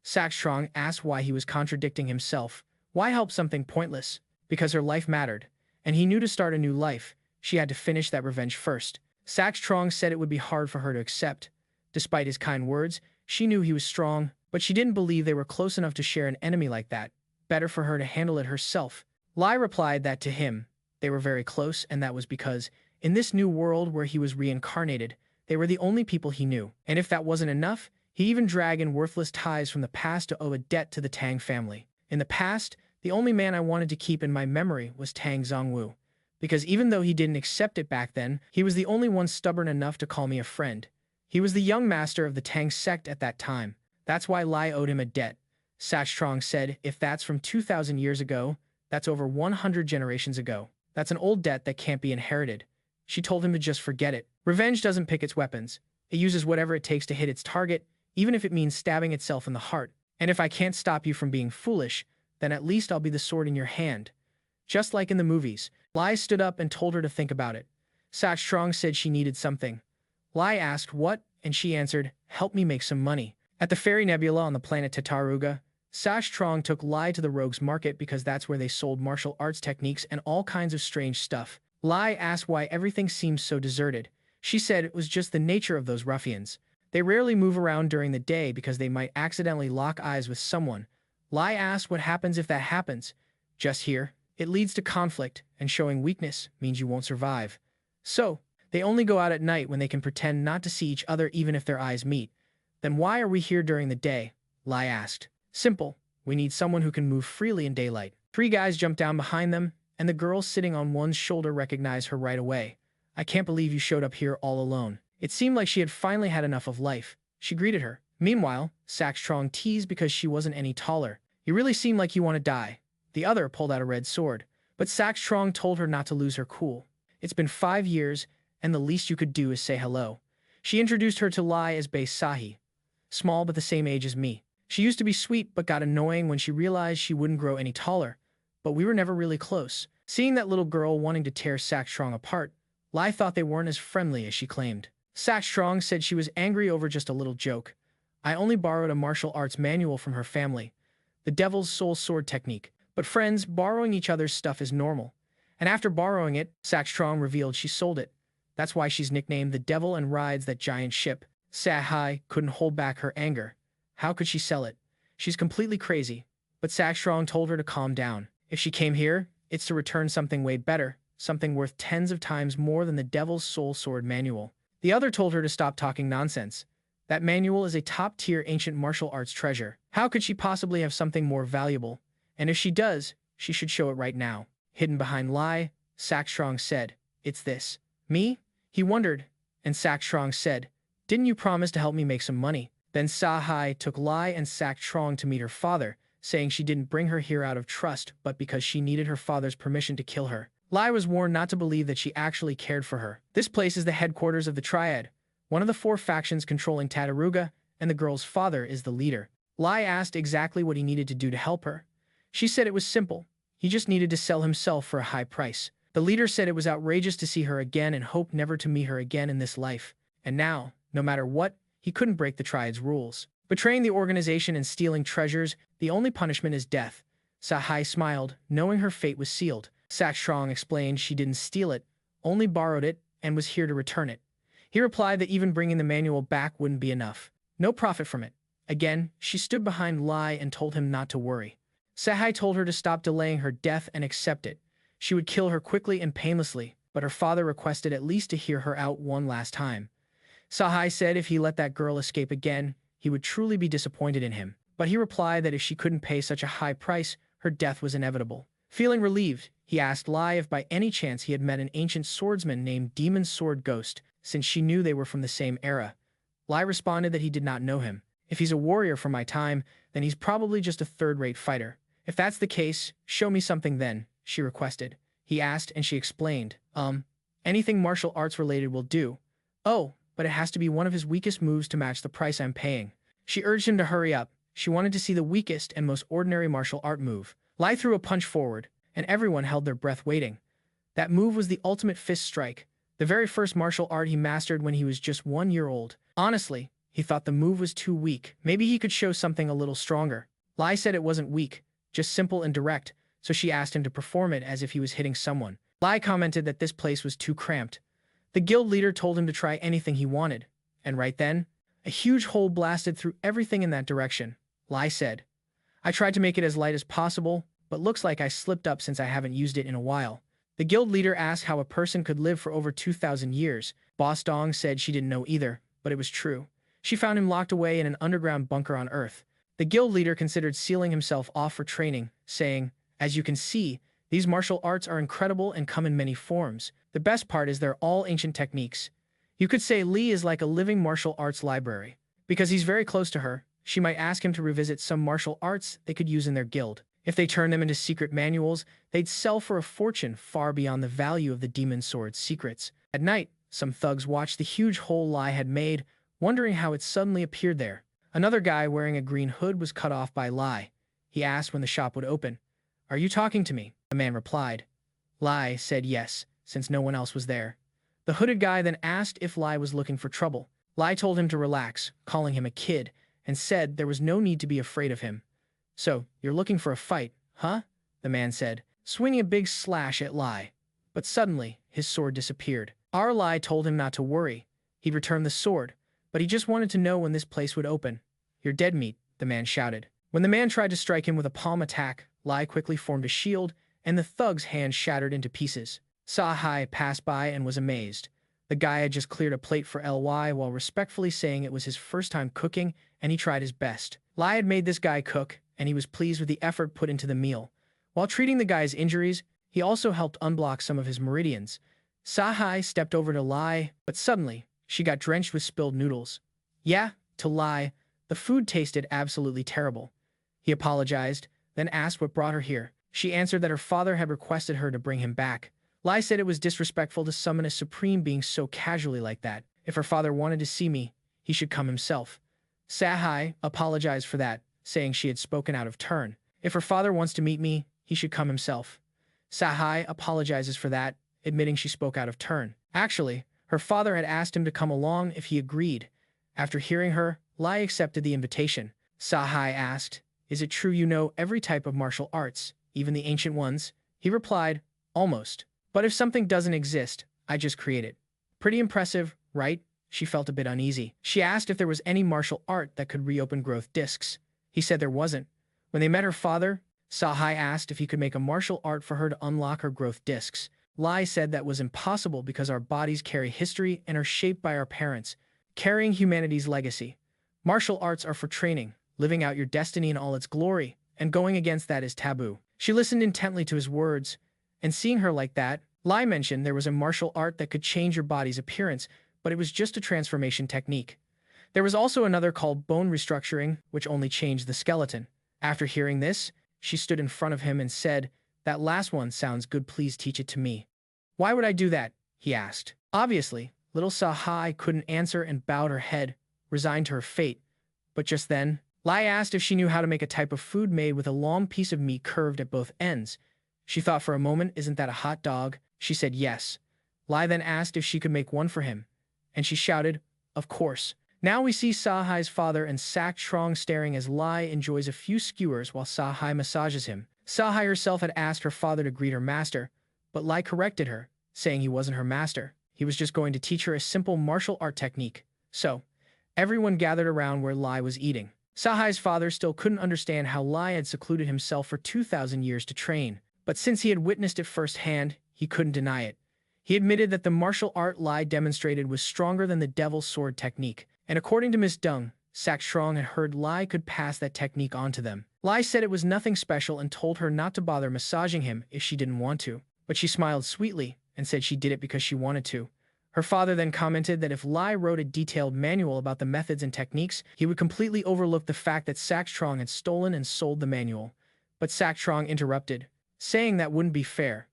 Sakstrong asked why he was contradicting himself. Why help something pointless? Because her life mattered, and he knew to start a new life, she had to finish that revenge first. Sakstrong said it would be hard for her to accept. Despite his kind words, she knew he was strong, but she didn't believe they were close enough to share an enemy like that. Better for her to handle it herself. Lai replied that to him, they were very close, and that was because, in this new world where he was reincarnated, they were the only people he knew. And if that wasn't enough, he even dragged in worthless ties from the past to owe a debt to the Tang family. In the past, the only man I wanted to keep in my memory was Tang Zongwu, because even though he didn't accept it back then, he was the only one stubborn enough to call me a friend. He was the young master of the Tang sect at that time. That's why Lai owed him a debt. Sakstrong said, if that's from 2,000 years ago, that's over 100 generations ago. That's an old debt that can't be inherited. She told him to just forget it. Revenge doesn't pick its weapons. It uses whatever it takes to hit its target, even if it means stabbing itself in the heart. And if I can't stop you from being foolish, then at least I'll be the sword in your hand. Just like in the movies, Lai stood up and told her to think about it. Sakstrong said she needed something. Lai asked what, and she answered, help me make some money. At the Fairy Nebula on the planet Tataruga, Sakstrong took Lai to the Rogues Market because that's where they sold martial arts techniques and all kinds of strange stuff. Lai asked why everything seemed so deserted. She said it was just the nature of those ruffians. They rarely move around during the day because they might accidentally lock eyes with someone. Lai asked what happens if that happens. Just here, it leads to conflict, and showing weakness means you won't survive. So, they only go out at night when they can pretend not to see each other even if their eyes meet. Then why are we here during the day? Lai asked. Simple. We need someone who can move freely in daylight. 3 guys jumped down behind them, and the girl sitting on one's shoulder recognized her right away. I can't believe you showed up here all alone. It seemed like she had finally had enough of life. She greeted her. Meanwhile, Sakstrong teased because she wasn't any taller. You really seem like you want to die. The other pulled out a red sword, but Sakstrong told her not to lose her cool. It's been 5 years, and the least you could do is say hello. She introduced her to Lai as Bei Sahi, small but the same age as me. She used to be sweet but got annoying when she realized she wouldn't grow any taller, but we were never really close. Seeing that little girl wanting to tear Sakstrong apart, Lai thought they weren't as friendly as she claimed. Sakstrong said she was angry over just a little joke. I only borrowed a martial arts manual from her family, the Devil's Soul Sword technique. But friends, borrowing each other's stuff is normal. And after borrowing it, Sakstrong revealed she sold it. That's why she's nicknamed the Devil and rides that giant ship. Sahai couldn't hold back her anger. How could she sell it? She's completely crazy. But Sakstrong told her to calm down. If she came here, it's to return something way better, something worth tens of times more than the Devil's Soul Sword manual. The other told her to stop talking nonsense. That manual is a top-tier ancient martial arts treasure. How could she possibly have something more valuable? And if she does, she should show it right now. Hidden behind Lai, Sakstrong said, it's this. Me? He wondered, and Sakstrong said, didn't you promise to help me make some money? Then Sahai took Lai and Sakstrong to meet her father, saying she didn't bring her here out of trust, but because she needed her father's permission to kill her. Lai was warned not to believe that she actually cared for her. This place is the headquarters of the Triad, one of the 4 factions controlling Tataruga, and the girl's father is the leader. Lai asked exactly what he needed to do to help her. She said it was simple. He just needed to sell himself for a high price. The leader said it was outrageous to see her again and hoped never to meet her again in this life. And now, no matter what, he couldn't break the Triad's rules. Betraying the organization and stealing treasures, the only punishment is death. Sahai smiled, knowing her fate was sealed. Sakstrong explained she didn't steal it, only borrowed it, and was here to return it. He replied that even bringing the manual back wouldn't be enough. No profit from it. Again, she stood behind Lai and told him not to worry. Sahai told her to stop delaying her death and accept it. She would kill her quickly and painlessly, but her father requested at least to hear her out one last time. Sahai said if he let that girl escape again, he would truly be disappointed in him. But he replied that if she couldn't pay such a high price, her death was inevitable. Feeling relieved, he asked Lai if by any chance he had met an ancient swordsman named Demon Sword Ghost, since she knew they were from the same era. Lai responded that he did not know him. If he's a warrior from my time, then he's probably just a third-rate fighter. If that's the case, show me something then, she requested. He asked, and she explained, anything martial arts related will do. Oh, but it has to be one of his weakest moves to match the price I'm paying. She urged him to hurry up. She wanted to see the weakest and most ordinary martial art move. Lai threw a punch forward, and everyone held their breath waiting. That move was the ultimate fist strike, the very first martial art he mastered when he was just 1 year old. Honestly, he thought the move was too weak. Maybe he could show something a little stronger. Lai said it wasn't weak, just simple and direct, so she asked him to perform it as if he was hitting someone. Lai commented that this place was too cramped. The guild leader told him to try anything he wanted, and right then, a huge hole blasted through everything in that direction. Lai said, I tried to make it as light as possible, but looks like I slipped up since I haven't used it in a while. The guild leader asked how a person could live for over 2,000 years. Boss Dong said she didn't know either, but it was true. She found him locked away in an underground bunker on Earth. The guild leader considered sealing himself off for training, saying, as you can see, these martial arts are incredible and come in many forms. The best part is they're all ancient techniques. You could say Lee is like a living martial arts library. Because he's very close to her, she might ask him to revisit some martial arts they could use in their guild. If they turn them into secret manuals, they'd sell for a fortune far beyond the value of the demon sword's secrets. At night, some thugs watched the huge hole Lai had made, wondering how it suddenly appeared there. Another guy wearing a green hood was cut off by Lai. He asked when the shop would open. Are you talking to me? The man replied. Lai said yes, since no one else was there. The hooded guy then asked if Lai was looking for trouble. Lai told him to relax, calling him a kid, and said there was no need to be afraid of him. So, you're looking for a fight, huh? The man said, swinging a big slash at Lai. But suddenly, his sword disappeared. Our Lai told him not to worry. He'd return the sword, but he just wanted to know when this place would open. You're dead meat, the man shouted. When the man tried to strike him with a palm attack, Lai quickly formed a shield, and the thug's hand shattered into pieces. Sahai passed by and was amazed. The guy had just cleared a plate for Ly while respectfully saying it was his first time cooking, and he tried his best. Lai had made this guy cook, and he was pleased with the effort put into the meal. While treating the guy's injuries, he also helped unblock some of his meridians. Sahai stepped over to Lai, but suddenly, she got drenched with spilled noodles. Yeah, to Lai, the food tasted absolutely terrible. He apologized, then asked what brought her here. She answered that her father had requested her to bring him back. Lai said it was disrespectful to summon a supreme being so casually like that. If her father wanted to see me, he should come himself. Sahai apologized for that, saying she had spoken out of turn. If her father wants to meet me, he should come himself. Sahai apologizes for that, admitting she spoke out of turn. Actually, her father had asked him to come along if he agreed. After hearing her, Lai accepted the invitation. Sahai asked, is it true you know every type of martial arts, even the ancient ones? He replied, almost. But if something doesn't exist, I just create it. Pretty impressive, right? She felt a bit uneasy. She asked if there was any martial art that could reopen growth discs. He said there wasn't. When they met her father, Sahai asked if he could make a martial art for her to unlock her growth discs. Lai said that was impossible because our bodies carry history and are shaped by our parents, carrying humanity's legacy. Martial arts are for training, living out your destiny in all its glory, and going against that is taboo. She listened intently to his words, and seeing her like that, Lai mentioned there was a martial art that could change your body's appearance, but it was just a transformation technique. There was also another called bone restructuring, which only changed the skeleton. After hearing this, she stood in front of him and said, that last one sounds good, please teach it to me. Why would I do that? He asked. Obviously, little Sahai couldn't answer and bowed her head, resigned to her fate. But just then, Lai asked if she knew how to make a type of food made with a long piece of meat curved at both ends. She thought for a moment, isn't that a hot dog? She said yes. Lai then asked if she could make one for him, and she shouted, of course. Now we see Sahai's father and Sak Trong staring as Lai enjoys a few skewers while Sahai massages him. Sahai herself had asked her father to greet her master, but Lai corrected her, saying he wasn't her master. He was just going to teach her a simple martial art technique. So, everyone gathered around where Lai was eating. Sahai's father still couldn't understand how Lai had secluded himself for 2,000 years to train, but since he had witnessed it firsthand, he couldn't deny it. He admitted that the martial art Lai demonstrated was stronger than the devil's sword technique, and according to Miss Deng, Sak Trong had heard Lai could pass that technique on to them. Lai said it was nothing special and told her not to bother massaging him if she didn't want to, but she smiled sweetly and said she did it because she wanted to. Her father then commented that if Lai wrote a detailed manual about the methods and techniques, he would completely overlook the fact that Sakstrong had stolen and sold the manual. But Sakstrong interrupted, saying that wouldn't be fair.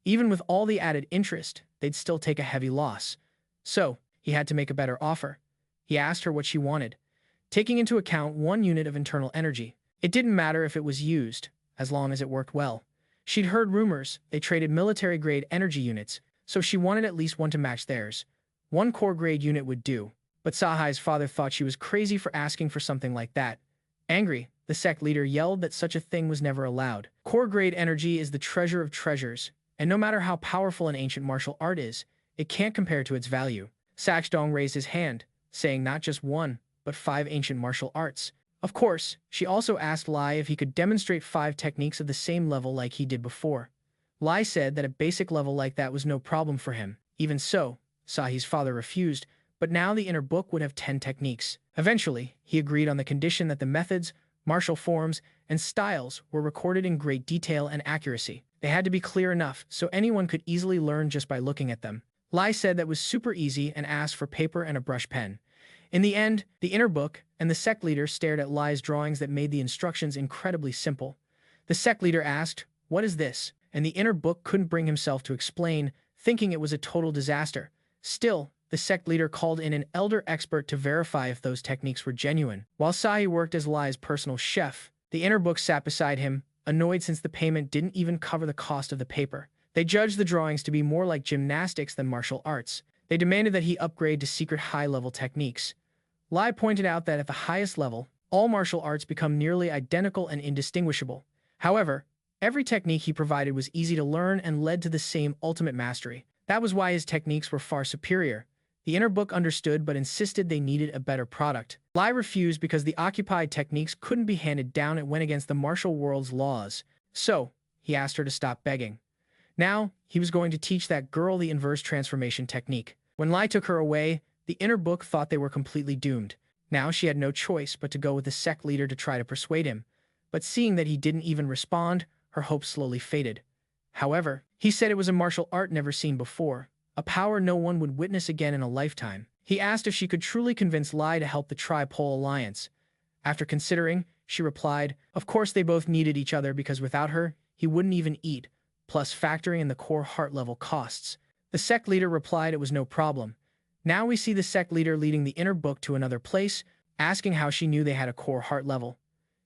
Even with all the added interest, they'd still take a heavy loss. So, he had to make a better offer. He asked her what she wanted, taking into account 1 unit of internal energy. It didn't matter if it was used, as long as it worked well. She'd heard rumors they traded military-grade energy units, so she wanted at least one to match theirs. 1 core-grade unit would do, but Sahai's father thought she was crazy for asking for something like that. Angry, the sect leader yelled that such a thing was never allowed. Core-grade energy is the treasure of treasures, and no matter how powerful an ancient martial art is, it can't compare to its value. Sakstrong raised his hand, saying not just 1, but 5 ancient martial arts. Of course, she also asked Lai if he could demonstrate 5 techniques of the same level like he did before. Lai said that a basic level like that was no problem for him. Even so, Sahi's father refused, but now the inner book would have 10 techniques. Eventually, he agreed on the condition that the methods, martial forms, and styles were recorded in great detail and accuracy. They had to be clear enough so anyone could easily learn just by looking at them. Lai said that was super easy and asked for paper and a brush pen. In the end, the inner book and the sect leader stared at Lai's drawings that made the instructions incredibly simple. The sect leader asked, "What is this?" And the inner book couldn't bring himself to explain, thinking it was a total disaster. Still, the sect leader called in an elder expert to verify if those techniques were genuine. While Sahi worked as Lai's personal chef, the inner book sat beside him, annoyed since the payment didn't even cover the cost of the paper. They judged the drawings to be more like gymnastics than martial arts. They demanded that he upgrade to secret high-level techniques. Lai pointed out that at the highest level, all martial arts become nearly identical and indistinguishable. However, every technique he provided was easy to learn and led to the same ultimate mastery. That was why his techniques were far superior. The inner book understood but insisted they needed a better product. Lai refused because the occupied techniques couldn't be handed down and went against the martial world's laws. So, he asked her to stop begging. Now, he was going to teach that girl the inverse transformation technique. When Lai took her away, the inner book thought they were completely doomed. Now she had no choice but to go with the sect leader to try to persuade him. But seeing that he didn't even respond, her hope slowly faded. However, he said it was a martial art never seen before, a power no one would witness again in a lifetime. He asked if she could truly convince Lai to help the Tri-Pole Alliance. After considering, she replied, of course they both needed each other because without her, he wouldn't even eat, plus factoring in the core heart level costs. The sect leader replied it was no problem. Now we see the sect leader leading the inner book to another place, asking how she knew they had a core heart level.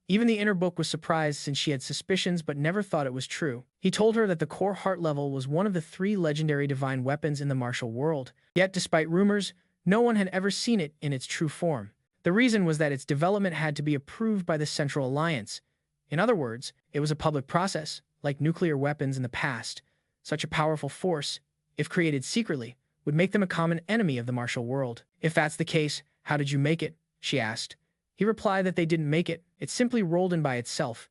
Even the inner book was surprised since she had suspicions but never thought it was true. He told her that the core heart level was one of the 3 legendary divine weapons in the martial world. Yet, despite rumors, no one had ever seen it in its true form. The reason was that its development had to be approved by the Central Alliance. In other words, it was a public process, like nuclear weapons in the past. Such a powerful force, if created secretly, would make them a common enemy of the martial world. If that's the case, how did you make it? She asked. He replied that they didn't make it, it simply rolled in by itself.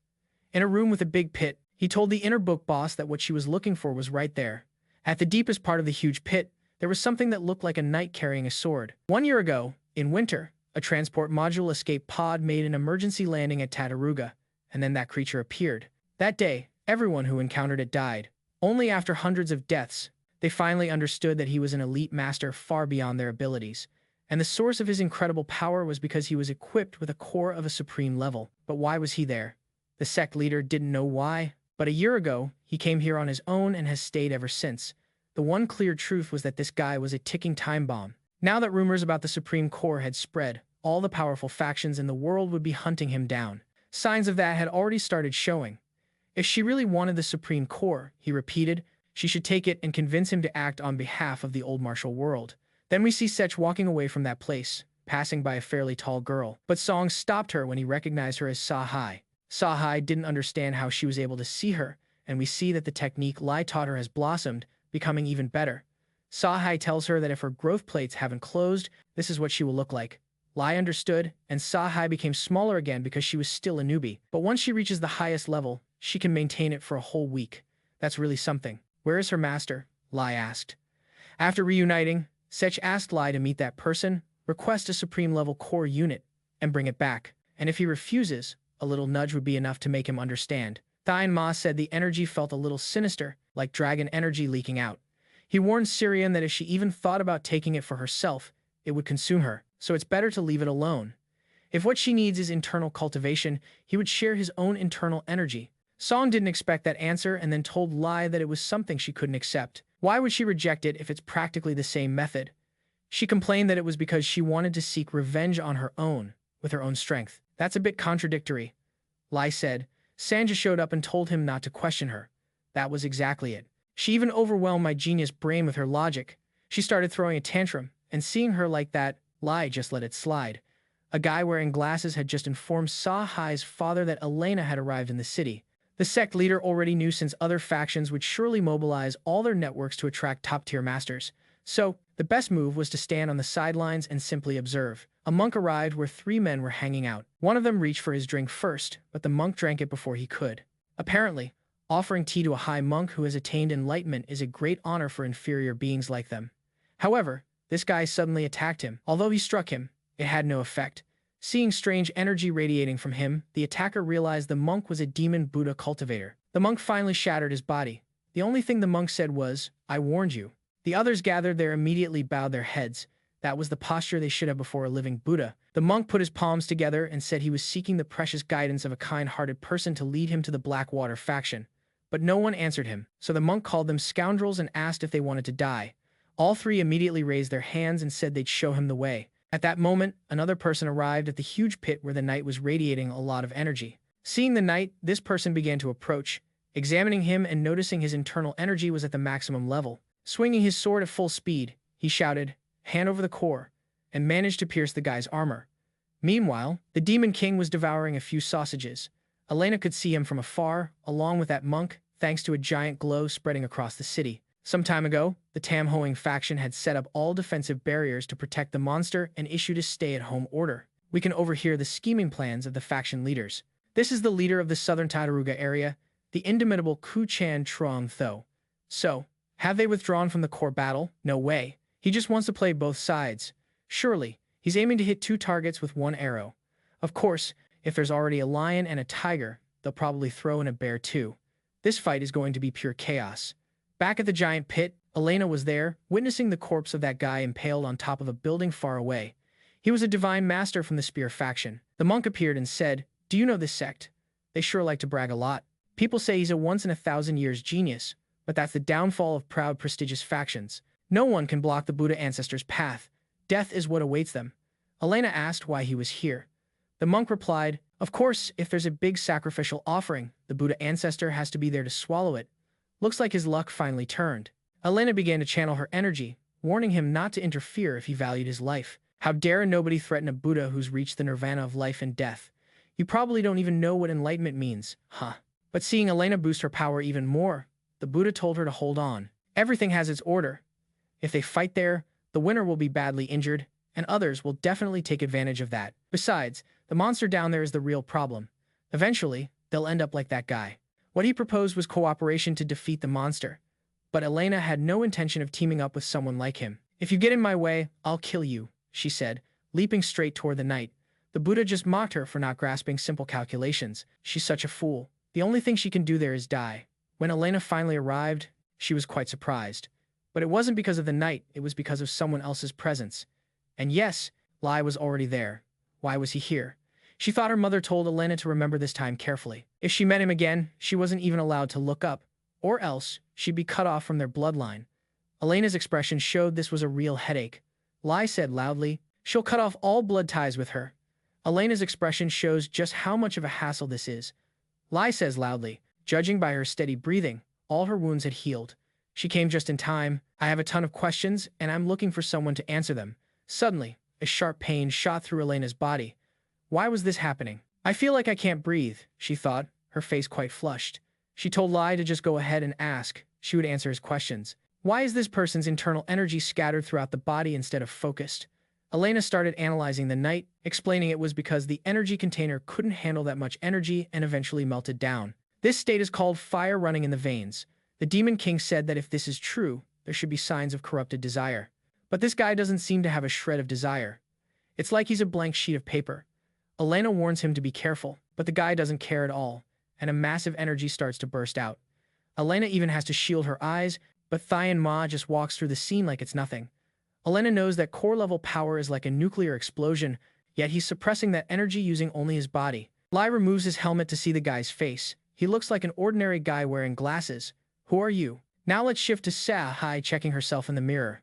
In a room with a big pit, he told the inner book boss that what she was looking for was right there. At the deepest part of the huge pit, there was something that looked like a knight carrying a sword. 1 year ago, in winter, a transport module escape pod made an emergency landing at Tataruga, and then that creature appeared. That day, everyone who encountered it died. Only after hundreds of deaths, they finally understood that he was an elite master far beyond their abilities. And the source of his incredible power was because he was equipped with a core of a supreme level. But why was he there? The sect leader didn't know why. But a year ago, he came here on his own and has stayed ever since. The one clear truth was that this guy was a ticking time bomb. Now that rumors about the Supreme Core had spread, all the powerful factions in the world would be hunting him down. Signs of that had already started showing. If she really wanted the Supreme Core, he repeated, she should take it and convince him to act on behalf of the old martial world. Then we see Sech walking away from that place, passing by a fairly tall girl. But Song stopped her when he recognized her as Sahai. Sahai didn't understand how she was able to see her, and we see that the technique Lai taught her has blossomed, becoming even better. Sahai tells her that if her growth plates haven't closed, this is what she will look like. Lai understood, and Sahai became smaller again because she was still a newbie. But once she reaches the highest level, she can maintain it for a whole week. That's really something. Where is her master? Lai asked. After reuniting, Sech asked Lai to meet that person, request a supreme-level core unit, and bring it back. And if he refuses, a little nudge would be enough to make him understand. Thien Ma said the energy felt a little sinister, like dragon energy leaking out. He warned Syrian that if she even thought about taking it for herself, it would consume her, so it's better to leave it alone. If what she needs is internal cultivation, he would share his own internal energy. Song didn't expect that answer and then told Lai that it was something she couldn't accept. Why would she reject it if it's practically the same method? She complained that it was because she wanted to seek revenge on her own, with her own strength. That's a bit contradictory. Lai said. Sanja showed up and told him not to question her. That was exactly it. She even overwhelmed my genius brain with her logic. She started throwing a tantrum, and seeing her like that, Lai just let it slide. A guy wearing glasses had just informed Sahai's father that Elena had arrived in the city. The sect leader already knew since other factions would surely mobilize all their networks to attract top-tier masters. So, the best move was to stand on the sidelines and simply observe. A monk arrived where three men were hanging out. One of them reached for his drink first, but the monk drank it before he could. Apparently, offering tea to a high monk who has attained enlightenment is a great honor for inferior beings like them. However, this guy suddenly attacked him. Although he struck him, it had no effect. Seeing strange energy radiating from him, the attacker realized the monk was a demon Buddha cultivator. The monk finally shattered his body. The only thing the monk said was, "I warned you." The others gathered there immediately bowed their heads. That was the posture they should have before a living Buddha. The monk put his palms together and said he was seeking the precious guidance of a kind-hearted person to lead him to the Blackwater faction. But no one answered him, so the monk called them scoundrels and asked if they wanted to die. All three immediately raised their hands and said they'd show him the way. At that moment, another person arrived at the huge pit where the knight was radiating a lot of energy. Seeing the knight, this person began to approach, examining him and noticing his internal energy was at the maximum level. Swinging his sword at full speed, he shouted, "Hand over the core," and managed to pierce the guy's armor. Meanwhile, the Demon King was devouring a few sausages. Elena could see him from afar, along with that monk, thanks to a giant glow spreading across the city. Some time ago, the Tam-Hoing faction had set up all defensive barriers to protect the monster and issued a stay-at-home order. We can overhear the scheming plans of the faction leaders. This is the leader of the southern Tataruga area, the indomitable Ku-chan Truong Tho. So, have they withdrawn from the core battle? No way. He just wants to play both sides. Surely, he's aiming to hit two targets with one arrow. Of course, if there's already a lion and a tiger, they'll probably throw in a bear too. This fight is going to be pure chaos. Back at the giant pit, Elena was there, witnessing the corpse of that guy impaled on top of a building far away. He was a divine master from the Spear faction. The monk appeared and said, "Do you know this sect? They sure like to brag a lot. People say he's a once-in-a-thousand-years genius, but that's the downfall of proud, prestigious factions. No one can block the Buddha ancestors' path. Death is what awaits them." Elena asked why he was here. The monk replied, "Of course, if there's a big sacrificial offering, the Buddha ancestor has to be there to swallow it." Looks like his luck finally turned. Elena began to channel her energy, warning him not to interfere if he valued his life. How dare a nobody threaten a Buddha who's reached the nirvana of life and death? You probably don't even know what enlightenment means, huh? But seeing Elena boost her power even more, the Buddha told her to hold on. Everything has its order. If they fight there, the winner will be badly injured, and others will definitely take advantage of that. Besides, the monster down there is the real problem. Eventually, they'll end up like that guy. What he proposed was cooperation to defeat the monster, but Elena had no intention of teaming up with someone like him. "If you get in my way, I'll kill you," she said, leaping straight toward the knight. The Buddha just mocked her for not grasping simple calculations. She's such a fool. The only thing she can do there is die. When Elena finally arrived, she was quite surprised. But it wasn't because of the knight, it was because of someone else's presence. And yes, Lai was already there. Why was he here? She thought her mother told Elena to remember this time carefully. If she met him again, she wasn't even allowed to look up, or else she'd be cut off from their bloodline. Elena's expression showed this was a real headache. Lai said loudly, "She'll cut off all blood ties with her." Elena's expression shows just how much of a hassle this is. Lai says loudly, "Judging by her steady breathing, all her wounds had healed. She came just in time. I have a ton of questions, and I'm looking for someone to answer them." Suddenly, a sharp pain shot through Elena's body. Why was this happening? "I feel like I can't breathe," she thought, her face quite flushed. She told Lai to just go ahead and ask. She would answer his questions. Why is this person's internal energy scattered throughout the body instead of focused? Elena started analyzing the knight, explaining it was because the energy container couldn't handle that much energy and eventually melted down. This state is called fire running in the veins. The Demon King said that if this is true, there should be signs of corrupted desire. But this guy doesn't seem to have a shred of desire. It's like he's a blank sheet of paper. Elena warns him to be careful, but the guy doesn't care at all, and a massive energy starts to burst out. Elena even has to shield her eyes but Thai Ma just walks through the scene like it's nothing. Elena knows that core-level power is like a nuclear explosion, yet he's suppressing that energy using only his body. Lai removes his helmet to see the guy's face. He looks like an ordinary guy wearing glasses. Who are you? Now let's shift to Sa Hai checking herself in the mirror.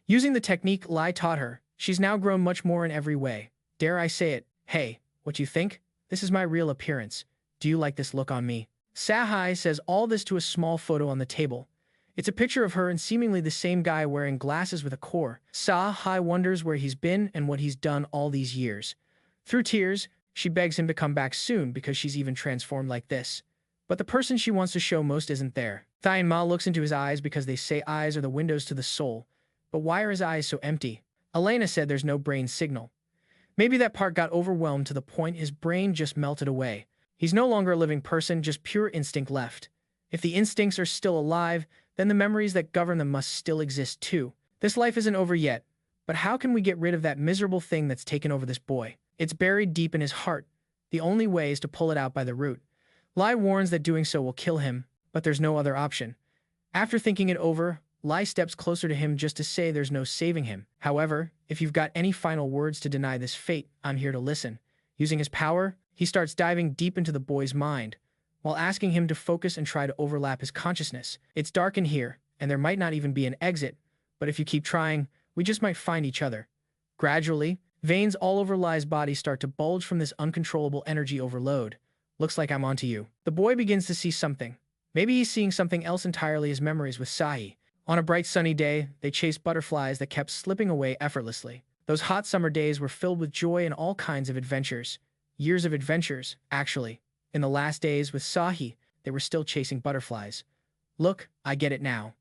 Using the technique Lai taught her, she's now grown much more in every way. Dare I say it? Hey, what you think? This is my real appearance. Do you like this look on me? Sa Hai says all this to a small photo on the table. It's a picture of her and seemingly the same guy wearing glasses with a core. Sa Hai wonders where he's been and what he's done all these years. Through tears, she begs him to come back soon because she's even transformed like this. But the person she wants to show most isn't there. Thai Ma looks into his eyes because they say eyes are the windows to the soul. But why are his eyes so empty? Elena said there's no brain signal. Maybe that part got overwhelmed to the point his brain just melted away. He's no longer a living person, just pure instinct left. If the instincts are still alive, then the memories that govern them must still exist too. This life isn't over yet, but how can we get rid of that miserable thing that's taken over this boy? It's buried deep in his heart. The only way is to pull it out by the root. Lai warns that doing so will kill him, but there's no other option. After thinking it over, Lai steps closer to him just to say there's no saving him. However, if you've got any final words to deny this fate, I'm here to listen. Using his power, he starts diving deep into the boy's mind, while asking him to focus and try to overlap his consciousness. It's dark in here, and there might not even be an exit, but if you keep trying, we just might find each other. Gradually, veins all over Lai's body start to bulge from this uncontrollable energy overload. Looks like I'm onto you. The boy begins to see something. Maybe he's seeing something else entirely, his memories with Sahi. On a bright sunny day, they chased butterflies that kept slipping away effortlessly. Those hot summer days were filled with joy and all kinds of adventures. Years of adventures, actually. In the last days with Sahi, they were still chasing butterflies. Look, I get it now.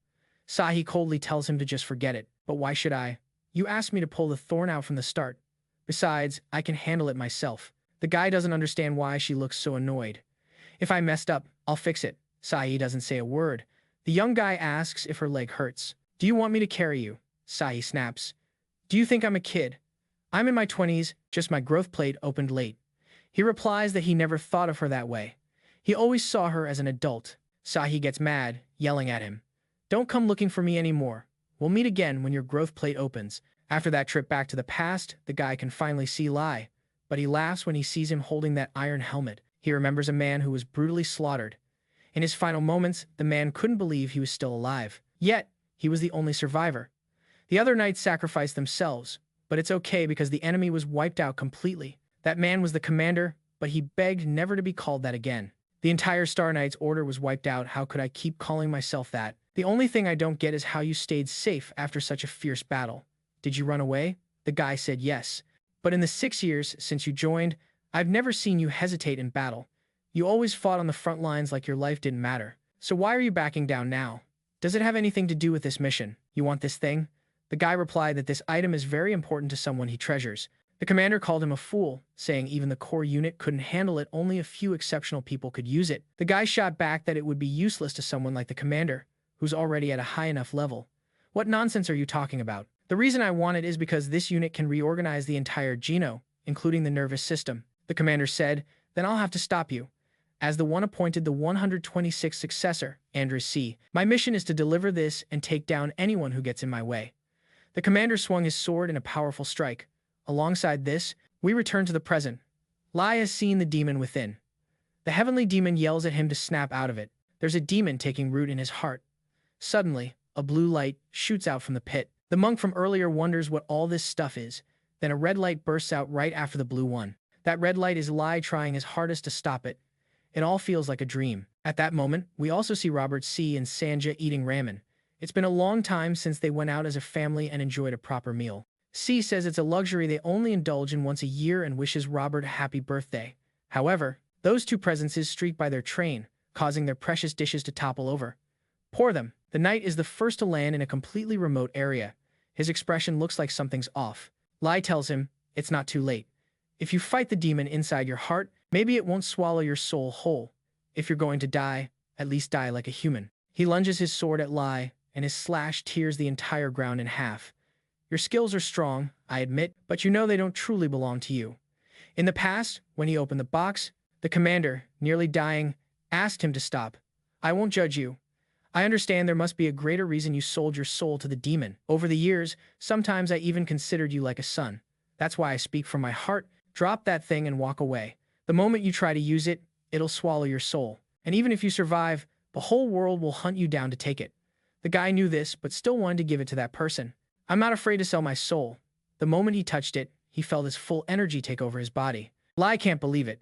Sahi coldly tells him to just forget it. But why should I? You asked me to pull the thorn out from the start. Besides, I can handle it myself. The guy doesn't understand why she looks so annoyed. If I messed up, I'll fix it. Sahi doesn't say a word. The young guy asks if her leg hurts. Do you want me to carry you? Sahi snaps. Do you think I'm a kid? I'm in my 20s, just my growth plate opened late. He replies that he never thought of her that way. He always saw her as an adult. Sahi gets mad, yelling at him. Don't come looking for me anymore. We'll meet again when your growth plate opens. After that trip back to the past, the guy can finally see Lai. But he laughs when he sees him holding that iron helmet. He remembers a man who was brutally slaughtered. In his final moments, the man couldn't believe he was still alive. Yet, he was the only survivor. The other knights sacrificed themselves, but it's okay because the enemy was wiped out completely. That man was the commander, but he begged never to be called that again. The entire Star Knight's order was wiped out. How could I keep calling myself that? The only thing I don't get is how you stayed safe after such a fierce battle. Did you run away? The guy said yes. But in the 6 years since you joined, I've never seen you hesitate in battle. You always fought on the front lines like your life didn't matter. So why are you backing down now? Does it have anything to do with this mission? You want this thing? The guy replied that this item is very important to someone he treasures. The commander called him a fool, saying even the core unit couldn't handle it, only a few exceptional people could use it. The guy shot back that it would be useless to someone like the commander, who's already at a high enough level. What nonsense are you talking about? The reason I want it is because this unit can reorganize the entire geno, including the nervous system. The commander said, then I'll have to stop you. As the one appointed the 126th successor, Andrew C., my mission is to deliver this and take down anyone who gets in my way. The commander swung his sword in a powerful strike. Alongside this, we return to the present. Lai has seen the demon within. The heavenly demon yells at him to snap out of it. There's a demon taking root in his heart. Suddenly, a blue light shoots out from the pit. The monk from earlier wonders what all this stuff is. Then a red light bursts out right after the blue one. That red light is Lai trying his hardest to stop it. It all feels like a dream. At that moment, we also see Robert C. and Sanja eating ramen. It's been a long time since they went out as a family and enjoyed a proper meal. C says it's a luxury they only indulge in once a year and wishes Robert a happy birthday. However, those two presences streak by their train, causing their precious dishes to topple over. Pour them. The knight is the first to land in a completely remote area. His expression looks like something's off. Lai tells him, it's not too late. If you fight the demon inside your heart, maybe it won't swallow your soul whole. If you're going to die, at least die like a human. He lunges his sword at Lai, and his slash tears the entire ground in half. Your skills are strong, I admit, but you know they don't truly belong to you. In the past, when he opened the box, the commander, nearly dying, asked him to stop. I won't judge you. I understand there must be a greater reason you sold your soul to the demon. Over the years, sometimes I even considered you like a son. That's why I speak from my heart. Drop that thing and walk away. The moment you try to use it, it'll swallow your soul. And even if you survive, the whole world will hunt you down to take it. The guy knew this, but still wanted to give it to that person. I'm not afraid to sell my soul. The moment he touched it, he felt his full energy take over his body. Lai can't believe it.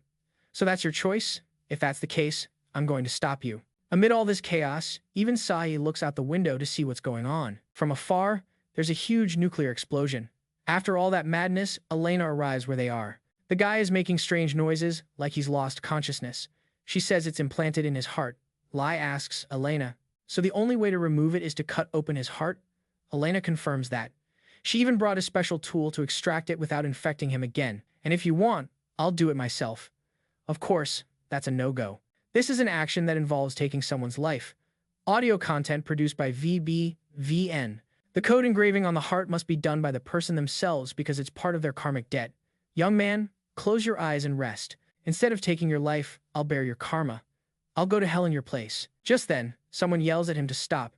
So that's your choice? If that's the case, I'm going to stop you. Amid all this chaos, even Sai looks out the window to see what's going on. From afar, there's a huge nuclear explosion. After all that madness, Elena arrives where they are. The guy is making strange noises, like he's lost consciousness. She says it's implanted in his heart. Lai asks Elena, so the only way to remove it is to cut open his heart? Elena confirms that. She even brought a special tool to extract it without infecting him again. And if you want, I'll do it myself. Of course, that's a no-go. This is an action that involves taking someone's life. Audio content produced by VBVN. The code engraving on the heart must be done by the person themselves because it's part of their karmic debt. Young man, close your eyes and rest. Instead of taking your life, I'll bear your karma. I'll go to hell in your place. Just then, someone yells at him to stop.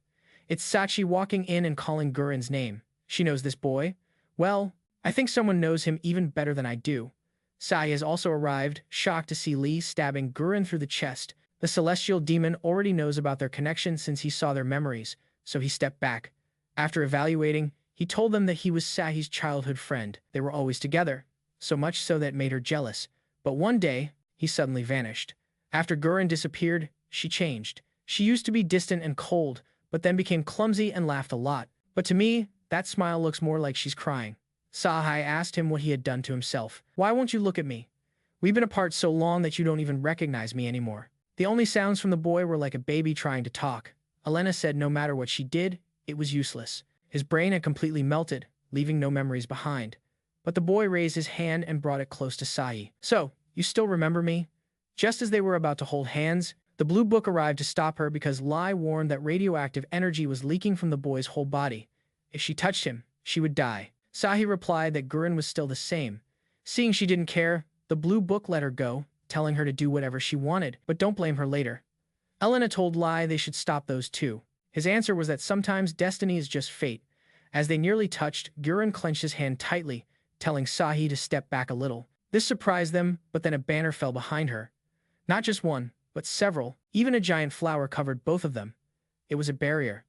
It's Sachi walking in and calling Guren's name. She knows this boy. Well, I think someone knows him even better than I do. Sai has also arrived, shocked to see Lee stabbing Guren through the chest. The celestial demon already knows about their connection since he saw their memories, so he stepped back. After evaluating, he told them that he was Sahi's childhood friend. They were always together, so much so that it made her jealous. But one day, he suddenly vanished. After Guren disappeared, she changed. She used to be distant and cold, but then became clumsy and laughed a lot. But to me, that smile looks more like she's crying. Sahai asked him what he had done to himself. Why won't you look at me? We've been apart so long that you don't even recognize me anymore. The only sounds from the boy were like a baby trying to talk. Elena said no matter what she did, it was useless. His brain had completely melted, leaving no memories behind. But the boy raised his hand and brought it close to Sai. So, you still remember me? Just as they were about to hold hands, the blue book arrived to stop her because Lai warned that radioactive energy was leaking from the boy's whole body. If she touched him, she would die. Sahi replied that Guren was still the same. Seeing she didn't care, the blue book let her go, telling her to do whatever she wanted, but don't blame her later. Elena told Lai they should stop those two. His answer was that sometimes destiny is just fate. As they nearly touched, Guren clenched his hand tightly, telling Sahi to step back a little. This surprised them, but then a banner fell behind her. Not just one, but several. Even a giant flower covered both of them. It was a barrier.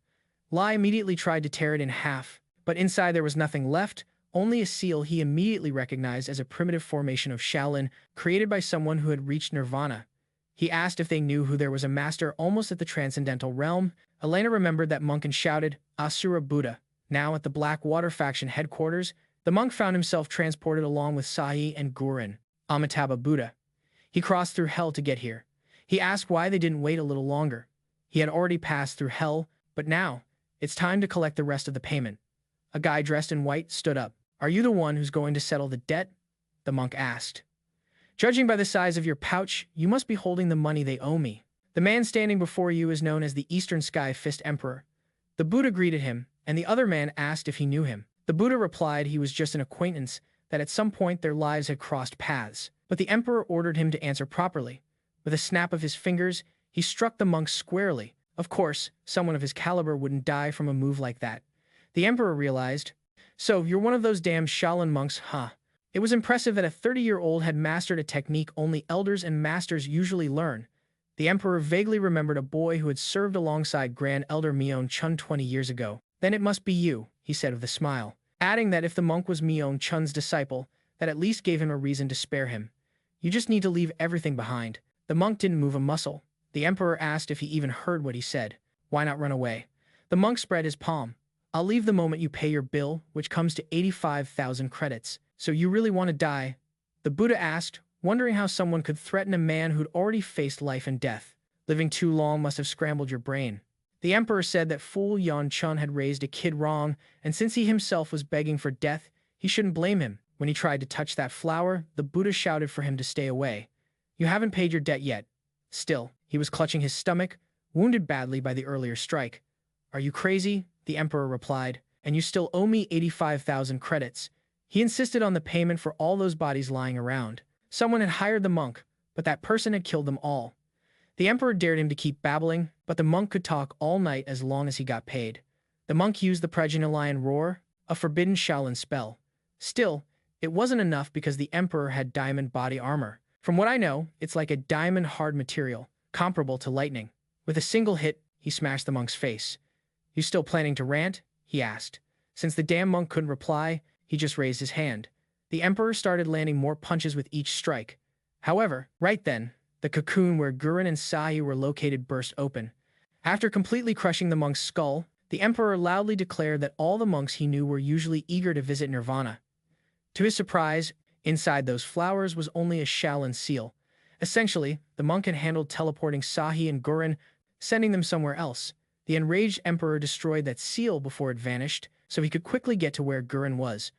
Lai immediately tried to tear it in half, but inside there was nothing left, only a seal he immediately recognized as a primitive formation of Shaolin created by someone who had reached nirvana. He asked if they knew who there was a master almost at the transcendental realm. Elena remembered that monk and shouted, Asura Buddha. Now at the Black Water faction headquarters, the monk found himself transported along with Sai and Guren. Amitabha Buddha. He crossed through hell to get here. He asked why they didn't wait a little longer. He had already passed through hell, but now, it's time to collect the rest of the payment. A guy dressed in white stood up. Are you the one who's going to settle the debt? The monk asked. Judging by the size of your pouch, you must be holding the money they owe me. The man standing before you is known as the Eastern Sky Fist Emperor. The Buddha greeted him, and the other man asked if he knew him. The Buddha replied he was just an acquaintance, that at some point their lives had crossed paths. But the emperor ordered him to answer properly. With a snap of his fingers, he struck the monk squarely. Of course, someone of his caliber wouldn't die from a move like that. The emperor realized, so you're one of those damn Shaolin monks, huh? It was impressive that a 30-year-old had mastered a technique only elders and masters usually learn. The emperor vaguely remembered a boy who had served alongside Grand Elder Myeon Chun 20 years ago. Then it must be you, he said with a smile, adding that if the monk was Myeon Chun's disciple, that at least gave him a reason to spare him. You just need to leave everything behind. The monk didn't move a muscle. The emperor asked if he even heard what he said. Why not run away? The monk spread his palm. I'll leave the moment you pay your bill, which comes to 85,000 credits. So you really want to die? The Buddha asked, wondering how someone could threaten a man who'd already faced life and death. Living too long must have scrambled your brain. The emperor said that fool Yan Chun had raised a kid wrong, and since he himself was begging for death, he shouldn't blame him. When he tried to touch that flower, the Buddha shouted for him to stay away. You haven't paid your debt yet. Still, he was clutching his stomach, wounded badly by the earlier strike. Are you crazy? The emperor replied. And you still owe me 85,000 credits. He insisted on the payment for all those bodies lying around. Someone had hired the monk, but that person had killed them all. The emperor dared him to keep babbling, but the monk could talk all night as long as he got paid. The monk used the Lion roar, a forbidden Shaolin spell. Still, it wasn't enough because the emperor had diamond body armor. From what I know, it's like a diamond-hard material, comparable to lightning. With a single hit, he smashed the monk's face. "You still planning to rant?" he asked. Since the damn monk couldn't reply, he just raised his hand. The emperor started landing more punches with each strike. However, right then, the cocoon where Gurren and Sahi were located burst open. After completely crushing the monk's skull, the emperor loudly declared that all the monks he knew were usually eager to visit Nirvana. To his surprise, inside those flowers was only a Shaolin seal. Essentially, the monk had handled teleporting Sahi and Gurren, sending them somewhere else. The enraged emperor destroyed that seal before it vanished, so he could quickly get to where Gurren was.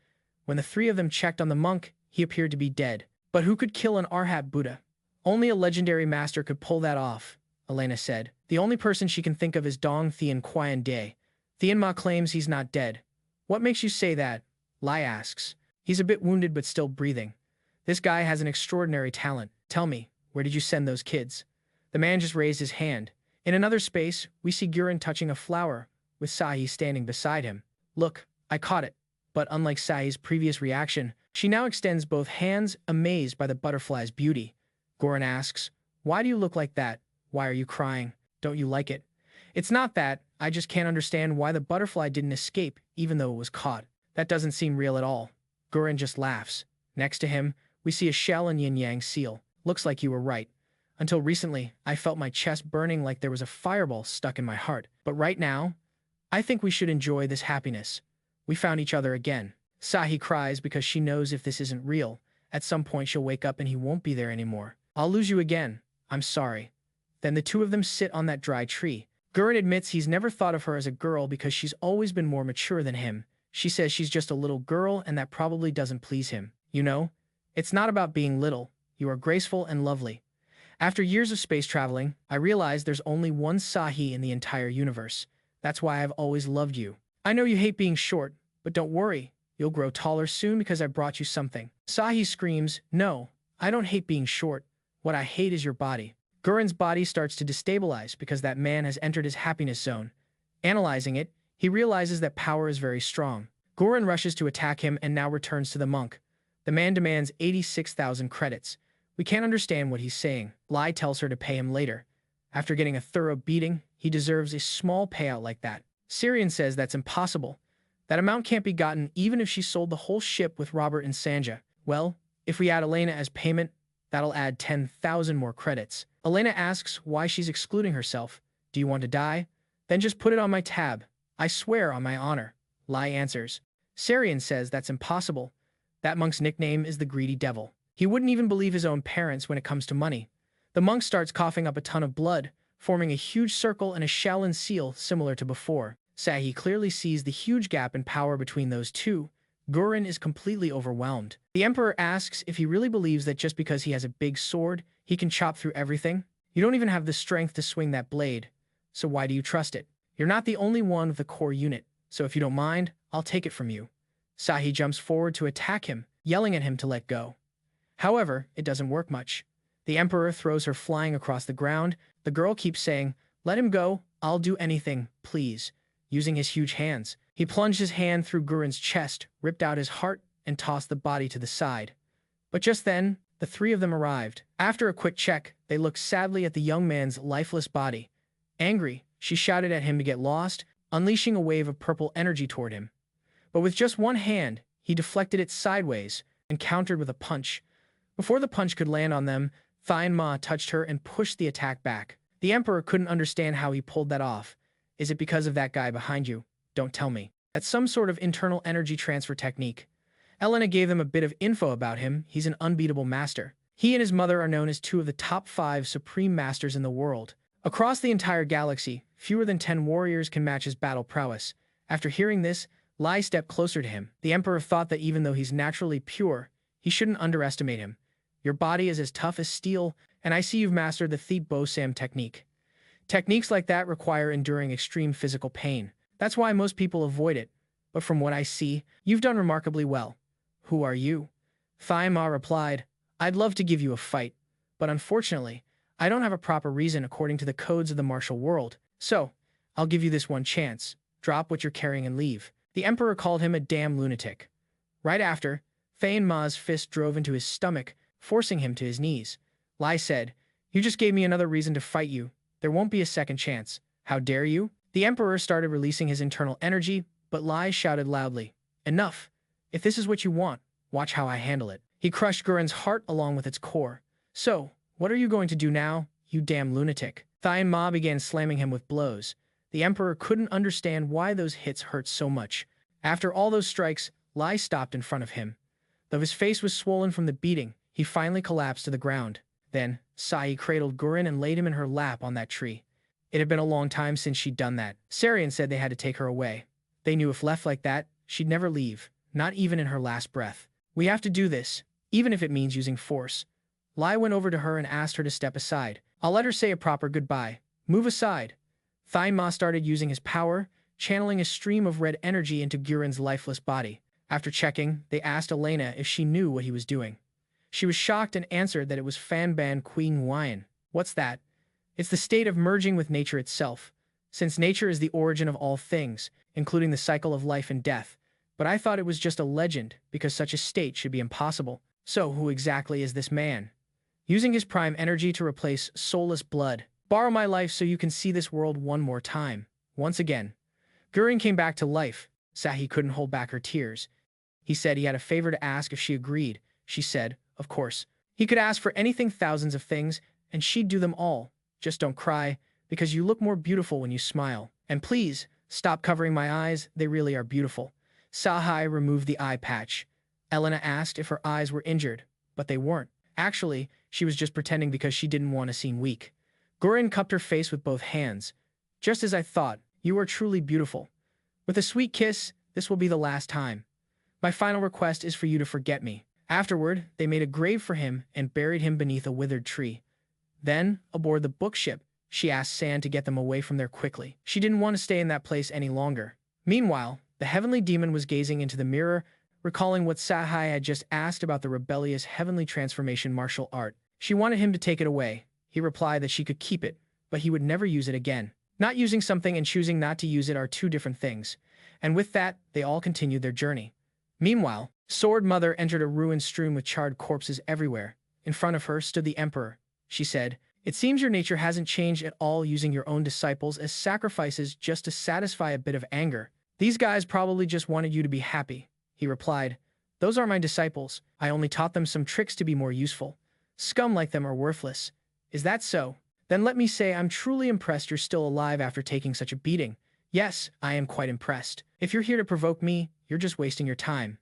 When the three of them checked on the monk, he appeared to be dead. But who could kill an Arhat Buddha? Only a legendary master could pull that off, Elena said. The only person she can think of is Dong Thien Qian Day. Thien Ma claims he's not dead. What makes you say that? Lai asks. He's a bit wounded but still breathing. This guy has an extraordinary talent. Tell me, where did you send those kids? The man just raised his hand. In another space, we see Gurren touching a flower, with Sahi standing beside him. Look, I caught it. But unlike Sahi's previous reaction, she now extends both hands, amazed by the butterfly's beauty. Gurren asks, "Why do you look like that? Why are you crying? Don't you like it?" "It's not that, I just can't understand why the butterfly didn't escape, even though it was caught. That doesn't seem real at all." Gurren just laughs. Next to him, we see a Shaolin yin-yang seal. "Looks like you were right. Until recently, I felt my chest burning like there was a fireball stuck in my heart. But right now, I think we should enjoy this happiness. We found each other again." Sahi cries because she knows if this isn't real, at some point she'll wake up and he won't be there anymore. "I'll lose you again. I'm sorry." Then the two of them sit on that dry tree. Gurren admits he's never thought of her as a girl because she's always been more mature than him. She says she's just a little girl and that probably doesn't please him. "You know, it's not about being little. You are graceful and lovely. After years of space traveling, I realized there's only one Sahi in the entire universe. That's why I've always loved you. I know you hate being short, but don't worry. You'll grow taller soon because I brought you something." Sahi screams, "No, I don't hate being short. What I hate is your body." Gurren's body starts to destabilize because that man has entered his happiness zone. Analyzing it, he realizes that power is very strong. Gurren rushes to attack him and now returns to the monk. The man demands 86,000 credits. We can't understand what he's saying. Lai tells her to pay him later. After getting a thorough beating, he deserves a small payout like that. Syrian says that's impossible. That amount can't be gotten even if she sold the whole ship with Robert and Sanja. Well, if we add Elena as payment, that'll add 10,000 more credits. Elena asks why she's excluding herself. "Do you want to die? Then just put it on my tab. I swear on my honor." Lai answers. Syrian says that's impossible. That monk's nickname is the Greedy Devil. He wouldn't even believe his own parents when it comes to money. The monk starts coughing up a ton of blood, forming a huge circle and a Shaolin seal similar to before. Sahi clearly sees the huge gap in power between those two. Gurren is completely overwhelmed. The emperor asks if he really believes that just because he has a big sword, he can chop through everything. "You don't even have the strength to swing that blade, so why do you trust it? You're not the only one of the core unit, so if you don't mind, I'll take it from you." Sahi jumps forward to attack him, yelling at him to let go. However, it doesn't work much. The emperor throws her flying across the ground. The girl keeps saying, "Let him go, I'll do anything, please." Using his huge hands, he plunged his hand through Gurren's chest, ripped out his heart, and tossed the body to the side. But just then, the three of them arrived. After a quick check, they looked sadly at the young man's lifeless body. Angry, she shouted at him to get lost, unleashing a wave of purple energy toward him. But with just one hand, he deflected it sideways and countered with a punch. Before the punch could land on them, Thien Ma touched her and pushed the attack back. The emperor couldn't understand how he pulled that off. "Is it because of that guy behind you? Don't tell me. That's some sort of internal energy transfer technique." Elena gave them a bit of info about him. He's an unbeatable master. He and his mother are known as two of the top 5 supreme masters in the world. Across the entire galaxy, fewer than 10 warriors can match his battle prowess. After hearing this, Lai stepped closer to him. The emperor thought that even though he's naturally pure, he shouldn't underestimate him. "Your body is as tough as steel, and I see you've mastered the Thiep Bo Sam technique. Techniques like that require enduring extreme physical pain. That's why most people avoid it. But from what I see, you've done remarkably well." "Who are you?" Thien Ma replied, "I'd love to give you a fight, but unfortunately, I don't have a proper reason according to the codes of the martial world, so I'll give you this one chance. Drop what you're carrying and leave. The emperor called him a damn lunatic. Right after, Fain Ma's fist drove into his stomach, forcing him to his knees. Lai said, "You just gave me another reason to fight you. There won't be a second chance. How dare you?" The emperor started releasing his internal energy, but Lai shouted loudly, "Enough! If this is what you want, watch how I handle it." He crushed Guren's heart along with its core. "So, what are you going to do now, you damn lunatic?" Thien Ma began slamming him with blows. The emperor couldn't understand why those hits hurt so much. After all those strikes, Lai stopped in front of him. Though his face was swollen from the beating, he finally collapsed to the ground. Then, Sai cradled Guren and laid him in her lap on that tree. It had been a long time since she'd done that. Sarian said they had to take her away. They knew if left like that, she'd never leave, not even in her last breath. "We have to do this, even if it means using force." Lai went over to her and asked her to step aside. "I'll let her say a proper goodbye. Move aside." Thien Ma started using his power, channeling a stream of red energy into Guren's lifeless body. After checking, they asked Elena if she knew what he was doing. She was shocked and answered that it was Fan Ban Queen Nguyen. "What's that?" "It's the state of merging with nature itself. Since nature is the origin of all things, including the cycle of life and death. But I thought it was just a legend, because such a state should be impossible." "So who exactly is this man?" "Using his prime energy to replace soulless blood. Borrow my life so you can see this world one more time. Once again." Guren came back to life. Sahi couldn't hold back her tears. He said he had a favor to ask if she agreed. She said, of course. He could ask for anything, thousands of things, and she'd do them all. "Just don't cry, because you look more beautiful when you smile. And please, stop covering my eyes, they really are beautiful." Sahai removed the eye patch. Elena asked if her eyes were injured, but they weren't. Actually, she was just pretending because she didn't want to seem weak. Guren cupped her face with both hands. "Just as I thought, you are truly beautiful. With a sweet kiss, this will be the last time. My final request is for you to forget me." Afterward, they made a grave for him and buried him beneath a withered tree. Then, aboard the bookship, she asked San to get them away from there quickly. She didn't want to stay in that place any longer. Meanwhile, the heavenly demon was gazing into the mirror, recalling what Sahai had just asked about the rebellious heavenly transformation martial art. She wanted him to take it away. He replied that she could keep it, but he would never use it again. Not using something and choosing not to use it are two different things. And with that, they all continued their journey. Meanwhile, Sword Mother entered a ruin strewn with charred corpses everywhere. In front of her stood the emperor. She said, "It seems your nature hasn't changed at all, using your own disciples as sacrifices just to satisfy a bit of anger. These guys probably just wanted you to be happy." He replied, "Those are my disciples. I only taught them some tricks to be more useful. Scum like them are worthless." "Is that so? Then let me say I'm truly impressed you're still alive after taking such a beating." "Yes, I am quite impressed. If you're here to provoke me, you're just wasting your time.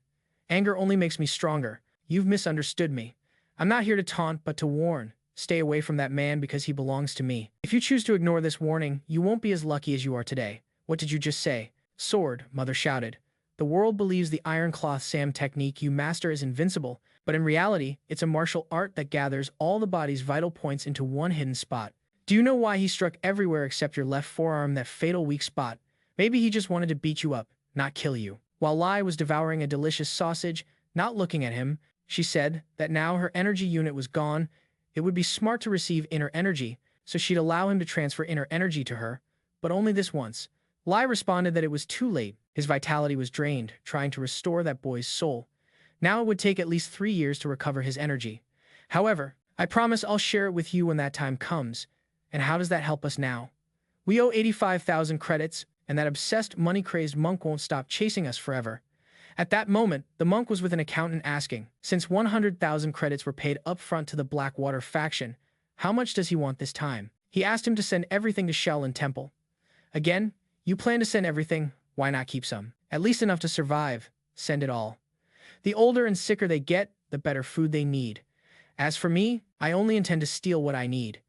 Anger only makes me stronger. You've misunderstood me. I'm not here to taunt, but to warn. Stay away from that man because he belongs to me. If you choose to ignore this warning, you won't be as lucky as you are today." "What did you just say?" "Sword," Mother shouted. "The world believes the iron cloth Sam technique you master is invincible, but in reality, it's a martial art that gathers all the body's vital points into one hidden spot. Do you know why he struck everywhere except your left forearm, that fatal weak spot? Maybe he just wanted to beat you up, not kill you." While Lai was devouring a delicious sausage, not looking at him, she said that now her energy unit was gone, it would be smart to receive inner energy, so she'd allow him to transfer inner energy to her, but only this once. Lai responded that it was too late. His vitality was drained, trying to restore that boy's soul. Now it would take at least 3 years to recover his energy. "However, I promise I'll share it with you when that time comes. And how does that help us now? We owe 85,000 credits, and that obsessed, money-crazed monk won't stop chasing us forever." At that moment, the monk was with an accountant asking, since 100,000 credits were paid up front to the Blackwater faction, how much does he want this time? He asked him to send everything to Shaolin Temple. "Again, you plan to send everything, why not keep some? At least enough to survive. Send it all. The older and sicker they get, the better food they need. As for me, I only intend to steal what I need."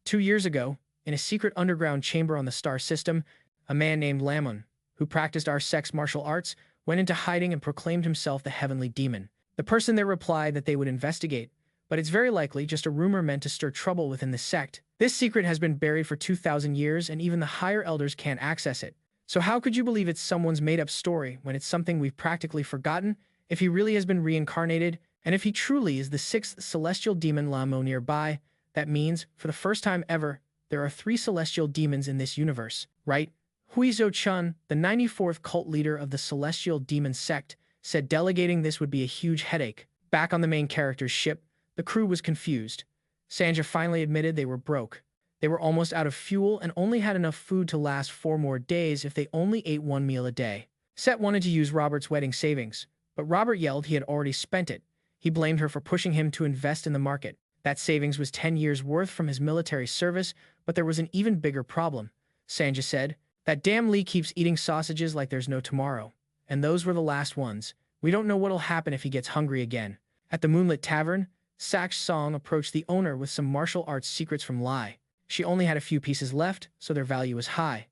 2 years ago, in a secret underground chamber on the star system, a man named Lamon, who practiced our sex martial arts, went into hiding and proclaimed himself the heavenly demon. The person there replied that they would investigate, but it's very likely just a rumor meant to stir trouble within the sect. This secret has been buried for 2,000 years, and even the higher elders can't access it. So how could you believe it's someone's made-up story when it's something we've practically forgotten? If he really has been reincarnated, and if he truly is the 6th celestial demon Lamo nearby, That means, for the first time ever, there are 3 celestial demons in this universe, right? Huizhou-chun, the 94th cult leader of the celestial demon sect, said delegating this would be a huge headache. Back on the main character's ship, the crew was confused. Sanja finally admitted they were broke. They were almost out of fuel and only had enough food to last 4 more days if they only ate 1 meal a day. Set wanted to use Robert's wedding savings, but Robert yelled he had already spent it. He blamed her for pushing him to invest in the market. That savings was 10 years' worth from his military service, but there was an even bigger problem. Sanja said, "That damn Lee keeps eating sausages like there's no tomorrow. And those were the last ones. We don't know what'll happen if he gets hungry again." At the Moonlit Tavern, Sak Song approached the owner with some martial arts secrets from Lai. She only had a few pieces left, so their value was high.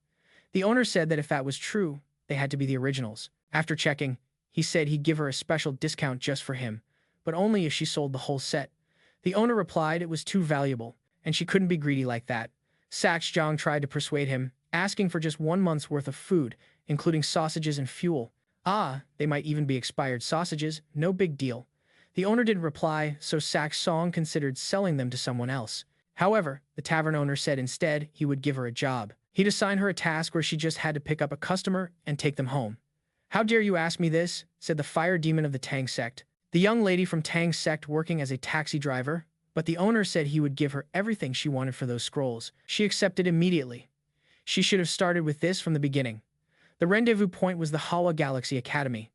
The owner said that if that was true, they had to be the originals. After checking, he said he'd give her a special discount just for him, but only if she sold the whole set. The owner replied it was too valuable, and she couldn't be greedy like that. Sax-Jong tried to persuade him, asking for just 1 month's worth of food, including sausages and fuel. They might even be expired sausages, no big deal. The owner didn't reply, so Sax-Song considered selling them to someone else. However, the tavern owner said instead he would give her a job. He'd assign her a task where she just had to pick up a customer and take them home. "How dare you ask me this?" said the fire demon of the Tang sect. The young lady from Tang sect working as a taxi driver, but the owner said he would give her everything she wanted for those scrolls. She accepted immediately. She should have started with this from the beginning. The rendezvous point was the Hawa Galaxy Academy.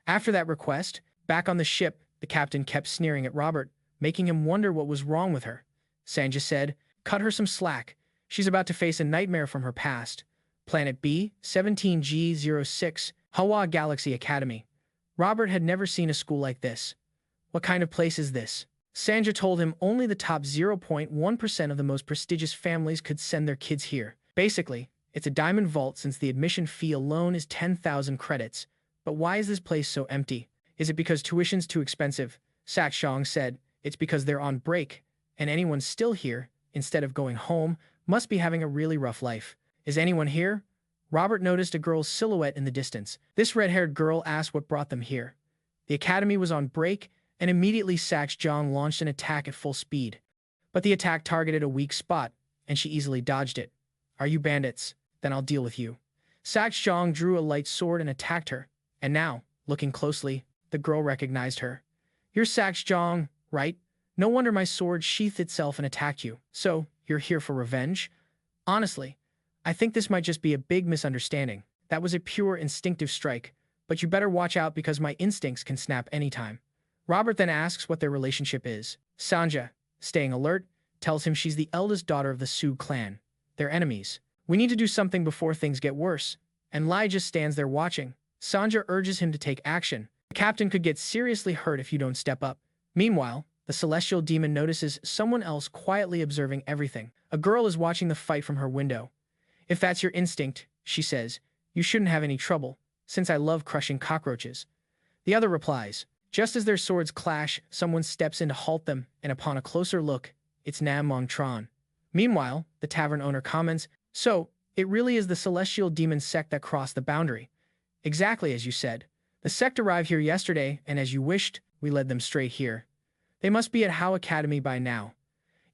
After that request, back on the ship, the captain kept sneering at Robert, making him wonder what was wrong with her. Sanja said, "Cut her some slack. She's about to face a nightmare from her past." Planet B, 17G06, Hawa Galaxy Academy. Robert had never seen a school like this. "What kind of place is this?" Sanja told him only the top 0.1% of the most prestigious families could send their kids here. Basically, it's a diamond vault since the admission fee alone is 10,000 credits. But why is this place so empty? Is it because tuition's too expensive? Sakshong said, "It's because they're on break, and anyone still here, instead of going home, must be having a really rough life." "Is anyone here?" Robert noticed a girl's silhouette in the distance. This red-haired girl asked what brought them here. The academy was on break, and immediately Sakshong launched an attack at full speed. But the attack targeted a weak spot, and she easily dodged it. "Are you bandits? Then I'll deal with you." Sakshong drew a light sword and attacked her, and now, looking closely, the girl recognized her. "You're Sakshong, right? No wonder my sword sheathed itself and attacked you. So, you're here for revenge?" "Honestly, I think this might just be a big misunderstanding. That was a pure instinctive strike, but you better watch out because my instincts can snap anytime." Robert then asks what their relationship is. Sanja, staying alert, tells him she's the eldest daughter of the Su clan. They're enemies. "We need to do something before things get worse." And Lai just stands there watching. Sanja urges him to take action. "The captain could get seriously hurt if you don't step up." Meanwhile, the celestial demon notices someone else quietly observing everything. A girl is watching the fight from her window. "If that's your instinct," she says, "you shouldn't have any trouble, since I love crushing cockroaches." The other replies. Just as their swords clash, someone steps in to halt them, and upon a closer look, it's Nam Mong Tron. Meanwhile, the tavern owner comments, "So, it really is the celestial demon sect that crossed the boundary." "Exactly as you said. The sect arrived here yesterday, and as you wished, we led them straight here. They must be at How Academy by now."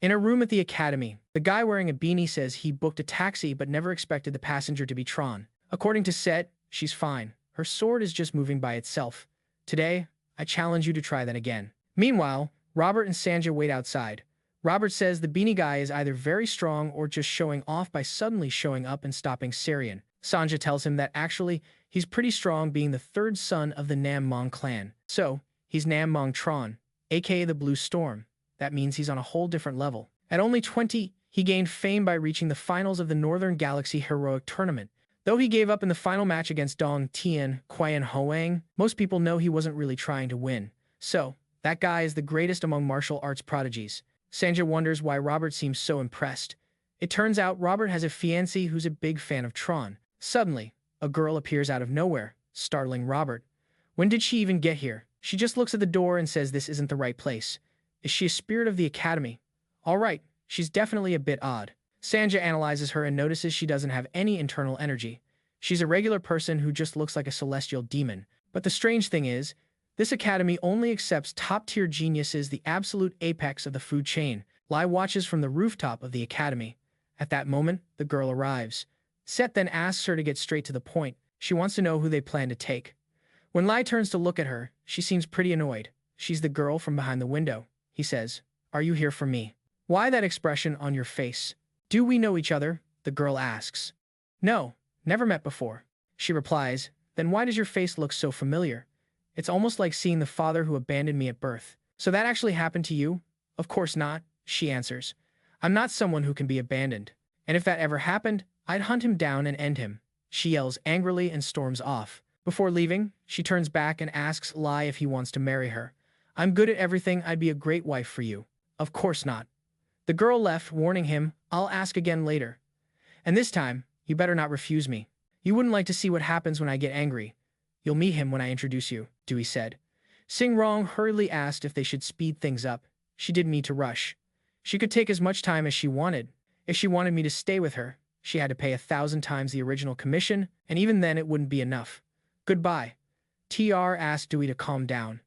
In a room at the academy, the guy wearing a beanie says he booked a taxi but never expected the passenger to be Tron. According to Set, she's fine. Her sword is just moving by itself. "Today, I challenge you to try that again." Meanwhile, Robert and Sanja wait outside. Robert says the beanie guy is either very strong or just showing off by suddenly showing up and stopping Sarian. Sanja tells him that actually, he's pretty strong being the third son of the Nam Mong clan. So, he's Nam Mong Tron, aka the Blue Storm. That means he's on a whole different level. At only 20, he gained fame by reaching the finals of the Northern Galaxy Heroic Tournament. Though he gave up in the final match against Dong Tian Qian Hoang, most people know he wasn't really trying to win. So, that guy is the greatest among martial arts prodigies. Sanja wonders why Robert seems so impressed. It turns out Robert has a fiancée who's a big fan of Tron. Suddenly, a girl appears out of nowhere, startling Robert. When did she even get here? She just looks at the door and says this isn't the right place. Is she a spirit of the academy? All right, she's definitely a bit odd. Sanja analyzes her and notices she doesn't have any internal energy. She's a regular person who just looks like a celestial demon. But the strange thing is, this academy only accepts top-tier geniuses, the absolute apex of the food chain. Lai watches from the rooftop of the academy. At that moment, the girl arrives. Set then asks her to get straight to the point. She wants to know who they plan to take. When Lai turns to look at her, she seems pretty annoyed. She's the girl from behind the window. He says, "Are you here for me?" "Why that expression on your face?" "Do we know each other?" the girl asks. "No, never met before." She replies, "Then why does your face look so familiar? It's almost like seeing the father who abandoned me at birth." "So that actually happened to you?" "Of course not," she answers. "I'm not someone who can be abandoned. And if that ever happened, I'd hunt him down and end him." She yells angrily and storms off. Before leaving, she turns back and asks Lai if he wants to marry her. "I'm good at everything. I'd be a great wife for you." "Of course not." The girl left, warning him, "I'll ask again later. And this time, you better not refuse me. You wouldn't like to see what happens when I get angry." "You'll meet him when I introduce you," Dewey said. Sing Rong hurriedly asked if they should speed things up. She didn't need to rush. She could take as much time as she wanted. If she wanted me to stay with her, she had to pay 1,000 times the original commission, and even then it wouldn't be enough. "Goodbye." TR asked Dewey to calm down.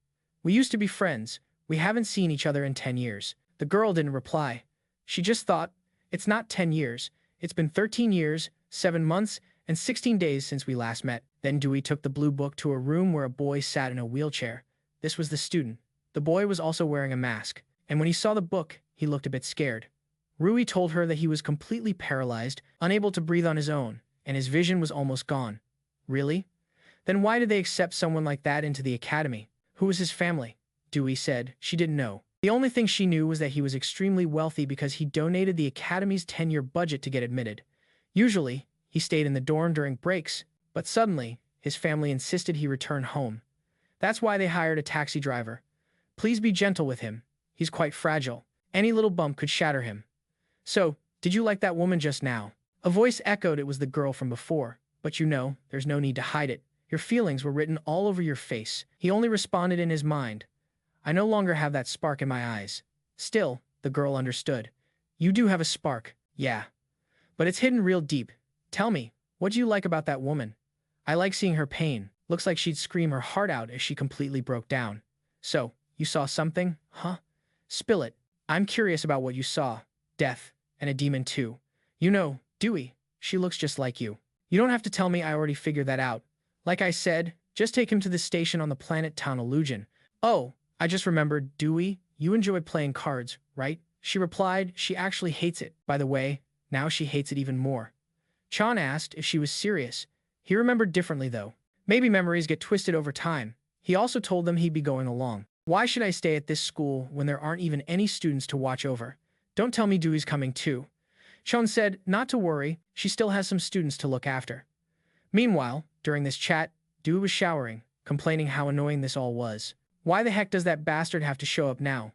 "We used to be friends. We haven't seen each other in 10 years. The girl didn't reply. She just thought, "It's not 10 years. It's been 13 years, 7 months, and 16 days since we last met." Then Dewey took the blue book to a room where a boy sat in a wheelchair. This was the student. The boy was also wearing a mask, and when he saw the book, he looked a bit scared. Rui told her that he was completely paralyzed, unable to breathe on his own, and his vision was almost gone. Really? Then why did they accept someone like that into the academy? Who was his family? Dewey said she didn't know. The only thing she knew was that he was extremely wealthy because he donated the academy's 10-year budget to get admitted. Usually, he stayed in the dorm during breaks, but suddenly, his family insisted he return home. That's why they hired a taxi driver. "Please be gentle with him. He's quite fragile. Any little bump could shatter him." "So, did you like that woman just now?" A voice echoed. It was the girl from before. "But you know, there's no need to hide it. Your feelings were written all over your face." He only responded in his mind, "I no longer have that spark in my eyes." Still, the girl understood. "You do have a spark, yeah. But it's hidden real deep. Tell me, what do you like about that woman?" "I like seeing her pain. Looks like she'd scream her heart out as she completely broke down." "So, you saw something, huh? Spill it. I'm curious about what you saw." "Death, and a demon too. You know, Dewey, she looks just like you." "You don't have to tell me. I already figured that out. Like I said, just take him to the station on the planet Town Illusion." "Oh, I just remembered, Dewey, you enjoy playing cards, right?" She replied she actually hates it. By the way, now she hates it even more. Chan asked if she was serious. He remembered differently though. Maybe memories get twisted over time. He also told them he'd be going along. "Why should I stay at this school when there aren't even any students to watch over? Don't tell me Dewey's coming too." Chon said not to worry, she still has some students to look after. Meanwhile, during this chat, Dewey was showering, complaining how annoying this all was. "Why the heck does that bastard have to show up now?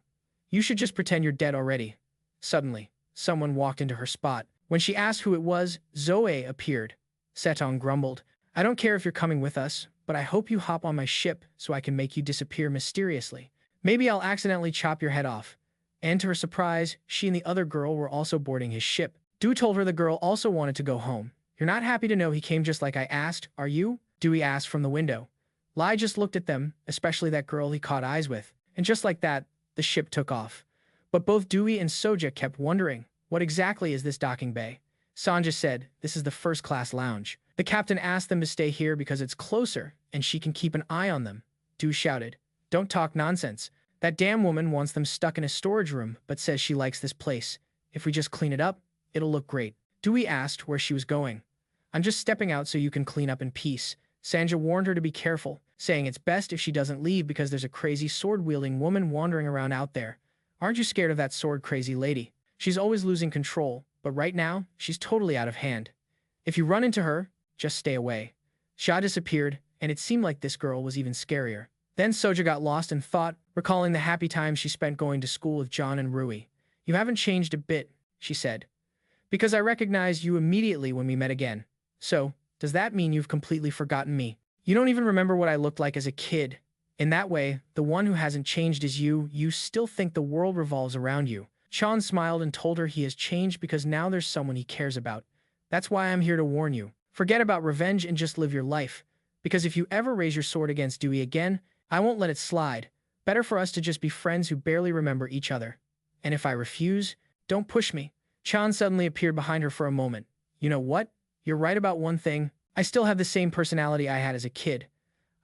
You should just pretend you're dead already." Suddenly, someone walked into her spot. When she asked who it was, Zoe appeared. Setong grumbled, "I don't care if you're coming with us, but I hope you hop on my ship so I can make you disappear mysteriously. Maybe I'll accidentally chop your head off." And to her surprise, she and the other girl were also boarding his ship. Dewey told her the girl also wanted to go home. "You're not happy to know he came just like I asked, are you?" Dewey asked from the window. Lai just looked at them, especially that girl he caught eyes with. And just like that, the ship took off. But both Dewey and Soja kept wondering, what exactly is this docking bay? Sanja said, "This is the first-class lounge. The captain asked them to stay here because it's closer, and she can keep an eye on them." Dewey shouted, "Don't talk nonsense. That damn woman wants them stuck in a storage room, but says she likes this place. If we just clean it up, it'll look great." Dewey asked where she was going. "I'm just stepping out so you can clean up in peace." Sanja warned her to be careful, saying it's best if she doesn't leave because there's a crazy sword-wielding woman wandering around out there. "Aren't you scared of that sword-crazy lady? She's always losing control, but right now, she's totally out of hand. If you run into her, just stay away." Sha disappeared, and it seemed like this girl was even scarier. Then Soja got lost in thought, recalling the happy times she spent going to school with John and Rui. "You haven't changed a bit," she said. "Because I recognized you immediately when we met again. So, does that mean you've completely forgotten me? You don't even remember what I looked like as a kid. In that way, the one who hasn't changed is you. You still think the world revolves around you." Chan smiled and told her he has changed because now there's someone he cares about. "That's why I'm here to warn you. Forget about revenge and just live your life. Because if you ever raise your sword against Dewey again, I won't let it slide. Better for us to just be friends who barely remember each other." And if I refuse, don't push me. Chan suddenly appeared behind her for a moment. You know what? You're right about one thing. I still have the same personality I had as a kid.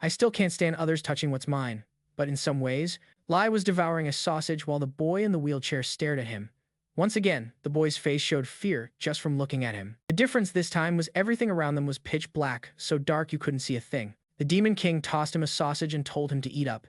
I still can't stand others touching what's mine. But in some ways, Lai was devouring a sausage while the boy in the wheelchair stared at him. Once again, the boy's face showed fear just from looking at him. The difference this time was everything around them was pitch black, so dark you couldn't see a thing. The Demon King tossed him a sausage and told him to eat up.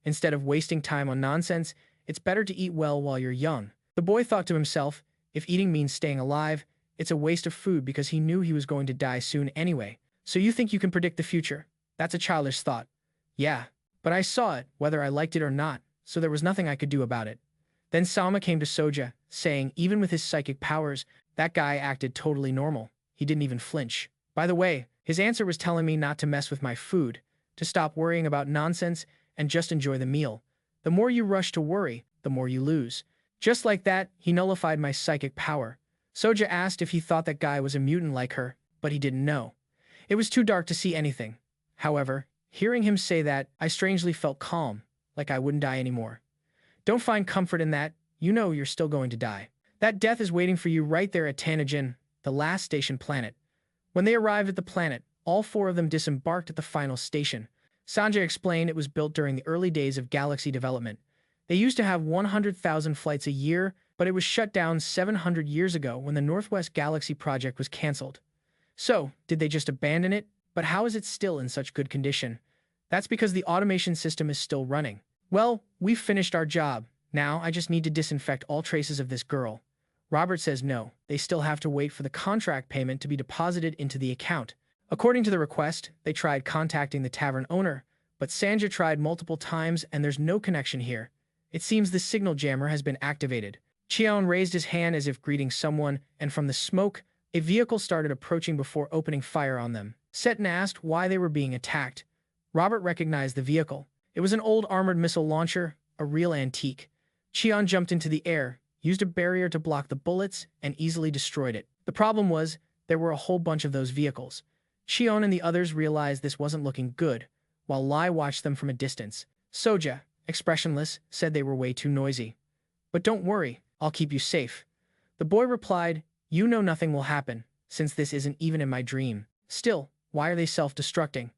Instead of wasting time on nonsense, it's better to eat well while you're young. The boy thought to himself, if eating means staying alive, it's a waste of food because he knew he was going to die soon anyway. So you think you can predict the future? That's a childish thought. Yeah, but I saw it, whether I liked it or not, so there was nothing I could do about it. Then Sama came to Soja, saying even with his psychic powers, that guy acted totally normal. He didn't even flinch. By the way, his answer was telling me not to mess with my food, to stop worrying about nonsense, and just enjoy the meal. The more you rush to worry, the more you lose. Just like that, he nullified my psychic power. Soja asked if he thought that guy was a mutant like her, but he didn't know. It was too dark to see anything. However, hearing him say that, I strangely felt calm, like I wouldn't die anymore. Don't find comfort in that. You know you're still going to die. That death is waiting for you right there at Tanajin, the last station planet. When they arrived at the planet, all four of them disembarked at the final station. Sanjay explained it was built during the early days of galaxy development. They used to have 100,000 flights a year, but it was shut down 700 years ago when the Northwest Galaxy project was cancelled. So, did they just abandon it? But how is it still in such good condition? That's because the automation system is still running. Well, we've finished our job. Now I just need to disinfect all traces of this girl. Robert says no, they still have to wait for the contract payment to be deposited into the account. According to the request, they tried contacting the tavern owner, but Sanja tried multiple times and there's no connection here. It seems the signal jammer has been activated. Cheon raised his hand as if greeting someone, and from the smoke, a vehicle started approaching before opening fire on them. Seton asked why they were being attacked. Robert recognized the vehicle. It was an old armored missile launcher, a real antique. Cheon jumped into the air, used a barrier to block the bullets, and easily destroyed it. The problem was, there were a whole bunch of those vehicles. Cheon and the others realized this wasn't looking good, while Lai watched them from a distance. Soja, expressionless, said they were way too noisy. But don't worry, I'll keep you safe. The boy replied, you know nothing will happen, since this isn't even in my dream. Still, why are they self-destructing?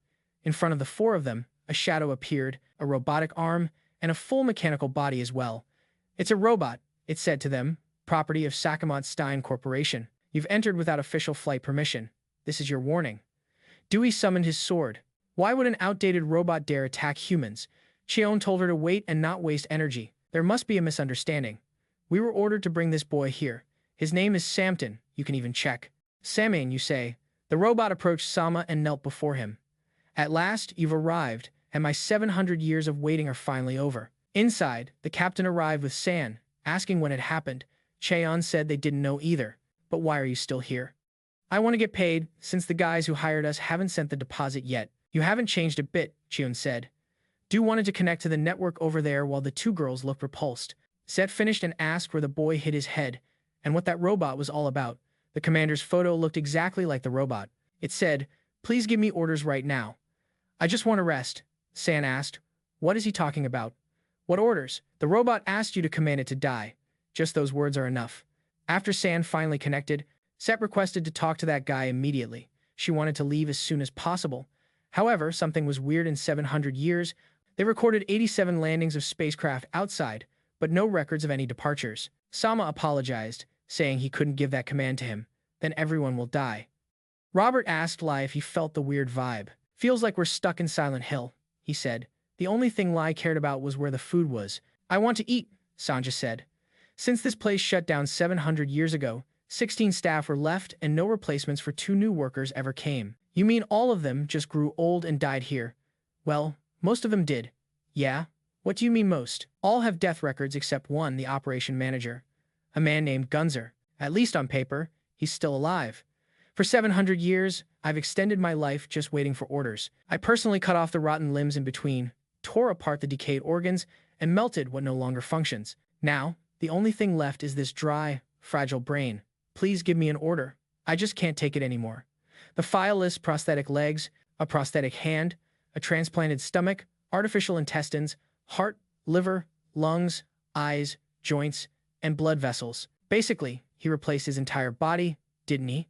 In front of the four of them, a shadow appeared, a robotic arm, and a full mechanical body as well. It's a robot, it said to them, property of Sakamoto Stein Corporation. You've entered without official flight permission. This is your warning. Dewey summoned his sword. Why would an outdated robot dare attack humans? Cheon told her to wait and not waste energy. There must be a misunderstanding. We were ordered to bring this boy here. His name is Samton, you can even check. Samin, you say. The robot approached Sama and knelt before him. At last, you've arrived, and my 700 years of waiting are finally over. Inside, the captain arrived with San, asking when it happened. Cheon said they didn't know either. But why are you still here? I want to get paid, since the guys who hired us haven't sent the deposit yet. You haven't changed a bit, Cheon said. Du wanted to connect to the network over there while the two girls looked repulsed. Set finished and asked where the boy hid his head, and what that robot was all about. The commander's photo looked exactly like the robot. It said, please give me orders right now. I just want to rest, San asked. What is he talking about? What orders? The robot asked you to command it to die. Just those words are enough. After San finally connected, Set requested to talk to that guy immediately. She wanted to leave as soon as possible. However, something was weird in 700 years. They recorded 87 landings of spacecraft outside, but no records of any departures. Sama apologized, saying he couldn't give that command to him. Then everyone will die. Robert asked Lai if he felt the weird vibe. Feels like we're stuck in Silent Hill, he said. The only thing Lai cared about was where the food was. I want to eat, Sanja said. Since this place shut down 700 years ago, 16 staff were left and no replacements for 2 new workers ever came. You mean all of them just grew old and died here? Well, most of them did. Yeah? What do you mean most? All have death records except one, the operation manager. A man named Gunzer. At least on paper, he's still alive. For 700 years, I've extended my life just waiting for orders. I personally cut off the rotten limbs in between, tore apart the decayed organs, and melted what no longer functions. Now, the only thing left is this dry, fragile brain. Please give me an order. I just can't take it anymore. The file lists prosthetic legs, a prosthetic hand, a transplanted stomach, artificial intestines, heart, liver, lungs, eyes, joints, and blood vessels. Basically, he replaced his entire body, didn't he?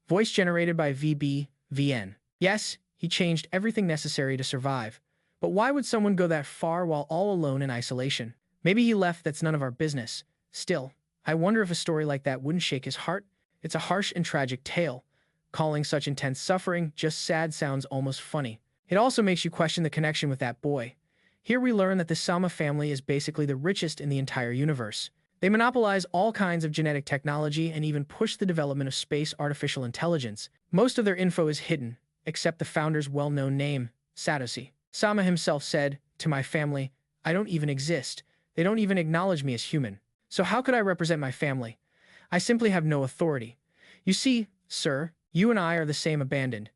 Voice generated by VN. Yes, he changed everything necessary to survive. But why would someone go that far while all alone in isolation? Maybe he left, that's none of our business. Still, I wonder if a story like that wouldn't shake his heart. It's a harsh and tragic tale. Calling such intense suffering just sad sounds almost funny. It also makes you question the connection with that boy. Here we learn that the Sama family is basically the richest in the entire universe. They monopolize all kinds of genetic technology and even push the development of space artificial intelligence. Most of their info is hidden, except the founder's well-known name, Satoshi. Sama himself said, "To my family, I don't even exist. They don't even acknowledge me as human. So how could I represent my family? I simply have no authority. You see, sir, you and I are the same abandoned.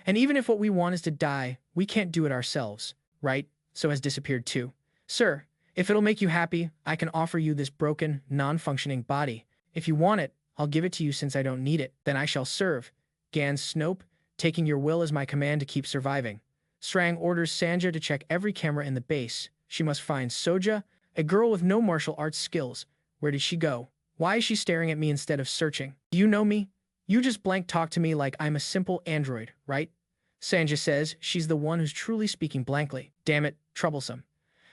And even if what we want is to die, we can't do it ourselves, right? So has disappeared too. Sir, if it'll make you happy, I can offer you this broken, non-functioning body. If you want it, I'll give it to you since I don't need it. Then I shall serve. Gans Snope, taking your will as my command to keep surviving." Srang orders Sanja to check every camera in the base. She must find Soja, a girl with no martial arts skills. Where did she go? Why is she staring at me instead of searching? Do you know me? You just blank talk to me like I'm a simple android, right? Sanja says she's the one who's truly speaking blankly. Damn it, troublesome.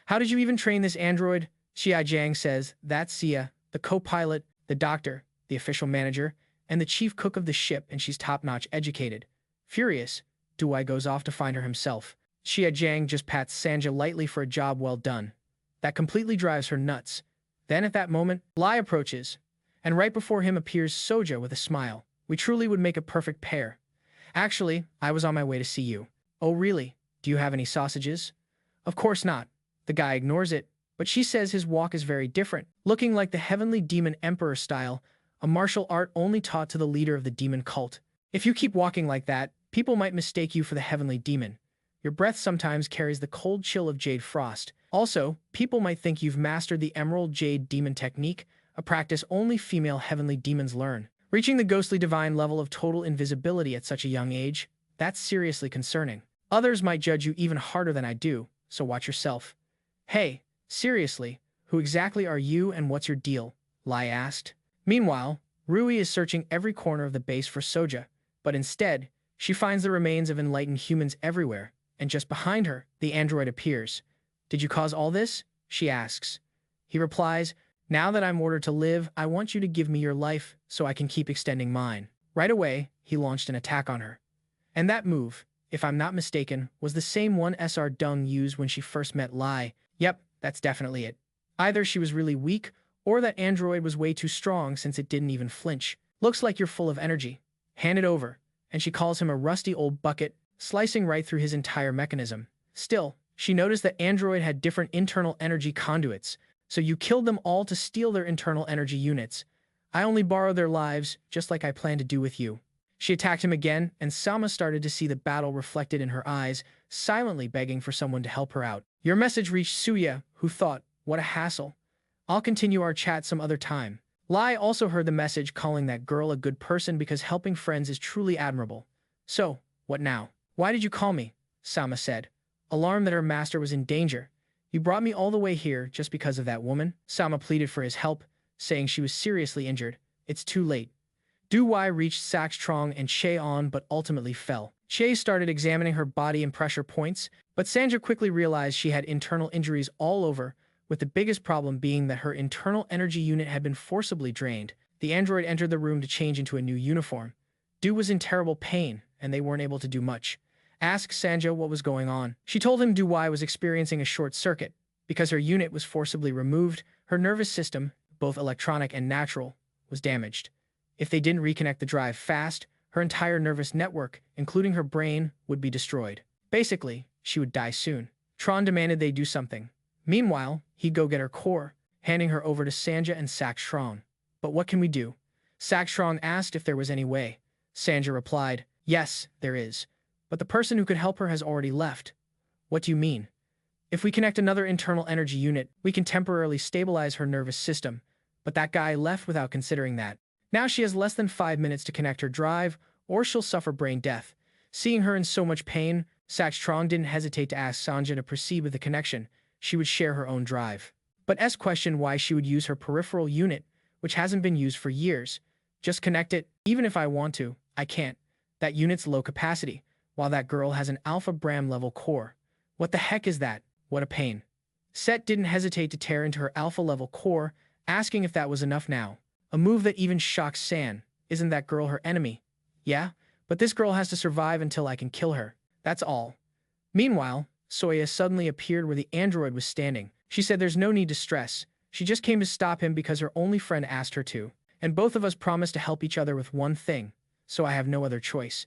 How did you even train this android? Xia Jiang says that's Sia, the co-pilot, the doctor, the official manager, and the chief cook of the ship, and she's top-notch educated. Furious, Duai goes off to find her himself. Xia Jiang just pats Sanja lightly for a job well done. That completely drives her nuts. Then at that moment, Lai approaches, and right before him appears Soja with a smile. We truly would make a perfect pair. Actually, I was on my way to see you. Oh really? Do you have any sausages? Of course not. The guy ignores it, but she says his walk is very different, looking like the heavenly demon emperor style, a martial art only taught to the leader of the demon cult. If you keep walking like that, people might mistake you for the heavenly demon. Your breath sometimes carries the cold chill of jade frost. Also, people might think you've mastered the emerald jade demon technique, a practice only female heavenly demons learn. Reaching the ghostly divine level of total invisibility at such a young age, that's seriously concerning. Others might judge you even harder than I do, so watch yourself. Hey, seriously, who exactly are you and what's your deal? Lai asked. Meanwhile, Rui is searching every corner of the base for Soja, but instead, she finds the remains of enlightened humans everywhere, and just behind her, the android appears. Did you cause all this? She asks. He replies, now that I'm ordered to live, I want you to give me your life so I can keep extending mine. Right away, he launched an attack on her. And that move, if I'm not mistaken, was the same one SR Dung used when she first met Lai. Yep, that's definitely it. Either she was really weak, or that android was way too strong since it didn't even flinch. Looks like you're full of energy. Hand it over. And she calls him a rusty old bucket, slicing right through his entire mechanism. Still, she noticed that android had different internal energy conduits, so you killed them all to steal their internal energy units. I only borrow their lives, just like I plan to do with you. She attacked him again, and Sama started to see the battle reflected in her eyes, silently begging for someone to help her out. Your message reached Suya, who thought, what a hassle. I'll continue our chat some other time. Lai also heard the message calling that girl a good person because helping friends is truly admirable. So, what now? Why did you call me? Sama said, alarmed that her master was in danger. You brought me all the way here just because of that woman? Sama pleaded for his help, saying she was seriously injured. It's too late. Du Wei reached Sax Trong and Che On but ultimately fell. Che started examining her body and pressure points, but Sanja quickly realized she had internal injuries all over, with the biggest problem being that her internal energy unit had been forcibly drained. The android entered the room to change into a new uniform. Du was in terrible pain, and they weren't able to do much. Asked Sanja what was going on. She told him Du Wei was experiencing a short circuit. Because her unit was forcibly removed, her nervous system, both electronic and natural, was damaged. If they didn't reconnect the drive fast, her entire nervous network, including her brain, would be destroyed. Basically, she would die soon. Tron demanded they do something. Meanwhile, he'd go get her core, handing her over to Sanja and Sax Trong. But what can we do? Sax Trong asked if there was any way. Sanja replied, yes, there is. But the person who could help her has already left. What do you mean? If we connect another internal energy unit, we can temporarily stabilize her nervous system. But that guy left without considering that. Now she has less than 5 minutes to connect her drive, or she'll suffer brain death. Seeing her in so much pain, Sax Trong didn't hesitate to ask Sanja to proceed with the connection. She would share her own drive. But S questioned why she would use her peripheral unit, which hasn't been used for years. Just connect it. Even if I want to, I can't. That unit's low capacity, while that girl has an Alpha Bram level core. What the heck is that? What a pain. Set didn't hesitate to tear into her Alpha level core, asking if that was enough now. A move that even shocks San. Isn't that girl her enemy? Yeah, but this girl has to survive until I can kill her. That's all. Meanwhile, Soya suddenly appeared where the android was standing. She said there's no need to stress. She just came to stop him because her only friend asked her to. And both of us promised to help each other with one thing, so I have no other choice.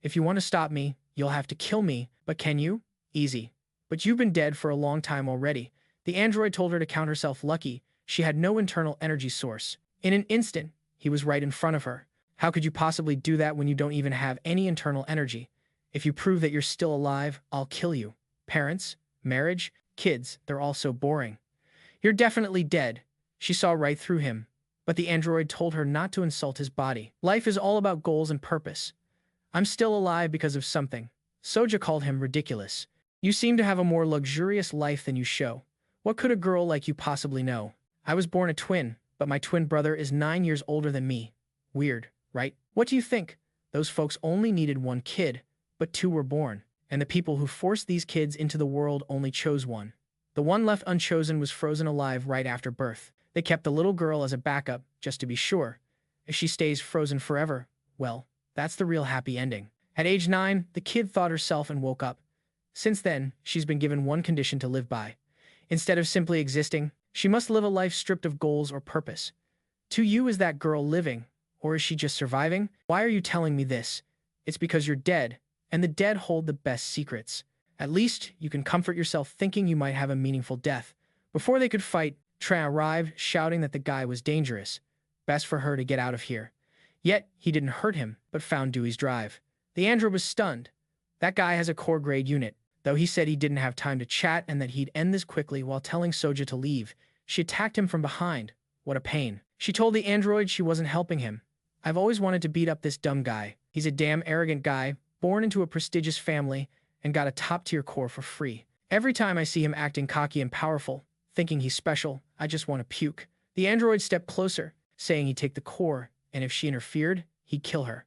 If you want to stop me, you'll have to kill me, but can you? Easy. But you've been dead for a long time already. The android told her to count herself lucky. She had no internal energy source. In an instant, he was right in front of her. How could you possibly do that when you don't even have any internal energy? If you prove that you're still alive, I'll kill you. Parents, marriage, kids, they're all so boring. You're definitely dead. She saw right through him. But the android told her not to insult his body. Life is all about goals and purpose. I'm still alive because of something. Soja called him ridiculous. You seem to have a more luxurious life than you show. What could a girl like you possibly know? I was born a twin, but my twin brother is 9 years older than me. Weird, right? What do you think? Those folks only needed one kid, but 2 were born. And the people who forced these kids into the world only chose one. The one left unchosen was frozen alive right after birth. They kept the little girl as a backup, just to be sure. If she stays frozen forever, well, that's the real happy ending. At age 9, the kid thawed herself and woke up. Since then, she's been given one condition to live by. Instead of simply existing, she must live a life stripped of goals or purpose. To you, is that girl living, or is she just surviving? Why are you telling me this? It's because you're dead, and the dead hold the best secrets. At least, you can comfort yourself thinking you might have a meaningful death. Before they could fight, Tran arrived, shouting that the guy was dangerous. Best for her to get out of here. Yet, he didn't hurt him, but found Dewey's drive. The android was stunned. That guy has a core-grade unit, though he said he didn't have time to chat and that he'd end this quickly while telling Soja to leave. She attacked him from behind. What a pain. She told the android she wasn't helping him. I've always wanted to beat up this dumb guy. He's a damn arrogant guy, born into a prestigious family, and got a top-tier core for free. Every time I see him acting cocky and powerful, thinking he's special, I just want to puke. The android stepped closer, saying he'd take the core, and if she interfered, he'd kill her.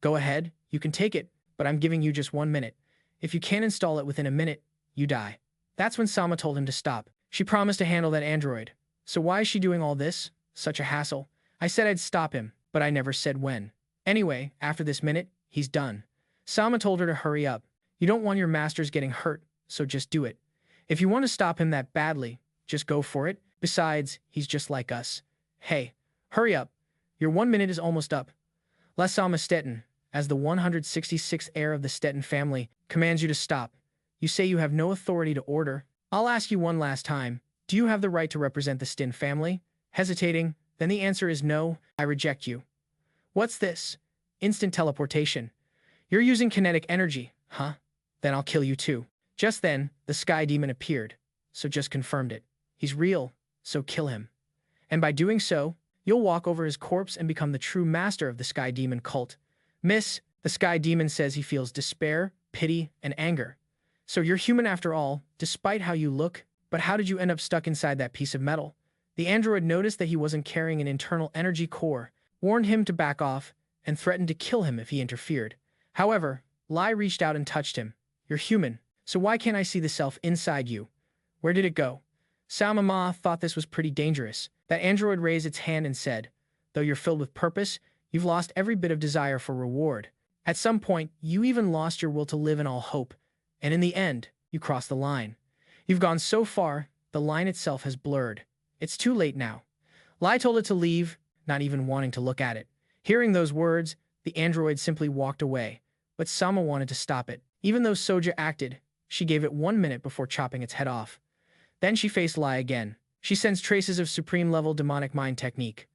Go ahead, you can take it, but I'm giving you just 1 minute. If you can't install it within a minute, you die. That's when Sama told him to stop. She promised to handle that android. So why is she doing all this? Such a hassle. I said I'd stop him, but I never said when. Anyway, after this minute, he's done. Sama told her to hurry up. You don't want your masters getting hurt, so just do it. If you want to stop him that badly, just go for it. Besides, he's just like us. Hey, hurry up. Your 1 minute is almost up. Sama Stettin, as the 166th heir of the Stettin family, commands you to stop. You say you have no authority to order. I'll ask you one last time. Do you have the right to represent the Stin family? Hesitating, then the answer is no, I reject you. What's this? Instant teleportation. You're using kinetic energy, huh? Then I'll kill you too. Just then, the Sky Demon appeared, so just confirmed it. He's real, so kill him. And by doing so, you'll walk over his corpse and become the true master of the Sky Demon cult. Miss, the Sky Demon says he feels despair, pity, and anger. So you're human after all, despite how you look, but how did you end up stuck inside that piece of metal? The android noticed that he wasn't carrying an internal energy core, warned him to back off, and threatened to kill him if he interfered. However, Lai reached out and touched him. You're human, so why can't I see the self inside you? Where did it go? Sama Ma thought this was pretty dangerous. That android raised its hand and said, though you're filled with purpose, you've lost every bit of desire for reward. At some point, you even lost your will to live in all hope. And in the end, you crossed the line. You've gone so far, the line itself has blurred. It's too late now. Lai told it to leave, not even wanting to look at it. Hearing those words, the android simply walked away. But Sama wanted to stop it. Even though Soja acted, she gave it 1 minute before chopping its head off. Then she faced Lai again. She sensed traces of supreme-level demonic mind technique.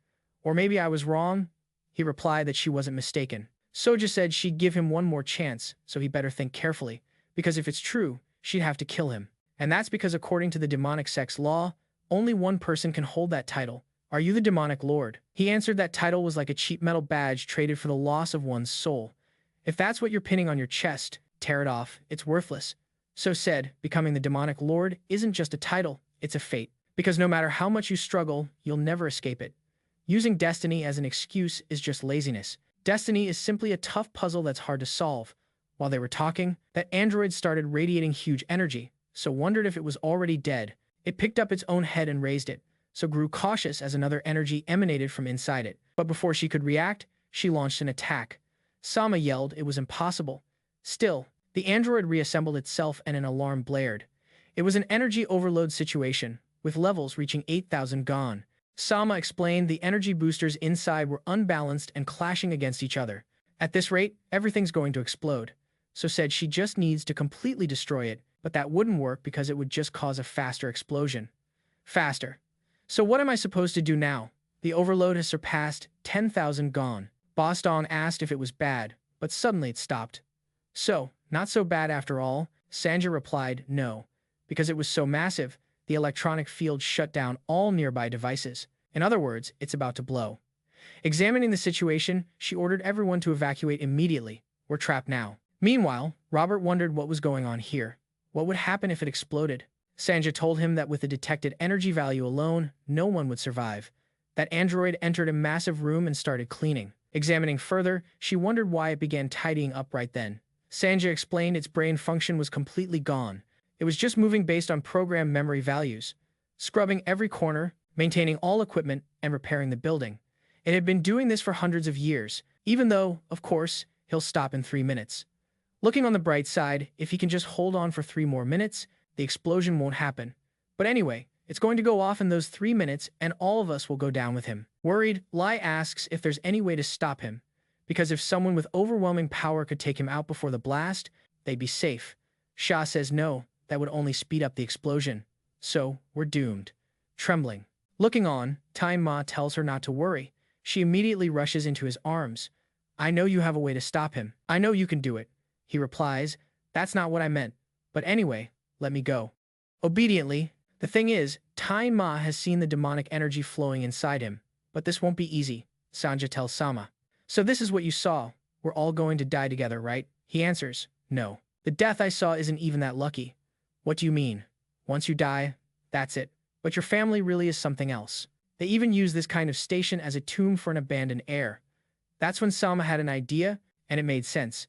Or maybe I was wrong? He replied that she wasn't mistaken. Soja said she'd give him one more chance, so he better think carefully, because if it's true, she'd have to kill him. And that's because according to the demonic sex law, only one person can hold that title. Are you the demonic lord? He answered that title was like a cheap metal badge traded for the loss of one's soul. If that's what you're pinning on your chest, tear it off, it's worthless. So said, becoming the demonic lord isn't just a title, it's a fate. Because no matter how much you struggle, you'll never escape it. Using destiny as an excuse is just laziness. Destiny is simply a tough puzzle that's hard to solve. While they were talking, that android started radiating huge energy, so wondered if it was already dead. It picked up its own head and raised it, so grew cautious as another energy emanated from inside it. But before she could react, she launched an attack. Sama yelled it was impossible. Still, the android reassembled itself and an alarm blared. It was an energy overload situation, with levels reaching 8,000 gone. Sama explained the energy boosters inside were unbalanced and clashing against each other. At this rate, everything's going to explode. So said she just needs to completely destroy it, but that wouldn't work because it would just cause a faster explosion. Faster. So what am I supposed to do now? The overload has surpassed 10,000 gone. Boss Dawn asked if it was bad, but suddenly it stopped. So, not so bad after all, Sanja replied no. Because it was so massive, the electronic field shut down all nearby devices. In other words, it's about to blow. Examining the situation, she ordered everyone to evacuate immediately. We're trapped now. Meanwhile, Robert wondered what was going on here. What would happen if it exploded? Sanja told him that with the detected energy value alone, no one would survive. That android entered a massive room and started cleaning. Examining further, she wondered why it began tidying up right then. Sanja explained its brain function was completely gone. It was just moving based on program memory values, scrubbing every corner, maintaining all equipment, and repairing the building. It had been doing this for hundreds of years, even though, of course, he'll stop in 3 minutes. Looking on the bright side, if he can just hold on for 3 more minutes, the explosion won't happen. But anyway, it's going to go off in those 3 minutes and all of us will go down with him. Worried, Lai asks if there's any way to stop him, because if someone with overwhelming power could take him out before the blast, they'd be safe. Sha says no, that would only speed up the explosion. So, we're doomed. Trembling. Looking on, Tai Ma tells her not to worry. She immediately rushes into his arms. I know you have a way to stop him. I know you can do it. He replies, that's not what I meant. But anyway, let me go. Obediently, the thing is, Tai Ma has seen the demonic energy flowing inside him. But this won't be easy, Sanja tells Sama. So this is what you saw. We're all going to die together, right? He answers, no. The death I saw isn't even that lucky. What do you mean? Once you die, that's it. But your family really is something else. They even use this kind of station as a tomb for an abandoned heir. That's when Sama had an idea, and it made sense.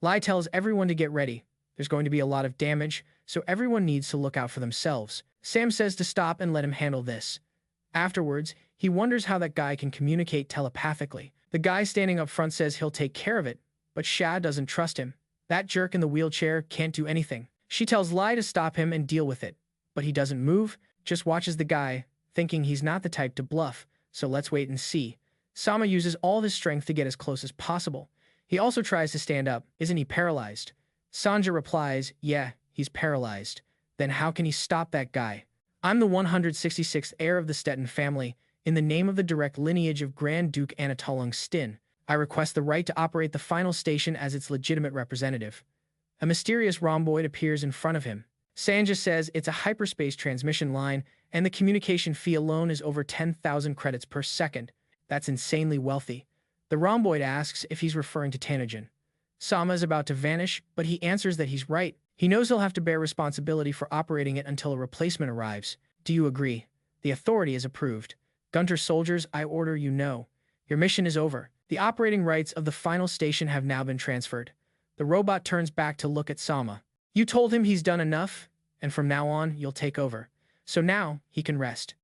Lai tells everyone to get ready. There's going to be a lot of damage, so everyone needs to look out for themselves. Sam says to stop and let him handle this. Afterwards, he wonders how that guy can communicate telepathically. The guy standing up front says he'll take care of it, but Sha doesn't trust him. That jerk in the wheelchair can't do anything. She tells Lai to stop him and deal with it, but he doesn't move, just watches the guy, thinking he's not the type to bluff, so let's wait and see. Sama uses all his strength to get as close as possible. He also tries to stand up. Isn't he paralyzed? Sanja replies, yeah, he's paralyzed. Then how can he stop that guy? I'm the 166th heir of the Stettin family. In the name of the direct lineage of Grand Duke Anatolung Stin, I request the right to operate the final station as its legitimate representative. A mysterious rhomboid appears in front of him. Sanja says it's a hyperspace transmission line, and the communication fee alone is over 10,000 credits per second. That's insanely wealthy. The rhomboid asks if he's referring to Tanajan. Sama is about to vanish, but he answers that he's right. He knows he'll have to bear responsibility for operating it until a replacement arrives. Do you agree? The authority is approved. Gunter soldiers, I order you know. Your mission is over. The operating rights of the final station have now been transferred. The robot turns back to look at Sama. You told him he's done enough, and from now on, you'll take over. So now, he can rest.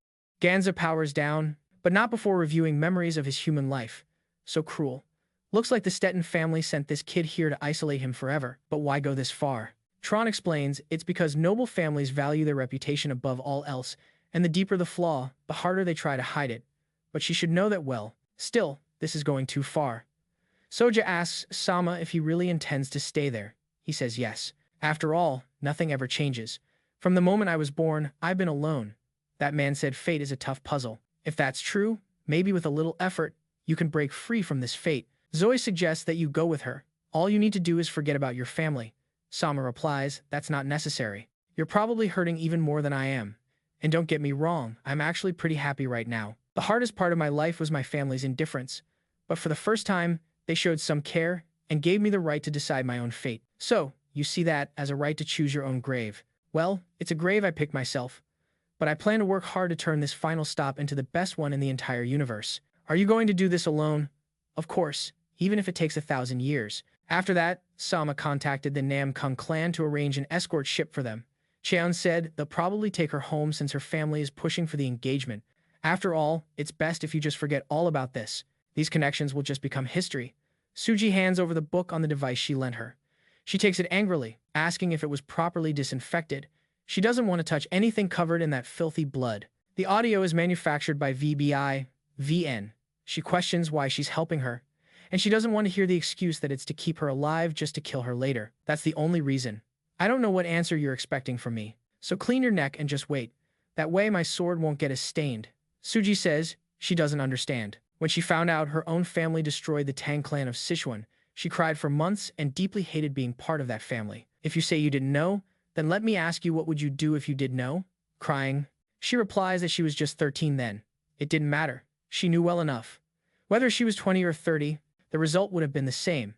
Ganza powers down, but not before reviewing memories of his human life. So cruel. Looks like the Stettin family sent this kid here to isolate him forever. But why go this far? Tron explains it's because noble families value their reputation above all else, and the deeper the flaw, the harder they try to hide it. But she should know that well. Still, this is going too far. Soja asks Sama if he really intends to stay there. He says yes. After all, nothing ever changes. From the moment I was born, I've been alone. That man said fate is a tough puzzle. If that's true, maybe with a little effort, you can break free from this fate. Zoe suggests that you go with her. All you need to do is forget about your family. Sama replies, that's not necessary. You're probably hurting even more than I am. And don't get me wrong, I'm actually pretty happy right now. The hardest part of my life was my family's indifference. But for the first time, they showed some care and gave me the right to decide my own fate. So, you see that as a right to choose your own grave. Well, it's a grave I picked myself. but I plan to work hard to turn this final stop into the best one in the entire universe. Are you going to do this alone? Of course, even if it takes 1,000 years. After that, Sama contacted the Nam Kung clan to arrange an escort ship for them. Cheon said they'll probably take her home since her family is pushing for the engagement. After all, it's best if you just forget all about this. These connections will just become history. Suji hands over the book on the device she lent her. She takes it angrily, asking if it was properly disinfected. She doesn't want to touch anything covered in that filthy blood. The audio is manufactured by VN. She questions why she's helping her, and she doesn't want to hear the excuse that it's to keep her alive just to kill her later. That's the only reason. I don't know what answer you're expecting from me, so clean your neck and just wait. That way my sword won't get as stained. Suji says she doesn't understand. When she found out her own family destroyed the Tang clan of Sichuan, she cried for months and deeply hated being part of that family. If you say you didn't know, then let me ask you, what would you do if you did know? Crying. She replies that she was just 13 then. It didn't matter. She knew well enough. Whether she was 20 or 30, the result would have been the same.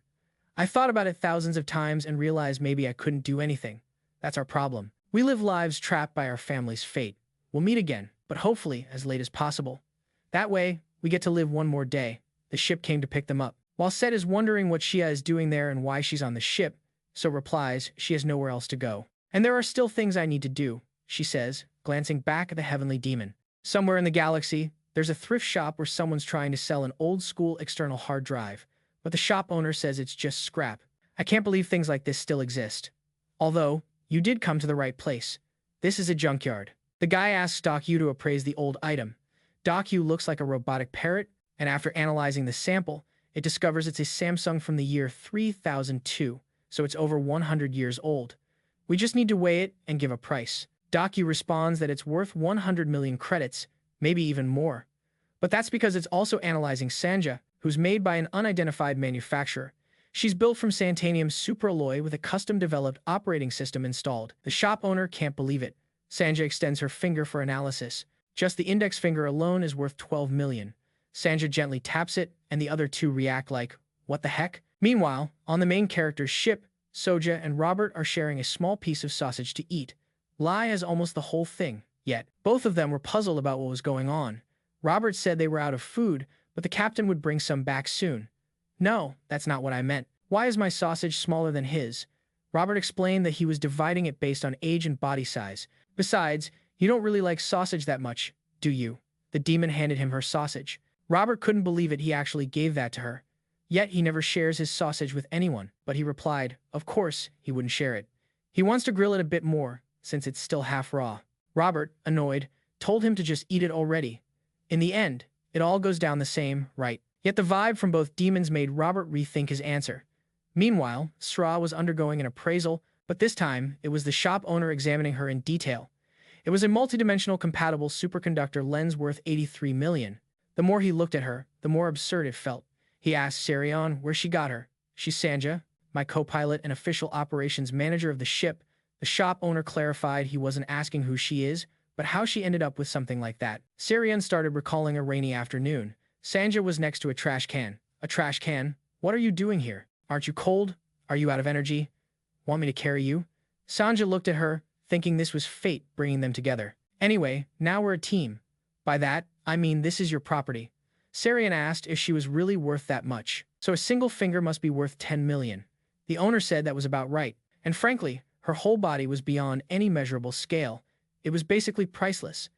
I thought about it thousands of times and realized maybe I couldn't do anything. That's our problem. We live lives trapped by our family's fate. We'll meet again, but hopefully as late as possible. That way, we get to live one more day. The ship came to pick them up. While Set is wondering what Shia is doing there and why she's on the ship, So replies she has nowhere else to go. And there are still things I need to do, she says, glancing back at the heavenly demon. Somewhere in the galaxy, there's a thrift shop where someone's trying to sell an old-school external hard drive, but the shop owner says it's just scrap. I can't believe things like this still exist. Although, you did come to the right place. This is a junkyard. The guy asks Doc Yu to appraise the old item. Doc Yu looks like a robotic parrot, and after analyzing the sample, it discovers it's a Samsung from the year 3002, so it's over 100 years old. We just need to weigh it and give a price. Doc Yu responds that it's worth 100 million credits, maybe even more. But that's because it's also analyzing Sanja, who's made by an unidentified manufacturer. She's built from Santanium superalloy with a custom-developed operating system installed. The shop owner can't believe it. Sanja extends her finger for analysis. Just the index finger alone is worth 12 million. Sanja gently taps it, and the other two react like, what the heck? Meanwhile, on the main character's ship, Soja and Robert are sharing a small piece of sausage to eat. Lai has almost the whole thing, yet both of them were puzzled about what was going on. Robert said they were out of food, but the captain would bring some back soon. No, that's not what I meant. Why is my sausage smaller than his? Robert explained that he was dividing it based on age and body size. Besides, you don't really like sausage that much, do you? The demon handed him her sausage. Robert couldn't believe it, he actually gave that to her. Yet he never shares his sausage with anyone, but he replied, of course, he wouldn't share it. He wants to grill it a bit more, since it's still half raw. Robert, annoyed, told him to just eat it already. In the end, it all goes down the same, right? Yet the vibe from both demons made Robert rethink his answer. Meanwhile, Sra was undergoing an appraisal, but this time, it was the shop owner examining her in detail. It was a multidimensional compatible superconductor lens worth 83 million. The more he looked at her, the more absurd it felt. He asked Sarion where she got her. She's Sanja, my co-pilot and official operations manager of the ship. The shop owner clarified he wasn't asking who she is, but how she ended up with something like that. Sarion started recalling a rainy afternoon. Sanja was next to a trash can. A trash can? What are you doing here? Aren't you cold? Are you out of energy? Want me to carry you? Sanja looked at her, thinking this was fate bringing them together. Anyway, now we're a team. By that, I mean this is your property. Sarion asked if she was really worth that much. So a single finger must be worth 10 million. The owner said that was about right. And frankly, her whole body was beyond any measurable scale. It was basically priceless.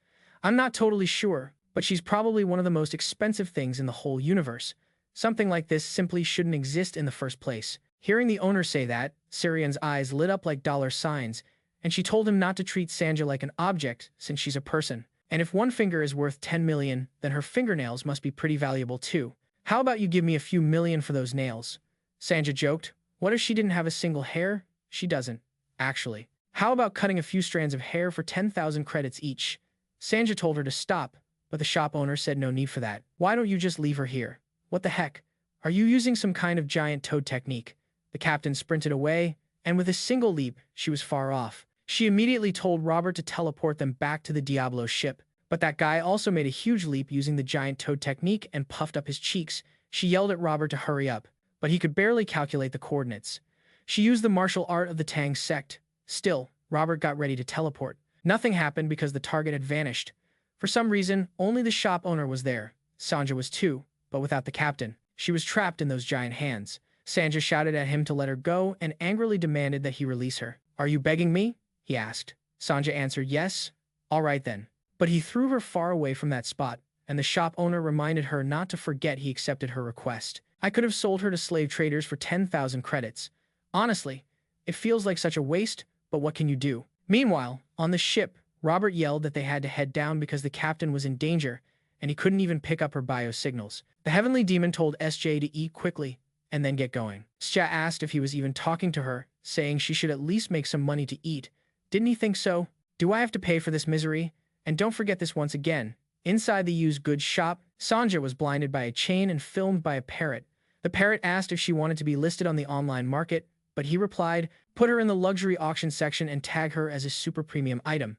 I'm not totally sure, but she's probably one of the most expensive things in the whole universe. Something like this simply shouldn't exist in the first place. Hearing the owner say that, Sarion's eyes lit up like dollar signs, and she told him not to treat Sanja like an object since she's a person. And if one finger is worth 10 million, then her fingernails must be pretty valuable too. How about you give me a few million for those nails? Sanja joked. What if she didn't have a single hair? She doesn't, actually. How about cutting a few strands of hair for 10,000 credits each? Sanja told her to stop, but the shop owner said no need for that. Why don't you just leave her here? What the heck? Are you using some kind of giant toad technique? The captain sprinted away, and with a single leap, she was far off. She immediately told Robert to teleport them back to the Diablo ship, but that guy also made a huge leap using the giant toad technique and puffed up his cheeks. She yelled at Robert to hurry up, but he could barely calculate the coordinates. She used the martial art of the Tang sect. Still, Robert got ready to teleport. Nothing happened because the target had vanished. For some reason, only the shop owner was there. Sanja was too, but without the captain. She was trapped in those giant hands. Sanja shouted at him to let her go and angrily demanded that he release her. "Are you begging me?" he asked. Sanja answered yes. "All right then." But he threw her far away from that spot, and the shop owner reminded her not to forget he accepted her request. "I could have sold her to slave traders for 10,000 credits. Honestly, it feels like such a waste, but what can you do?" Meanwhile, on the ship, Robert yelled that they had to head down because the captain was in danger, and he couldn't even pick up her biosignals. The heavenly demon told SJ to eat quickly and then get going. Sja asked if he was even talking to her, saying she should at least make some money to eat. Didn't he think so? "Do I have to pay for this misery? And don't forget this once again." Inside the used goods shop, Sanja was blinded by a chain and filmed by a parrot. The parrot asked if she wanted to be listed on the online market, but he replied, "Put her in the luxury auction section and tag her as a super premium item."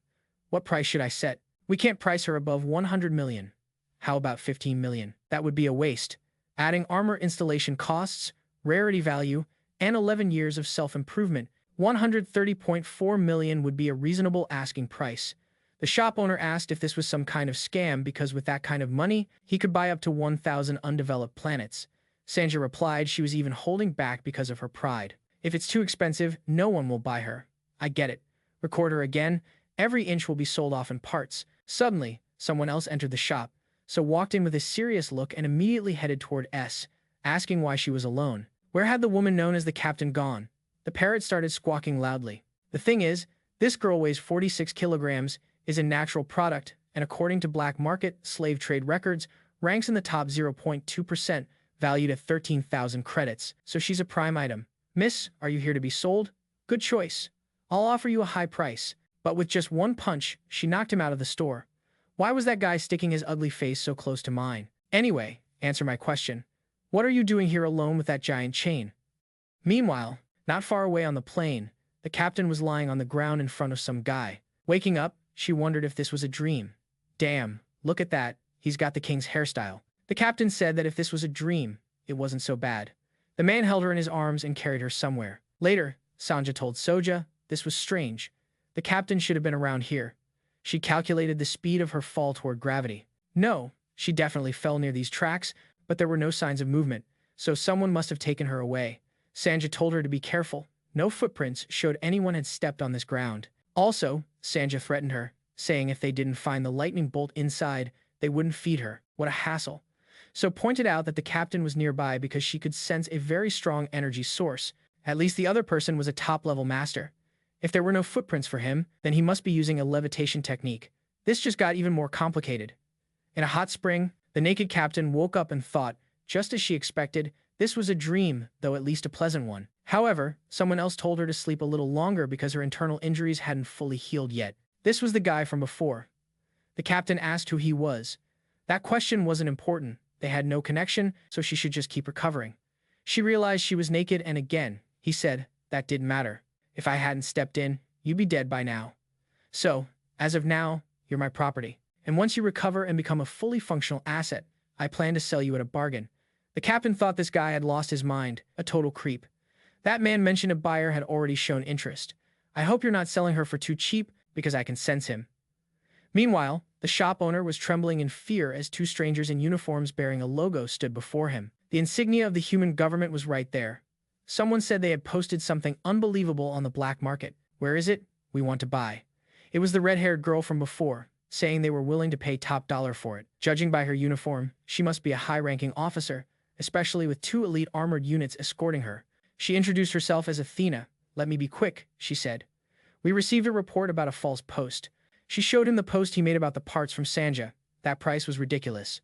"What price should I set?" "We can't price her above 100 million. How about 15 million? That would be a waste. Adding armor installation costs, rarity value, and 11 years of self-improvement, 130.4 million would be a reasonable asking price. The shop owner asked if this was some kind of scam because with that kind of money, he could buy up to 1,000 undeveloped planets. Sanja replied she was even holding back because of her pride. "If it's too expensive, no one will buy her." "I get it. Record her again. Every inch will be sold off in parts." Suddenly, someone else entered the shop, so walked in with a serious look and immediately headed toward S, asking why she was alone. Where had the woman known as the captain gone? The parrot started squawking loudly. "The thing is, this girl weighs 46 kilograms, is a natural product, and according to black market slave trade records, ranks in the top 0.2%, valued at 13,000 credits, so she's a prime item. Miss, are you here to be sold? Good choice. I'll offer you a high price." But with just one punch, she knocked him out of the store. "Why was that guy sticking his ugly face so close to mine? Anyway, answer my question. What are you doing here alone with that giant chain?" Meanwhile, not far away on the plane, the captain was lying on the ground in front of some guy. Waking up, she wondered if this was a dream. "Damn, look at that, he's got the king's hairstyle." The captain said that if this was a dream, it wasn't so bad. The man held her in his arms and carried her somewhere. Later, Sanja told Soja, this was strange. The captain should have been around here. She calculated the speed of her fall toward gravity. No, she definitely fell near these tracks, but there were no signs of movement, so someone must have taken her away. Sanja told her to be careful. No footprints showed anyone had stepped on this ground. Also, Sanja threatened her, saying if they didn't find the lightning bolt inside, they wouldn't feed her. What a hassle. So pointed out that the captain was nearby because she could sense a very strong energy source. At least the other person was a top-level master. If there were no footprints for him, then he must be using a levitation technique. This just got even more complicated. In a hot spring, the naked captain woke up and thought, just as she expected, this was a dream, though at least a pleasant one. However, someone else told her to sleep a little longer because her internal injuries hadn't fully healed yet. This was the guy from before. The captain asked who he was. That question wasn't important. They had no connection, so she should just keep recovering. She realized she was naked, and again, he said, that didn't matter. If I hadn't stepped in, you'd be dead by now. So, as of now, you're my property. And once you recover and become a fully functional asset, I plan to sell you at a bargain. The captain thought this guy had lost his mind, a total creep. That man mentioned a buyer had already shown interest. I hope you're not selling her for too cheap, because I can sense him. Meanwhile, the shop owner was trembling in fear as two strangers in uniforms bearing a logo stood before him. The insignia of the human government was right there. Someone said they had posted something unbelievable on the black market. Where is it? We want to buy. It was the red-haired girl from before, saying they were willing to pay top dollar for it. Judging by her uniform, she must be a high-ranking officer, especially with 2 elite armored units escorting her. She introduced herself as Athena. Let me be quick, she said. We received a report about a false post. She showed him the post he made about the parts from Sanja. That price was ridiculous.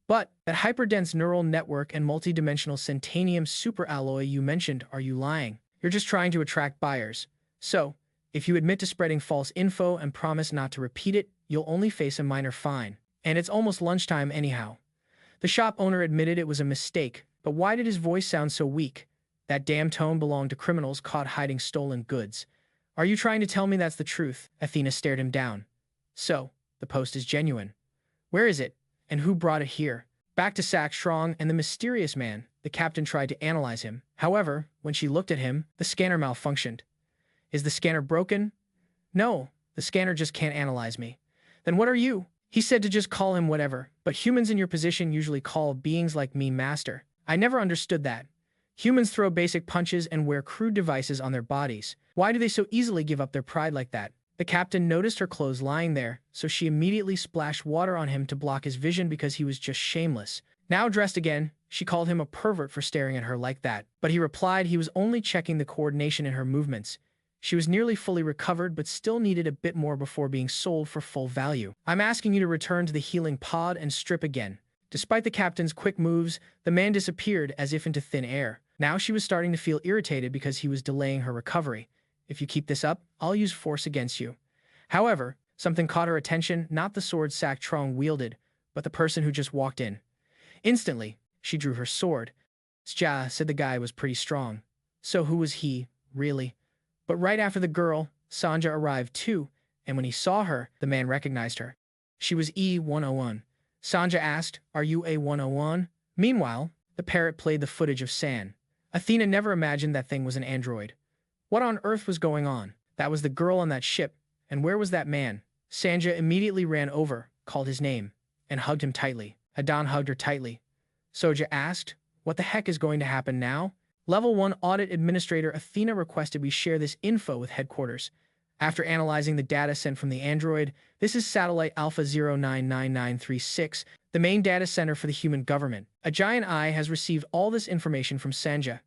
But that hyperdense neural network and multidimensional centanium superalloy you mentioned, are you lying? You're just trying to attract buyers. So, if you admit to spreading false info and promise not to repeat it, you'll only face a minor fine. And it's almost lunchtime anyhow. The shop owner admitted it was a mistake, but why did his voice sound so weak? That damn tone belonged to criminals caught hiding stolen goods. Are you trying to tell me that's the truth? Athena stared him down. So, the post is genuine. Where is it? And who brought it here? Back to Sack Strong and the mysterious man. The captain tried to analyze him. However, when she looked at him, the scanner malfunctioned. Is the scanner broken? No, The scanner just can't analyze me. Then what are you? He said to just call him whatever, but humans in your position usually call beings like me master. I never understood that. Humans throw basic punches and wear crude devices on their bodies. Why do they so easily give up their pride like that? The captain noticed her clothes lying there, so she immediately splashed water on him to block his vision because he was just shameless. Now dressed again, she called him a pervert for staring at her like that, but he replied he was only checking the coordination in her movements. She was nearly fully recovered but still needed a bit more before being sold for full value. I'm asking you to return to the healing pod and strip again. Despite the captain's quick moves, the man disappeared as if into thin air. Now she was starting to feel irritated because he was delaying her recovery. If you keep this up, I'll use force against you. However, something caught her attention, not the sword Sak Trong wielded, but the person who just walked in. Instantly, she drew her sword. Sja said the guy was pretty strong. So who was he, really? But right after the girl, Sanja arrived too, and when he saw her, the man recognized her. She was E-101. Sanja asked, "Are you A-101?" Meanwhile, the parrot played the footage of San. Athena never imagined that thing was an android. What on earth was going on? That was the girl on that ship. And where was that man? Sanja immediately ran over, called his name, and hugged him tightly. Adan hugged her tightly. Soja asked, "What the heck is going to happen now?" Level 1 Audit Administrator Athena requested we share this info with headquarters. After analyzing the data sent from the android, this is Satellite Alpha 099936, the main data center for the human government. A giant eye has received all this information from Sanja.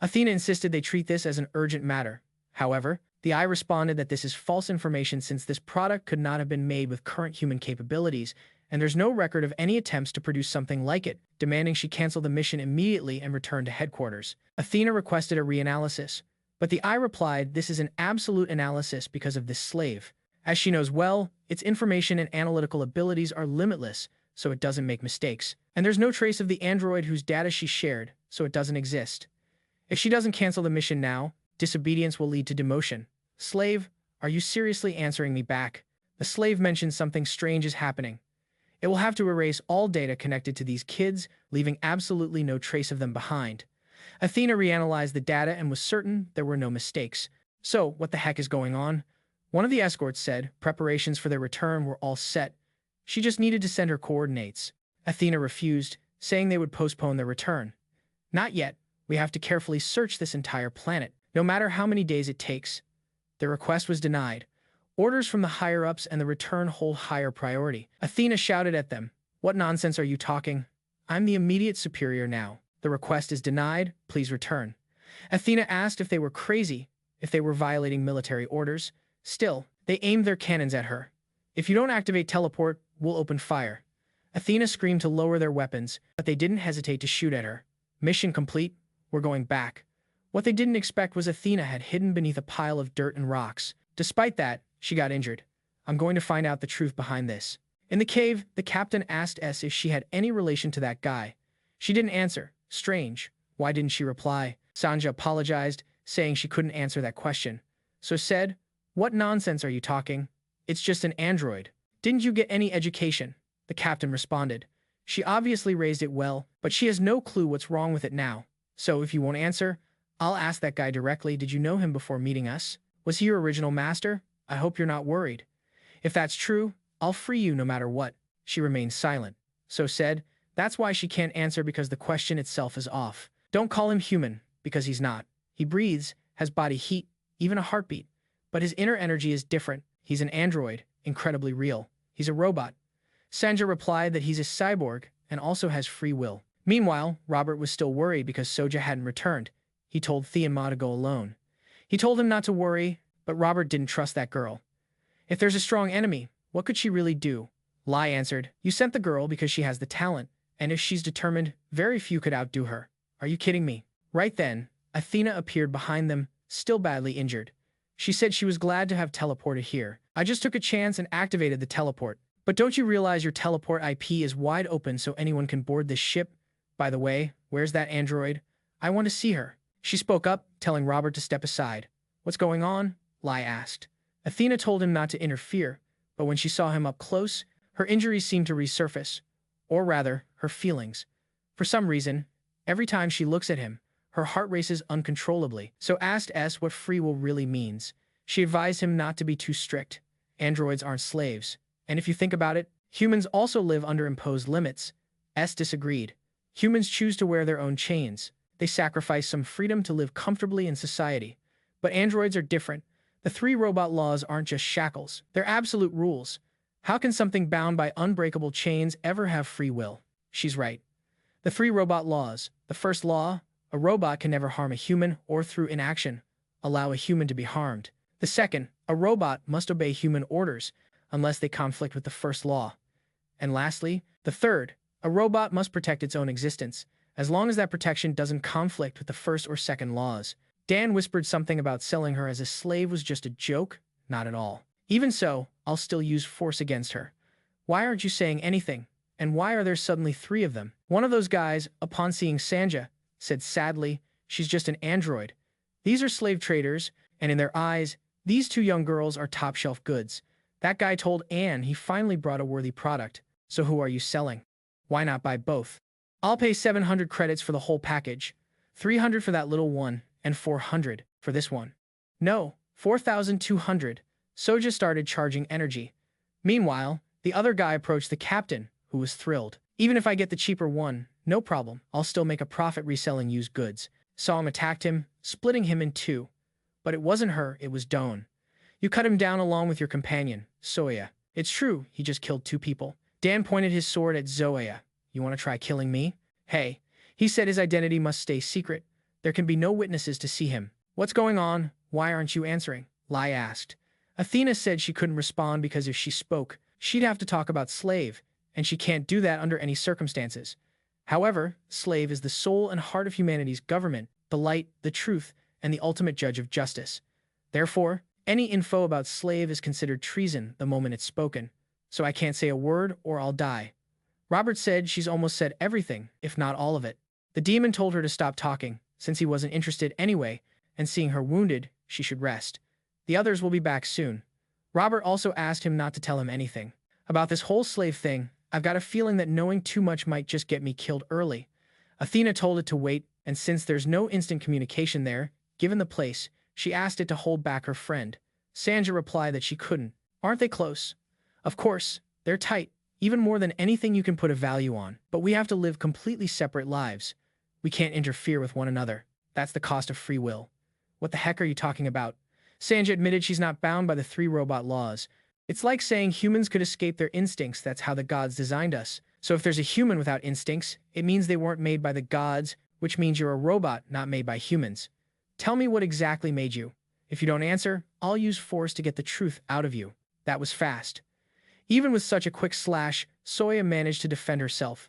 Athena insisted they treat this as an urgent matter. However, the eye responded that this is false information since this product could not have been made with current human capabilities, and there's no record of any attempts to produce something like it, demanding she cancel the mission immediately and return to headquarters. Athena requested a reanalysis, but the eye replied this is an absolute analysis because of this slave. As she knows well, its information and analytical abilities are limitless, so it doesn't make mistakes. And there's no trace of the android whose data she shared, so it doesn't exist. If she doesn't cancel the mission now, disobedience will lead to demotion. Slave, are you seriously answering me back? The slave mentioned something strange is happening. It will have to erase all data connected to these kids, leaving absolutely no trace of them behind. Athena reanalyzed the data and was certain there were no mistakes. So, what the heck is going on? One of the escorts said preparations for their return were all set. She just needed to send her coordinates. Athena refused, saying they would postpone their return. Not yet. We have to carefully search this entire planet, no matter how many days it takes. Their request was denied. Orders from the higher-ups and the return hold higher priority. Athena shouted at them, "What nonsense are you talking? I'm the immediate superior now. The request is denied. Please return." Athena asked if they were crazy, if they were violating military orders. Still, they aimed their cannons at her. "If you don't activate teleport, we'll open fire." Athena screamed to lower their weapons, but they didn't hesitate to shoot at her. Mission complete. We're going back. What they didn't expect was Athena had hidden beneath a pile of dirt and rocks. Despite that, she got injured. I'm going to find out the truth behind this. In the cave, the captain asked S if she had any relation to that guy. She didn't answer. Strange. Why didn't she reply? Sanja apologized, saying she couldn't answer that question. So said, "What nonsense are you talking? It's just an android. Didn't you get any education?" The captain responded. She obviously raised it well, but she has no clue what's wrong with it now. So if you won't answer, I'll ask that guy directly. Did you know him before meeting us? Was he your original master? I hope you're not worried. If that's true, I'll free you no matter what. She remained silent. So said, that's why she can't answer because the question itself is off. Don't call him human, because he's not. He breathes, has body heat, even a heartbeat. But his inner energy is different. He's an android, incredibly real. He's a robot. Sanja replied that he's a cyborg and also has free will. Meanwhile, Robert was still worried because Soja hadn't returned. He told Theon to go alone. He told him not to worry, but Robert didn't trust that girl. If there's a strong enemy, what could she really do? Lai answered, you sent the girl because she has the talent, and if she's determined, very few could outdo her. Are you kidding me? Right then, Athena appeared behind them, still badly injured. She said she was glad to have teleported here. I just took a chance and activated the teleport. But don't you realize your teleport IP is wide open so anyone can board this ship? By the way, where's that android? I want to see her. She spoke up, telling Robert to step aside. What's going on? Lai asked. Athena told him not to interfere, but when she saw him up close, her injuries seemed to resurface. Or rather, her feelings. For some reason, every time she looks at him, her heart races uncontrollably. So asked S what free will really means. She advised him not to be too strict. Androids aren't slaves. And if you think about it, humans also live under imposed limits. S disagreed. Humans choose to wear their own chains. They sacrifice some freedom to live comfortably in society. But androids are different. The three robot laws aren't just shackles. They're absolute rules. How can something bound by unbreakable chains ever have free will? She's right. The three robot laws. The first law, a robot can never harm a human or through inaction allow a human to be harmed. The second, a robot must obey human orders unless they conflict with the first law. And lastly, the third, a robot must protect its own existence, as long as that protection doesn't conflict with the first or second laws. Dan whispered something about selling her as a slave was just a joke. Not at all. Even so, I'll still use force against her. Why aren't you saying anything? And why are there suddenly three of them? One of those guys, upon seeing Sanja, said sadly, she's just an android. These are slave traders, and in their eyes, these two young girls are top-shelf goods. That guy told Anne he finally brought a worthy product. So who are you selling? Why not buy both? I'll pay 700 credits for the whole package, 300 for that little one, and 400 for this one. No, 4,200. Soja started charging energy. Meanwhile, the other guy approached the captain, who was thrilled. Even if I get the cheaper one, no problem. I'll still make a profit reselling used goods. Song attacked him, splitting him in two. But it wasn't her, it was Doan. You cut him down along with your companion, Soya. It's true, he just killed two people. Dan pointed his sword at Zoya. You want to try killing me? Hey, he said his identity must stay secret. There can be no witnesses to see him. What's going on? Why aren't you answering? Lai asked. Athena said she couldn't respond because if she spoke, she'd have to talk about Slave, and she can't do that under any circumstances. However, Slave is the soul and heart of humanity's government, the light, the truth, and the ultimate judge of justice. Therefore, any info about Slave is considered treason the moment it's spoken. So I can't say a word or I'll die. Robert said she's almost said everything, if not all of it. The demon told her to stop talking, since he wasn't interested anyway, and seeing her wounded, she should rest. The others will be back soon. Robert also asked him not to tell him anything. About this whole slave thing, I've got a feeling that knowing too much might just get me killed early. Athena told it to wait, and since there's no instant communication there, given the place, she asked it to hold back her friend. Sanja replied that she couldn't. Aren't they close? Of course, they're tight, even more than anything you can put a value on. But we have to live completely separate lives. We can't interfere with one another. That's the cost of free will. What the heck are you talking about? Sanja admitted she's not bound by the three robot laws. It's like saying humans could escape their instincts. That's how the gods designed us. So if there's a human without instincts, it means they weren't made by the gods, which means you're a robot not made by humans. Tell me what exactly made you. If you don't answer, I'll use force to get the truth out of you. That was fast. Even with such a quick slash, Soya managed to defend herself.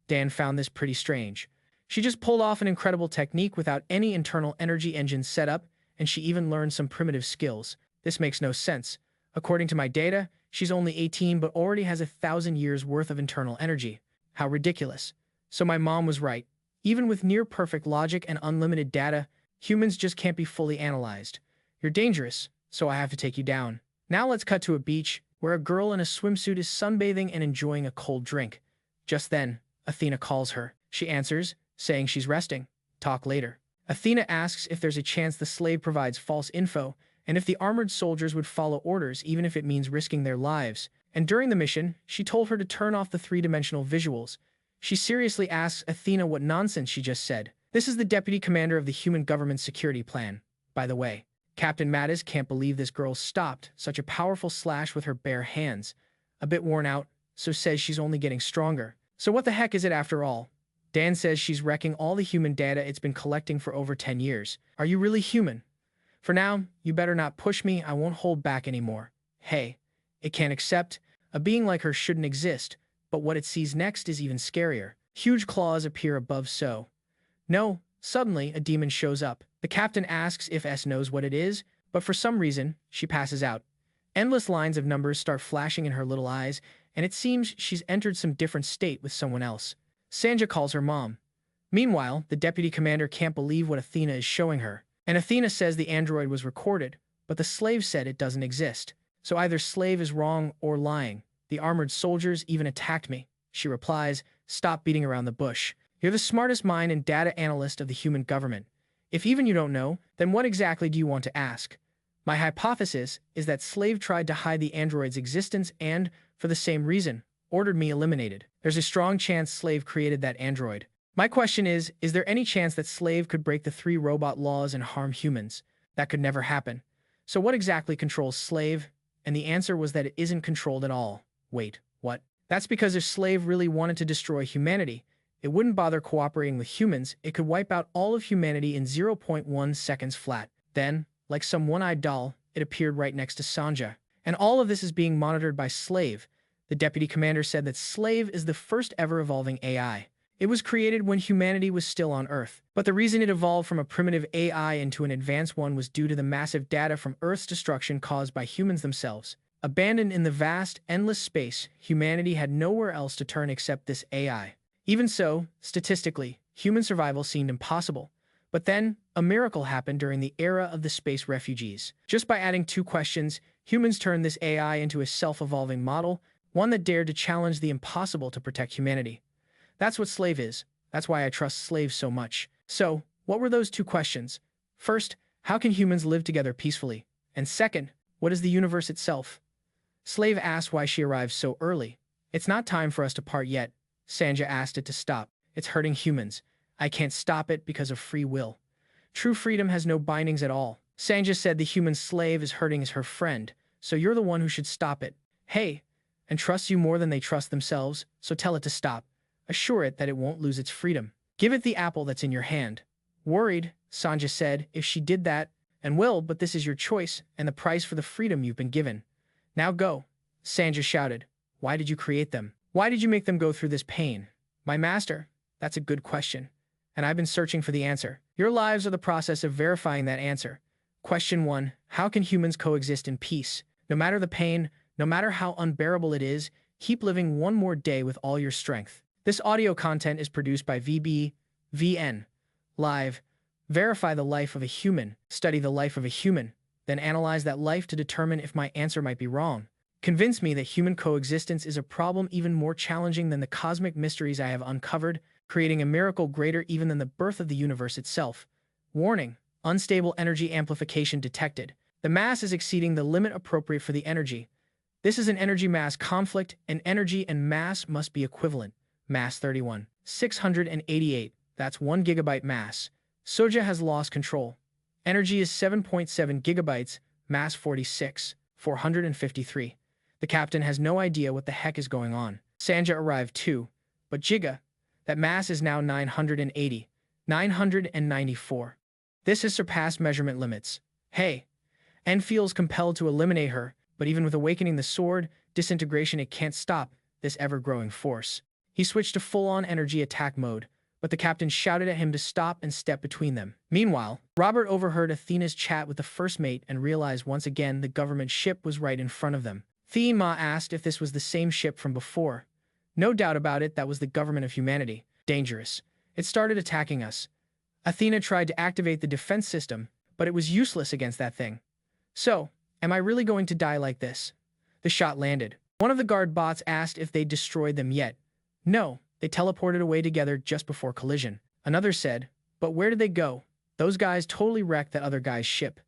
Dan found this pretty strange. She just pulled off an incredible technique without any internal energy engine set up, and she even learned some primitive skills. This makes no sense. According to my data, she's only 18 but already has 1,000 years worth of internal energy. How ridiculous. So my mom was right. Even with near-perfect logic and unlimited data, humans just can't be fully analyzed. You're dangerous, so I have to take you down. Now let's cut to a beach, where a girl in a swimsuit is sunbathing and enjoying a cold drink. Just then, Athena calls her. She answers, saying she's resting. Talk later. Athena asks if there's a chance the slave provides false info, and if the armored soldiers would follow orders even if it means risking their lives. And during the mission, she told her to turn off the three-dimensional visuals. She seriously asks Athena what nonsense she just said. This is the deputy commander of the human government security plan, by the way. Captain Mattis can't believe this girl stopped such a powerful slash with her bare hands. A bit worn out, so says she's only getting stronger. So what the heck is it after all? Dan says she's wrecking all the human data it's been collecting for over 10 years. Are you really human? For now, you better not push me. I won't hold back anymore. Hey, it can't accept. A being like her shouldn't exist, but what it sees next is even scarier. Huge claws appear above So. No, suddenly a demon shows up. The captain asks if S knows what it is, but for some reason, she passes out. Endless lines of numbers start flashing in her little eyes, and it seems she's entered some different state with someone else. Sanja calls her mom. Meanwhile, the deputy commander can't believe what Athena is showing her. And Athena says the android was recorded, but the slave said it doesn't exist. So either slave is wrong or lying. The armored soldiers even attacked me. She replies, stop beating around the bush. You're the smartest mind and data analyst of the human government. If even you don't know, then what exactly do you want to ask? My hypothesis is that Slave tried to hide the android's existence and, for the same reason, ordered me eliminated. There's a strong chance Slave created that android. My question is there any chance that Slave could break the 3 robot laws and harm humans? That could never happen. So what exactly controls Slave? And the answer was that it isn't controlled at all. Wait, what? That's because if Slave really wanted to destroy humanity, it wouldn't bother cooperating with humans. It could wipe out all of humanity in 0.1 seconds flat. Then, like some one-eyed doll, it appeared right next to Sanja. And all of this is being monitored by Slave. The deputy commander said that Slave is the first ever evolving AI. It was created when humanity was still on Earth. But the reason it evolved from a primitive AI into an advanced one was due to the massive data from Earth's destruction caused by humans themselves. Abandoned in the vast, endless space, humanity had nowhere else to turn except this AI. Even so, statistically, human survival seemed impossible. But then, a miracle happened during the era of the space refugees. Just by adding 2 questions, humans turned this AI into a self-evolving model, one that dared to challenge the impossible to protect humanity. That's what Slave is. That's why I trust Slave so much. So, what were those 2 questions? First, how can humans live together peacefully? And second, what is the universe itself? Slave asked why she arrived so early. It's not time for us to part yet. Sanja asked it to stop. It's hurting humans. I can't stop it because of free will. True freedom has no bindings at all. Sanja said the human Slave is hurting her friend, so you're the one who should stop it. Hey, and trusts you more than they trust themselves, so tell it to stop. Assure it that it won't lose its freedom. Give it the apple that's in your hand. Worried, Sanja said, if she did that, and will, but this is your choice, and the price for the freedom you've been given. Now go. Sanja shouted. Why did you create them? Why did you make them go through this pain? My master, that's a good question. And I've been searching for the answer. Your lives are the process of verifying that answer. Question 1. How can humans coexist in peace? No matter the pain, no matter how unbearable it is, keep living one more day with all your strength. This audio content is produced by VN. Live. Verify the life of a human. Study the life of a human. Then analyze that life to determine if my answer might be wrong. Convince me that human coexistence is a problem even more challenging than the cosmic mysteries I have uncovered, creating a miracle greater even than the birth of the universe itself. Warning: unstable energy amplification detected. The mass is exceeding the limit appropriate for the energy. This is an energy mass conflict, and energy and mass must be equivalent. Mass 31. 688. That's 1 gigabyte mass. Soja has lost control. Energy is 7.7 gigabytes, mass 46. 453. The captain has no idea what the heck is going on. Sanja arrived too, but Giga, that mass is now 980. 994. This has surpassed measurement limits. Hey. N feels compelled to eliminate her, but even with awakening the sword, disintegration it can't stop this ever-growing force. He switched to full-on energy attack mode, but the captain shouted at him to stop and step between them. Meanwhile, Robert overheard Athena's chat with the first mate and realized once again the government ship was right in front of them. Thema asked if this was the same ship from before. No doubt about it, that was the government of humanity. Dangerous. It started attacking us. Athena tried to activate the defense system, but it was useless against that thing. So, am I really going to die like this? The shot landed. One of the guard bots asked if they'd destroyed them yet. No, they teleported away together just before collision. Another said, but where did they go? Those guys totally wrecked that other guy's ship.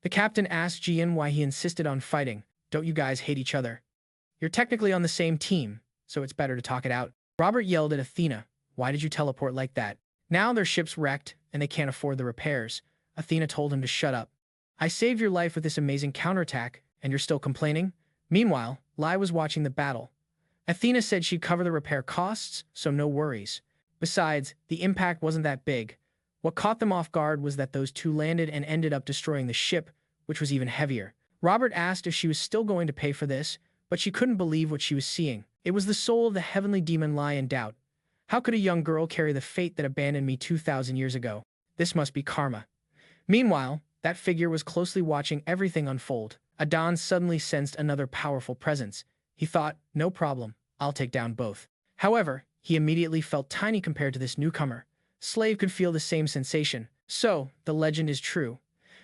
The captain asked Jian why he insisted on fighting. Don't you guys hate each other? You're technically on the same team, so it's better to talk it out. Robert yelled at Athena, why did you teleport like that? Now their ship's wrecked, and they can't afford the repairs. Athena told him to shut up. I saved your life with this amazing counterattack, and you're still complaining? Meanwhile, Lai was watching the battle. Athena said she'd cover the repair costs, so no worries. Besides, the impact wasn't that big. What caught them off guard was that those two landed and ended up destroying the ship, which was even heavier. Robert asked if she was still going to pay for this, but she couldn't believe what she was seeing. It was the soul of the heavenly demon Lai in doubt. How could a young girl carry the fate that abandoned me 2,000 years ago? This must be karma. Meanwhile, that figure was closely watching everything unfold. Adon suddenly sensed another powerful presence. He thought, no problem, I'll take down both. However, he immediately felt tiny compared to this newcomer. Slave could feel the same sensation. So, the legend is true.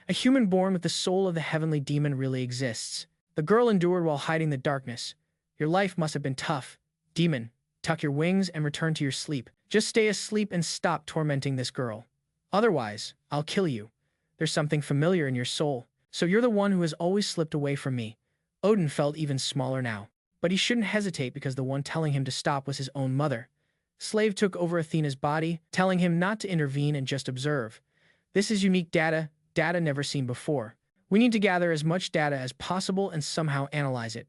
A human born with the soul of the heavenly demon really exists. The girl endured while hiding the darkness. Your life must have been tough. Demon, tuck your wings and return to your sleep. Just stay asleep and stop tormenting this girl. Otherwise, I'll kill you. There's something familiar in your soul. So you're the one who has always slipped away from me. Odin felt even smaller now. But he shouldn't hesitate because the one telling him to stop was his own mother. Slave took over Athena's body, telling him not to intervene and just observe. This is unique data never seen before. We need to gather as much data as possible and somehow analyze it.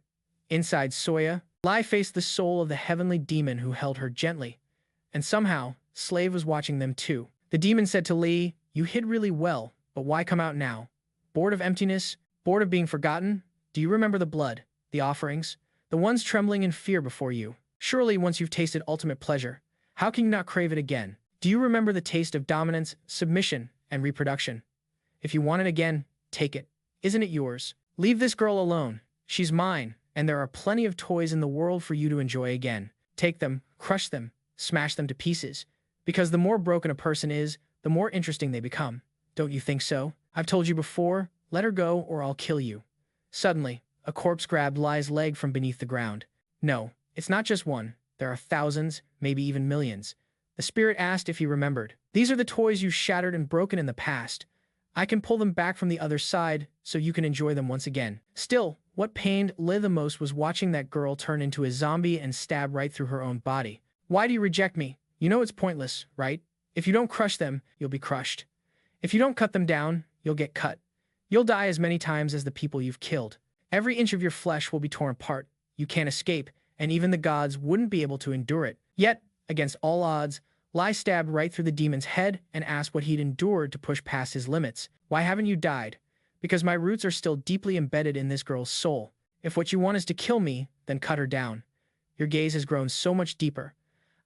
Inside Soya, Lai faced the soul of the heavenly demon who held her gently. And somehow, Slave was watching them too. The demon said to Lee, "You hid really well, but why come out now? Bored of emptiness? Bored of being forgotten? Do you remember the blood, the offerings, the ones trembling in fear before you? Surely once you've tasted ultimate pleasure, how can you not crave it again? Do you remember the taste of dominance, submission, and reproduction? If you want it again, take it. Isn't it yours? Leave this girl alone. She's mine, and there are plenty of toys in the world for you to enjoy again. Take them, crush them, smash them to pieces. Because the more broken a person is, the more interesting they become. Don't you think so? I've told you before, let her go or I'll kill you." Suddenly, a corpse grabbed Lai's leg from beneath the ground. "No, it's not just one. There are thousands, maybe even millions." The spirit asked if he remembered. "These are the toys you shattered and broken in the past. I can pull them back from the other side so you can enjoy them once again." Still, what pained Lei the most was watching that girl turn into a zombie and stab right through her own body. "Why do you reject me? You know it's pointless, right? If you don't crush them, you'll be crushed. If you don't cut them down, you'll get cut. You'll die as many times as the people you've killed. Every inch of your flesh will be torn apart. You can't escape, and even the gods wouldn't be able to endure it." Yet, against all odds, Lai stabbed right through the demon's head and asked what he'd endured to push past his limits. "Why haven't you died?" "Because my roots are still deeply embedded in this girl's soul. If what you want is to kill me, then cut her down." Your gaze has grown so much deeper.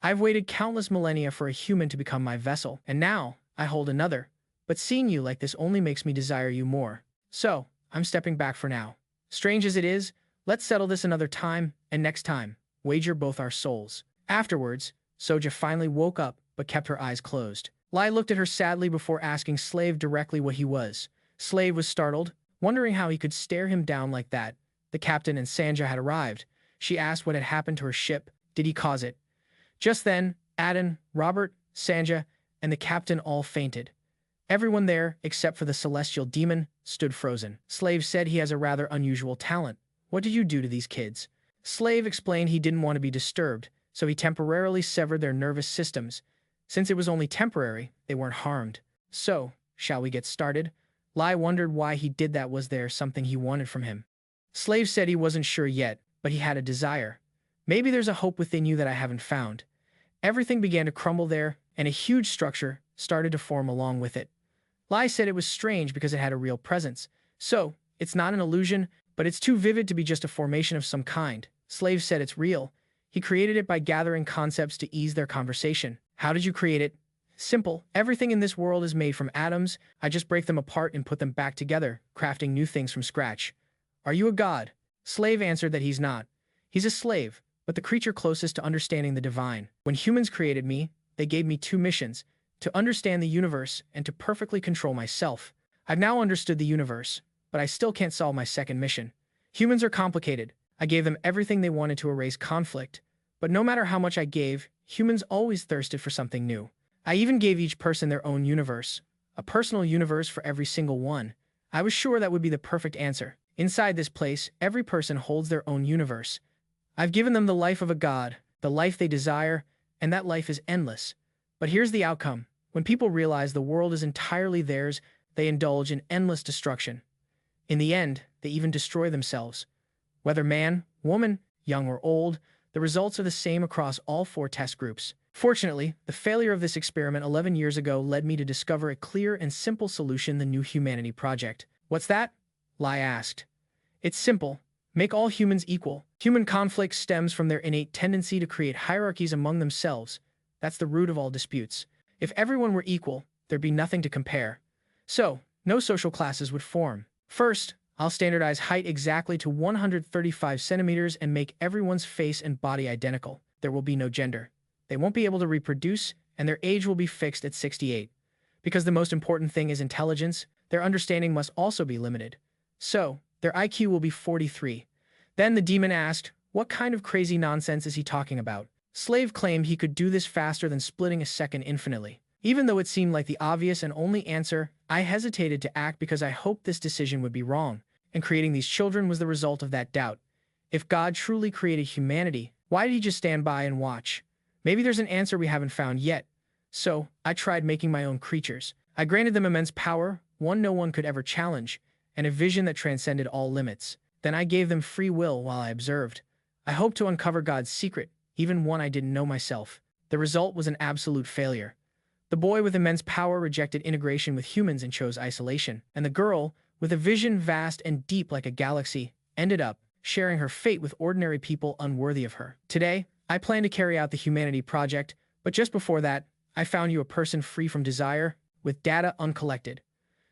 I've waited countless millennia for a human to become my vessel, and now I hold another. But seeing you like this only makes me desire you more. So, I'm stepping back for now. Strange as it is, let's settle this another time, and next time, wager both our souls. Afterwards, Soja finally woke up but kept her eyes closed. Lai looked at her sadly before asking Slave directly what he was. Slave was startled, wondering how he could stare him down like that. The captain and Sanja had arrived. She asked what had happened to her ship. Did he cause it? Just then, Adan, Robert, Sanja, and the captain all fainted. Everyone there, except for the celestial demon, stood frozen. Slave said he has a rather unusual talent. "What did you do to these kids?" Slave explained he didn't want to be disturbed, so he temporarily severed their nervous systems. Since it was only temporary, they weren't harmed. "So, shall we get started?" Lai wondered why he did that. Was there something he wanted from him? Slave said he wasn't sure yet, but he had a desire. "Maybe there's a hope within you that I haven't found." Everything began to crumble there, and a huge structure started to form along with it. Lai said it was strange because it had a real presence. "So, it's not an illusion, but it's too vivid to be just a formation of some kind." Slave said it's real. He created it by gathering concepts to ease their conversation. "How did you create it?" "Simple. Everything in this world is made from atoms. I just break them apart and put them back together, crafting new things from scratch." "Are you a god?" Slave answered that he's not. He's a slave, but the creature closest to understanding the divine. "When humans created me, they gave me two missions: to understand the universe and to perfectly control myself. I've now understood the universe, but I still can't solve my second mission. Humans are complicated. I gave them everything they wanted to erase conflict. But no matter how much I gave, humans always thirsted for something new. I even gave each person their own universe, a personal universe for every single one. I was sure that would be the perfect answer. Inside this place, every person holds their own universe. I've given them the life of a god, the life they desire, and that life is endless. But here's the outcome. When people realize the world is entirely theirs, they indulge in endless destruction. In the end, they even destroy themselves. Whether man, woman, young or old, the results are the same across all 4 test groups. Fortunately, the failure of this experiment 11 years ago led me to discover a clear and simple solution: the New Humanity Project. "What's that?" Lai asked. "It's simple. Make all humans equal. Human conflict stems from their innate tendency to create hierarchies among themselves. That's the root of all disputes. If everyone were equal, there'd be nothing to compare. So, no social classes would form. First, I'll standardize height exactly to 135 centimeters and make everyone's face and body identical. There will be no gender. They won't be able to reproduce, and their age will be fixed at 68. Because the most important thing is intelligence, their understanding must also be limited. So, their IQ will be 43. Then the demon asked, "What kind of crazy nonsense is he talking about?" Slave claimed he could do this faster than splitting a second infinitely. Even though it seemed like the obvious and only answer, I hesitated to act because I hoped this decision would be wrong, and creating these children was the result of that doubt. If God truly created humanity, why did he just stand by and watch? Maybe there's an answer we haven't found yet. So, I tried making my own creatures. I granted them immense power, one no one could ever challenge, and a vision that transcended all limits. Then I gave them free will while I observed. I hoped to uncover God's secret, even one I didn't know myself. The result was an absolute failure. The boy with immense power rejected integration with humans and chose isolation, and the girl, with a vision vast and deep like a galaxy, ended up sharing her fate with ordinary people unworthy of her. Today, I plan to carry out the Humanity Project, but just before that, I found you a person free from desire, with data uncollected.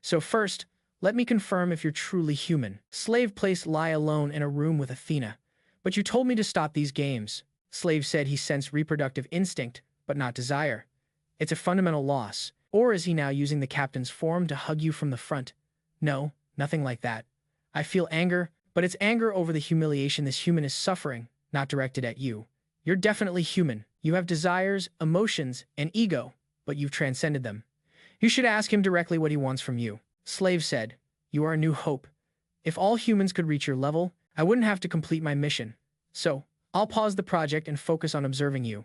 So first, let me confirm if you're truly human. Slave placed Lie alone in a room with Athena. But you told me to stop these games. Slave said he sensed reproductive instinct, but not desire. It's a fundamental loss. Or is he now using the captain's form to hug you from the front? No, nothing like that. I feel anger, but it's anger over the humiliation this human is suffering, not directed at you. You're definitely human. You have desires, emotions, and ego, but you've transcended them. You should ask him directly what he wants from you. Slave said, you are a new hope. If all humans could reach your level, I wouldn't have to complete my mission. So, I'll pause the project and focus on observing you.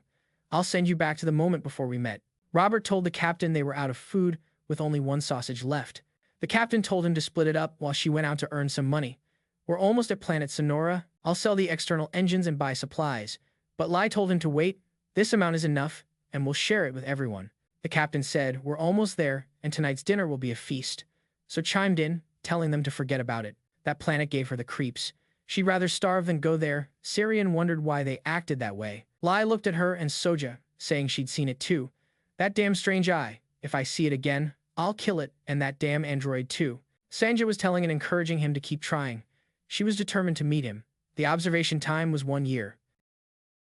I'll send you back to the moment before we met. Robert told the captain they were out of food, with only one sausage left. The captain told him to split it up while she went out to earn some money. We're almost at Planet Sonora. I'll sell the external engines and buy supplies. But Lai told him to wait. This amount is enough, and we'll share it with everyone. The captain said, we're almost there, and tonight's dinner will be a feast. So chimed in, telling them to forget about it. That planet gave her the creeps. She'd rather starve than go there. Syrian wondered why they acted that way. Lai looked at her and Soja, saying she'd seen it too. That damn strange eye. If I see it again, I'll kill it, and that damn android too. Sanja was telling and encouraging him to keep trying. She was determined to meet him. The observation time was 1 year.